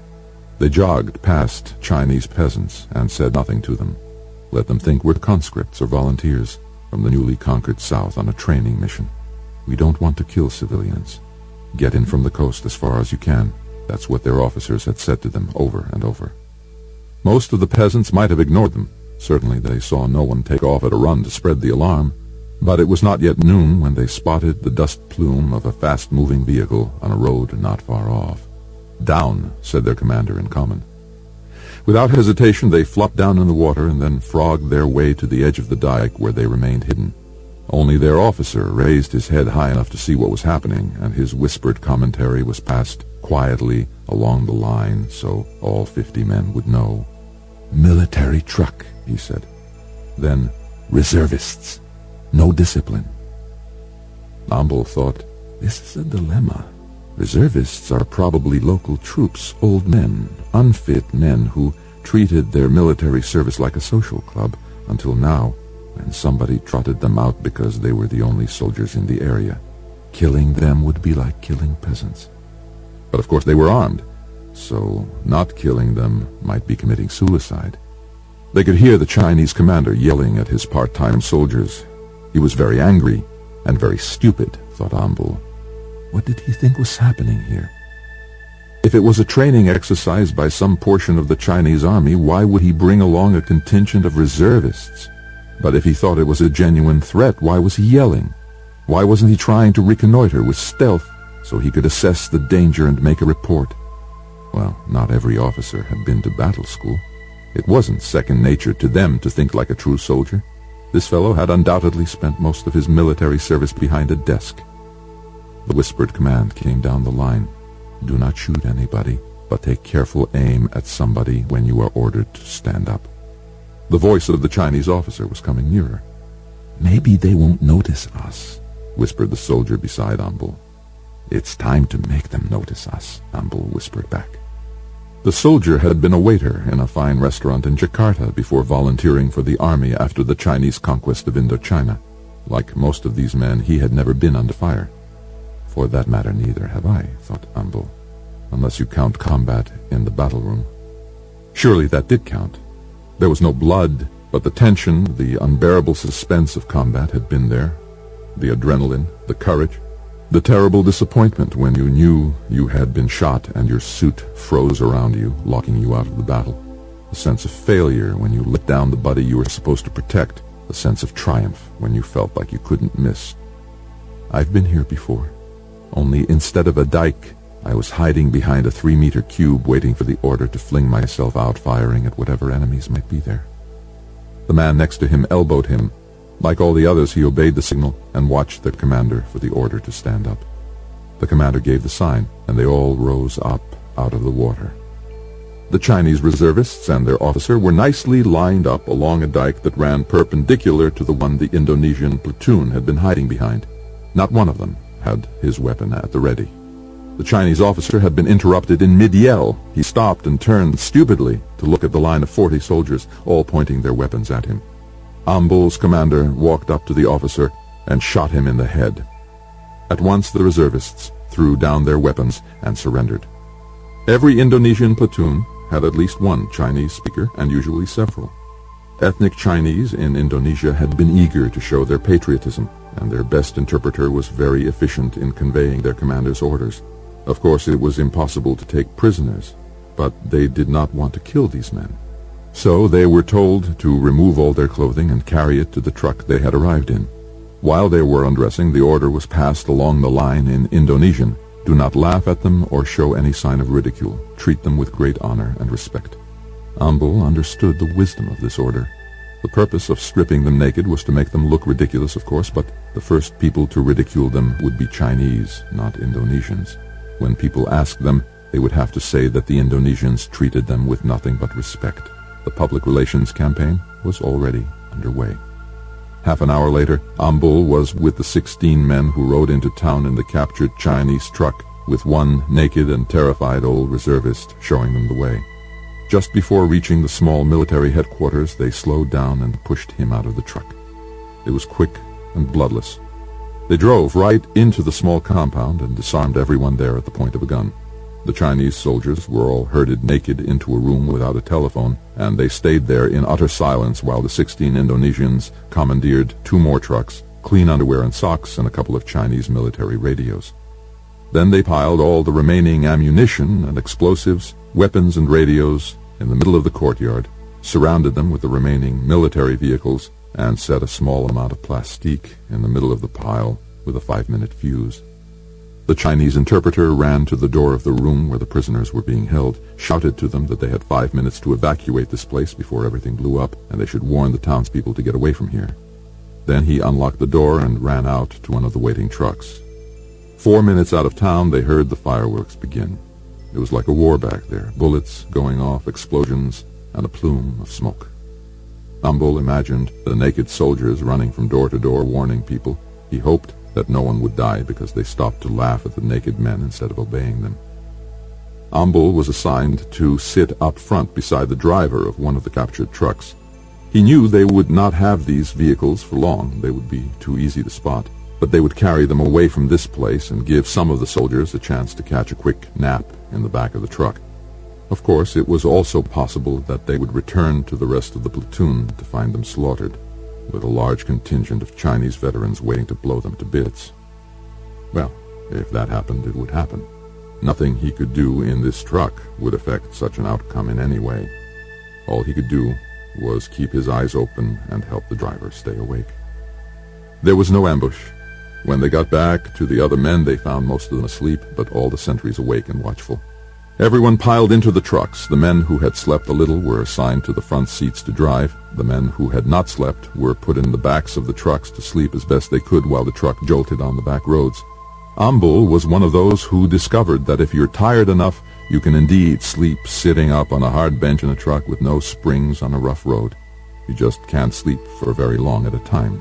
Speaker 2: They jogged past Chinese peasants and said nothing to them. Let them think we're conscripts or volunteers from the newly conquered South on a training mission. We don't want to kill civilians. Get in from the coast as far as you can. That's what their officers had said to them over and over. Most of the peasants might have ignored them. Certainly they saw no one take off at a run to spread the alarm. But it was not yet noon when they spotted the dust plume of a fast-moving vehicle on a road not far off. Down, said their commander in common. Without hesitation they flopped down in the water and then frogged their way to the edge of the dike, where they remained hidden. Only their officer raised his head high enough to see what was happening, and his whispered commentary was passed quietly along the line so all 50 men would know. "Military truck," he said. Then, "Reservists. No discipline." Ambul thought, this is a dilemma. Reservists are probably local troops, old men, unfit men who treated their military service like a social club until now, when somebody trotted them out because they were the only soldiers in the area. Killing them would be like killing peasants. But of course they were armed, so not killing them might be committing suicide. They could hear the Chinese commander yelling at his part-time soldiers. He was very angry and very stupid, thought Ambul. What did he think was happening here? If it was a training exercise by some portion of the Chinese army, why would he bring along a contingent of reservists? But if he thought it was a genuine threat, why was he yelling? Why wasn't he trying to reconnoiter with stealth so he could assess the danger and make a report? Well, not every officer had been to battle school. It wasn't second nature to them to think like a true soldier. This fellow had undoubtedly spent most of his military service behind a desk. The whispered command came down the line. Do not shoot anybody, but take careful aim at somebody when you are ordered to stand up. The voice of the Chinese officer was coming nearer. Maybe they won't notice us, whispered the soldier beside Ambul. It's time to make them notice us, Ambul whispered back. The soldier had been a waiter in a fine restaurant in Jakarta before volunteering for the army after the Chinese conquest of Indochina. Like most of these men, he had never been under fire. For that matter, neither have I, thought Ambul, unless you count combat in the battle room. Surely that did count. There was no blood, but the tension, the unbearable suspense of combat had been there. The adrenaline, the courage, the terrible disappointment when you knew you had been shot and your suit froze around you, locking you out of the battle. The sense of failure when you let down the buddy you were supposed to protect. The sense of triumph when you felt like you couldn't miss. I've been here before. Only instead of a dike, I was hiding behind a 3-meter cube waiting for the order to fling myself out firing at whatever enemies might be there. The man next to him elbowed him. Like all the others, he obeyed the signal and watched the commander for the order to stand up. The commander gave the sign, and they all rose up out of the water. The Chinese reservists and their officer were nicely lined up along a dike that ran perpendicular to the one the Indonesian platoon had been hiding behind. Not one of them had his weapon at the ready. The Chinese officer had been interrupted in mid-yell. He stopped and turned stupidly to look at the line of 40 soldiers, all pointing their weapons at him. Ambul's commander walked up to the officer and shot him in the head. At once the reservists threw down their weapons and surrendered. Every Indonesian platoon had at least one Chinese speaker, and usually several. Ethnic Chinese in Indonesia had been eager to show their patriotism, and their best interpreter was very efficient in conveying their commander's orders. Of course, it was impossible to take prisoners, but they did not want to kill these men. So they were told to remove all their clothing and carry it to the truck they had arrived in. While they were undressing, the order was passed along the line in Indonesian. Do not laugh at them or show any sign of ridicule. Treat them with great honor and respect. Ambul understood the wisdom of this order. The purpose of stripping them naked was to make them look ridiculous, of course, but the first people to ridicule them would be Chinese, not Indonesians. When people asked them, they would have to say that the Indonesians treated them with nothing but respect. The public relations campaign was already underway. Half an hour later, Ambul was with the 16 men who rode into town in the captured Chinese truck, with one naked and terrified old reservist showing them the way. Just before reaching the small military headquarters, they slowed down and pushed him out of the truck. It was quick and bloodless. They drove right into the small compound and disarmed everyone there at the point of a gun. The Chinese soldiers were all herded naked into a room without a telephone, and they stayed there in utter silence while the 16 Indonesians commandeered 2 more trucks, clean underwear and socks, and a couple of Chinese military radios. Then they piled all the remaining ammunition and explosives, weapons and radios in the middle of the courtyard, surrounded them with the remaining military vehicles, and set a small amount of plastique in the middle of the pile with a 5-minute fuse. The Chinese interpreter ran to the door of the room where the prisoners were being held, shouted to them that they had 5 minutes to evacuate this place before everything blew up, and they should warn the townspeople to get away from here. Then he unlocked the door and ran out to one of the waiting trucks. 4 minutes out of town, they heard the fireworks begin. It was like a war back there, bullets going off, explosions, and a plume of smoke. Ambul imagined the naked soldiers running from door to door warning people. He hoped that no one would die because they stopped to laugh at the naked men instead of obeying them. Ambul was assigned to sit up front beside the driver of one of the captured trucks. He knew they would not have these vehicles for long. They would be too easy to spot. But they would carry them away from this place and give some of the soldiers a chance to catch a quick nap in the back of the truck. Of course, it was also possible that they would return to the rest of the platoon to find them slaughtered, with a large contingent of Chinese veterans waiting to blow them to bits. Well, if that happened, it would happen. Nothing he could do in this truck would affect such an outcome in any way. All he could do was keep his eyes open and help the driver stay awake. There was no ambush. When they got back to the other men, they found most of them asleep, but all the sentries awake and watchful. Everyone piled into the trucks. The men who had slept a little were assigned to the front seats to drive. The men who had not slept were put in the backs of the trucks to sleep as best they could while the truck jolted on the back roads. Ambul was one of those who discovered that if you're tired enough, you can indeed sleep sitting up on a hard bench in a truck with no springs on a rough road. You just can't sleep for very long at a time.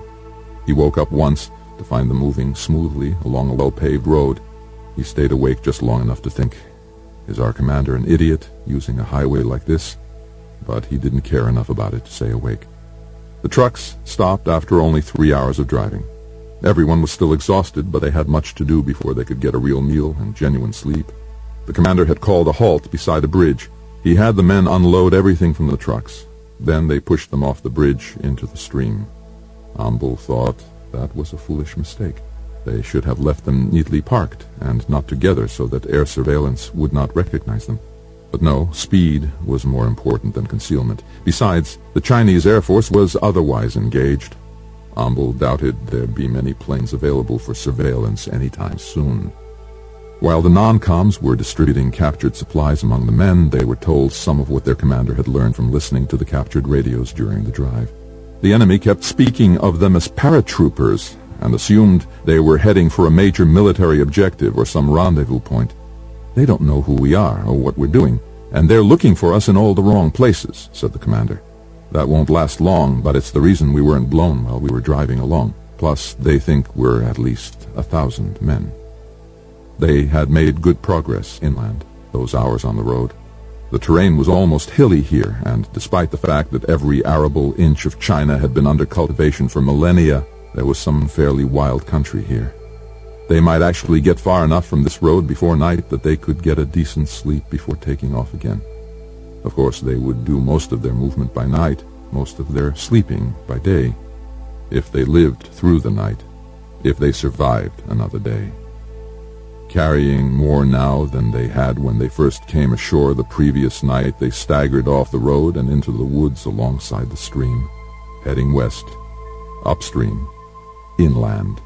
Speaker 2: He woke up once to find them moving smoothly along a well-paved road. He stayed awake just long enough to think, is our commander an idiot using a highway like this? But he didn't care enough about it to stay awake. The trucks stopped after only 3 hours of driving. Everyone was still exhausted, but they had much to do before they could get a real meal and genuine sleep. The commander had called a halt beside a bridge. He had the men unload everything from the trucks. Then they pushed them off the bridge into the stream. Ambul thought that was a foolish mistake. They should have left them neatly parked and not together so that air surveillance would not recognize them. But no, speed was more important than concealment. Besides, the Chinese Air Force was otherwise engaged. Ambul doubted there'd be many planes available for surveillance anytime soon. While the non-coms were distributing captured supplies among the men, they were told some of what their commander had learned from listening to the captured radios during the drive. The enemy kept speaking of them as paratroopers and assumed they were heading for a major military objective or some rendezvous point. They don't know who we are or what we're doing, and they're looking for us in all the wrong places, said the commander. That won't last long, but it's the reason we weren't blown while we were driving along. Plus, they think we're at least 1,000 men. They had made good progress inland, those hours on the road. The terrain was almost hilly here, and despite the fact that every arable inch of China had been under cultivation for millennia, there was some fairly wild country here. They might actually get far enough from this road before night that they could get a decent sleep before taking off again. Of course, they would do most of their movement by night, most of their sleeping by day, if they lived through the night, if they survived another day. Carrying more now than they had when they first came ashore the previous night, they staggered off the road and into the woods alongside the stream, heading west, upstream, inland.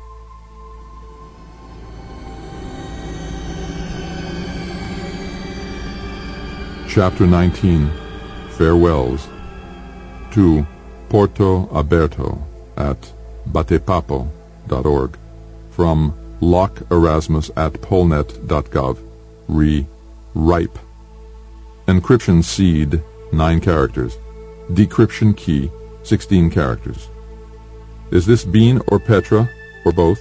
Speaker 2: Chapter 19. Farewells. To Porto Aberto at batepapo.org. From Locke Erasmus at polnet.gov. Ripe. Encryption seed 9 characters. Decryption key 16 characters. Is this Bean or Petra, or both?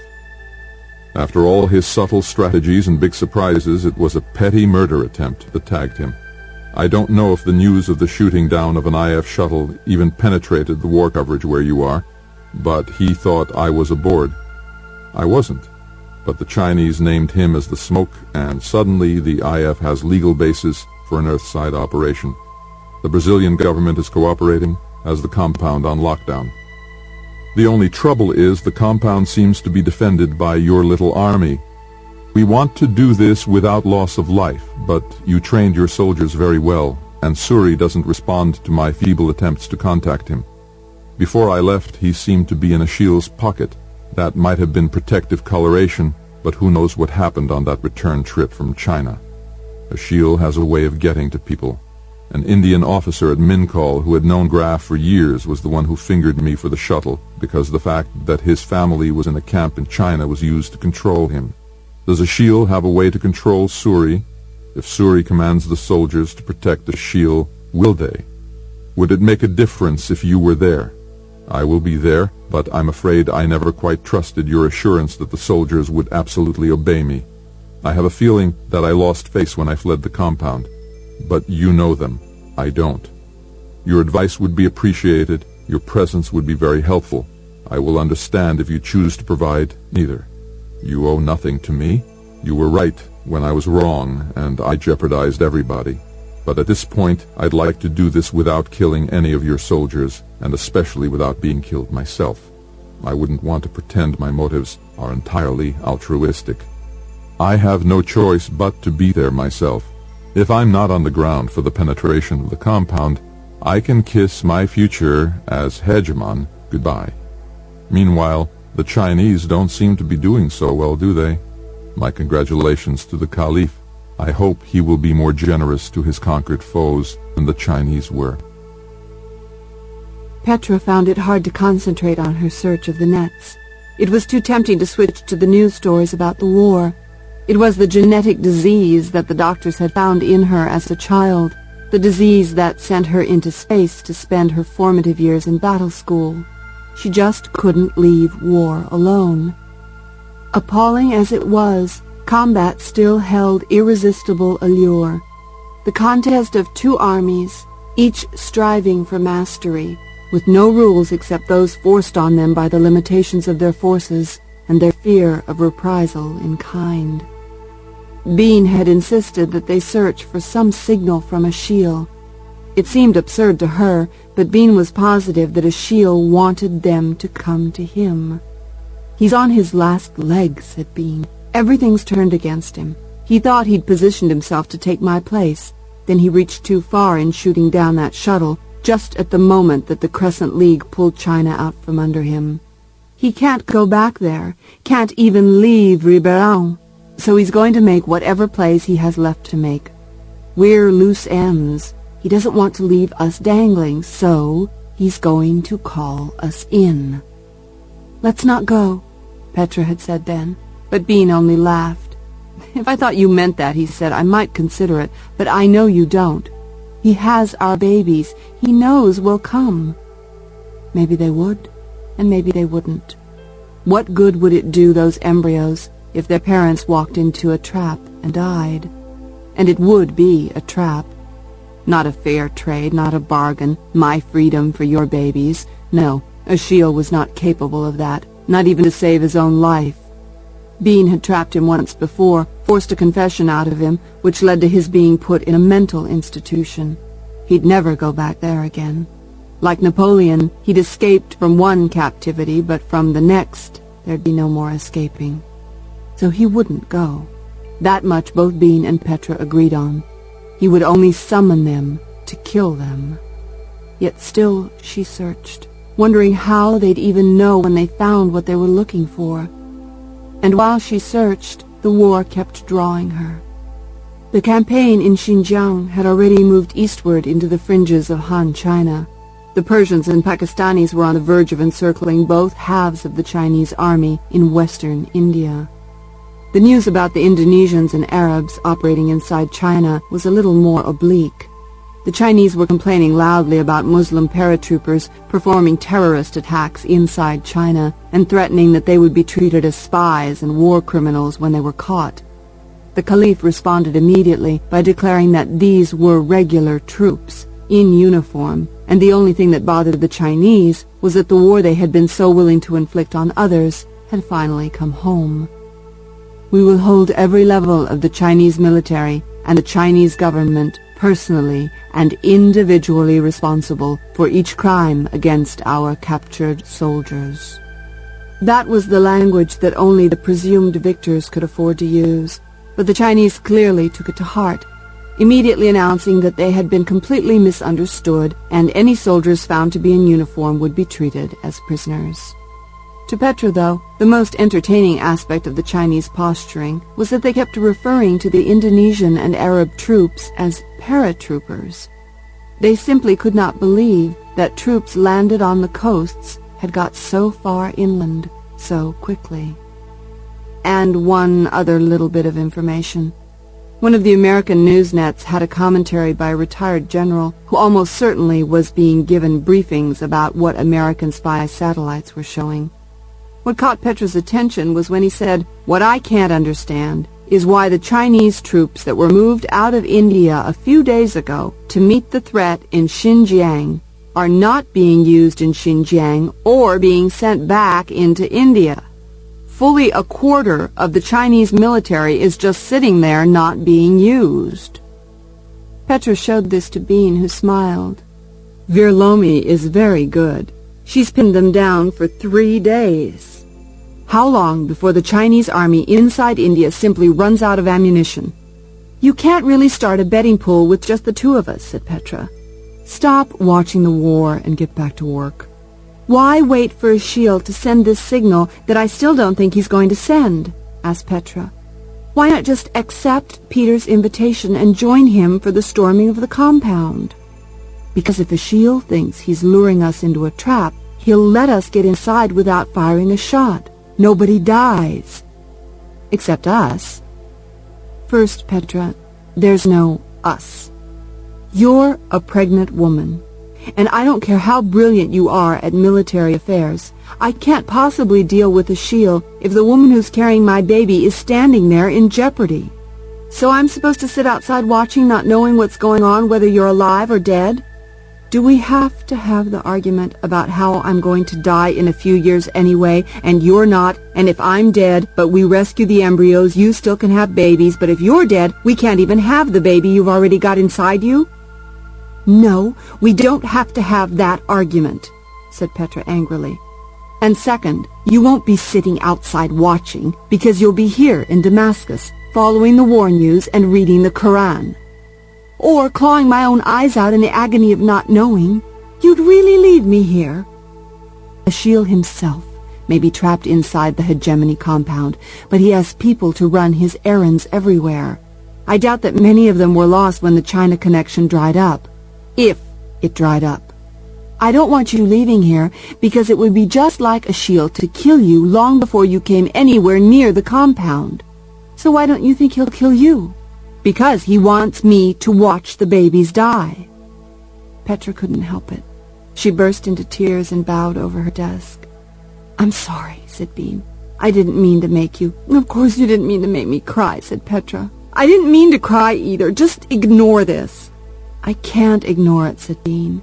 Speaker 2: After all his subtle strategies and big surprises, it was a petty murder attempt that tagged him. I don't know if the news of the shooting down of an IF shuttle even penetrated the war coverage where you are, but he thought I was aboard. I wasn't, but the Chinese named him as the smoke, and suddenly the IF has legal basis for an Earthside operation. The Brazilian government is cooperating, has the compound on lockdown. The only trouble is the compound seems to be defended by your little army. We want to do this without loss of life, but you trained your soldiers very well, and Suri doesn't respond to my feeble attempts to contact him. Before I left, he seemed to be in Achille's pocket. That might have been protective coloration, but who knows what happened on that return trip from China. Achille has a way of getting to people. An Indian officer at Mincall who had known Graf for years was the one who fingered me for the shuttle, because the fact that his family was in a camp in China was used to control him. Does Ashiel have a way to control Suri? If Suri commands the soldiers to protect Ashiel, will they? Would it make a difference if you were there? I will be there, but I'm afraid I never quite trusted your assurance that the soldiers would absolutely obey me. I have a feeling that I lost face when I fled the compound. But you know them. I don't. Your advice would be appreciated. Your presence would be very helpful. I will understand if you choose to provide neither. You owe nothing to me. You were right when I was wrong, and I jeopardized everybody. But at this point, I'd like to do this without killing any of your soldiers, and especially without being killed myself. I wouldn't want to pretend my motives are entirely altruistic. I have no choice but to be there myself. If I'm not on the ground for the penetration of the compound, I can kiss my future as hegemon goodbye. Meanwhile, the Chinese don't seem to be doing so well, do they? My congratulations to the Caliph. I hope he will be more generous to his conquered foes than the Chinese were.
Speaker 3: Petra found it hard to concentrate on her search of the nets. It was too tempting to switch to the news stories about the war. It was the genetic disease that the doctors had found in her as a child, the disease that sent her into space to spend her formative years in battle school. She just couldn't leave war alone. Appalling as it was, combat still held irresistible allure. The contest of two armies, each striving for mastery, with no rules except those forced on them by the limitations of their forces and their fear of reprisal in kind. Bean had insisted that they search for some signal from Ashiel. It seemed absurd to her, but Bean was positive that Ashiel wanted them to come to him. "He's on his last leg," said Bean. "Everything's turned against him. He thought he'd positioned himself to take my place. Then he reached too far in shooting down that shuttle, just at the moment that the Crescent League pulled China out from under him. He can't go back there, can't even leave Ribeirão. So he's going to make whatever plays he has left to make. We're loose ends. He doesn't want to leave us dangling, so he's going to call us in." "Let's not go," Petra had said then, but Bean only laughed. "If I thought you meant that," he said, "I might consider it, but I know you don't. He has our babies. He knows we'll come." Maybe they would, and maybe they wouldn't. What good would it do those embryos if their parents walked into a trap and died? And it would be a trap. Not a fair trade, not a bargain, my freedom for your babies. No, Ashiel was not capable of that, not even to save his own life. Bean had trapped him once before, forced a confession out of him, which led to his being put in a mental institution. He'd never go back there again. Like Napoleon, he'd escaped from one captivity, but from the next there'd be no more escaping. So he wouldn't go. That much both Bean and Petra agreed on. He would only summon them to kill them. Yet still she searched, wondering how they'd even know when they found what they were looking for. And while she searched, the war kept drawing her. The campaign in Xinjiang had already moved eastward into the fringes of Han China. The Persians and Pakistanis were on the verge of encircling both halves of the Chinese army in western India. The news about the Indonesians and Arabs operating inside China was a little more oblique. The Chinese were complaining loudly about Muslim paratroopers performing terrorist attacks inside China and threatening that they would be treated as spies and war criminals when they were caught. The Caliph responded immediately by declaring that these were regular troops, in uniform, and the only thing that bothered the Chinese was that the war they had been so willing to inflict on others had finally come home. "We will hold every level of the Chinese military and the Chinese government personally and individually responsible for each crime against our captured soldiers." That was the language that only the presumed victors could afford to use, but the Chinese clearly took it to heart, immediately announcing that they had been completely misunderstood and any soldiers found to be in uniform would be treated as prisoners. To Petra, though, the most entertaining aspect of the Chinese posturing was that they kept referring to the Indonesian and Arab troops as paratroopers. They simply could not believe that troops landed on the coasts had got so far inland so quickly. And one other little bit of information. One of the American news nets had a commentary by a retired general who almost certainly was being given briefings about what American spy satellites were showing. What caught Petra's attention was when he said, "What I can't understand is why the Chinese troops that were moved out of India a few days ago to meet the threat in Xinjiang are not being used in Xinjiang or being sent back into India. Fully a quarter of the Chinese military is just sitting there not being used." Petra showed this to Bean, who smiled. "Virlomi is very good. She's pinned them down for 3 days. How long before the Chinese army inside India simply runs out of ammunition?" "You can't really start a betting pool with just the two of us," said Petra. "Stop watching the war and get back to work. Why wait for Ashiel to send this signal that I still don't think he's going to send?" asked Petra. "Why not just accept Peter's invitation and join him for the storming of the compound? Because if Ashiel thinks he's luring us into a trap, he'll let us get inside without firing a shot. Nobody dies. Except us." "First, Petra, there's no us. You're a pregnant woman, and I don't care how brilliant you are at military affairs. I can't possibly deal with Ashiel if the woman who's carrying my baby is standing there in jeopardy. So I'm supposed to sit outside watching, not knowing what's going on, whether you're alive or dead? Do we have to have the argument about how I'm going to die in a few years anyway, and you're not, and if I'm dead, but we rescue the embryos, you still can have babies, but if you're dead, we can't even have the baby you've already got inside you?" "No, we don't have to have that argument," said Petra angrily. "And second, you won't be sitting outside watching, because you'll be here in Damascus, following the war news and reading the Koran. Or clawing my own eyes out in the agony of not knowing. You'd really leave me here?" "Ashiel himself may be trapped inside the hegemony compound, but he has people to run his errands everywhere. I doubt that many of them were lost when the China connection dried up. If it dried up. I don't want you leaving here, because it would be just like Ashiel to kill you long before you came anywhere near the compound. So why don't you think he'll kill you? Because he wants me to watch the babies die." Petra couldn't help it. She burst into tears and bowed over her desk. "I'm sorry," said Bean. "I didn't mean to make you—" "Of course you didn't mean to make me cry," said Petra. "I didn't mean to cry either. Just ignore this." "I can't ignore it," said Bean.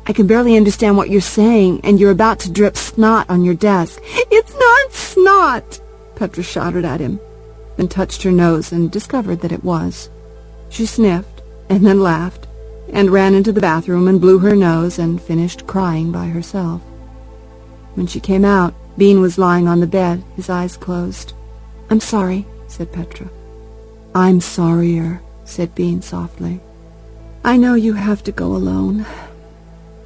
Speaker 3: "I can barely understand what you're saying, and you're about to drip snot on your desk." "It's not snot!" Petra shouted at him, then touched her nose and discovered that it was. She sniffed, and then laughed, and ran into the bathroom and blew her nose and finished crying by herself. When she came out, Bean was lying on the bed, his eyes closed. "I'm sorry," said Petra. "I'm sorrier," said Bean softly. "I know you have to go alone.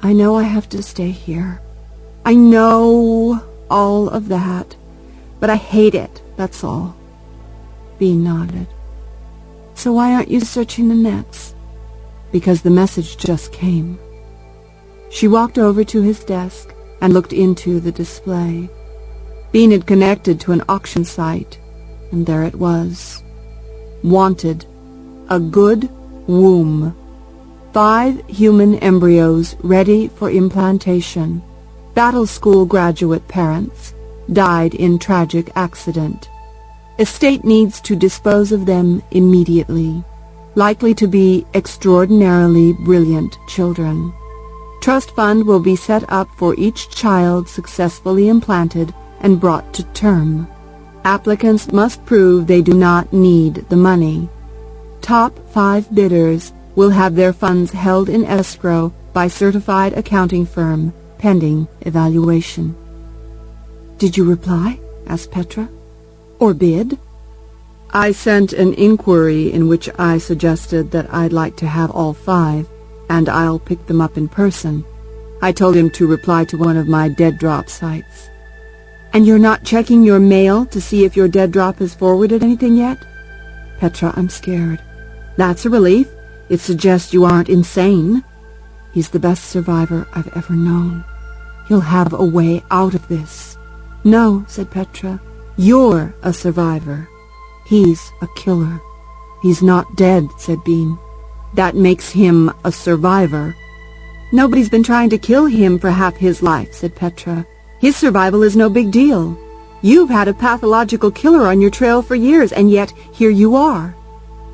Speaker 3: I know I have to stay here. I know all of that, but I hate it, that's all." Bean nodded. "So why aren't you searching the nets?" "Because the message just came." She walked over to his desk and looked into the display. Bean had connected to an auction site, and there it was. Wanted, a good womb. 5 human embryos ready for implantation. Battle school graduate parents. Died in tragic accident. Estate needs to dispose of them immediately. Likely to be extraordinarily brilliant children. Trust fund will be set up for each child successfully implanted and brought to term. Applicants must prove they do not need the money. Top 5 bidders will have their funds held in escrow by certified accounting firm, pending evaluation. "Did you reply?" asked Petra. "Or bid?" "I sent an inquiry in which I suggested that I'd like to have all 5, and I'll pick them up in person. I told him to reply to one of my dead drop sites." "And you're not checking your mail to see if your dead drop has forwarded anything yet?" "Petra, I'm scared." "That's a relief. It suggests you aren't insane." He's the best survivor I've ever known. He'll have a way out of this. No, said Petra. You're a survivor. He's a killer. He's not dead, said Bean. That makes him a survivor. Nobody's been trying to kill him for half his life, said Petra. His survival is no big deal. You've had a pathological killer on your trail for years, and yet here you are.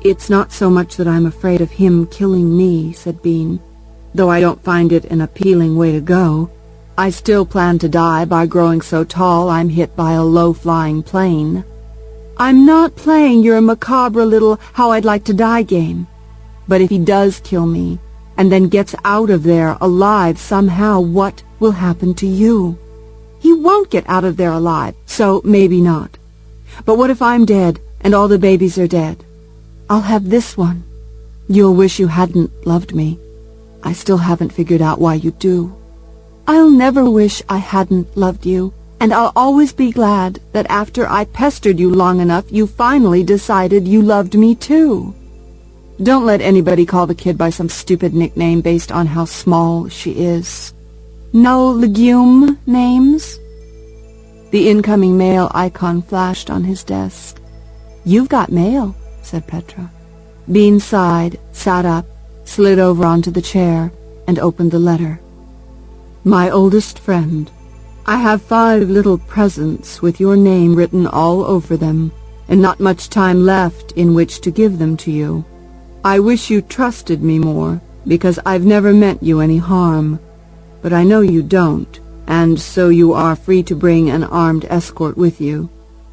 Speaker 3: It's not so much that I'm afraid of him killing me, said Bean, though I don't find it an appealing way to go. I still plan to die by growing so tall I'm hit by a low-flying plane. I'm not playing your macabre little how I'd like to die game. But if he does kill me, and then gets out of there alive somehow, what will happen to you? He won't get out of there alive, so maybe not. But what if I'm dead, and all the babies are dead? I'll have this one. You'll wish you hadn't loved me. I still haven't figured out why you do. I'll never wish I hadn't loved you, and I'll always be glad that after I pestered you long enough, you finally decided you loved me too. Don't let anybody call the kid by some stupid nickname based on how small she is. No legume names? The incoming mail icon flashed on his desk. You've got mail, said Petra. Bean sighed, sat up, slid over onto the chair, and opened the letter. My oldest friend, I have 5 little presents with your name written all over them, and not much time left in which to give them to you. I wish you trusted me more, because I've never meant you any harm. But I know you don't, and so you are free to bring an armed escort with you.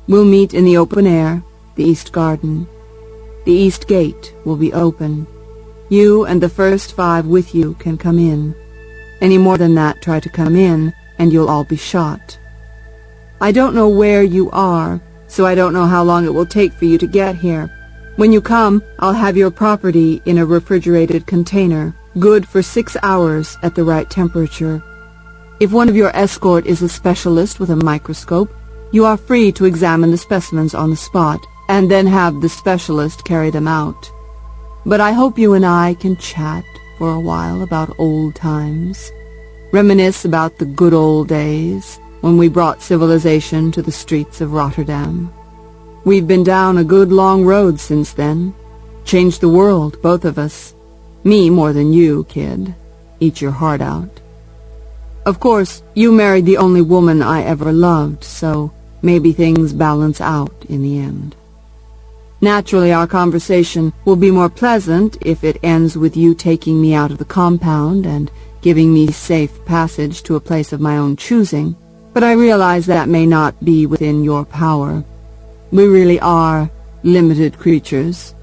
Speaker 3: We'll meet in the open air, the East Garden. The East Gate will be open. You and the first 5 with you can come in. Any more than that try to come in, and you'll all be shot. I don't know where you are, so I don't know how long it will take for you to get here. When you come, I'll have your property in a refrigerated container, good for 6 hours at the right temperature. If one of your escort is a specialist with a microscope, you are free to examine the specimens on the spot, and then have the specialist carry them out. But I hope you and I can chat for a while about old times. Reminisce about the good old days when we brought civilization to the streets of Rotterdam. We've been down a good long road since then. Changed the world, both of us. Me more than you, kid. Eat your heart out. Of course, you married the only woman I ever loved, so maybe things balance out in the end. Naturally, our conversation will be more pleasant if it ends with you taking me out of the compound and giving me safe passage to a place of my own choosing, but I realize that may not be within your power. We really are limited creatures,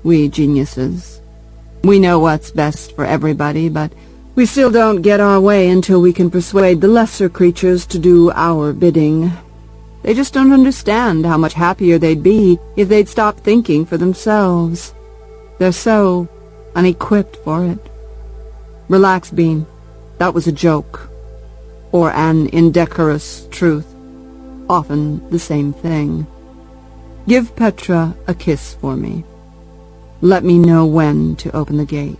Speaker 3: we geniuses. We know what's best for everybody, but we still don't get our way until we can persuade the lesser creatures to do our bidding. They just don't understand how much happier they'd be if they'd stop thinking for themselves. They're so unequipped for it. Relax, Bean. That was a joke. Or an indecorous truth. Often the same thing. Give Petra a kiss for me. Let me know when to open the gate.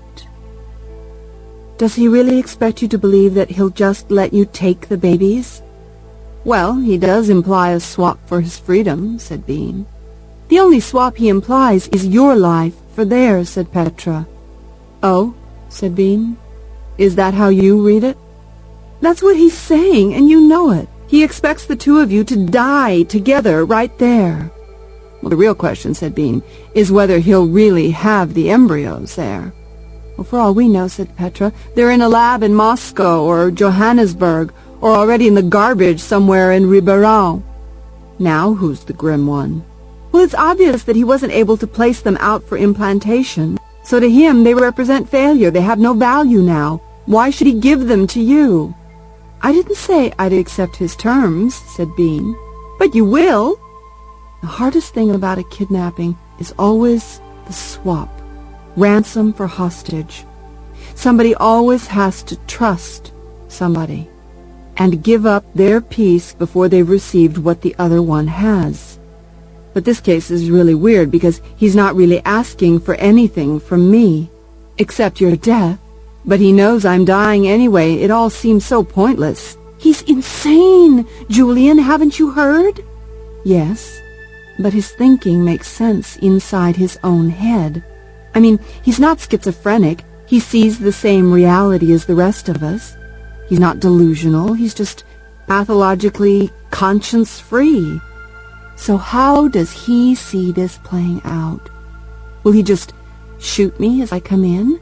Speaker 3: Does he really expect you to believe that he'll just let you take the babies? Well, he does imply a swap for his freedom, said Bean. The only swap he implies is your life for theirs, said Petra. Oh, said Bean. Is that how you read it? That's what he's saying, and you know it. He expects the two of you to die together right there. Well, the real question, said Bean, is whether he'll really have the embryos there. Well, for all we know, said Petra, they're in a lab in Moscow or Johannesburg, or already in the garbage somewhere in Ribeirão. Now who's the grim one? Well, it's obvious that he wasn't able to place them out for implantation, so to him they represent failure. They have no value now. Why should he give them to you? I didn't say I'd accept his terms, said Bean. But you will. The hardest thing about a kidnapping is always the swap. Ransom for hostage. Somebody always has to trust somebody and give up their piece before they've received what the other one has. But this case is really weird because he's not really asking for anything from me, except your death. But he knows I'm dying anyway. It all seems so pointless. He's insane! Julian, haven't you heard? Yes, but his thinking makes sense inside his own head. I mean, he's not schizophrenic. He sees the same reality as the rest of us. He's not delusional. He's just pathologically conscience-free. So how does he see this playing out? Will he just shoot me as I come in?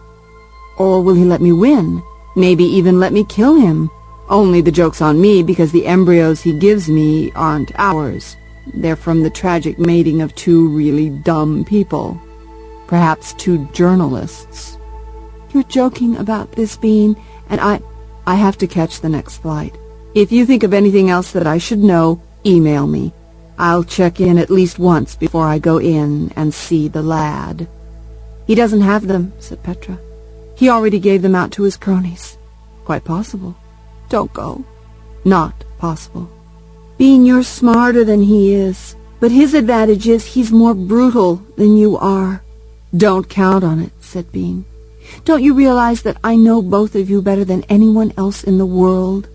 Speaker 3: Or will he let me win? Maybe even let me kill him? Only the joke's on me because the embryos he gives me aren't ours. They're from the tragic mating of two really dumb people. Perhaps two journalists. You're joking about this, Bean, and I have to catch the next flight. If you think of anything else that I should know, email me. I'll check in at least once before I go in and see the lad. He doesn't have them, said Petra. He already gave them out to his cronies. Quite possible. Don't go. Not possible. Bean, you're smarter than he is, but his advantage is he's more brutal than you are. Don't count on it, said Bean. Don't you realize that I know both of you better than anyone else in the world?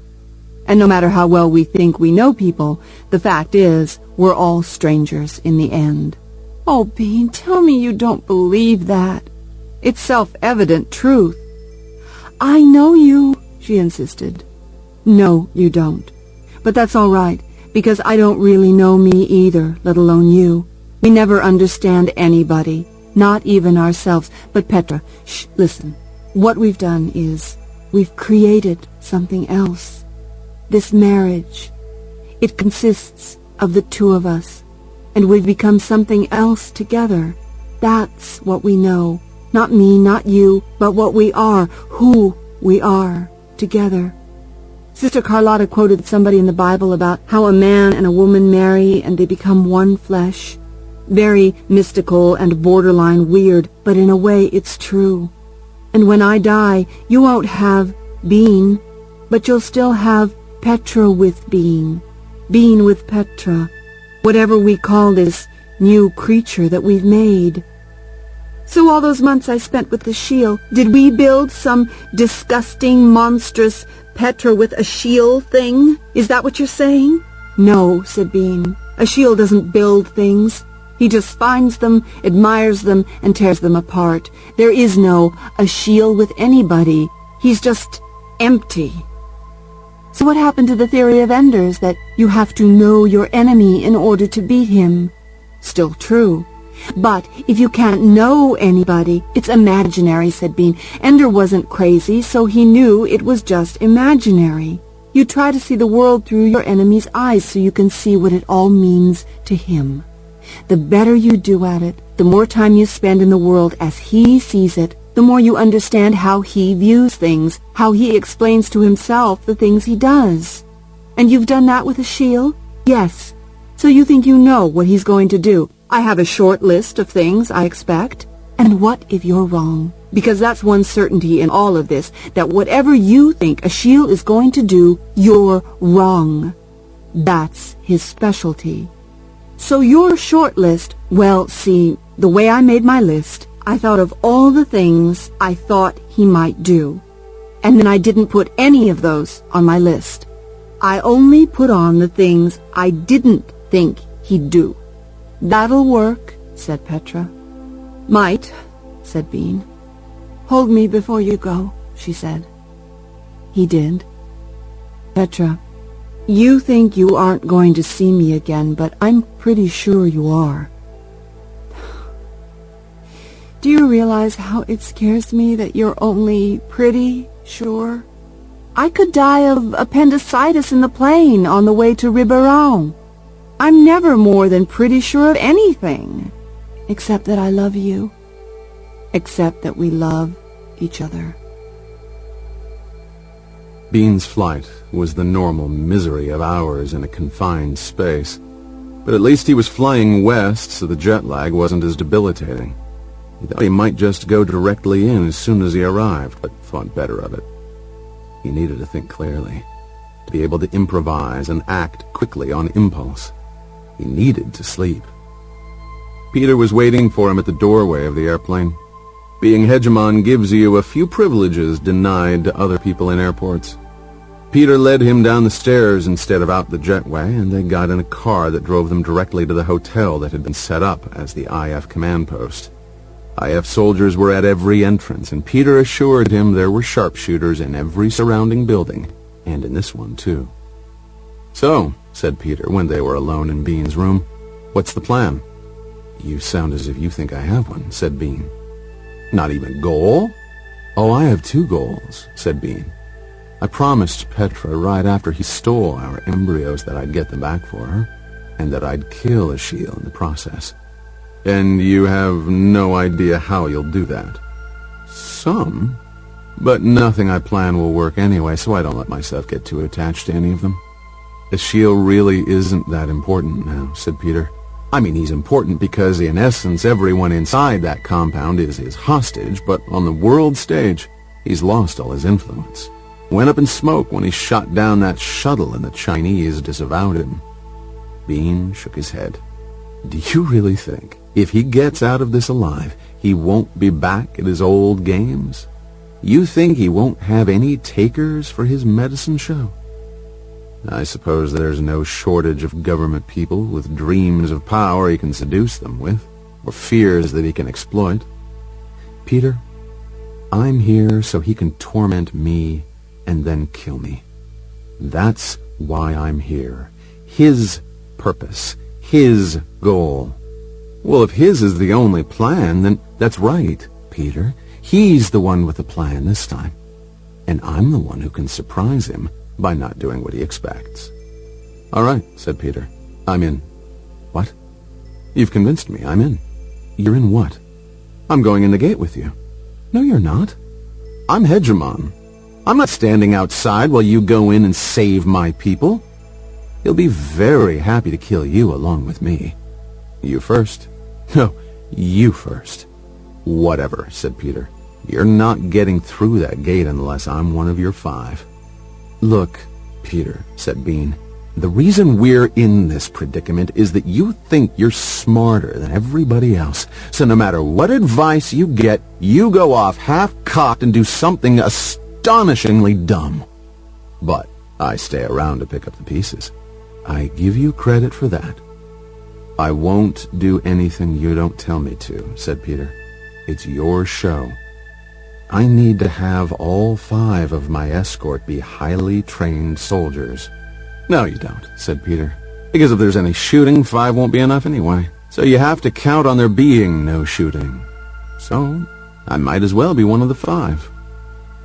Speaker 3: And no matter how well we think we know people, the fact is we're all strangers in the end. Oh, Bean, tell me you don't believe that. It's self-evident truth. I know you, she insisted. No, you don't. But that's all right, because I don't really know me either, let alone you. We never understand anybody, not even ourselves. But Petra, shh, listen. What we've done is we've created something else. This marriage. It consists of the two of us, and we've become something else together. That's what we know. Not me, not you, but what we are, who we are, together. Sister Carlotta quoted somebody in the Bible about how a man and a woman marry and they become one flesh. Very mystical and borderline weird, but in a way it's true. And when I die, you won't have Bean, but you'll still have Petra with Bean. Bean with Petra. Whatever we call this new creature that we've made. So all those months I spent with the shield, did we build some disgusting, monstrous Petra with a shield thing? Is that what you're saying? No, said Bean. A shield doesn't build things. He just finds them, admires them, and tears them apart. There is no a shield with anybody. He's just empty. So what happened to the theory of Enders, that you have to know your enemy in order to beat him? Still true. But if you can't know anybody, it's imaginary, said Bean. Ender wasn't crazy, so he knew it was just imaginary. You try to see the world through your enemy's eyes so you can see what it all means to him. The better you do at it, the more time you spend in the world as he sees it, the more you understand how he views things, how he explains to himself the things he does. And you've done that with a shield? Yes. So you think you know what he's going to do. I have a short list of things I expect. And what if you're wrong? Because that's one certainty in all of this, that whatever you think a shield is going to do, you're wrong. That's his specialty. So your short list, well, see, the way I made my list, I thought of all the things I thought he might do. And then I didn't put any of those on my list. I only put on the things I didn't think he'd do. That'll work, said Petra. Might, said Bean. Hold me before you go, she said. He did. Petra, you think you aren't going to see me again, but I'm pretty sure you are. Do you realize how it scares me that you're only pretty sure? I could die of appendicitis in the plane on the way to Ribeirão. I'm never more than pretty sure of anything, except that I love you, except that we love each other.
Speaker 5: Bean's flight was the normal misery of hours in a confined space, but at least he was flying west, so the jet lag wasn't as debilitating. He thought he might just go directly in as soon as he arrived, but thought better of it. He needed to think clearly, to be able to improvise and act quickly on impulse. He needed to sleep. Peter was waiting for him at the doorway of the airplane. Being hegemon gives you a few privileges denied to other people in airports. Peter led him down the stairs instead of out the jetway, and they got in a car that drove them directly to the hotel that had been set up as the IF command post. IF soldiers were at every entrance, and Peter assured him there were sharpshooters in every surrounding building, and in this one too. "So," said Peter when they were alone in Bean's room, "what's the plan?" "You sound as if you think I have one," said Bean. "Not even a goal?" "Oh, I have 2 goals," said Bean. "I promised Petra right after he stole our embryos that I'd get them back for her, and that I'd kill Ashiel in the process." "And you have no idea how you'll do that?" "Some, but nothing I plan will work anyway, so I don't let myself get too attached to any of them." "Ashiel really isn't that important now," said Peter. "I mean, he's important because, in essence, everyone inside that compound is his hostage, but on the world stage, he's lost all his influence. Went up in smoke when he shot down that shuttle and the Chinese disavowed him." Bean shook his head. "Do you really think, if he gets out of this alive, he won't be back at his old games? You think he won't have any takers for his medicine show? I suppose there's no shortage of government people with dreams of power he can seduce them with, or fears that he can exploit. Peter, I'm here so he can torment me and then kill me. That's why I'm here. His purpose, his goal. Well, if his is the only plan, then that's right, Peter. He's the one with the plan this time. And I'm the one who can surprise him by not doing what he expects." "All right," said Peter. "I'm in." "What?" "You've convinced me. I'm in." "You're in what?" "I'm going in the gate with you." "No, you're not." "I'm hegemon. I'm not standing outside while you go in and save my people. He'll be very happy to kill you along with me." "You first." "No, you first." "Whatever," said Peter. "You're not getting through that gate unless I'm one of your 5. "Look, Peter," said Bean, "the reason we're in this predicament is that you think you're smarter than everybody else. So no matter what advice you get, you go off half-cocked and do something astonishingly dumb. But I stay around to pick up the pieces. I give you credit for that." "I won't do anything you don't tell me to," said Peter. "It's your show. I need to have all 5 of my escort be highly trained soldiers." "No, you don't," said Peter. "Because if there's any shooting, 5 won't be enough anyway. So you have to count on there being no shooting. So I might as well be one of the 5.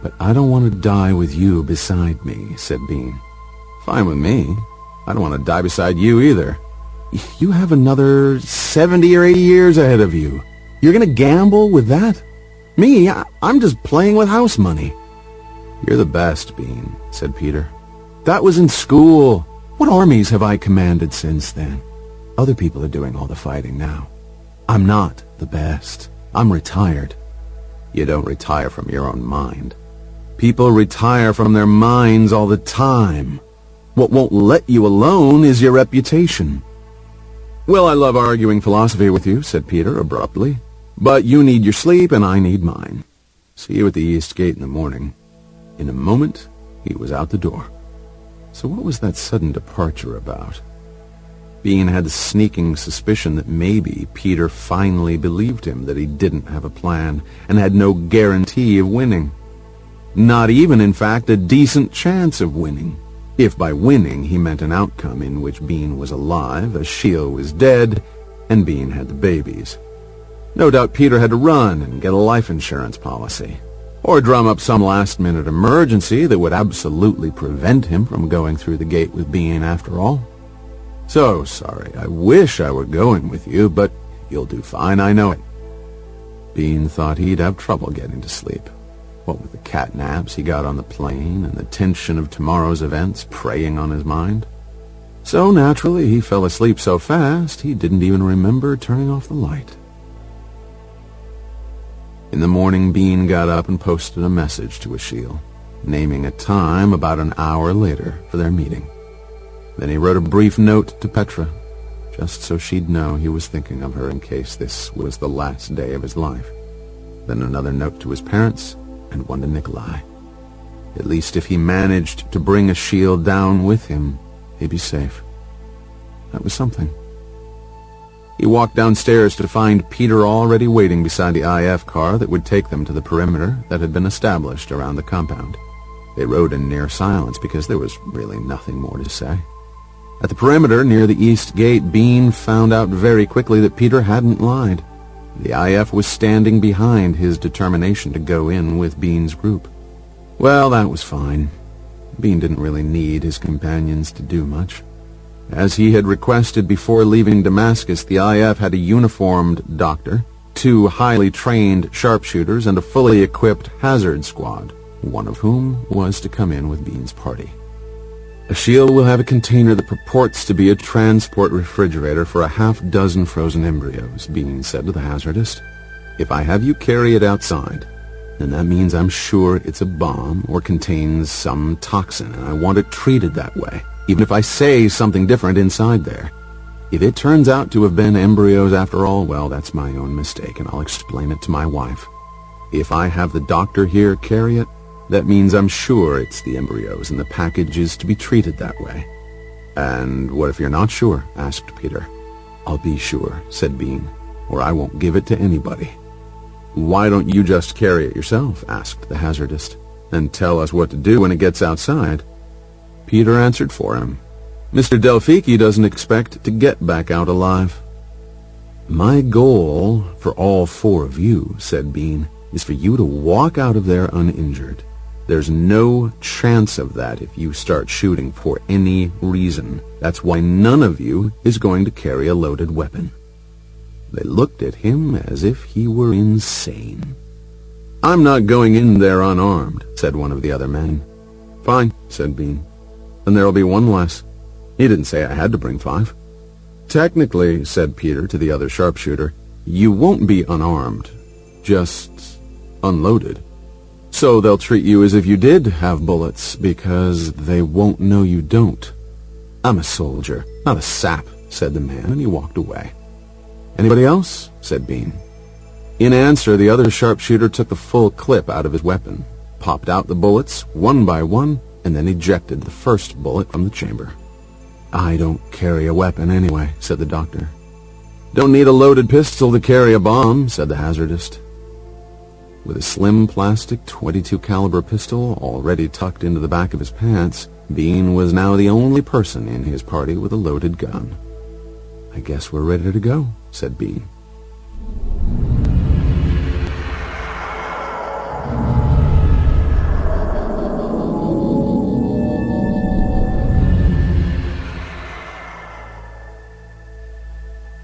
Speaker 5: "But I don't want to die with you beside me," said Bean. "Fine with me. I don't want to die beside you either. You have another 70 or 80 years ahead of you. You're going to gamble with that? Me, I'm just playing with house money." "You're the best, Bean," said Peter. "That was in school. What armies have I commanded since then? Other people are doing all the fighting now. I'm not the best. I'm retired." "You don't retire from your own mind. People retire from their minds all the time. What won't let you alone is your reputation." "Well, I love arguing philosophy with you," said Peter abruptly. "But you need your sleep, and I need mine. See you at the East Gate in the morning." In a moment, he was out the door. So what was that sudden departure about? Bean had the sneaking suspicion that maybe Peter finally believed him that he didn't have a plan and had no guarantee of winning. Not even, in fact, a decent chance of winning. If by winning he meant an outcome in which Bean was alive, Ashiel was dead, and Bean had the babies. No doubt Peter had to run and get a life insurance policy, or drum up some last-minute emergency that would absolutely prevent him from going through the gate with Bean after all. "So sorry, I wish I were going with you, but you'll do fine, I know it." Bean thought he'd have trouble getting to sleep. What with the cat naps he got on the plane and the tension of tomorrow's events preying on his mind. So naturally he fell asleep so fast he didn't even remember turning off the light. In the morning, Bean got up and posted a message to Ashiel, naming a time about an hour later for their meeting. Then he wrote a brief note to Petra, just so she'd know he was thinking of her in case this was the last day of his life. then another note to his parents, and one to Nikolai. At least if he managed to bring Ashiel down with him, he'd be safe. That was something. He walked downstairs to find Peter already waiting beside the IF car that would take them to the perimeter that had been established around the compound. They rode in near silence because there was really nothing more to say. At the perimeter near the east gate, Bean found out very quickly that Peter hadn't lied. The IF was standing behind his determination to go in with Bean's group. Well, that was fine. Bean didn't really need his companions to do much. As he had requested before leaving Damascus, the IF had a uniformed doctor, 2 highly trained sharpshooters, and a fully equipped hazard squad, one of whom was to come in with Bean's party. Ashiel will have a container that purports to be a transport refrigerator for a half-dozen frozen embryos, Bean said to the hazardist. If I have you carry it outside, then that means I'm sure it's a bomb or contains some toxin, and I want it treated that way, even if I say something different inside there. If it turns out to have been embryos after all, well, that's my own mistake, and I'll explain it to my wife. If I have the doctor here carry it, that means I'm sure it's the embryos, and the package is to be treated that way. And what if you're not sure? Asked Peter. I'll be sure, said Bean, or I won't give it to anybody. Why don't you just carry it yourself? Asked the hazardist, and tell us what to do when it gets outside. Peter answered for him. Mr. Delphiki doesn't expect to get back out alive. My goal for all 4 of you, said Bean, is for you to walk out of there uninjured. There's no chance of that if you start shooting for any reason. That's why none of you is going to carry a loaded weapon. They looked at him as if he were insane. I'm not going in there unarmed, said one of the other men. Fine, said Bean. Then there'll be 1 less. He didn't say I had to bring 5. Technically, said Peter to the other sharpshooter, you won't be unarmed, just unloaded. So they'll treat you as if you did have bullets, because they won't know you don't. I'm a soldier, not a sap, said the man, and he walked away. Anybody else? Said Bean. In answer, the other sharpshooter took the full clip out of his weapon, popped out the bullets one by one, and then ejected the first bullet from the chamber. I don't carry a weapon anyway, said the doctor. Don't need a loaded pistol to carry a bomb, said the hazardist. With a slim plastic .22 caliber pistol already tucked into the back of his pants, Bean was now the only person in his party with a loaded gun. I guess we're ready to go, said Bean.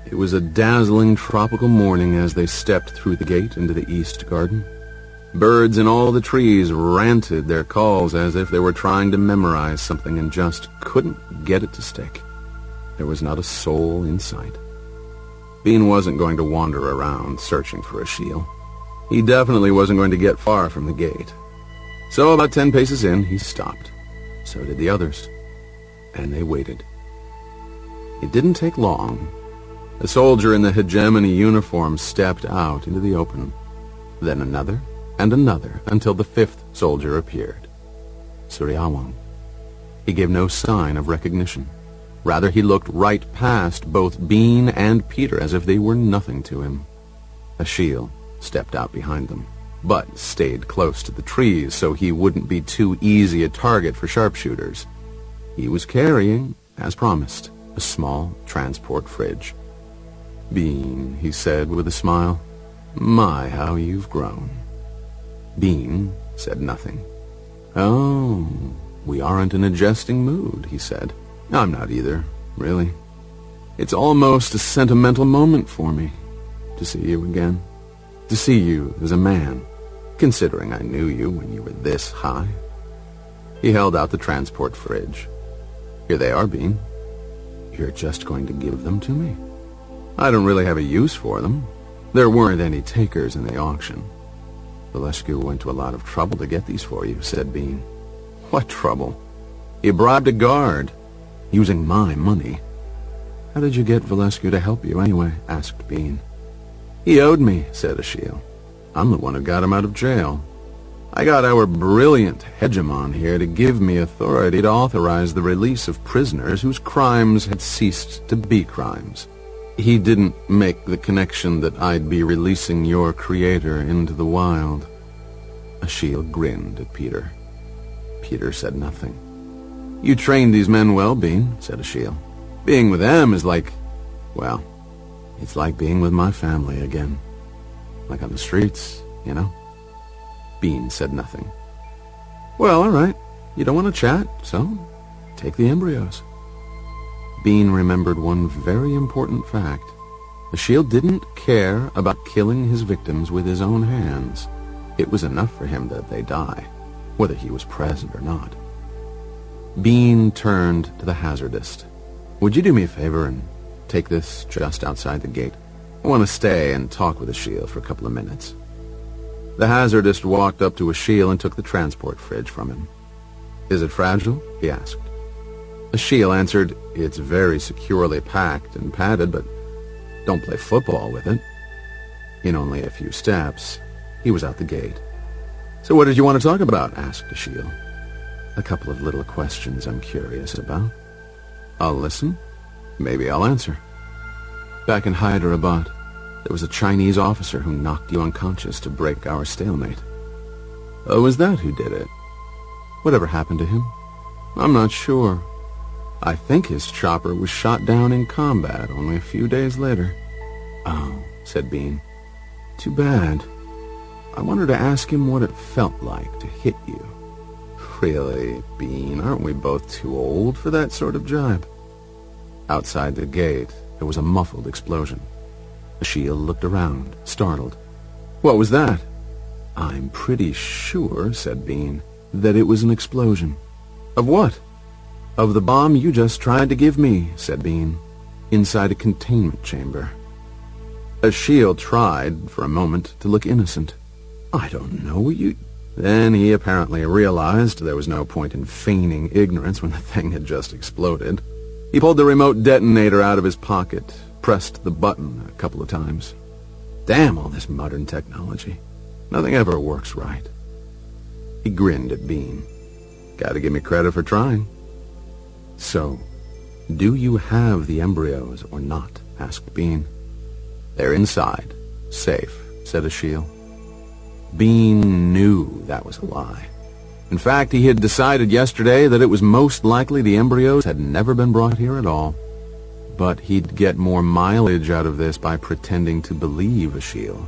Speaker 5: It was a dazzling tropical morning as they stepped through the gate into the east garden. Birds in all the trees ranted their calls as if they were trying to memorize something and just couldn't get it to stick. There was not a soul in sight. Bean wasn't going to wander around searching for Ashiel. He definitely wasn't going to get far from the gate. So about 10 paces in, he stopped. So did the others. And they waited. It didn't take long. A soldier in the hegemony uniform stepped out into the open. Then another and another until the 5th soldier appeared. Suryawang. He gave no sign of recognition. Rather, he looked right past both Bean and Peter as if they were nothing to him. Ashiel stepped out behind them, but stayed close to the trees so he wouldn't be too easy a target for sharpshooters. He was carrying, as promised, a small transport fridge. Bean, he said with a smile, my, how you've grown. Bean said nothing. Oh, we aren't in a jesting mood, he said. I'm not either, really. It's almost a sentimental moment for me, to see you again. To see you as a man, considering I knew you when you were this high. He held out the transport fridge. Here they are, Bean. You're just going to give them to me? I don't really have a use for them. There weren't any takers in the auction. Valescu went to a lot of trouble to get these for you, said Bean. What trouble? He bribed a guard, using my money. How did you get Valescu to help you anyway? Asked Bean. He owed me, said Ashiel. I'm the one who got him out of jail. I got our brilliant hegemon here to give me authority to authorize the release of prisoners whose crimes had ceased to be crimes. He didn't make the connection that I'd be releasing your creator into the wild. Ashiel grinned at Peter. Peter said nothing. You trained these men well, Bean, said Ashiel. Being with them is like, well, it's like being with my family again. Like on the streets, you know? Bean said nothing. Well, all right. You don't want to chat, so take the embryos. Bean remembered one very important fact. Ashiel didn't care about killing his victims with his own hands. It was enough for him that they die, whether he was present or not. Bean turned to the hazardist. Would you do me a favor and take this just outside the gate? I want to stay and talk with Ashiel for a couple of minutes. The hazardist walked up to Ashiel and took the transport fridge from him. Is it fragile? He asked. Ashiel answered, it's very securely packed and padded, but don't play football with it. In only a few steps, he was out the gate. So what did you want to talk about? Asked Ashiel. A couple of little questions I'm curious about. I'll listen. Maybe I'll answer. Back in Hyderabad, there was a Chinese officer who knocked you unconscious to break our stalemate. Oh, was that who did it? Whatever happened to him? I'm not sure. I think his chopper was shot down in combat only a few days later. Oh, said Bean. Too bad. I wanted to ask him what it felt like to hit you. Really, Bean, aren't we both too old for that sort of jibe? Outside the gate, there was a muffled explosion. Ashiel looked around, startled. What was that? I'm pretty sure, said Bean, that it was an explosion. Of what? Of the bomb you just tried to give me, said Bean, inside a containment chamber. Ashiel tried, for a moment, to look innocent. I don't know, you... Then he apparently realized there was no point in feigning ignorance when the thing had just exploded. He pulled the remote detonator out of his pocket, pressed the button a couple of times. Damn all this modern technology. Nothing ever works right. He grinned at Bean. Gotta give me credit for trying. So, do you have the embryos or not? Asked Bean. They're inside. Safe, said Ashiel. Bean knew that was a lie. In fact, he had decided yesterday that it was most likely the embryos had never been brought here at all. But he'd get more mileage out of this by pretending to believe Ashiel.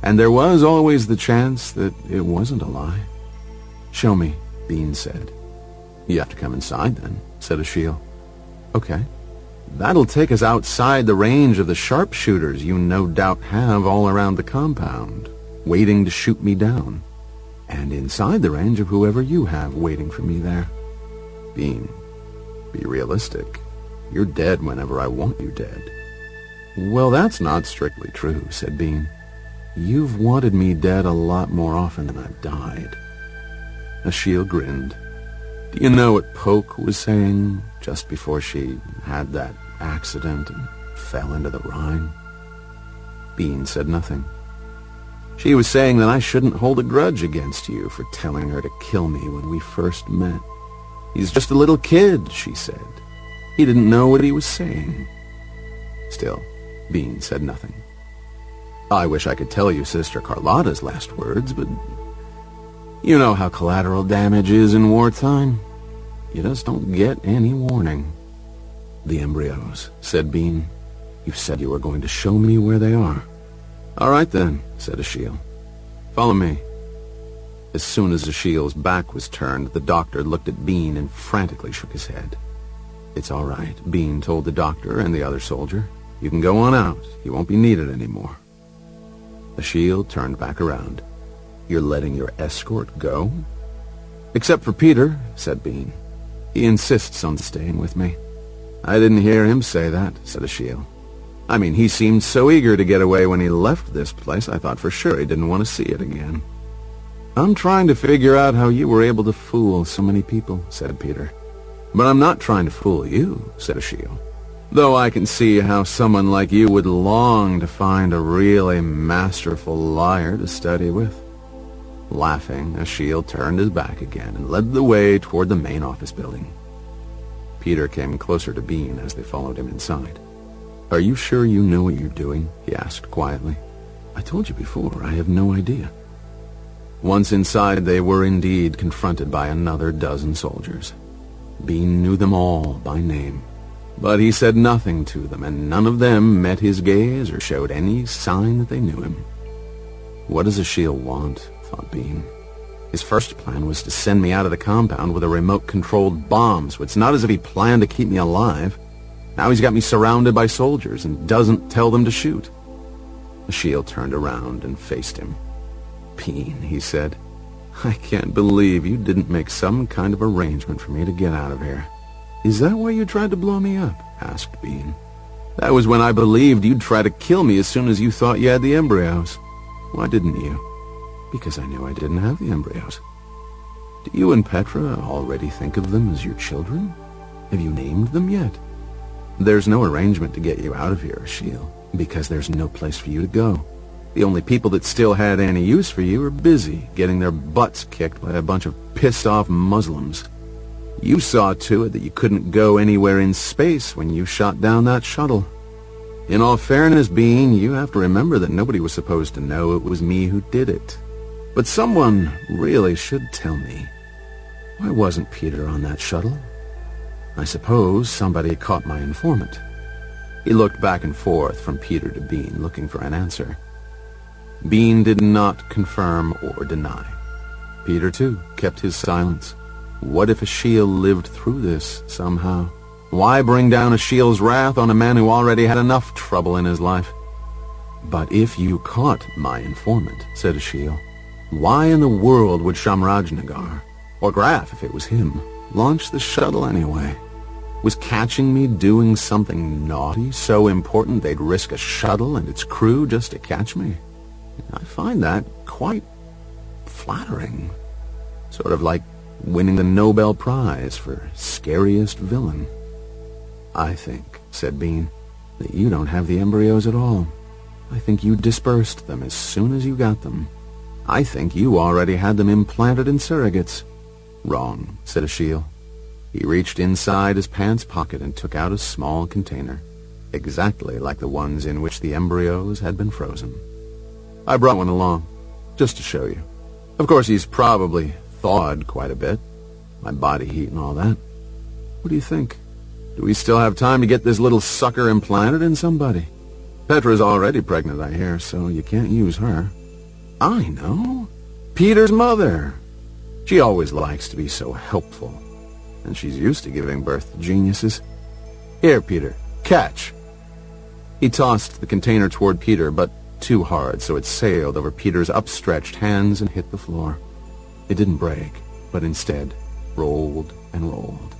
Speaker 5: And there was always the chance that it wasn't a lie. Show me, Bean said. You have to come inside then, said Ashiel. Okay. That'll take us outside the range of the sharpshooters you no doubt have all around the compound, waiting to shoot me down. And inside the range of whoever you have waiting for me there. Bean, be realistic. You're dead whenever I want you dead. Well, that's not strictly true, said Bean. You've wanted me dead a lot more often than I've died. Ashiel grinned. Do you know what Poke was saying just before she had that accident and fell into the Rhine? Bean said nothing. She was saying that I shouldn't hold a grudge against you for telling her to kill me when we first met. He's just a little kid, she said. He didn't know what he was saying. Still, Bean said nothing. I wish I could tell you Sister Carlotta's last words, but you know how collateral damage is in wartime. You just don't get any warning. The embryos, said Bean. You said you were going to show me where they are. All right then, said Ashiel. Follow me. As soon as Ashiel's back was turned, the doctor looked at Bean and frantically shook his head. It's all right, Bean told the doctor and the other soldier. You can go on out. You won't be needed anymore. Ashiel turned back around. You're letting your escort go? Except for Peter, said Bean. He insists on staying with me. I didn't hear him say that, said Ashiel. I mean, he seemed so eager to get away when he left this place, I thought for sure he didn't want to see it again. I'm trying to figure out how you were able to fool so many people, said Peter. But I'm not trying to fool you, said Ashiel. Though I can see how someone like you would long to find a really masterful liar to study with. Laughing, Ashiel turned his back again and led the way toward the main office building. Peter came closer to Bean as they followed him inside. "Are you sure you know what you're doing?" he asked quietly. "I told you before, I have no idea." Once inside, they were indeed confronted by another dozen soldiers. Bean knew them all by name, but he said nothing to them, and none of them met his gaze or showed any sign that they knew him. What does Ashiel want? Thought Bean. His first plan was to send me out of the compound with a remote-controlled bomb, so it's not as if he planned to keep me alive. Now he's got me surrounded by soldiers and doesn't tell them to shoot. Ashiel turned around and faced him. "Bean," he said, "I can't believe you didn't make some kind of arrangement for me to get out of here." "Is that why you tried to blow me up?" asked Bean. "That was when I believed you'd try to kill me as soon as you thought you had the embryos. Why didn't you?" "Because I knew I didn't have the embryos." "Do you and Petra already think of them as your children? Have you named them yet?" "There's no arrangement to get you out of here, Ashiel, because there's no place for you to go. The only people that still had any use for you are busy getting their butts kicked by a bunch of pissed-off Muslims. You saw to it that you couldn't go anywhere in space when you shot down that shuttle. In all fairness, Bean, you have to remember that nobody was supposed to know it was me who did it. But someone really should tell me. Why wasn't Peter on that shuttle? I suppose somebody caught my informant." He looked back and forth from Peter to Bean, looking for an answer. Bean did not confirm or deny. Peter, too, kept his silence. What if Ashiel lived through this somehow? Why bring down Ashiel's wrath on a man who already had enough trouble in his life? "But if you caught my informant," said Ashiel, "why in the world would Shamrajnagar, or Graf if it was him, launch the shuttle anyway? Was catching me doing something naughty so important they'd risk a shuttle and its crew just to catch me? I find that quite flattering. Sort of like winning the Nobel Prize for scariest villain." "I think," said Bean, "that you don't have the embryos at all. I think you dispersed them as soon as you got them. I think you already had them implanted in surrogates." "Wrong," said Ashiel. He reached inside his pants pocket and took out a small container, exactly like the ones in which the embryos had been frozen. "I brought one along, just to show you. Of course, he's probably thawed quite a bit, my body heat and all that. What do you think? Do we still have time to get this little sucker implanted in somebody? Petra's already pregnant, I hear, so you can't use her." "I know. Peter's mother. She always likes to be so helpful, and she's used to giving birth to geniuses. Here, Peter, catch." He tossed the container toward Peter, but too hard, so it sailed over Peter's upstretched hands and hit the floor. It didn't break, but instead rolled and rolled.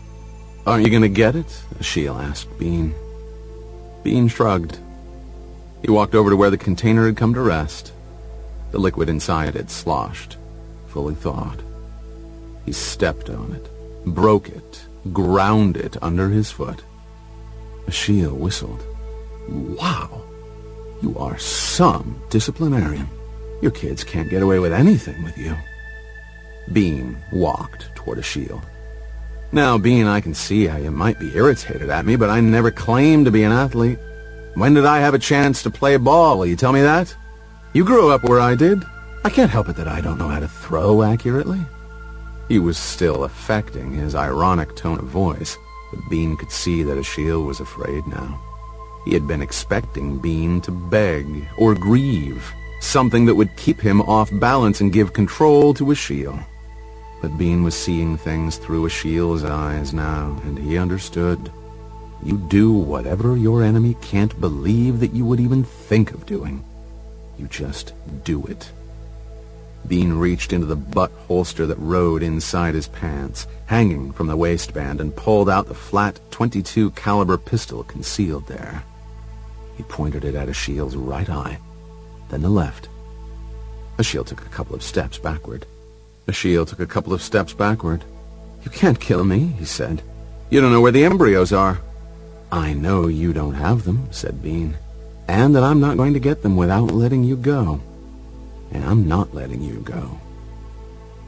Speaker 5: "Aren't you going to get it?" Ashiel asked Bean. Bean shrugged. He walked over to where the container had come to rest. The liquid inside had sloshed, fully thawed. He stepped on it, broke it, ground it under his foot. Ashiel whistled. "Wow, you are some disciplinarian. Your kids can't get away with anything with you." Bean walked toward Ashiel. "Now, Bean, I can see how you might be irritated at me, but I never claimed to be an athlete. When did I have a chance to play ball? Will you tell me that? You grew up where I did. I can't help it that I don't know how to throw accurately." He was still affecting his ironic tone of voice, but Bean could see that Ashiel was afraid now. He had been expecting Bean to beg or grieve, something that would keep him off balance and give control to Ashiel. But Bean was seeing things through Ashiel's eyes now, and he understood. You do whatever your enemy can't believe that you would even think of doing. You just do it. Bean reached into the butt holster that rode inside his pants, hanging from the waistband, and pulled out the flat .22 caliber pistol concealed there. He pointed it at Ashiel's right eye, then the left. Ashiel took a couple of steps backward. "You can't kill me," he said. "You don't know where the embryos are." I know you don't have them, said Bean, and that I'm not going to get them without letting you go. And I'm not letting you go.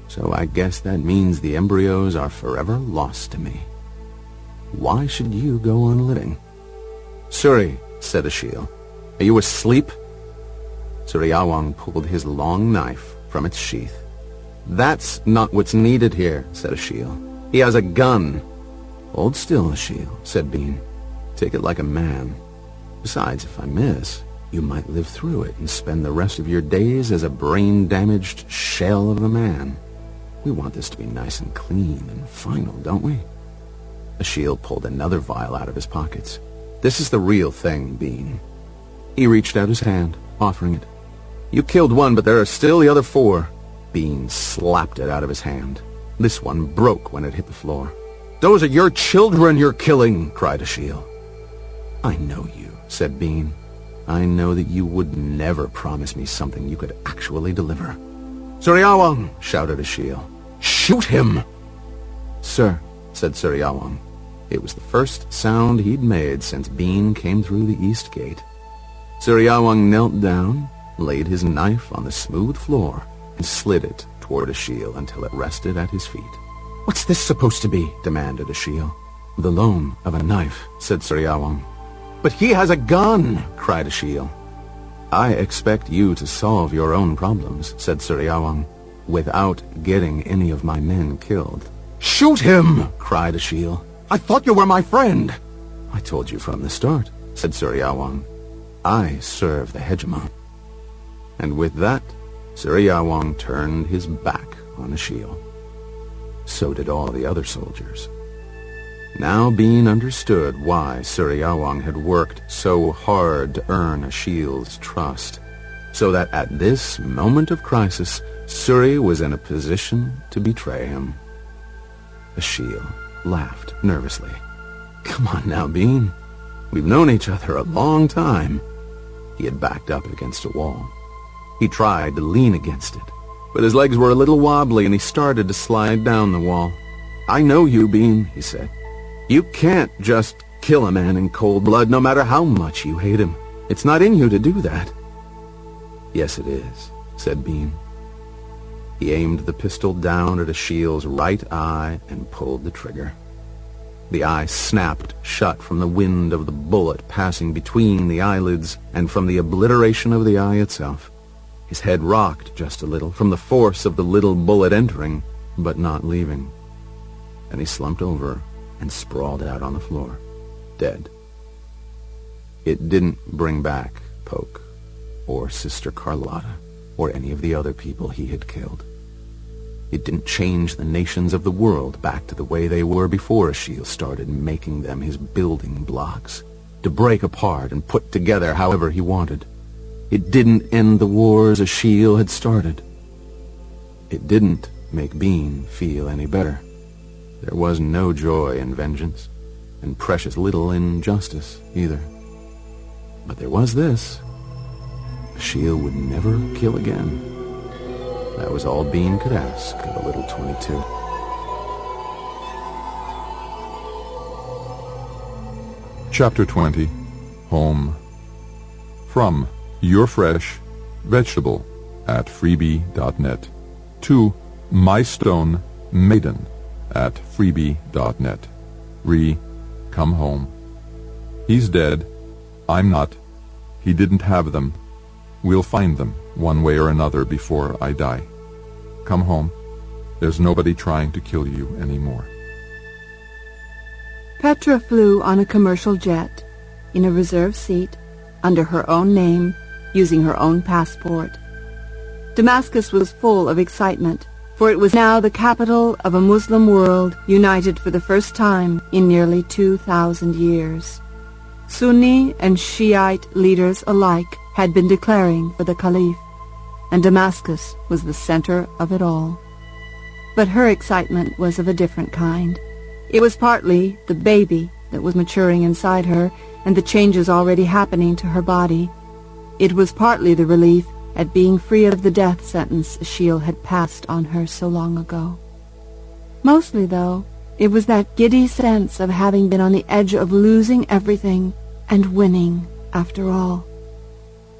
Speaker 5: So I guess that means the embryos are forever lost to me. Why should you go on living? Suri, said Ashiel, are you asleep? Suri pulled his long knife from its sheath. That's not what's needed here, said Ashiel. He has a gun. Hold still, Ashiel, said Bean. Take it like a man. Besides, if I miss, you might live through it and spend the rest of your days as a brain-damaged shell of a man. We want this to be nice and clean and final, don't we? Ashiel pulled another vial out of his pockets. This is the real thing, Bean. He reached out his hand, offering it. You killed one, but there are still the other 4. Bean slapped it out of his hand. This one broke when it hit the floor. Those are your children you're killing, cried Ashiel. I know you, said Bean. I know that you would never promise me something you could actually deliver. Suriawang, shouted Ashiel. Shoot him! Sir, said Suriawang. It was the first sound he'd made since Bean came through the east gate. Suriawang knelt down, laid his knife on the smooth floor, and slid it toward Ashiel until it rested at his feet. What's this supposed to be? Demanded Ashiel. The loan of a knife, said Suriawang. But he has a gun, cried Ashiel. I expect you to solve your own problems, said Suriawang, without getting any of my men killed. Shoot him, cried Ashiel. I thought you were my friend. I told you from the start, said Suriawang. I serve the hegemon. And with that, Suriawang turned his back on Ashiel. So did all the other soldiers. Now Bean understood why Suriawang had worked so hard to earn Ashiel's trust, so that at this moment of crisis, Suri was in a position to betray him. Ashiel laughed nervously. Come on now, Bean. We've known each other a long time. He had backed up against a wall. He tried to lean against it, but his legs were a little wobbly and he started to slide down the wall. I know you, Bean, he said. You can't just kill a man in cold blood no matter how much you hate him. It's not in you to do that. Yes, it is, said Bean. He aimed the pistol down at Ashiel's right eye and pulled the trigger. The eye snapped shut from the wind of the bullet passing between the eyelids and from the obliteration of the eye itself. His head rocked just a little from the force of the little bullet entering, but not leaving. Then he slumped over and sprawled out on the floor, dead. It didn't bring back Poke, or Sister Carlotta, or any of the other people he had killed. It didn't change the nations of the world back to the way they were before Ashiel started making them his building blocks, to break apart and put together however he wanted. It didn't end the wars Ashiel had started. It didn't make Bean feel any better. There was no joy in vengeance, and precious little in justice either. But there was this. Ashiel would never kill again. That was all Bean could ask of a little 22.
Speaker 2: Chapter 20. Home. From Your Fresh Vegetable at freebie.net to My Stone Maiden at freebie.net. Come home. He's dead. I'm not. He didn't have them. We'll find them, one way or another, before I die. Come home. There's nobody trying to kill you anymore.
Speaker 3: Petra flew on a commercial jet, in a reserved seat, under her own name, using her own passport. Damascus was full of excitement, for it was now the capital of a Muslim world united for the first time in nearly 2,000 years. Sunni and Shiite leaders alike had been declaring for the Caliph, and Damascus was the center of it all. But her excitement was of a different kind. It was partly the baby that was maturing inside her and the changes already happening to her body. It was partly the relief at being free of the death sentence Ashiel had passed on her so long ago. Mostly, though, It was that giddy sense of having been on the edge of losing everything and winning after all.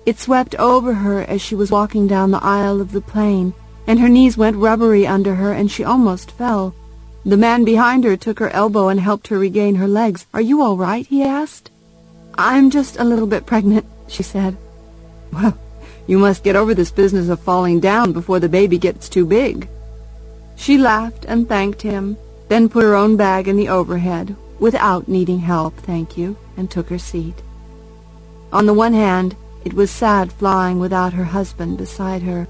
Speaker 3: It swept over her as she was walking down the aisle of the plane, and her knees went rubbery under her, and she almost fell. The man behind her took her elbow and helped her regain her legs. "Are you all right?" he asked. "I'm just a little bit pregnant," she said. "Well, you must get over this business of falling down before the baby gets too big." She laughed and thanked him, then put her own bag in the overhead, without needing help, thank you, and took her seat. On the one hand, it was sad flying without her husband beside her.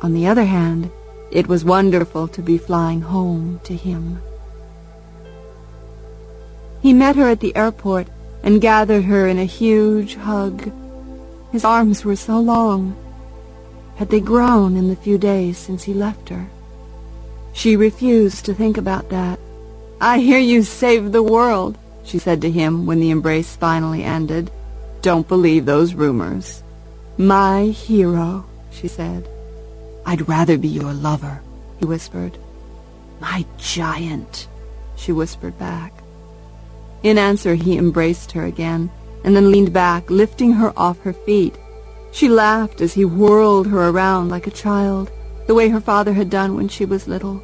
Speaker 3: On the other hand, it was wonderful to be flying home to him. He met her at the airport and gathered her in a huge hug. His arms were so long. Had they grown in the few days since he left her? She refused to think about that. "I hear you saved the world," she said to him when the embrace finally ended. "Don't believe those rumors." "My hero," she said. "I'd rather be your lover," he whispered. "My giant," she whispered back. In answer, he embraced her again, and then leaned back, lifting her off her feet. She laughed as he whirled her around like a child, the way her father had done when she was little,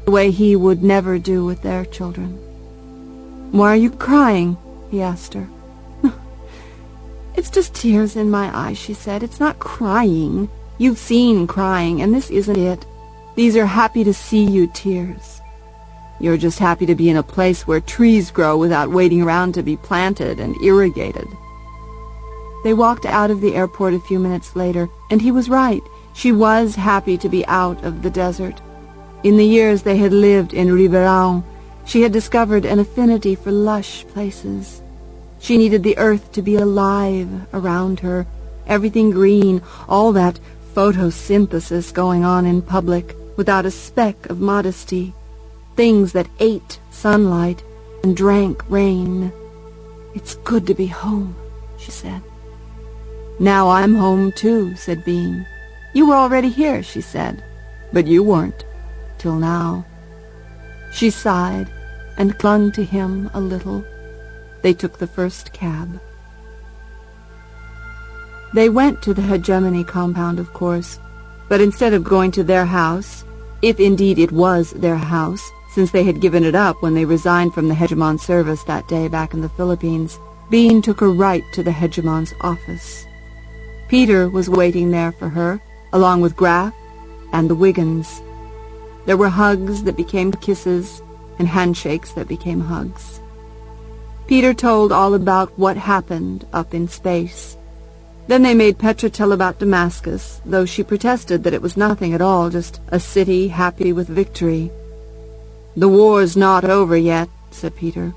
Speaker 3: the way he would never do with their children. "Why are you crying?" he asked her. "It's just tears in my eyes," she said. "It's not crying. You've seen crying, and this isn't it. These are happy-to-see-you tears. You're just happy to be in a place where trees grow without waiting around to be planted and irrigated." They walked out of the airport a few minutes later, and he was right. She was happy to be out of the desert. In the years they had lived in Ribeirão, she had discovered an affinity for lush places. She needed the earth to be alive around her, everything green, all that photosynthesis going on in public, without a speck of modesty, things that ate sunlight and drank rain. "It's good to be home," she said. "Now I'm home too," said Bean. "You were already here," she said, "but you weren't, till now." She sighed and clung to him a little. They took the first cab. They went to the Hegemony compound, of course, but instead of going to their house, if indeed it was their house, since they had given it up when they resigned from the Hegemon service that day back in the Philippines, Bean took her right to the Hegemon's office. Peter was waiting there for her, along with Graff and the Wiggins. There were hugs that became kisses and handshakes that became hugs. Peter told all about what happened up in space. Then they made Petra tell about Damascus, though she protested that it was nothing at all, just a city happy with victory. "The war's not over yet," said Peter.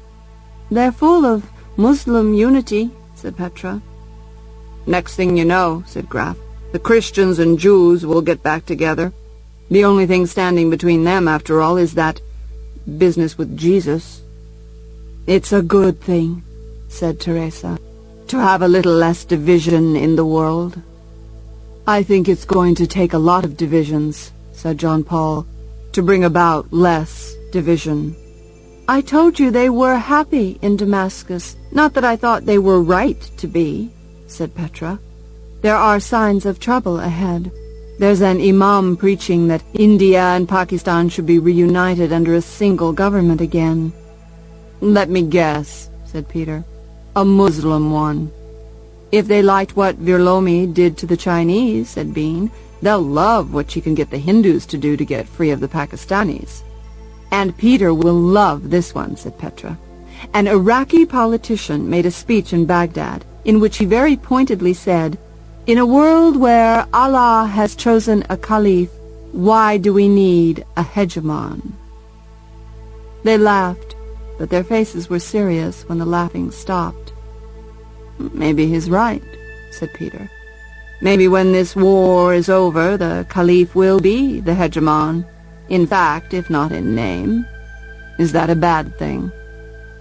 Speaker 3: "They're full of Muslim unity," said Petra. "Next thing you know," said Graff, "the Christians and Jews will get back together. The only thing standing between them, after all, is that business with Jesus." "It's a good thing," said Teresa, "to have a little less division in the world." "I think it's going to take a lot of divisions," said John Paul, "to bring about less division." "I told you they were happy in Damascus, not that I thought they were right to be," said Petra. "There are signs of trouble ahead. There's an imam preaching that India and Pakistan should be reunited under a single government again." "Let me guess," said Peter. "A Muslim one." "If they liked what Virlomi did to the Chinese," said Bean, "they'll love what she can get the Hindus to do to get free of the Pakistanis." "And Peter will love this one," said Petra. An Iraqi politician made a speech in Baghdad in which he very pointedly said, "In a world where Allah has chosen a caliph, why do we need a hegemon?" They laughed, but their faces were serious when the laughing stopped. "Maybe he's right," said Peter. "Maybe when this war is over, the caliph will be the hegemon, in fact, if not in name. Is that a bad thing?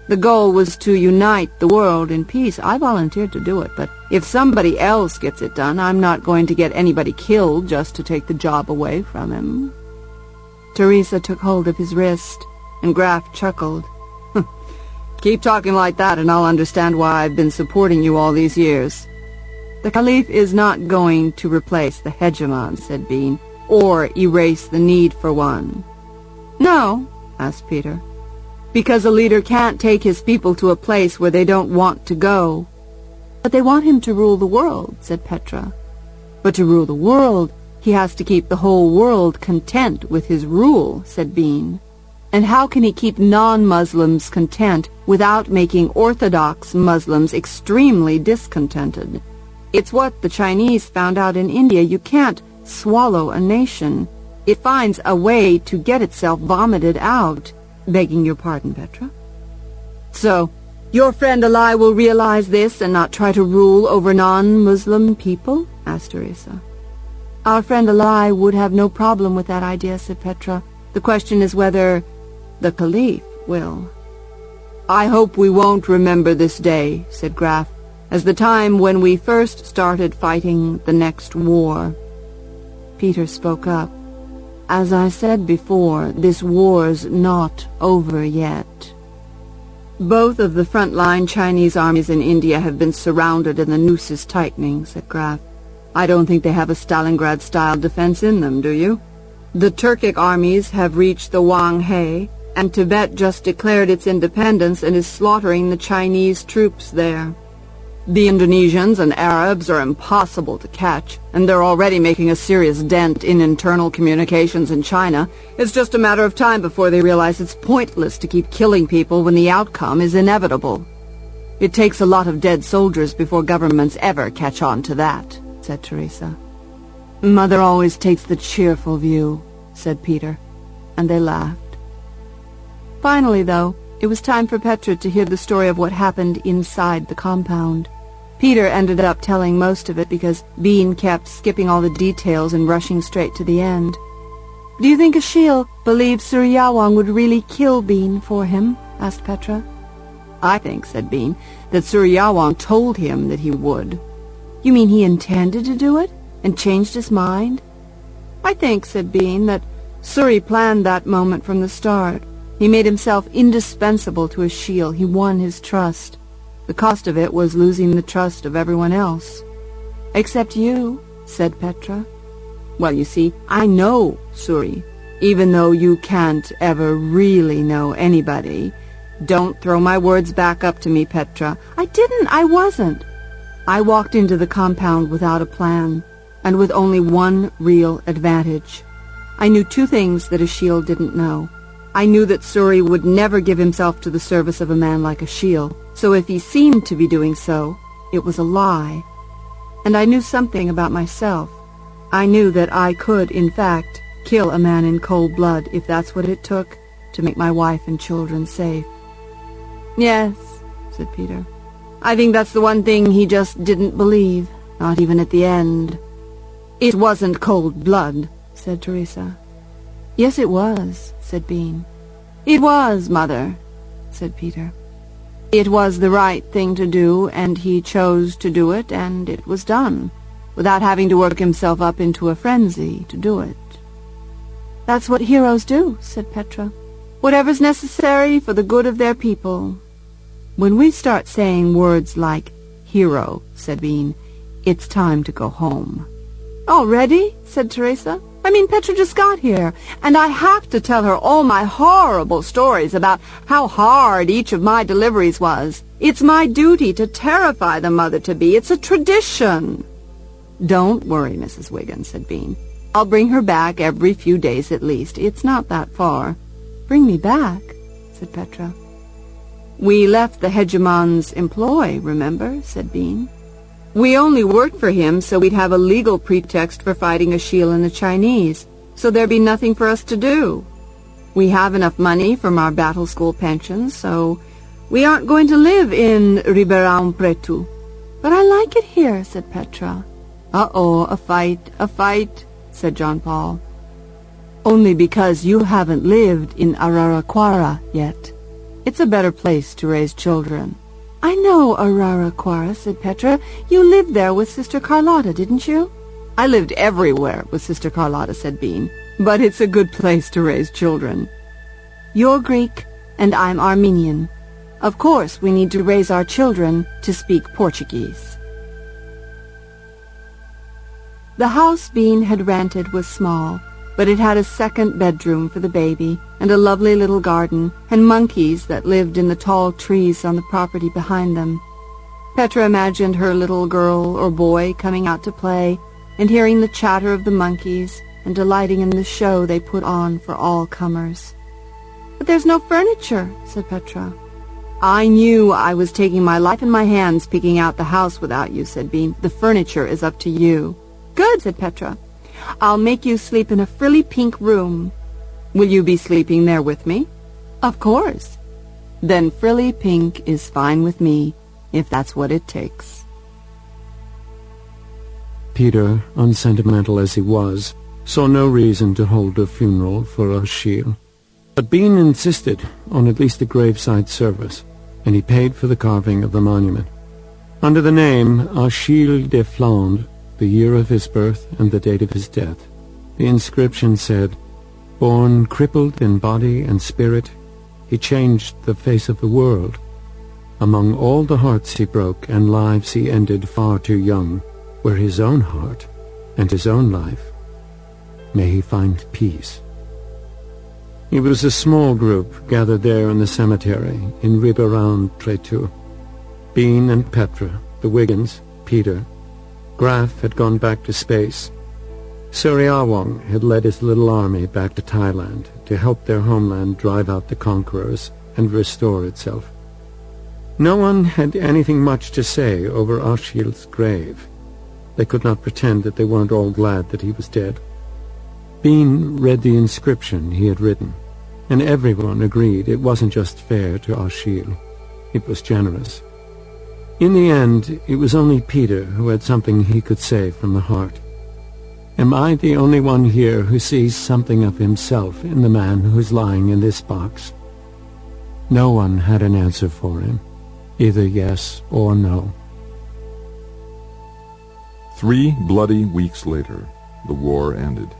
Speaker 3: The goal was to unite the world in peace. I volunteered to do it, but if somebody else gets it done, I'm not going to get anybody killed just to take the job away from him." Teresa took hold of his wrist. and Graf chuckled. Keep talking like that and I'll understand why I've been supporting you all these years. The Caliph is not going to replace the hegemon, said Bean, or erase the need for one. No, asked Peter. Because a leader can't take his people to a place where they don't want to go. But they want him to rule the world, said Petra. But to rule the world, he has to keep the whole world content with his rule, said Bean. And how can he keep non-Muslims content without making Orthodox Muslims extremely discontented? It's what the Chinese found out in India. You can't swallow a nation. It finds a way to get itself vomited out. Begging your pardon, Petra. So, your friend Ali will realize this and not try to rule over non-Muslim people? Asked Teresa. Our friend Ali would have no problem with that idea, said Petra. The question is whether the Caliph will. I hope we won't remember this day, said Graf, as the time when we first started fighting the next war. Peter spoke up. As I said before, this war's not over yet. Both of the front-line Chinese armies in India have been surrounded and the noose is tightening, said Graf. I don't think they have a Stalingrad-style defense in them, do you? The Turkic armies have reached the Wanghe, and Tibet just declared its independence and is slaughtering the Chinese troops there. The Indonesians and Arabs are impossible to catch, and they're already making a serious dent in internal communications in China. It's just a matter of time before they realize it's pointless to keep killing people when the outcome is inevitable. It takes a lot of dead soldiers before governments ever catch on to that, said Teresa. Mother always takes the cheerful view, said Peter, and they laughed. Finally, though, it was time for Petra to hear the story of what happened inside the compound. Peter ended up telling most of it because Bean kept skipping all the details and rushing straight to the end. Do you think Ashiel believed Suryawang would really kill Bean for him? Asked Petra. I think, said Bean, that Suryawang told him that he would. You mean he intended to do it and changed his mind? I think, said Bean, that Suri planned that moment from the start. He made himself indispensable to Ashiel. He won his trust. The cost of it was losing the trust of everyone else. Except you, said Petra. Well, you see, I know Suri, even though you can't ever really know anybody. Don't throw my words back up to me, Petra. I wasn't. I walked into the compound without a plan, and with only one real advantage. I knew two things that Ashiel didn't know. I knew that Suri would never give himself to the service of a man like Ashiel, so if he seemed to be doing so, it was a lie. And I knew something about myself. I knew that I could, in fact, kill a man in cold blood if that's what it took to make my wife and children safe. Yes, said Peter. I think that's the one thing he just didn't believe, not even at the end. It wasn't cold blood, said Teresa. Yes, it was, said Bean. It was, Mother, said Peter. It was the right thing to do, and he chose to do it, and it was done, without having to work himself up into a frenzy to do it. That's what heroes do, said Petra. Whatever's necessary for the good of their people. When we start saying words like hero, said Bean, it's time to go home. Already? Said Teresa. I mean, Petra just got here, and I have to tell her all my horrible stories about how hard each of my deliveries was. It's my duty to terrify the mother-to-be. It's a tradition. Don't worry, Mrs. Wiggins, said Bean. I'll bring her back every few days at least. It's not that far. Bring me back, said Petra. We left the hegemon's employ, remember, said Bean. We only worked for him so we'd have a legal pretext for fighting Ashiel and the Chinese, so there'd be nothing for us to do. We have enough money from our battle school pensions, so we aren't going to live in Ribeirão Preto. But I like it here, said Petra. Uh-oh, a fight, said John Paul. Only because you haven't lived in Araraquara yet. It's a better place to raise children. I know Araraquara, said Petra. You lived there with Sister Carlotta, didn't you? I lived everywhere with Sister Carlotta, said Bean. But it's a good place to raise children. You're Greek, and I'm Armenian. Of course, we need to raise our children to speak Portuguese. The house Bean had rented was small, but it had a second bedroom for the baby, and a lovely little garden, and monkeys that lived in the tall trees on the property behind them. Petra imagined her little girl or boy coming out to play, and hearing the chatter of the monkeys, and delighting in the show they put on for all comers. "But there's no furniture," said Petra. "I knew I was taking my life in my hands picking out the house without you," said Bean. "The furniture is up to you." "Good," said Petra. "I'll make you sleep in a frilly pink room." "Will you be sleeping there with me?" "Of course." "Then frilly pink is fine with me, if that's what it takes."
Speaker 1: Peter, unsentimental as he was, saw no reason to hold a funeral for Achille. But Bean insisted on at least a graveside service, and he paid for the carving of the monument. Under the name Achille de Flandre, the year of his birth and the date of his death, the inscription said, "Born crippled in body and spirit, he changed the face of the world. Among all the hearts he broke and lives he ended far too young, were his own heart and his own life. May he find peace." It was a small group gathered there in the cemetery in Ribeirão-Preto. Bean and Petra, the Wiggins, Peter. Graf had gone back to space. Suryawong had led his little army back to Thailand to help their homeland drive out the conquerors and restore itself. No one had anything much to say over Achille's grave. They could not pretend that they weren't all glad that he was dead. Bean read the inscription he had written, and everyone agreed it wasn't just fair to Achille. It was generous. In the end, it was only Peter who had something he could say from the heart. Am I the only one here who sees something of himself in the man who's lying in this box? No one had an answer for him, either yes or no.
Speaker 2: 3 bloody weeks later, the war ended.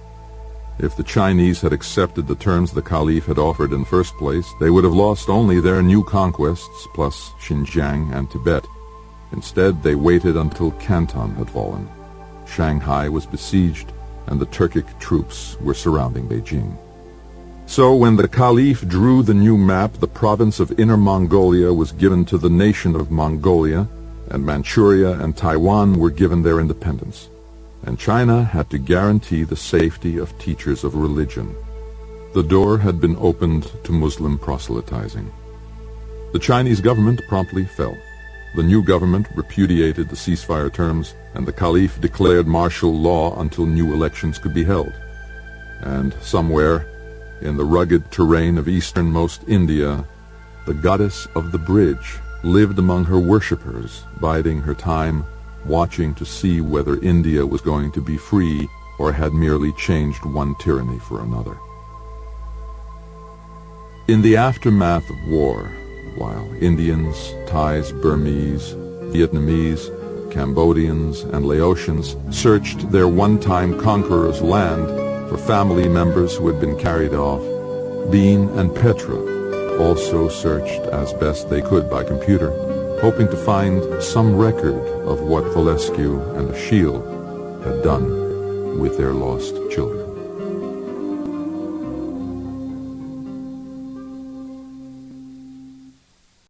Speaker 2: If the Chinese had accepted the terms the Caliph had offered in the first place, they would have lost only their new conquests, plus Xinjiang and Tibet. Instead, they waited until Canton had fallen. Shanghai was besieged, and the Turkic troops were surrounding Beijing. So when the Caliph drew the new map, the province of Inner Mongolia was given to the nation of Mongolia, and Manchuria and Taiwan were given their independence. And China had to guarantee the safety of teachers of religion. The door had been opened to Muslim proselytizing. The Chinese government promptly fell. The new government repudiated the ceasefire terms, and the Caliph declared martial law until new elections could be held. And somewhere, in the rugged terrain of easternmost India, the goddess of the bridge lived among her worshippers, biding her time, watching to see whether India was going to be free or had merely changed one tyranny for another. In the aftermath of war, while Indians, Thais, Burmese, Vietnamese, Cambodians, and Laotians searched their one-time conqueror's land for family members who had been carried off, Bean and Petra also searched as best they could by computer, hoping to find some record of what Valescu and Achille had done with their lost children.